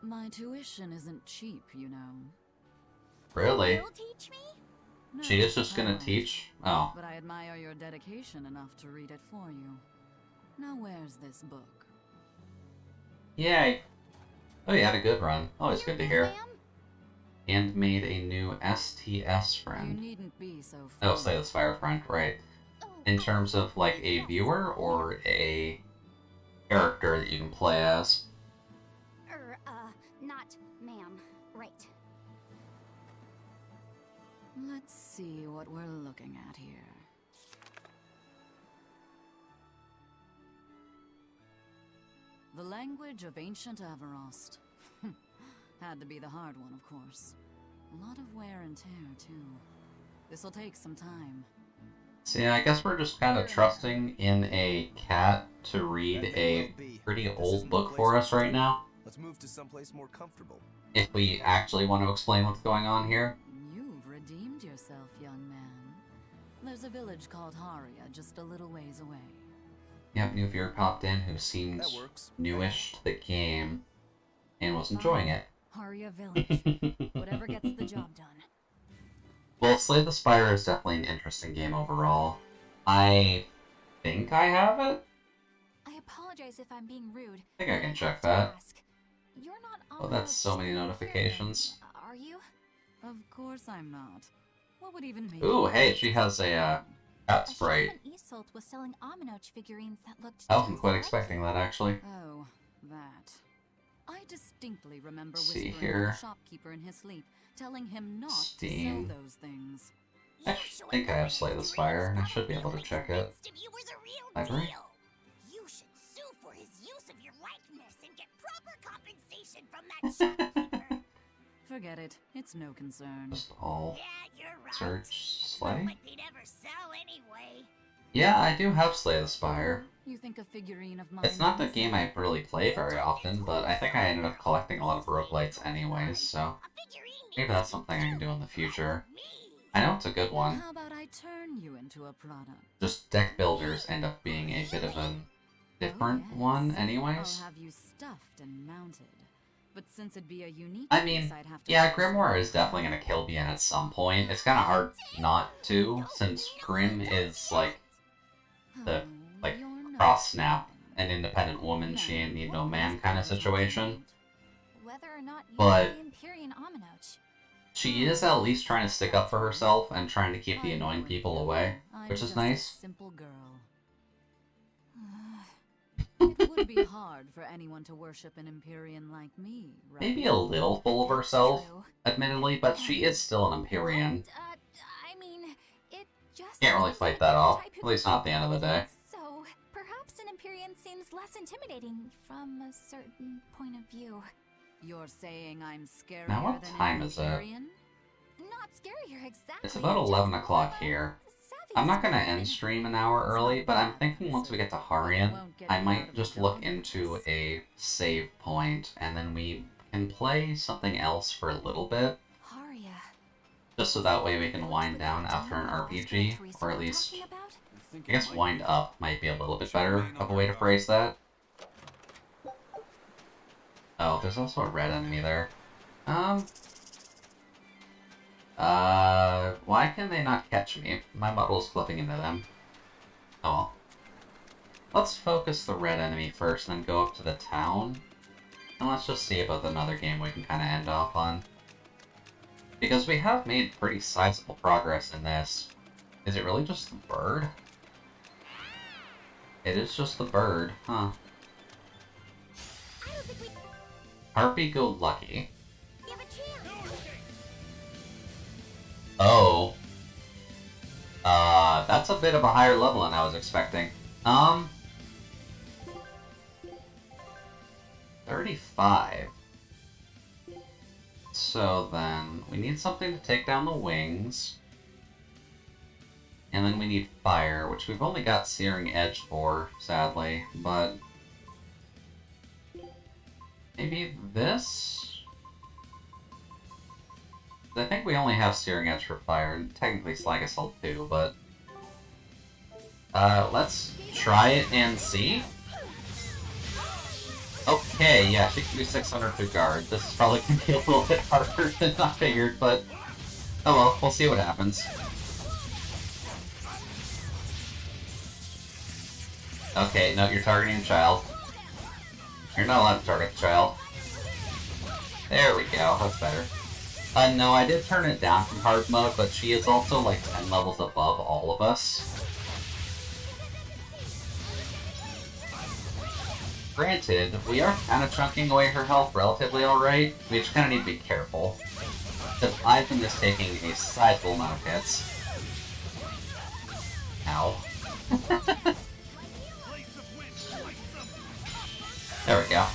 My tuition isn't cheap, you know. Really? You'll teach me? No, She is just gonna I won't. teach? Oh. But I admire your dedication enough to read it for you. Now where's this book? Yay! Oh, you had a good run. Always good to hear. And made a new STS friend. You needn't be so Oh, Slay the Spire friend, right. In terms of, like, a viewer or a character that you can play as? Not ma'am. Right. Let's see what we're looking at here. The language of ancient Avarost. Had to be the hard one, of course. A lot of wear and tear, too. This'll take some time. See, I guess we're just kind of trusting in a cat to read a pretty old book for us right now. Let's move to someplace more comfortable. If we actually want to explain what's going on here. You've redeemed yourself, young man. There's a village called Haria just a little ways away. Yep, new viewer popped in who seemed newish to the game and was enjoying it. Haria Village. Whatever gets the job done. Well, Slay the Spire is definitely an interesting game overall. I think I have it? I apologize if I'm being rude. I think I can check that. You're not Oh, that's so many notifications. Are you? Of course I'm not. What would even make Ooh, hey, she has a cat sprite. Isolt was selling Aminoch figurines that looked I wasn't quite expecting that, actually. Oh, that. I distinctly remember See whispering here. to the shopkeeper in his sleep, telling him not Steam. to sell those things. I think I have Slay the Spire, and I should be able to check it. Library? You should sue for his use of your likeness and get proper compensation from that shopkeeper. Forget it. It's no concern. Just all search Slay? Like they'd ever sell anyway. Yeah, I do have Slay the Spire. You think a figurine of mine? It's not the game I really play very often, but I think I ended up collecting a lot of roguelites anyways, so maybe that's something I can do in the future. I know it's a good one. How about I turn you into a product? Just deck builders end up being a bit of a different one anyways. I'll have you stuffed and mounted. But since it'd be a unique I mean, piece, I'd have to yeah, Grimoire is definitely going to kill Bien at some point. It's kind of hard not to, since Grim is, like, the, cross-snap, an independent woman, she ain't need no man kind of situation. Whether or not you But the Empyrean Aminoch. she is at least trying to stick up for herself and trying to keep the annoying people away, which is nice. Simple girl. It would be hard for anyone to worship an Empyrean like me, right? Maybe a little full of herself, admittedly, but she is still an Empyrean. I mean, it just Can't really fight that off, at least not at the end of the day. So, perhaps an Empyrean seems less intimidating from a certain point of view. You're saying I'm scarier Now what than time an is it? Empyrean? Not scarier exactly. It's about 11 o'clock here. I'm not going to end stream an hour early, but I'm thinking once we get to Harian, I might just look into a save point, and then we can play something else for a little bit. Just so that way we can wind down after an RPG, or at least, I guess wind up might be a little bit better of a way to phrase that. Oh, there's also a red enemy there. Why can they not catch me? My model's flipping into them. Oh well. Let's focus the red enemy first, and then go up to the town. And let's just see about another game we can kind of end off on. Because we have made pretty sizable progress in this. Is it really just the bird? It is just the bird, huh? Happy-go-lucky. Oh. That's a bit of a higher level than I was expecting. 35. So then, we need something to take down the wings. And then we need fire, which we've only got Searing Edge for, sadly, but... maybe this? I think we only have Searing Edge for fire, and technically Slag Assault too, but... let's try it and see. Okay, yeah, she can do 600 through guard. This is probably going to be a little bit harder than I figured, but... oh well, we'll see what happens. Okay, no, you're targeting a child. You're not allowed to target the child. There we go, that's better. No, I did turn it down from hard mode, but she is also like 10 levels above all of us. Granted, we are kind of chunking away her health relatively alright. We just kind of need to be careful. Because Ivan is taking a sizable amount of hits. Ow. There we go.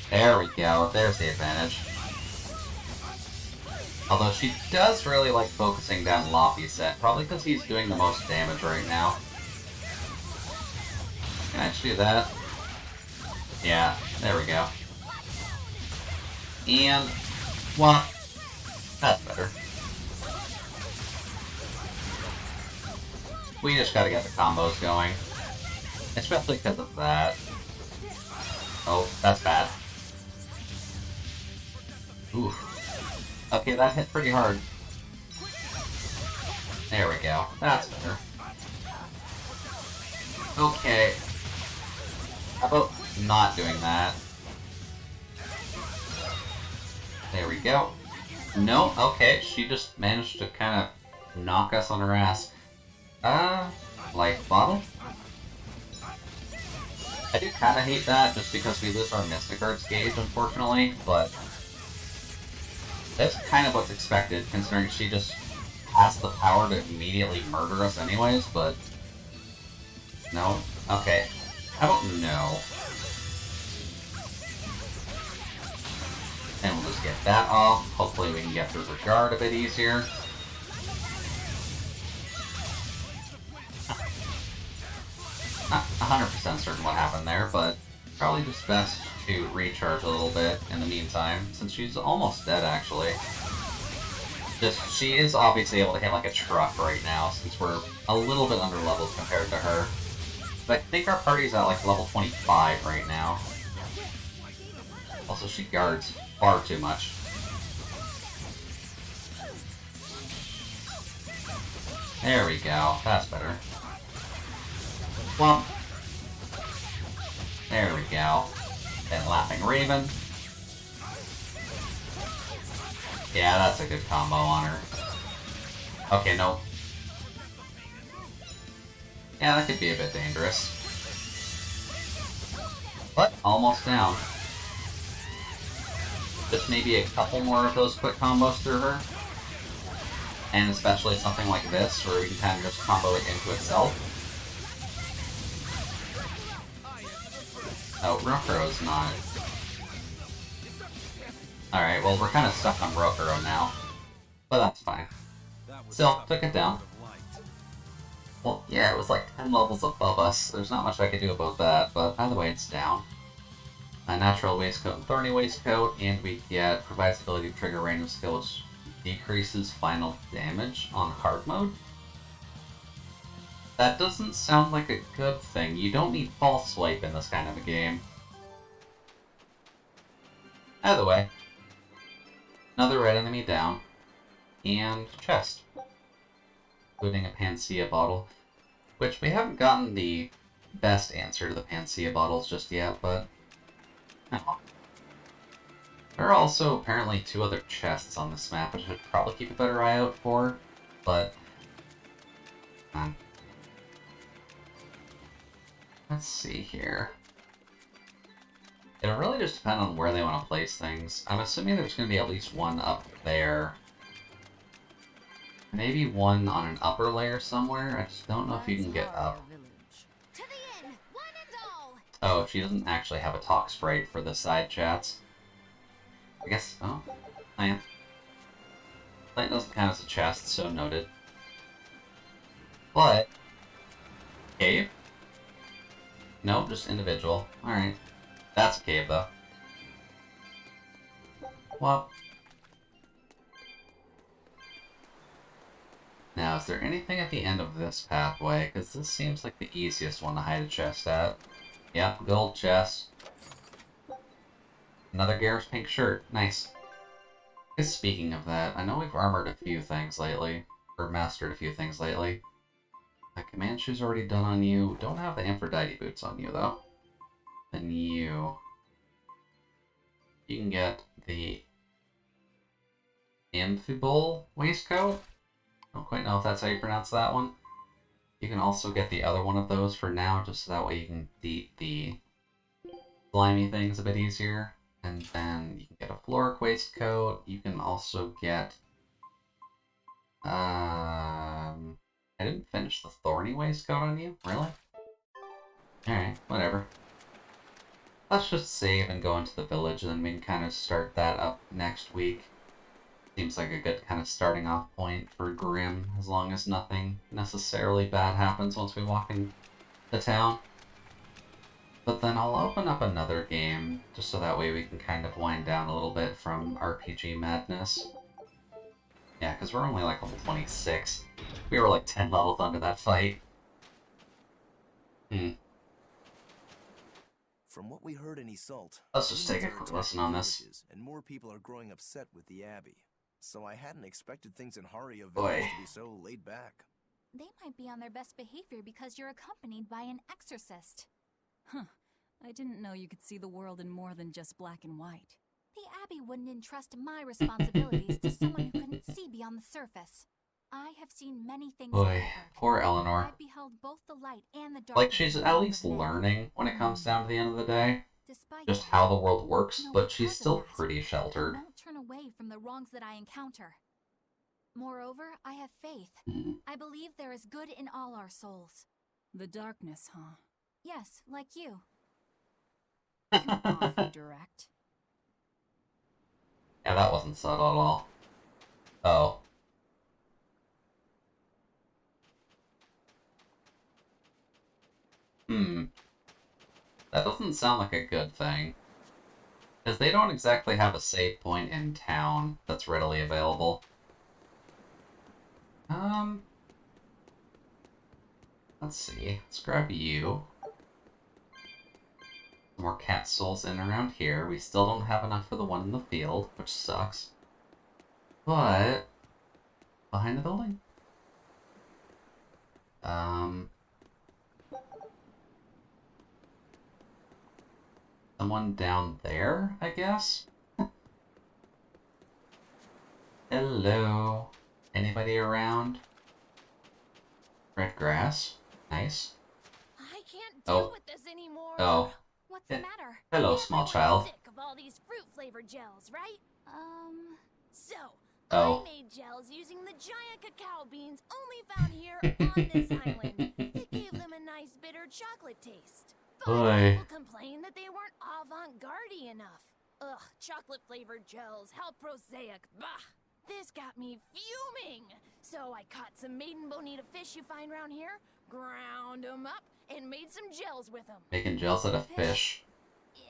There we go. There's the advantage. Although she does really like focusing down Loppy set, probably because he's doing the most damage right now. Can I do that? Yeah, there we go. And, well, that's better. We just gotta get the combos going. Especially because of that. Oh, that's bad. Oof. Okay, that hit pretty hard. There we go. That's better. Okay. How about not doing that? There we go. No, okay, she just managed to kind of knock us on her ass. Life bottle? I do kind of hate that, just because we lose our Mystic Arts gauge, unfortunately, but that's kind of what's expected, considering she just has the power to immediately murder us anyways, but... No? Okay. How about no? And we'll just get that off. Hopefully we can get through her guard a bit easier. Not 100% certain what happened there, but probably just best to recharge a little bit in the meantime, since she's almost dead, actually. She is obviously able to hit like a truck right now, since we're a little bit under leveled compared to her. But I think our party's at like level 25 right now. Also, she guards far too much. There we go, that's better. Well, there we go. Then Laughing Raven. Yeah, that's a good combo on her. Okay, no. Yeah, that could be a bit dangerous. But, almost down. Just maybe a couple more of those quick combos through her. And especially something like this, where we can kind of just combo it into itself. Oh, Rokuro's not. Alright, well, we're kind of stuck on Rokuro now. But that's fine. Still, took it down. Well, yeah, it was like 10 levels above us. There's not much I could do about that, but either way, it's down. A Natural Waistcoat and Thorny Waistcoat, and we get provides the ability to trigger random skill which decreases final damage on hard mode. That doesn't sound like a good thing. You don't need False Swipe in this kind of a game. Either way, another red enemy down, and chest, including a Panacea bottle, which we haven't gotten the best answer to the Panacea bottles just yet, but oh. There are also apparently 2 other chests on this map, which I should probably keep a better eye out for, but let's see here. It'll really just depend on where they want to place things. I'm assuming there's going to be at least one up there. Maybe one on an upper layer somewhere. I just don't know if you can get up. Oh, she doesn't actually have a talk sprite for the side chats. I guess, oh, plant. Plant doesn't count as a chest, so noted. But, cave? Nope, just individual. Alright. That's a cave, though. What? Now, is there anything at the end of this pathway? Because this seems like the easiest one to hide a chest at. Yep, gold chest. Another Garrus pink shirt. Nice. Because speaking of that, I know we've armored a few things lately. Or mastered a few things lately. The command shoe's already done on you. Don't have the Aphrodite boots on you, though. Then you can get the Amphibole waistcoat. Don't quite know if that's how you pronounce that one. You can also get the other one of those for now, just so that way you can beat the slimy things a bit easier. And then you can get a Floric waistcoat. You can also get I didn't finish the Thorny waistcoat on you? Really? Alright, whatever. Let's just save and go into the village, and then we can kind of start that up next week. Seems like a good kind of starting off point for Grimm, as long as nothing necessarily bad happens once we walk into town. But then I'll open up another game, just so that way we can kind of wind down a little bit from RPG madness. Yeah, because we're only like level 26. We were like 10 levels under that fight. From what we heard in Iseult, Let's just take a quick lesson on this. And more people are growing upset with the Abbey. So I hadn't expected things in Haria Boy. Village to be so laid back. They might be on their best behavior because you're accompanied by an exorcist. Huh. I didn't know you could see the world in more than just black and white. The Abbey wouldn't entrust my responsibilities to someone who couldn't see beyond the surface. I have seen many things. Boy, poor Eleanor. I've beheld both the light and the dark. Like, she's at least learning when it comes down to the end of the day. Just how the world works, but she's still pretty sheltered. I won't turn away from the wrongs that I encounter. Moreover, I have faith. I believe there is good in all our souls. The darkness, huh? Yes, like you. Awfully direct. Yeah, that wasn't subtle at all. Oh. That doesn't sound like a good thing. Because they don't exactly have a save point in town that's readily available. Let's see. Let's grab you. Some more cat souls in around here. We still don't have enough for the one in the field, which sucks. But behind the building. Someone down there, I guess? Hello. Anybody around? Red grass. Nice. I can't deal with this anymore. Oh. What's the matter? Hello, small child. Sick of all these fruit-flavored gels, right? So Oh. I made gels using the giant cacao beans only found here on this island. It gave them a nice bitter chocolate taste. But people complained that they weren't avant-garde enough. Ugh, chocolate-flavored gels, how prosaic, bah! This got me fuming! So I caught some maiden bonita fish you find around here, ground them up, and made some gels with them. Making gels out of fish.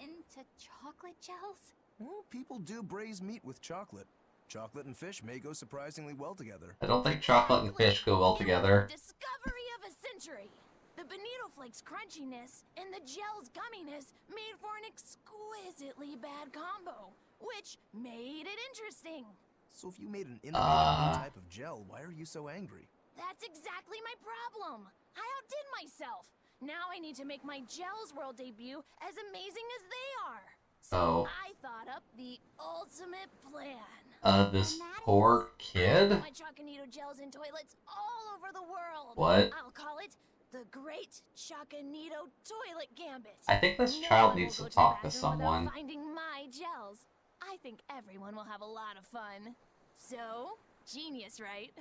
Into chocolate gels? Well, people do braise meat with chocolate. Chocolate and fish may go surprisingly well together. I don't think chocolate and fish go well together. Discovery of a century! The bonito flakes crunchiness and the gel's gumminess made for an exquisitely bad combo, which made it interesting. So if you made an innovative new type of gel, why are you so angry? That's exactly my problem. I outdid myself. Now I need to make my Gels World debut as amazing as they are. So I thought up the ultimate plan. This poor kid? My Choconito gels in toilets all over the world. What? I'll call it the Great Choconito Toilet Gambit. I think this child needs to talk to someone. Finding my gels. I think everyone will have a lot of fun. So, genius, right?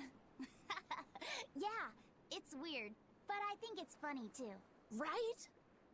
Yeah, it's weird, but I think it's funny too. Right?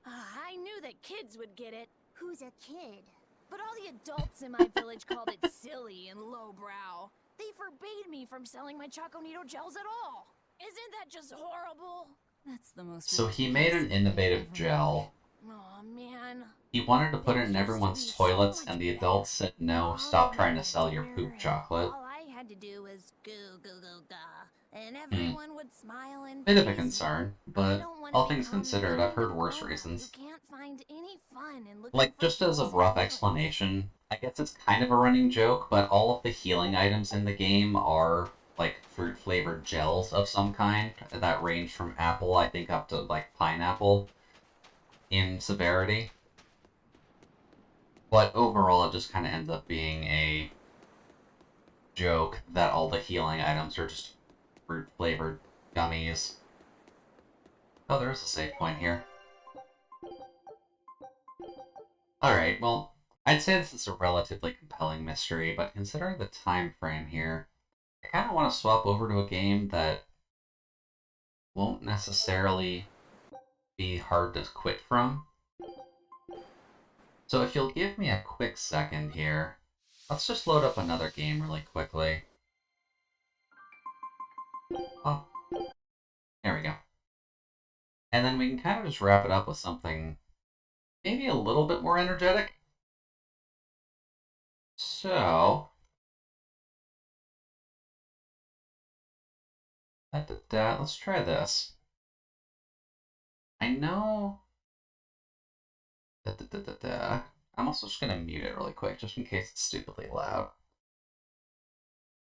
I knew that kids would get it. Who's a kid? But all the adults in my village called it silly and lowbrow. They forbade me from selling my Choconito gels at all. Isn't that just horrible? That's the most. So he made an innovative gel. Oh man. He wanted to put it in everyone's toilets, and the adults said no, stop trying to sell your poop chocolate. All I had to do was goo goo goo ga, and everyone would smile and Bit of a concern, but all things considered, I've heard worse reasons. Can't find any fun in looking Like, just as a rough explanation, I guess it's kind of a running joke, but all of the healing items in the game are, like, fruit-flavored gels of some kind that range from apple, I think, up to, like, pineapple in severity. But overall, it just kind of ends up being a joke that all the healing items are just fruit-flavored gummies. Oh, there is a save point here. Alright, well, I'd say this is a relatively compelling mystery, but considering the time frame here, I kind of want to swap over to a game that won't necessarily be hard to quit from. So if you'll give me a quick second here, Let's just load up another game really quickly. Oh, there we go. And then we can kind of just wrap it up with something maybe a little bit more energetic. So, let's try this. I know. I'm also just gonna mute it really quick, just in case it's stupidly loud.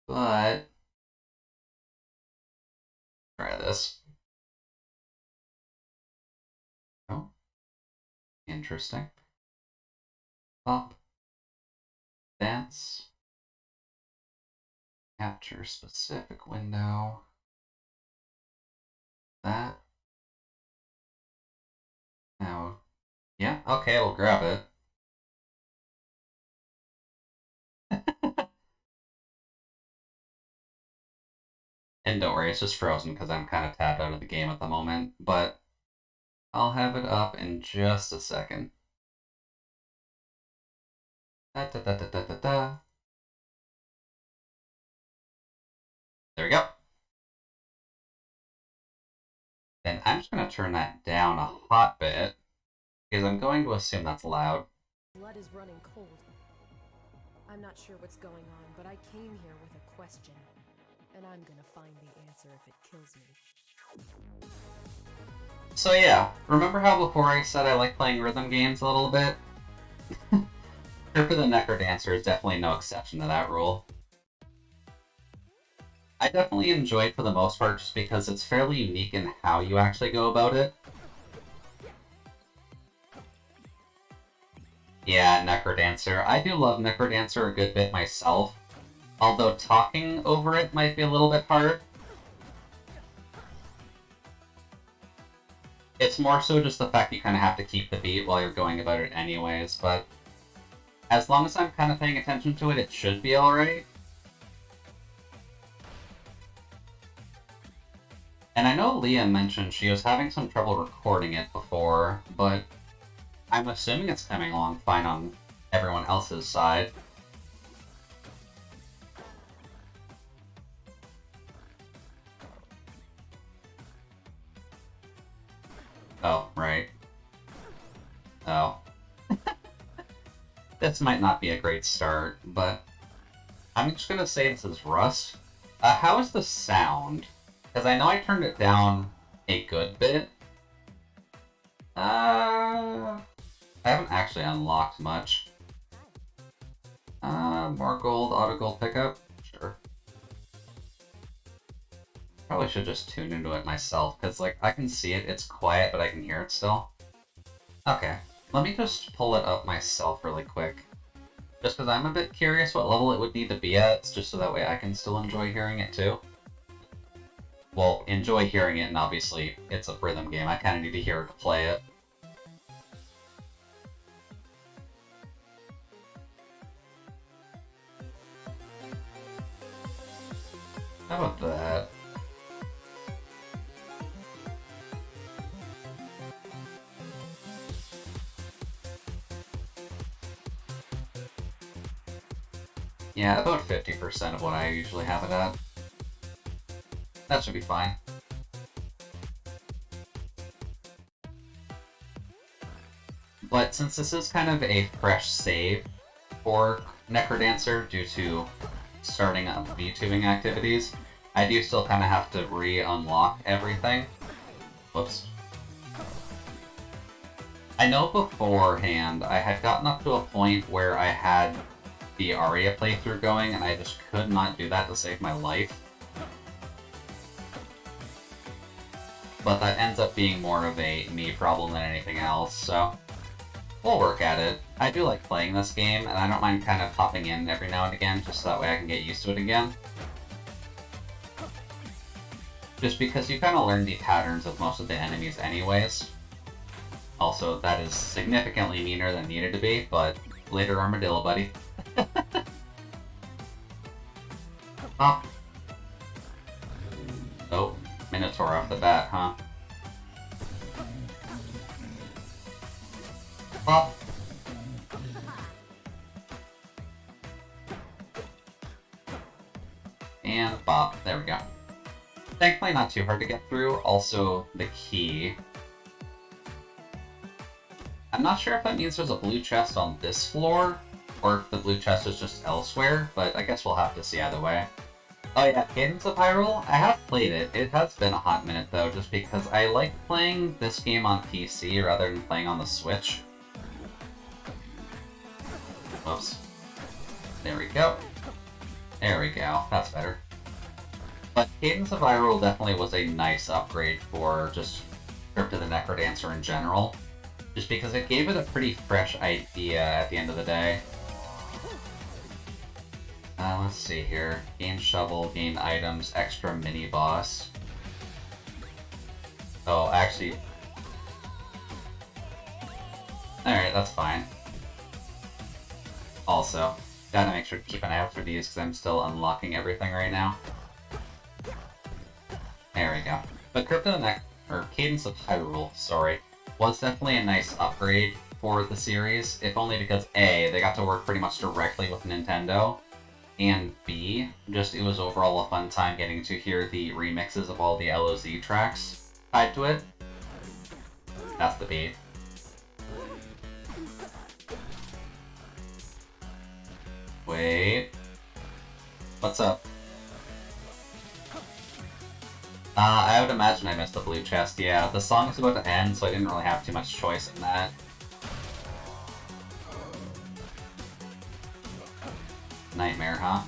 But try this. Oh, interesting. Pop. Dance. Capture specific window. That. Now, yeah, okay, we'll grab it. And don't worry, it's just frozen because I'm kind of tapped out of the game at the moment, but I'll have it up in just a second. There we go. And I'm just going to turn that down a hot bit, because I'm going to assume that's loud. Blood is running cold. I'm not sure what's going on, but I came here with a question. And I'm gonna find the answer if it kills me. So yeah, remember how before I said I like playing rhythm games a little bit? Trip of the Necrodancer is definitely no exception to that rule. I definitely enjoy it for the most part just because it's fairly unique in how you actually go about it. Yeah, Necrodancer. I do love Necrodancer a good bit myself, although talking over it might be a little bit hard. It's more so just the fact you kind of have to keep the beat while you're going about it anyways, but as long as I'm kind of paying attention to it, it should be alright. And I know Leah mentioned she was having some trouble recording it before, but I'm assuming it's coming along fine on everyone else's side. Oh, right. Oh. This might not be a great start, but I'm just gonna say this is Rust. How is the sound? Because I know I turned it down a good bit. I haven't actually unlocked much. More gold, auto gold pickup? Sure. Probably should just tune into it myself, because, like, I can see it, it's quiet, but I can hear it still. Okay, let me just pull it up myself really quick. Just because I'm a bit curious what level it would need to be at, just so that way I can still enjoy hearing it too. Well, enjoy hearing it, and obviously, it's a rhythm game, I kind of need to hear it to play it. How about that? Yeah, about 50% of what I usually have it at. That should be fine. But since this is kind of a fresh save for Necrodancer due to starting up VTubing activities, I do still kind of have to re-unlock everything. Whoops. I know beforehand I had gotten up to a point where I had the Aria playthrough going and I just could not do that to save my life. But that ends up being more of a me problem than anything else, so we'll work at it. I do like playing this game, and I don't mind kind of popping in every now and again, just so that way I can get used to it again. Just because you kind of learn the patterns of most of the enemies anyways. Also, that is significantly meaner than needed to be, but later armadillo, buddy. Oh. Oh, Minotaur off the bat, huh? Oh. and bop. There we go. Thankfully not too hard to get through. Also, the key. I'm not sure if that means there's a blue chest on this floor, or if the blue chest is just elsewhere, but I guess we'll have to see either way. Oh yeah, Cadence of Hyrule? I have played it. It has been a hot minute though, just because I like playing this game on PC rather than playing on the Switch. Whoops. There we go. There we go. That's better. But Cadence of Hyrule definitely was a nice upgrade for just Crypt of the Necrodancer in general. Just because it gave it a pretty fresh idea at the end of the day. Let's see here. Gain shovel, gain items, extra mini-boss. Oh, actually... Alright, that's fine. Also, gotta make sure to keep an eye out for these because I'm still unlocking everything right now. There we go. But Crypt of the Cadence of Hyrule, sorry, was definitely a nice upgrade for the series, if only because A, they got to work pretty much directly with Nintendo, and B, just it was overall a fun time getting to hear the remixes of all the LOZ tracks tied to it. That's the B. Wait. What's up? I would imagine I missed the blue chest. Yeah, the song is about to end, so I didn't really have too much choice in that. Nightmare, huh?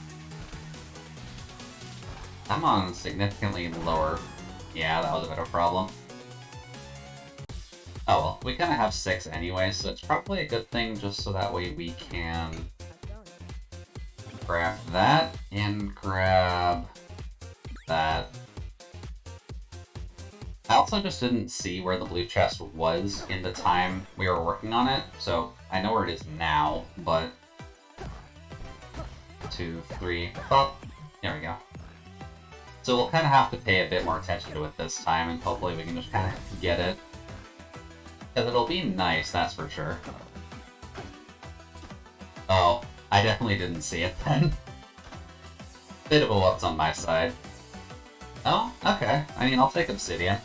I'm on significantly lower. Yeah, that was a bit of a problem. Oh well, we kind of have 6 anyway, so it's probably a good thing just so that way we can grab that and grab that. I also just didn't see where the blue chest was in the time we were working on it, so I know where it is now, but... 2, 3, pop. There we go. So we'll kind of have to pay a bit more attention to it this time, and hopefully we can just kind of get it. Because it'll be nice, that's for sure. Oh, I definitely didn't see it then. Bit of a whoops on my side. Oh, okay. I mean, I'll take obsidian.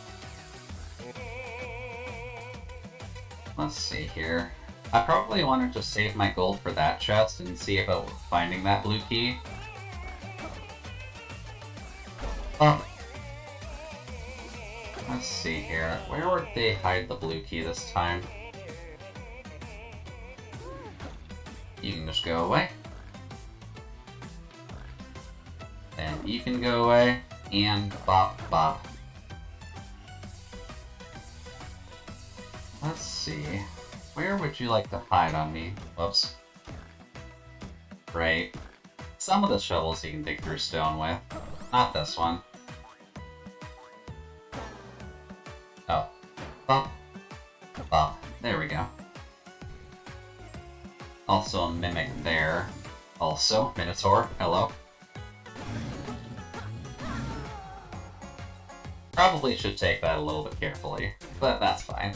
Let's see here. I probably want to just save my gold for that chest and see about finding that blue key. Oh. Let's see here. Where would they hide the blue key this time? You can just go away. Then you can go away. And bop bop. Let's see. Where would you like to hide on me? Whoops. Right. Some of the shovels you can dig through stone with. Not this one. Oh. Bop. Bop. There we go. Also a mimic there. Also, Minotaur. Hello. Probably should take that a little bit carefully, but that's fine.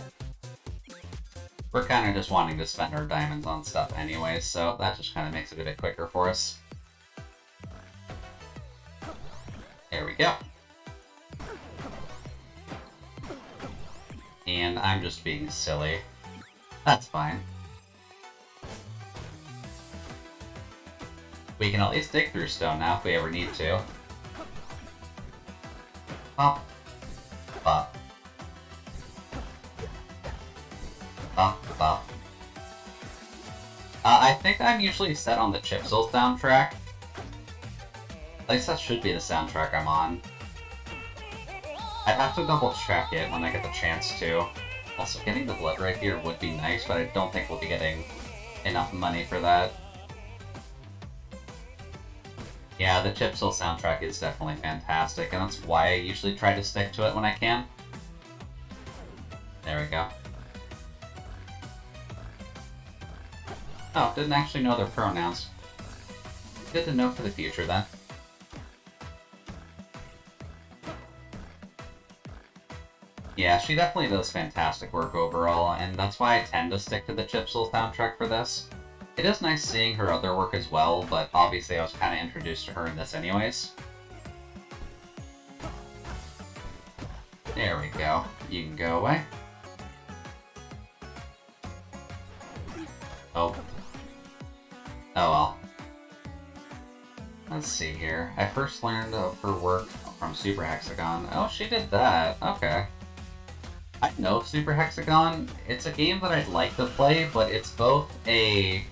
We're kind of just wanting to spend our diamonds on stuff anyway, so that just kind of makes it a bit quicker for us. There we go. And I'm just being silly. That's fine. We can at least dig through stone now if we ever need to. Pop. Bop. Bop, bop. I think I'm usually set on the Chipsil soundtrack. At least that should be the soundtrack I'm on. I'd have to double check it when I get the chance to. Also, getting the blood right here would be nice, but I don't think we'll be getting enough money for that. Yeah, the Chipsil soundtrack is definitely fantastic, and that's why I usually try to stick to it when I can. There we go. Oh, didn't actually know their pronouns. Good to know for the future, then. Yeah, she definitely does fantastic work overall, and that's why I tend to stick to the Chipsil soundtrack for this. It is nice seeing her other work as well, but obviously I was kind of introduced to her in this anyways. There we go. You can go away. Oh. Oh well. Let's see here. I first learned of her work from Super Hexagon. Oh, she did that. Okay. I know Super Hexagon. It's a game that I'd like to play, but it's both a...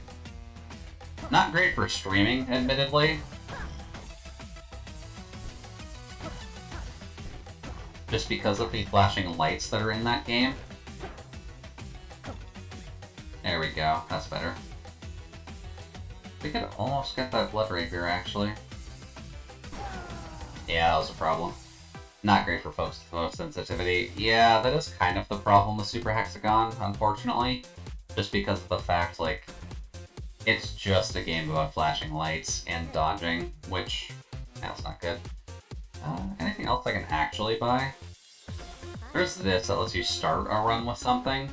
not great for streaming, admittedly. Just because of the flashing lights that are in that game. There we go. That's better. We could almost get that Blood Rapier, actually. Yeah, that was a problem. Not great for folks with low sensitivity. Yeah, that is kind of the problem with Super Hexagon, unfortunately. Just because of the fact, like, it's just a game about flashing lights and dodging, which, that's not good. Anything else I can actually buy? There's this that lets you start a run with something.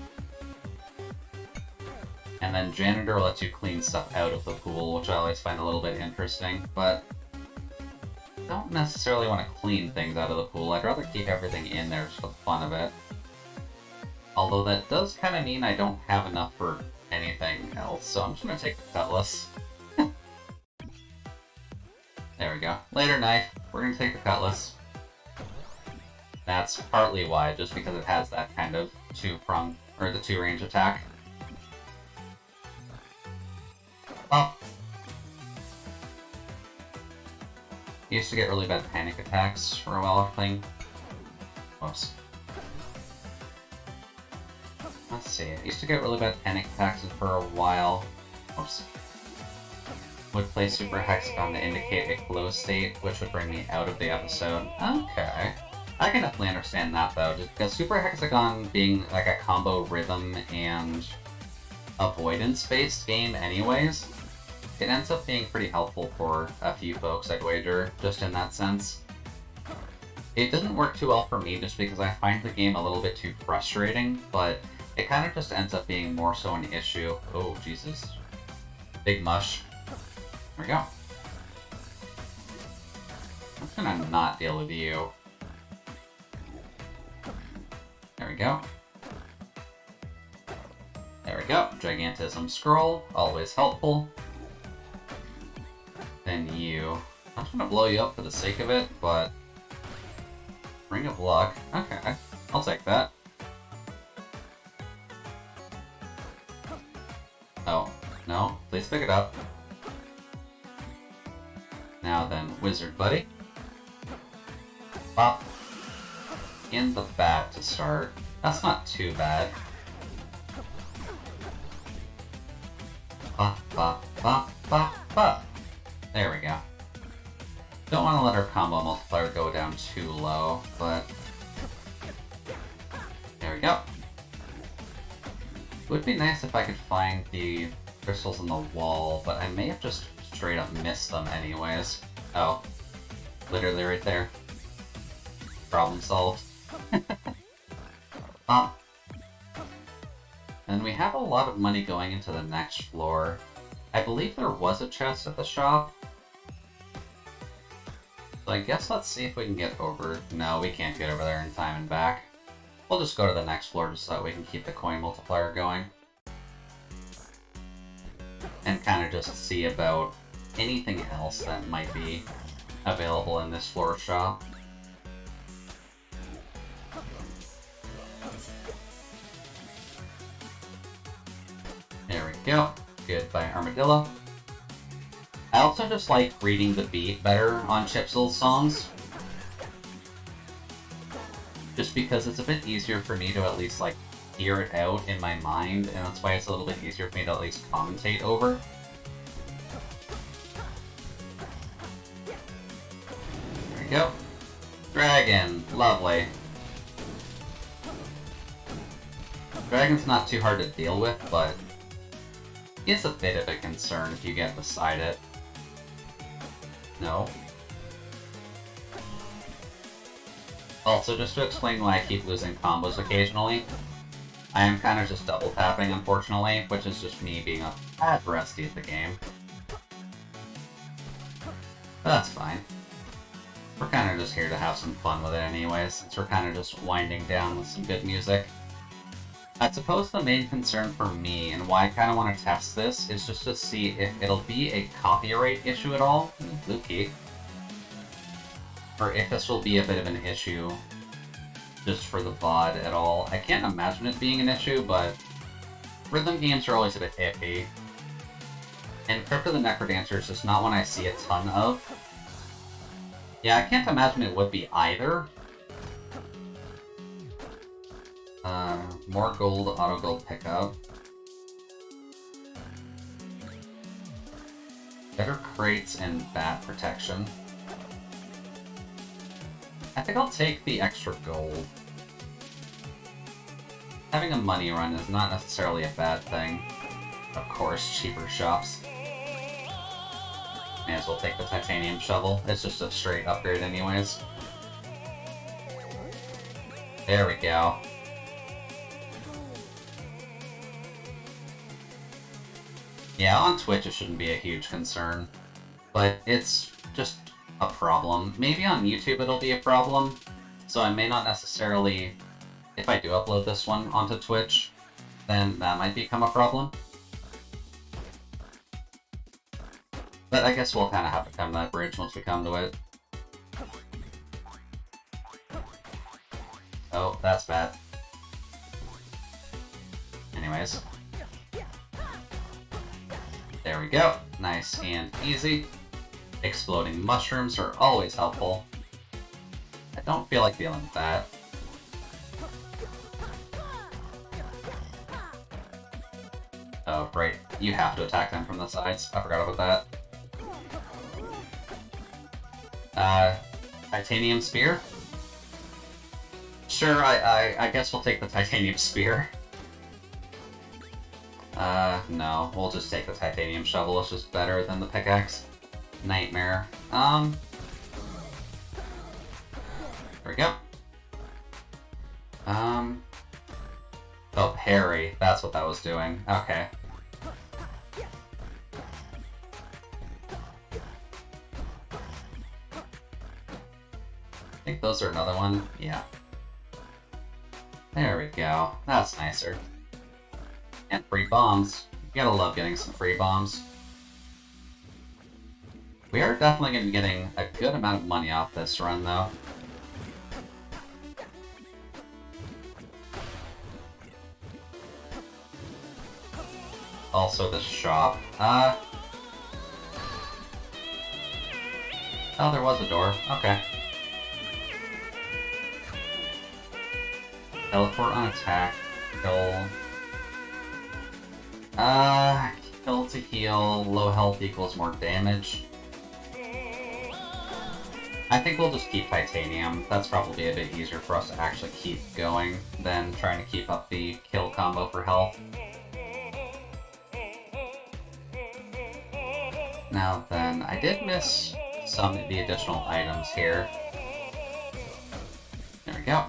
And then Janitor lets you clean stuff out of the pool, which I always find a little bit interesting, but I don't necessarily want to clean things out of the pool. I'd rather keep everything in there just for the fun of it. Although that does kind of mean I don't have enough for anything else, so I'm just going to take the Cutlass. There we go. Later, knife. We're going to take the Cutlass. That's partly why, just because it has that kind of two-prong, or the two-range attack. Oh. I used to get really bad panic attacks for a while after playing. Whoops. Let's see. I used to get really bad panic attacks for a while. Whoops. Would play Super Hexagon to indicate a flow state, which would bring me out of the episode. Okay. I can definitely understand that though, just because Super Hexagon being like a combo rhythm and avoidance-based game anyways, it ends up being pretty helpful for a few folks, I'd wager, just in that sense. It doesn't work too well for me just because I find the game a little bit too frustrating, but it kind of just ends up being more so an issue. Oh, Jesus. Big mush. There we go. I'm just gonna not deal with you. There we go. There we go. Gigantism Scroll, always helpful. Then you. I'm just gonna blow you up for the sake of it, but... Ring of Luck. Okay, I'll take that. Oh, no. Please pick it up. Now then, Wizard Buddy. Pop. In the bat to start. That's not too bad. Pop, pop, pop, pop, pop. There we go. Don't want to let our combo multiplier go down too low, but... There we go. It would be nice if I could find the crystals in the wall, but I may have just straight up missed them anyways. Oh. Literally right there. Problem solved. And we have a lot of money going into the next floor. I believe there was a chest at the shop. So I guess let's see if we can get over... No, we can't get over there in time and back. We'll just go to the next floor just so that we can keep the coin multiplier going. And kind of just see about anything else that might be available in this floor shop. There we go. Goodbye, Armadillo. I also just like reading the beat better on Chipsel's songs. Just because it's a bit easier for me to at least, like, hear it out in my mind, and that's why it's a little bit easier for me to at least commentate over. There we go. Dragon. Lovely. Dragon's not too hard to deal with, but it's a bit of a concern if you get beside it. No. Also, just to explain why I keep losing combos occasionally, I am kind of just double tapping, unfortunately, which is just me being a tad rusty at the game. But that's fine. We're kind of just here to have some fun with it anyways, since we're kind of just winding down with some good music. I suppose the main concern for me, and why I kind of want to test this, is just to see if it'll be a copyright issue at all, blue key, or if this will be a bit of an issue just for the VOD at all. I can't imagine it being an issue, but rhythm games are always a bit iffy. And Crypt of the Necrodancer is just not one I see a ton of. Yeah, I can't imagine it would be either. More gold, auto gold pickup. Better crates and bat protection. I think I'll take the extra gold. Having a money run is not necessarily a bad thing. Of course, cheaper shops. May as well take the titanium shovel. It's just a straight upgrade anyways. There we go. Yeah, on Twitch it shouldn't be a huge concern, but it's just a problem. Maybe on YouTube it'll be a problem, so I may not necessarily, if I do upload this one onto Twitch, then that might become a problem. But I guess we'll kind of have to come to that bridge once we come to it. Oh, that's bad. Anyways. There we go. Nice and easy. Exploding mushrooms are always helpful. I don't feel like dealing with that. Oh, right. You have to attack them from the sides. I forgot about that. Titanium spear? Sure, I guess we'll take the titanium spear. No, we'll just take the titanium shovel. It's just better than the pickaxe. Nightmare. There we go. Oh, parry. That's what that was doing. Okay. I think those are another one. Yeah. There we go. That's nicer. And free bombs. You gotta love getting some free bombs. We are definitely going to be getting a good amount of money off this run, though. Also, the shop. Oh, there was a door. Okay. Teleport on attack. Kill. Kill to heal. Low health equals more damage. I think we'll just keep titanium. That's probably a bit easier for us to actually keep going than trying to keep up the kill combo for health. Now then, I did miss some of the additional items here. There we go.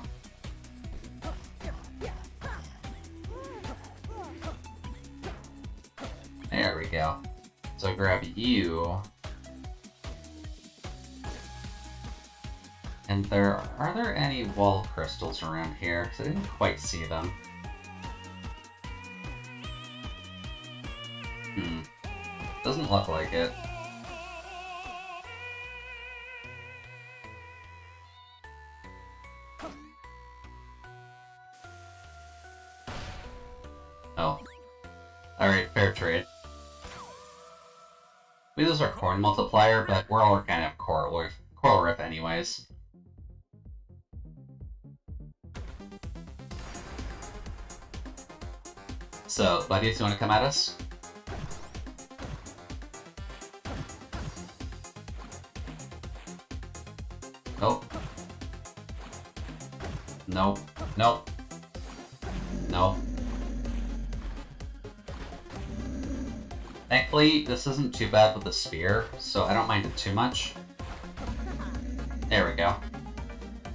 There we go. So grab you. And are there any wall crystals around here? Because I didn't quite see them. Doesn't look like it. Oh. Alright, fair trade. We lose our corn multiplier, but we're all kind of Coral Riff anyways. So, buddies, you want to come at us? Nope. Nope. Nope. Nope. Thankfully, this isn't too bad with the spear, so I don't mind it too much. There we go.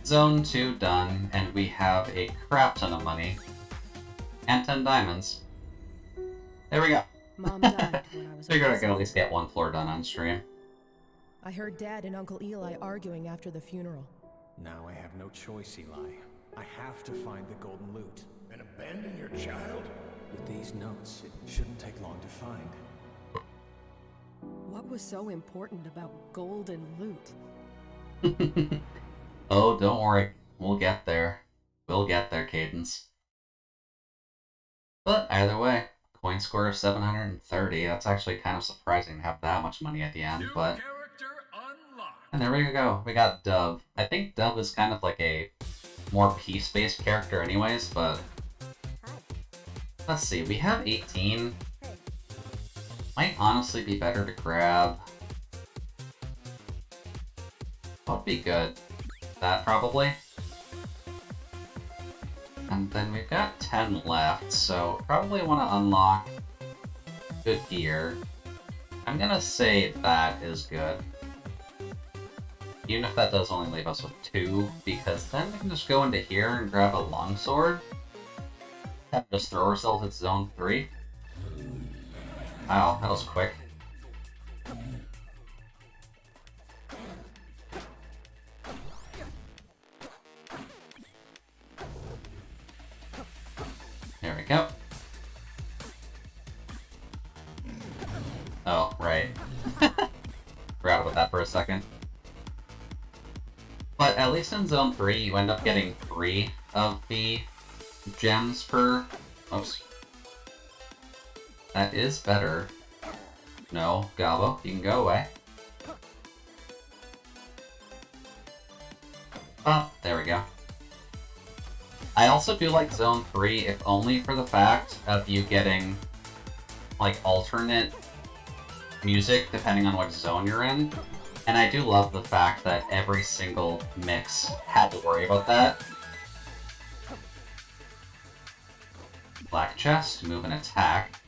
Zone 2 done, and we have a crap ton of money. And 10 diamonds. There we go. Mom died when I was Figured I could at least get one floor done on stream. I heard Dad and Uncle Eli arguing after the funeral. Now I have no choice, Eli. I have to find the golden loot. And abandon your child? With these notes, it shouldn't take long to find. What was so important about gold and loot? Oh, don't worry. We'll get there. We'll get there, Cadence. But either way, coin score of 730. That's actually kind of surprising to have that much money at the end, but... And there we go. We got Dove. I think Dove is kind of like a more peace-based character anyways, but... Let's see, we have 18. Might honestly be better to grab... What would be good? That, probably. And then we've got 10 left, so probably want to unlock good gear. I'm gonna say that is good. Even if that does only leave us with 2, because then we can just go into here and grab a longsword. And just throw ourselves at zone 3. Wow, that was quick. There we go. Oh, right. Forgot about that for a second. But at least in Zone 3, you end up getting 3 of the gems per... Oops. That is better. No, Gabo, you can go away. Oh, there we go. I also do like Zone 3, if only for the fact of you getting, like, alternate music depending on what zone you're in. And I do love the fact that every single mix had to worry about that. Black chest, move and attack.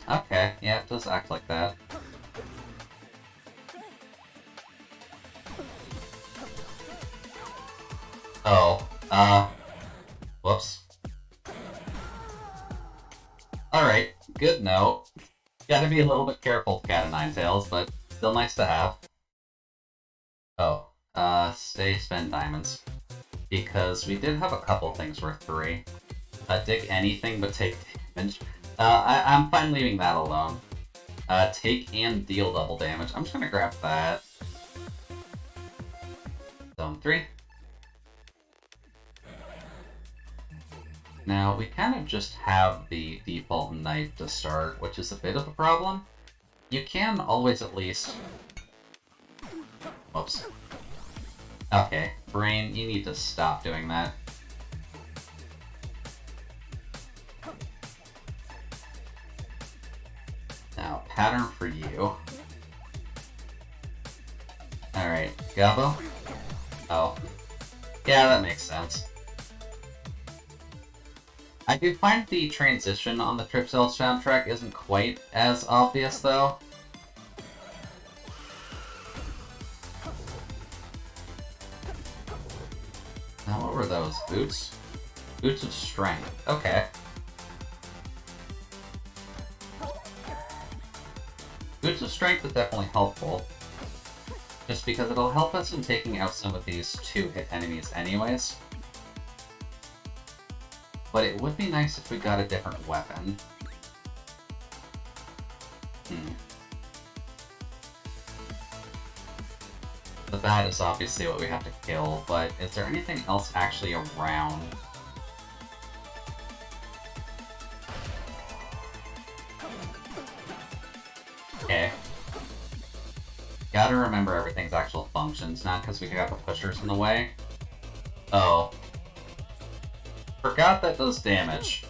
Okay, yeah, it does act like that. Oh, whoops. Alright, good note. Gotta be a little bit careful, Cat of Nine Tails, but still nice to have. Oh, spend diamonds. Because we did have a couple things worth 3. Dig anything but take damage. I'm fine leaving that alone. Take and deal double damage. I'm just gonna grab that. Zone 3. Now, we kind of just have the default knife to start, which is a bit of a problem. You can always at least... Whoops. Okay, Brain, you need to stop doing that. Now, pattern for you. Alright, Gabo? Oh. Yeah, that makes sense. I do find the transition on the Trip Cells soundtrack isn't quite as obvious, though. Now, what were those? Boots? Boots of Strength. Okay. Boots of Strength is definitely helpful. Just because it'll help us in taking out some of these 2-hit enemies anyways. But it would be nice if we got a different weapon. The bat is obviously what we have to kill, but is there anything else actually around? Okay. Gotta remember everything's actual functions, not because we got the pushers in the way. Oh. Forgot that does damage.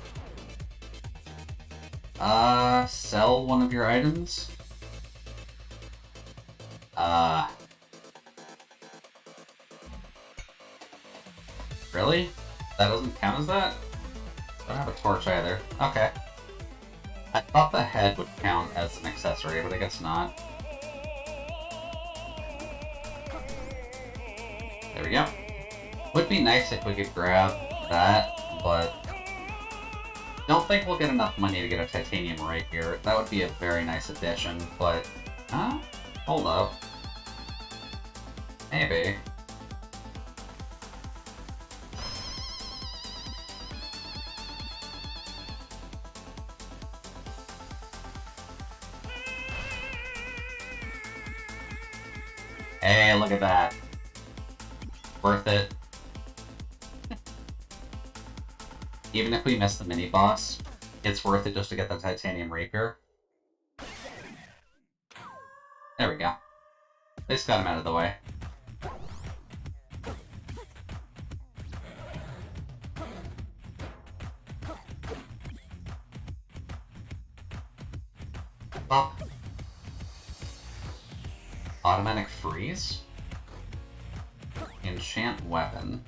Sell one of your items? Really? That doesn't count as that? I don't have a torch either. Okay. I thought the head would count as an accessory, but I guess not. There we go. Would be nice if we could grab that, but Don't think we'll get enough money to get a titanium rapier. That would be a very nice addition, but... Huh? Hold up. Maybe. Hey, look at that. Worth it. Even if we miss the mini-boss, it's worth it just to get the titanium rapier. There we go. At least got him out of the way. Bop. Automatic freeze? Enchant weapon.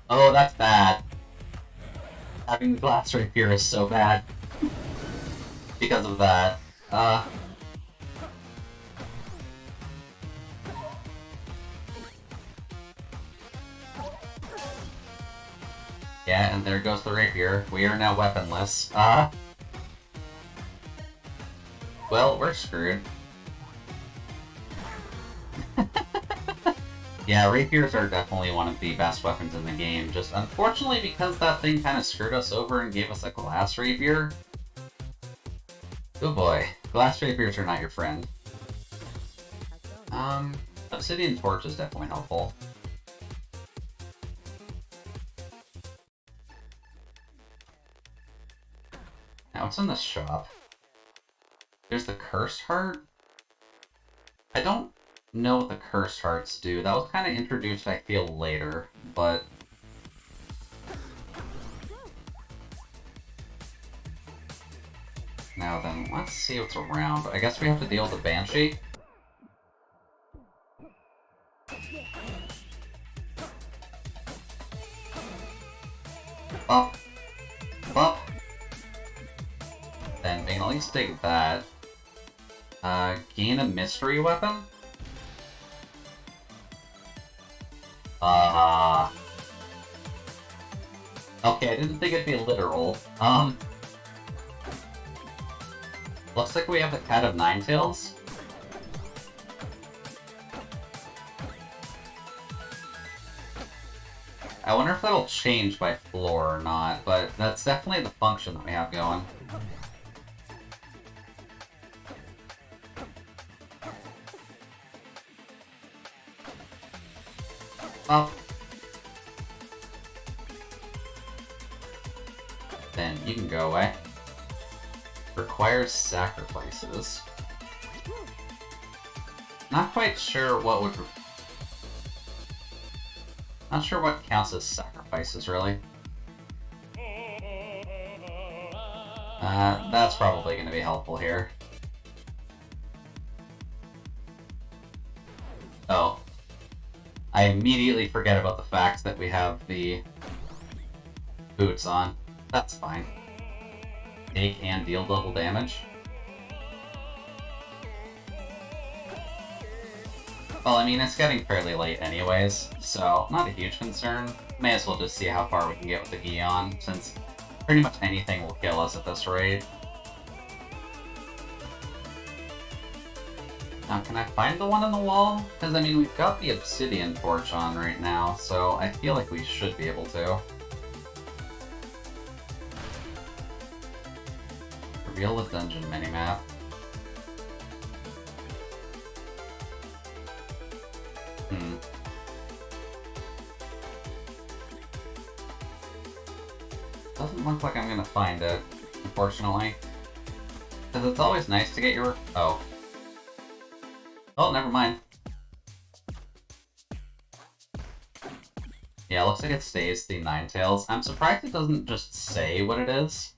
Oh, that's bad. Having the glass rapier is so bad. Because of that. Yeah, and there goes the rapier. We are now weaponless. Well, we're screwed. Yeah, rapiers are definitely one of the best weapons in the game. Just unfortunately, because that thing kind of screwed us over and gave us a glass rapier. Oh boy, glass rapiers are not your friend. Obsidian torch is definitely helpful. Now, what's in this shop? There's the cursed heart? I don't know what the cursed hearts do. That was kind of introduced, I feel, later, but... Now then, let's see what's around. I guess we have to deal with the Banshee. Up. Up. Then we can at least take that. Gain a mystery weapon? Okay, I didn't think it'd be literal. Looks like we have the Cat of Nine Tails. I wonder if that'll change by floor or not, but that's definitely the function that we have going. Up. Then you can go away. Requires sacrifices. Not quite sure what would... Not sure what counts as sacrifices, really. That's probably going to be helpful here. Oh. I immediately forget about the fact that we have the boots on. That's fine. They can deal double damage. Well, I mean, it's getting fairly late anyways, so not a huge concern. May as well just see how far we can get with the Gion, since pretty much anything will kill us at this rate. Now, can I find the one on the wall? Because, I mean, we've got the obsidian torch on right now, so I feel like we should be able to. Reveal the dungeon minimap. Doesn't look like I'm gonna find it, unfortunately. Because it's always nice to get your... Oh. Oh, never mind. Yeah, looks like it stays the Nine Tails. I'm surprised it doesn't just say what it is.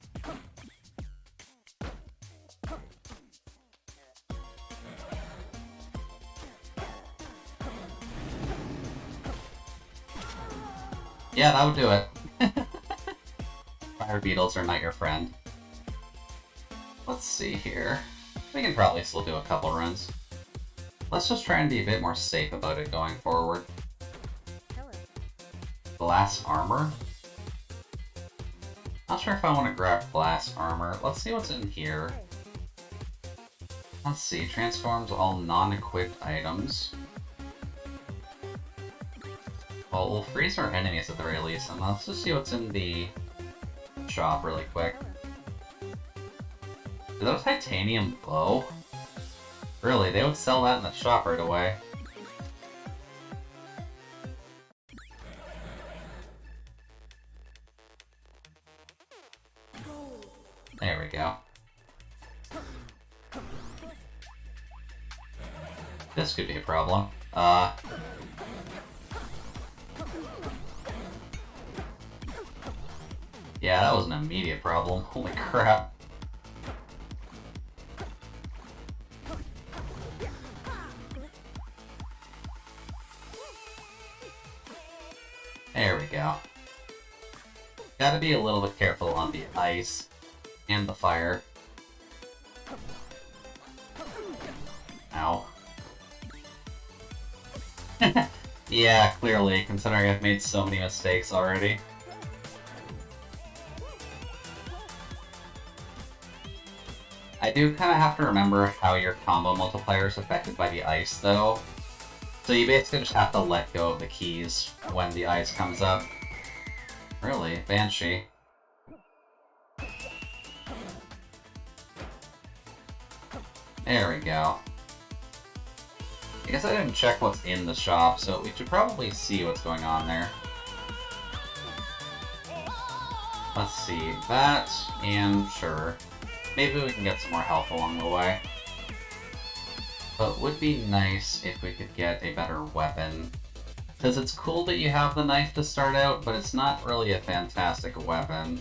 Yeah, that would do it. Fire beetles are not your friend. Let's see here. We can probably still do a couple runs. Let's just try and be a bit more safe about it going forward. Hello. Glass armor? Not sure if I want to grab glass armor. Let's see what's in here. Let's see. Transforms all non-equipped items. Well, we'll freeze our enemies at the very least, and let's just see what's in the shop really quick. Is that a titanium bow? Really, they would sell that in the shop right away. There we go. This could be a problem. Yeah, that was an immediate problem. Holy crap. There we go. Gotta be a little bit careful on the ice and the fire. Ow. Yeah, clearly, considering I've made so many mistakes already. I do kind of have to remember how your combo multiplier is affected by the ice, though. So you basically just have to let go of the keys when the ice comes up. Really? Banshee? There we go. I guess I didn't check what's in the shop, so we should probably see what's going on there. Let's see, that, and sure. Maybe we can get some more health along the way. But would be nice if we could get a better weapon. Because it's cool that you have the knife to start out, but it's not really a fantastic weapon.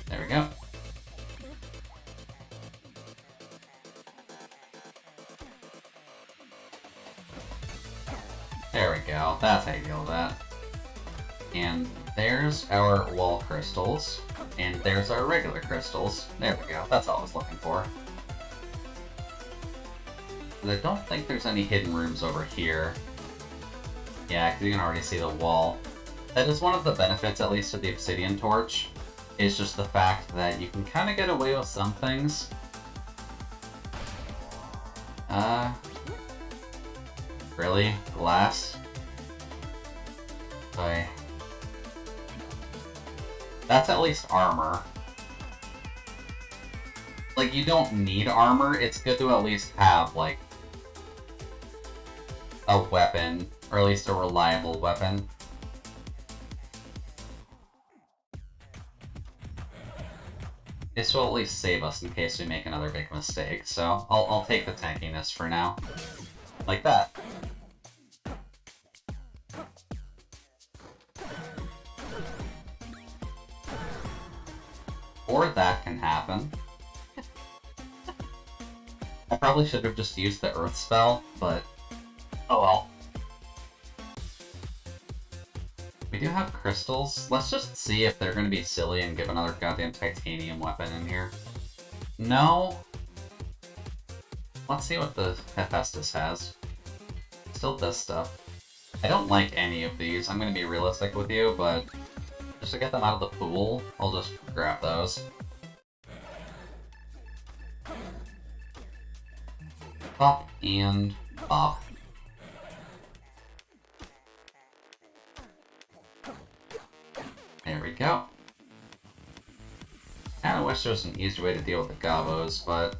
There we go. There we go. That's how you deal with that. And there's our wall crystals. And there's our regular crystals. There we go. That's all I was looking for. But I don't think there's any hidden rooms over here. Yeah, because you can already see the wall. That is one of the benefits, at least, of the obsidian torch. Is just the fact that you can kind of get away with some things. Really? Glass? Okay. That's at least armor. Like, you don't need armor, it's good to at least have, like, a weapon, or at least a reliable weapon. This will at least save us in case we make another big mistake, so I'll take the tankiness for now. Like that. Or that can happen. I probably should have just used the earth spell, but oh well. We do have crystals. Let's just see if they're going to be silly and give another goddamn titanium weapon in here. No. Let's see what the Hephaestus has. Still this stuff. I don't like any of these. I'm going to be realistic with you, but just to get them out of the pool, I'll just grab those. Bop and bop. There we go. Kinda wish there was an easier way to deal with the gobos, but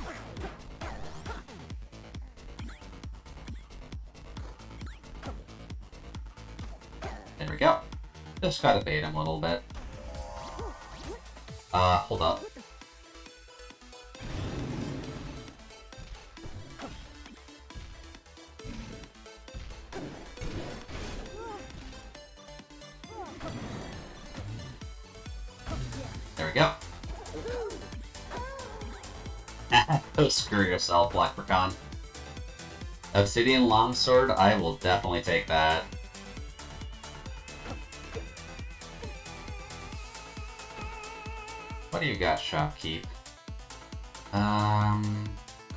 there we go. Just gotta bait him a little bit. Hold up. There we go. Go screw yourself, Leprechaun. Obsidian Longsword, I will definitely take that. What do you got, Shopkeep?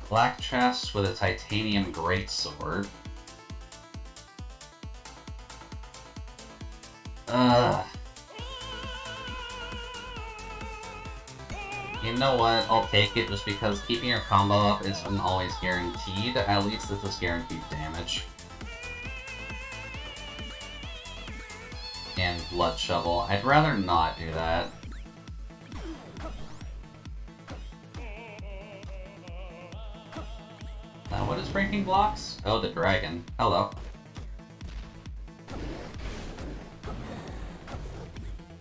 Black chest with a titanium greatsword. You know what? I'll take it just because keeping your combo up isn't always guaranteed. At least this is guaranteed damage. And Blood Shovel. I'd rather not do that. What is breaking blocks? Oh, the dragon. Hello.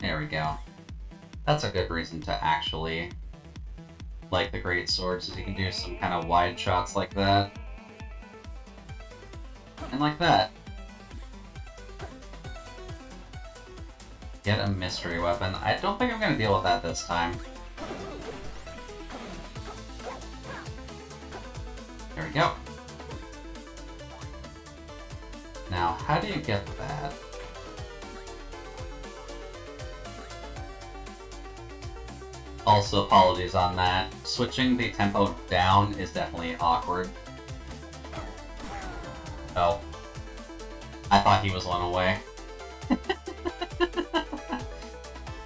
There we go. That's a good reason to actually like the great swords, is you can do some kind of wide shots like that. And like that. Get a mystery weapon. I don't think I'm gonna deal with that this time. There we go. Now, how do you get that? Also, apologies on that. Switching the tempo down is definitely awkward. Oh. I thought he was one away.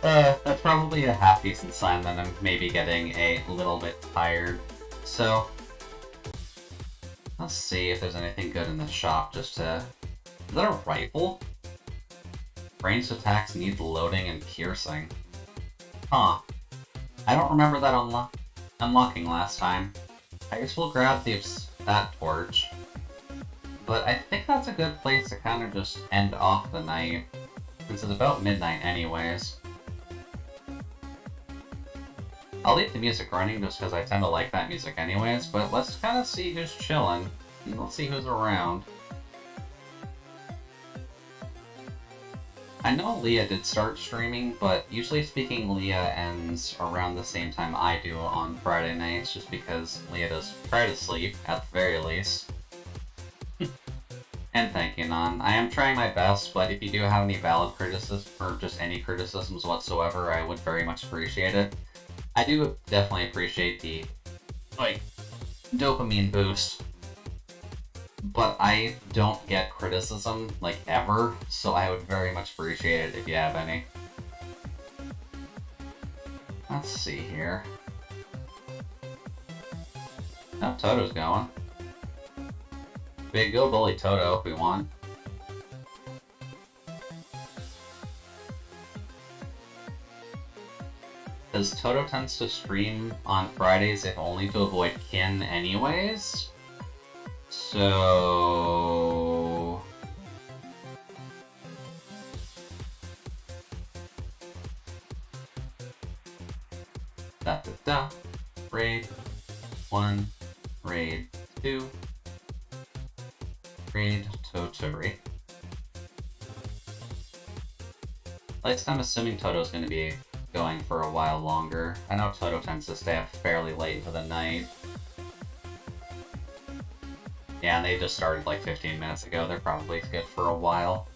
That's probably a half-decent sign that I'm maybe getting a little bit tired. So, let's see if there's anything good in the shop just to... Is that a rifle? Ranged attacks need loading and piercing. Huh. I don't remember that unlocking last time. I guess we'll grab that torch. But I think that's a good place to kind of just end off the night. Since it's about midnight anyways. I'll leave the music running just because I tend to like that music anyways, but let's kind of see who's chilling. And let's see who's around. I know Leah did start streaming, but usually speaking, Leah ends around the same time I do on Friday nights, just because Leah does try to sleep, at the very least. And thank you, Non. I am trying my best, but if you do have any valid criticisms, or just any criticisms whatsoever, I would very much appreciate it. I do definitely appreciate the, like, dopamine boost. But I don't get criticism, like, ever, so I would very much appreciate it if you have any. Let's see here. Oh, Toto's going. Big go bully Toto if we want. Because Toto tends to stream on Fridays if only to avoid kin anyways. So... Da-da-da. Raid 1. Raid 2. Raid Totori. At least I'm assuming Toto's going to be going for a while longer. I know Toto tends to stay up fairly late into the night. Yeah, and they just started like 15 minutes ago. They're probably good for a while.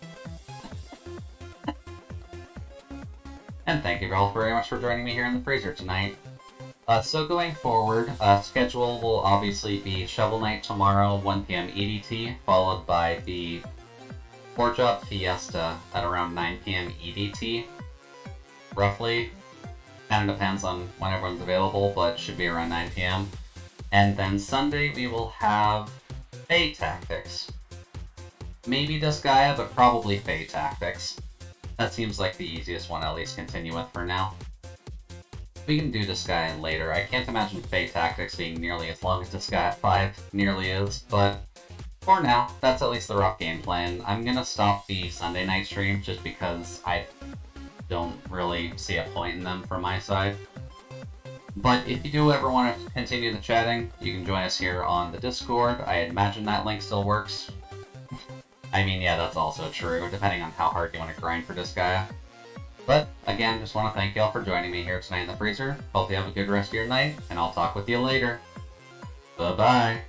And thank you all very much for joining me here in the freezer tonight. So going forward, schedule will obviously be Shovel Knight tomorrow, 1 PM EDT, followed by the 4-Job Fiesta at around 9 PM EDT. Roughly. Kind of depends on when everyone's available, but should be around 9 PM. And then Sunday we will have Fae Tactics. Maybe Disgaea, but probably Fae Tactics. That seems like the easiest one to at least continue with for now. We can do Disgaea later. I can't imagine Fae Tactics being nearly as long as Disgaea 5 nearly is, but for now, that's at least the rough game plan. I'm gonna stop the Sunday night stream just because I don't really see a point in them from my side. But if you do ever want to continue the chatting, you can join us here on the Discord. I imagine that link still works. I mean, yeah, that's also true, depending on how hard you want to grind for Disgaea. But, again, just want to thank y'all for joining me here tonight in the freezer. Hope you have a good rest of your night, and I'll talk with you later. Bye-bye.